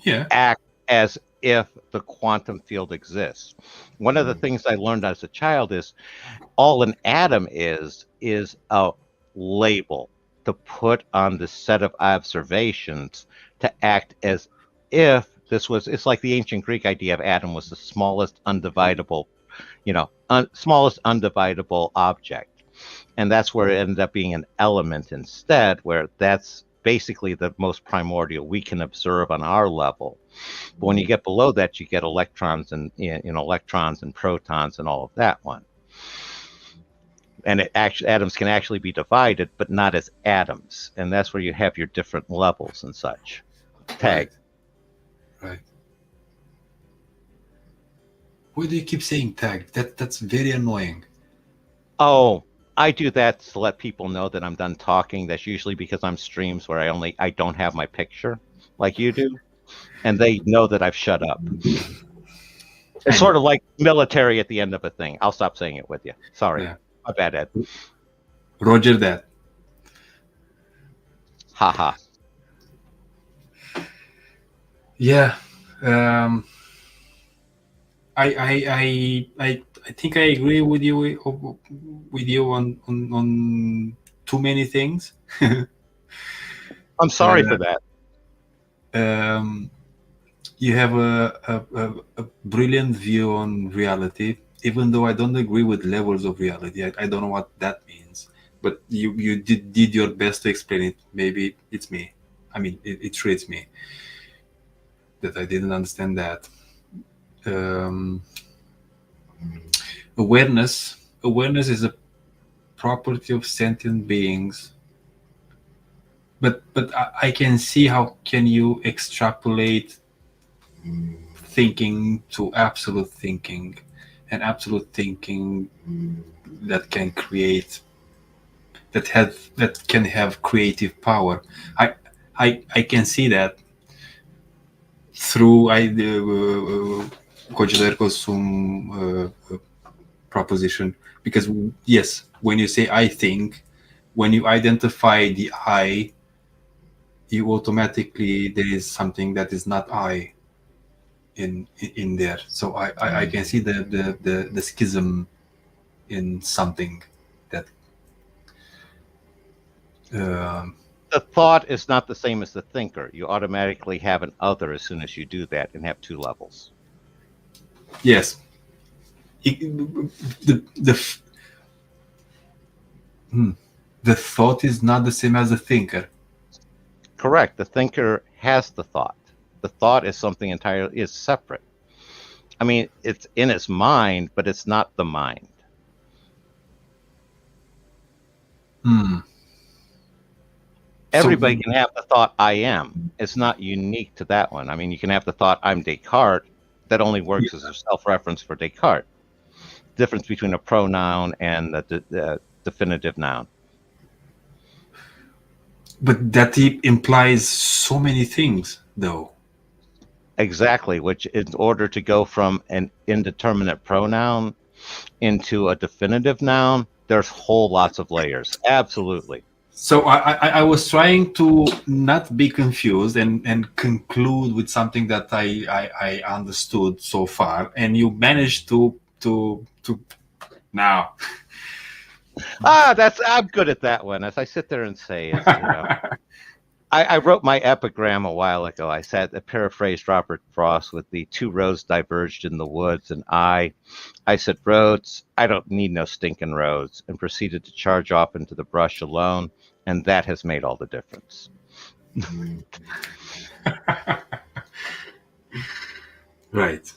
Yeah. act as if the quantum field exists. One of the things I learned as a child is all an atom is a label to put on the set of observations to act as if this was, it's like the ancient Greek idea of atom was the smallest undividable, smallest undividable object. And that's where it ended up being an element instead, where that's basically the most primordial we can observe on our level. But when you get below that, you get electrons and electrons and protons and all of that one. and atoms can actually be divided, but not as atoms, and that's where you have your different levels and such. Tag. Right. Why do you keep saying tag? That's very annoying. Oh, I do that to let people know that I'm done talking. That's usually because I'm streams where I don't have my picture like you do, and they know that I've shut up. It's sort of like military at the end of a thing. I'll stop saying it with you. Sorry. Yeah. My bad, Ed. Roger that. Haha. Yeah. I think I agree with you on too many things. I'm sorry for that. You have a brilliant view on reality, even though I don't agree with levels of reality. I don't know what that means, but you did your best to explain it. Maybe it's me. I mean, it treats me that I didn't understand that. Awareness is a property of sentient beings, but I can see how can you extrapolate thinking to absolute thinking, and absolute thinking that can create, that can have creative power. I can see that through Cogiter sum proposition, because yes, when you say I think, when you identify the I, you automatically, there is something that is not I in there. So I can see the schism in something that The thought is not the same as the thinker. You automatically have an other as soon as you do that and have two levels. yes, the thought is not the same as the thinker. Correct. The thinker has the thought. The thought is something entirely separate. I mean, it's in its mind, but it's not the mind. Everybody can have the thought I am. It's not unique to that one. I mean, you can have the thought I'm Descartes. That only works as a self-reference for Descartes. Difference between a pronoun and the definitive noun. But that implies so many things, though. Exactly, which in order to go from an indeterminate pronoun into a definitive noun, there's whole lots of layers. Absolutely. So I was trying to not be confused and conclude with something that I understood so far, and you managed to now. I'm good at that one. As I sit there and say, I wrote my epigram a while ago. I paraphrased Robert Frost with the two roads diverged in the woods, and I said, roads, I don't need no stinking roads, and proceeded to charge off into the brush alone, and that has made all the difference. Right.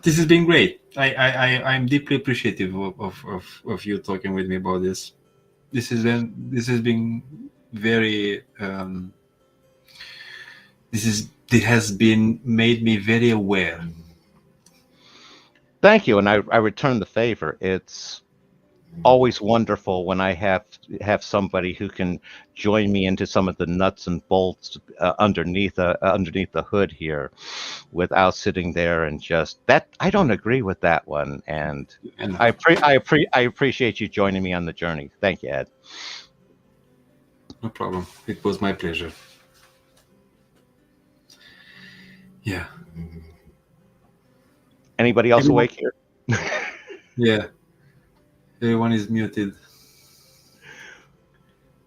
This has been great. I'm deeply appreciative of you talking with me about this. This has been very it has been made me very aware. Thank you, and I return the favor. It's always wonderful when I have somebody who can join me into some of the nuts and bolts underneath the hood here, without sitting there and just that. I don't agree with that one, and I appreciate you joining me on the journey. Thank you, Ed. No problem. It was my pleasure. Yeah. Anybody else awake here? Yeah. Everyone is muted.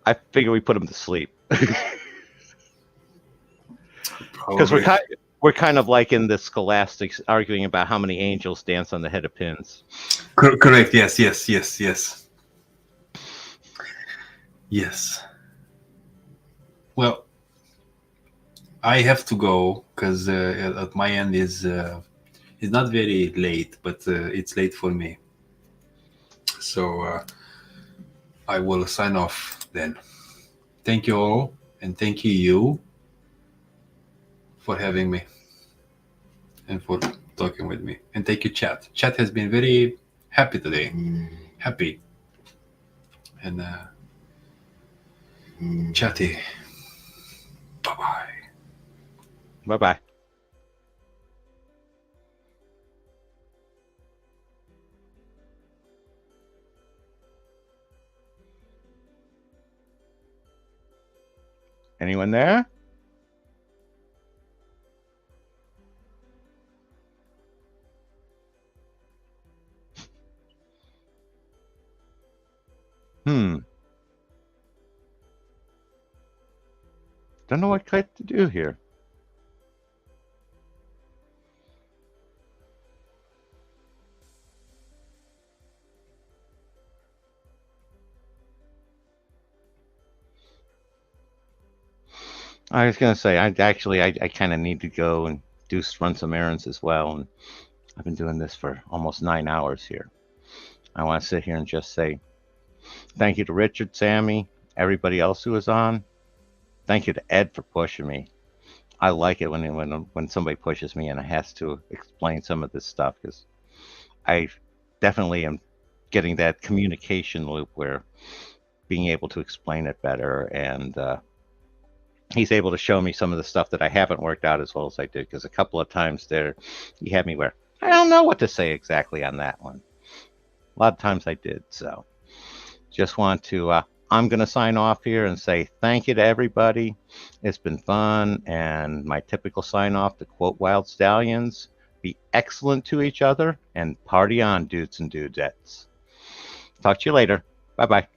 I figure we put them to sleep. Because we're kind of like in the scholastics arguing about how many angels dance on the head of pins. Correct. Yes. Yes. Well, I have to go because at my end is it's not very late, but it's late for me. So I will sign off then. Thank you all, and thank you for having me and for talking with me. And thank you, chat. Chat has been very happy today. Happy. And chatty. Bye-bye. Bye-bye. Anyone there? Don't know what quite to do here. I was gonna say, I kind of need to go and run some errands as well, and I've been doing this for almost 9 hours here. I want to sit here and just say thank you to Richard, Sammy, everybody else who was on. Thank you to Ed for pushing me. I like it when somebody pushes me and I has to explain some of this stuff, because I definitely am getting that communication loop where being able to explain it better, and he's able to show me some of the stuff that I haven't worked out as well as I did, because a couple of times there he had me where I don't know what to say exactly on that one. A lot of times I did. So just want to I'm going to sign off here and say thank you to everybody. It's been fun, and my typical sign off, to quote Wild Stallions, be excellent to each other and party on, dudes and dudettes. Talk to you later. Bye-bye.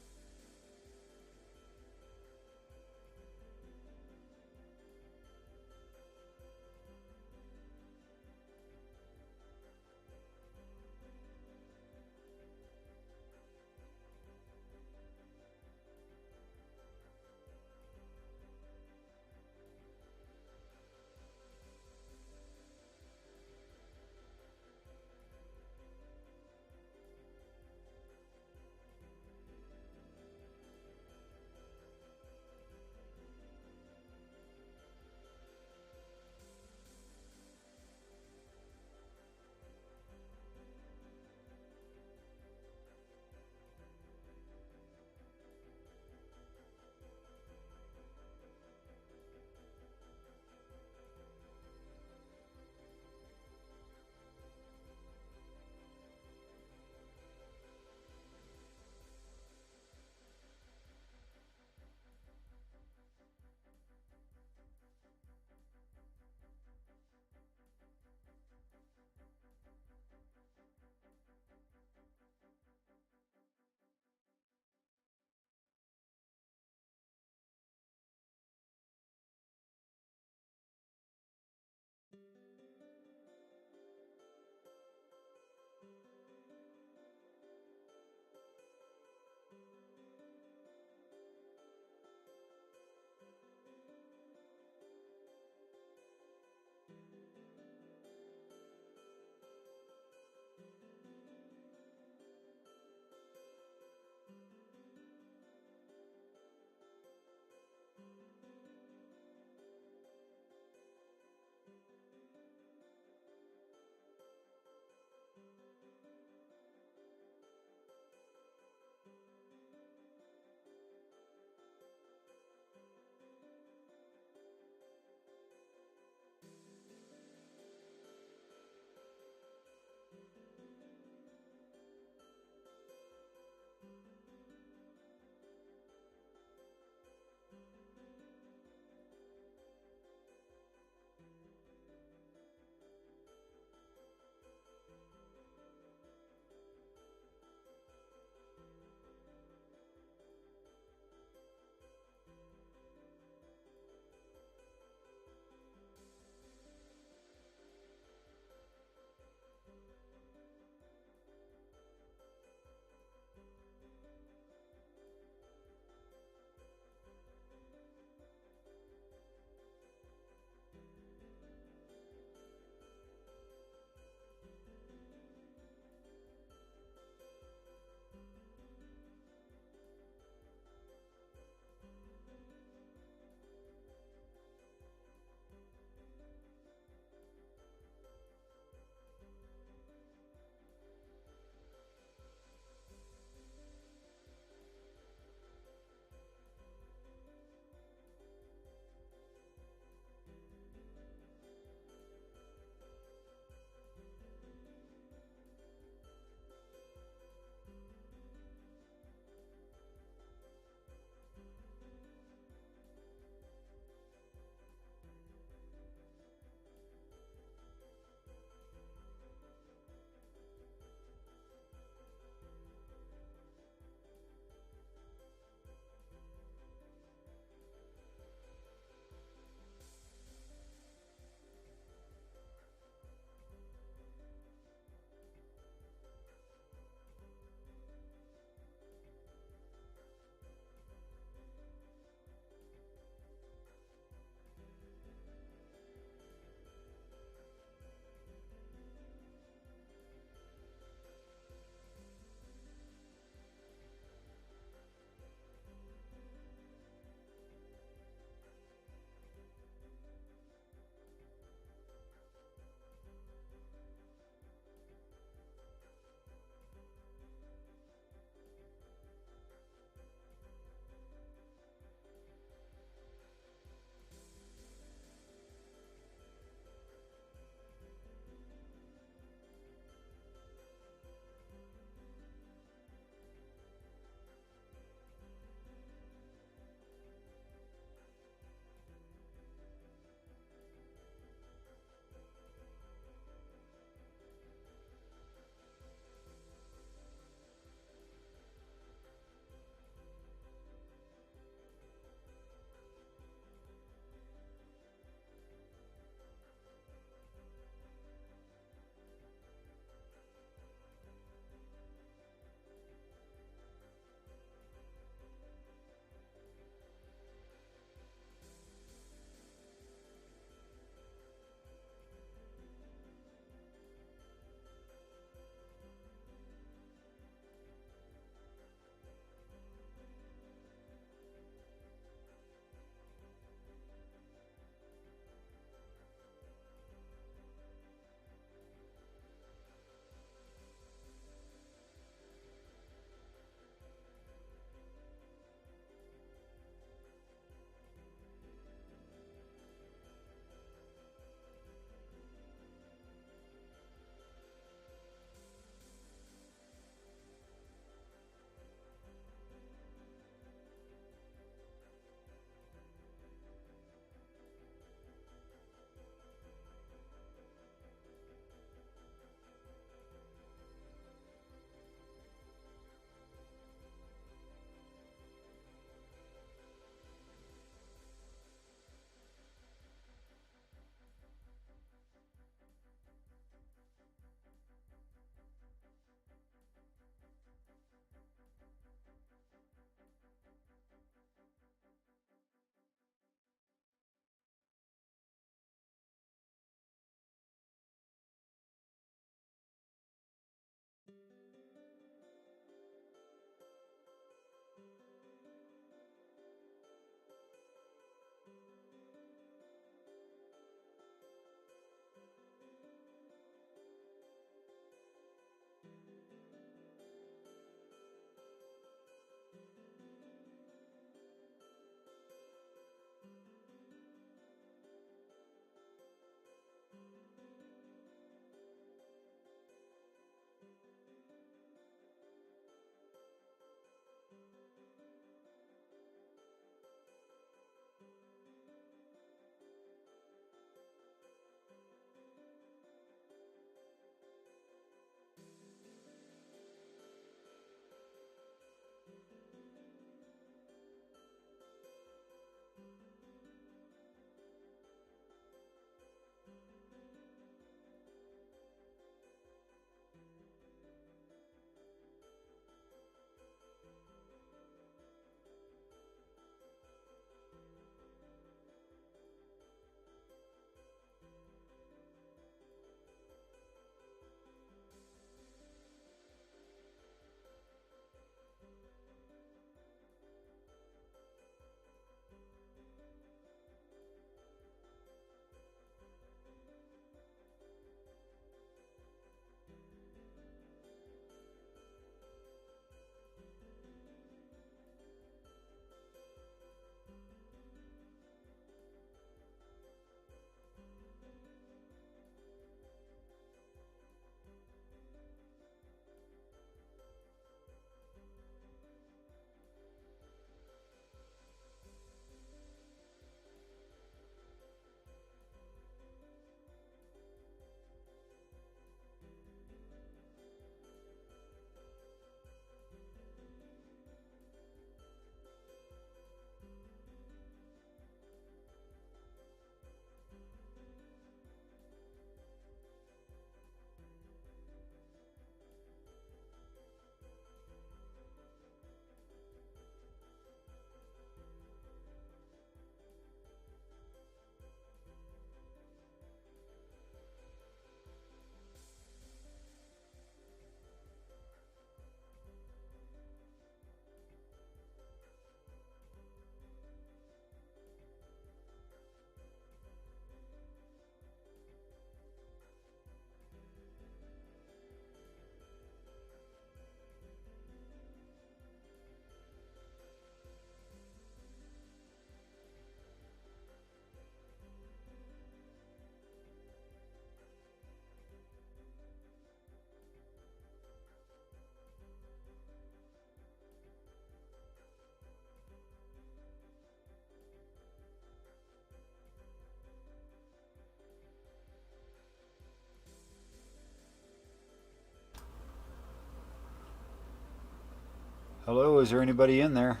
Hello, is there anybody in there?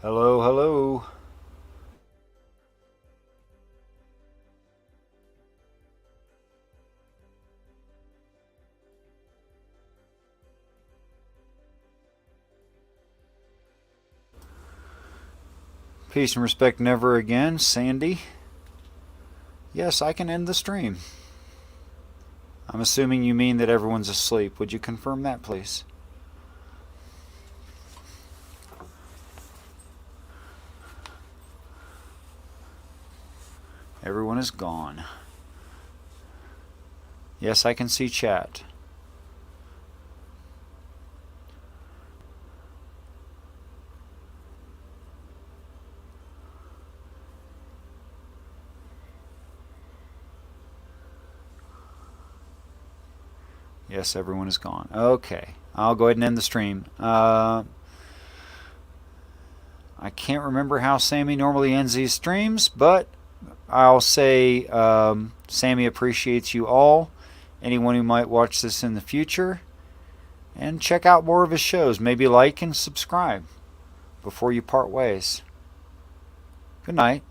Hello, hello. Peace and respect never again, Sandy. Yes, I can end the stream. I'm assuming you mean that everyone's asleep. Would you confirm that, please? Everyone is gone. Yes, I can see chat. Yes, everyone is gone. Okay, I'll go ahead and end the stream. I can't remember how Sammy normally ends these streams, but I'll say Sammy appreciates you all, anyone who might watch this in the future, and check out more of his shows. Maybe like and subscribe before you part ways. Good night.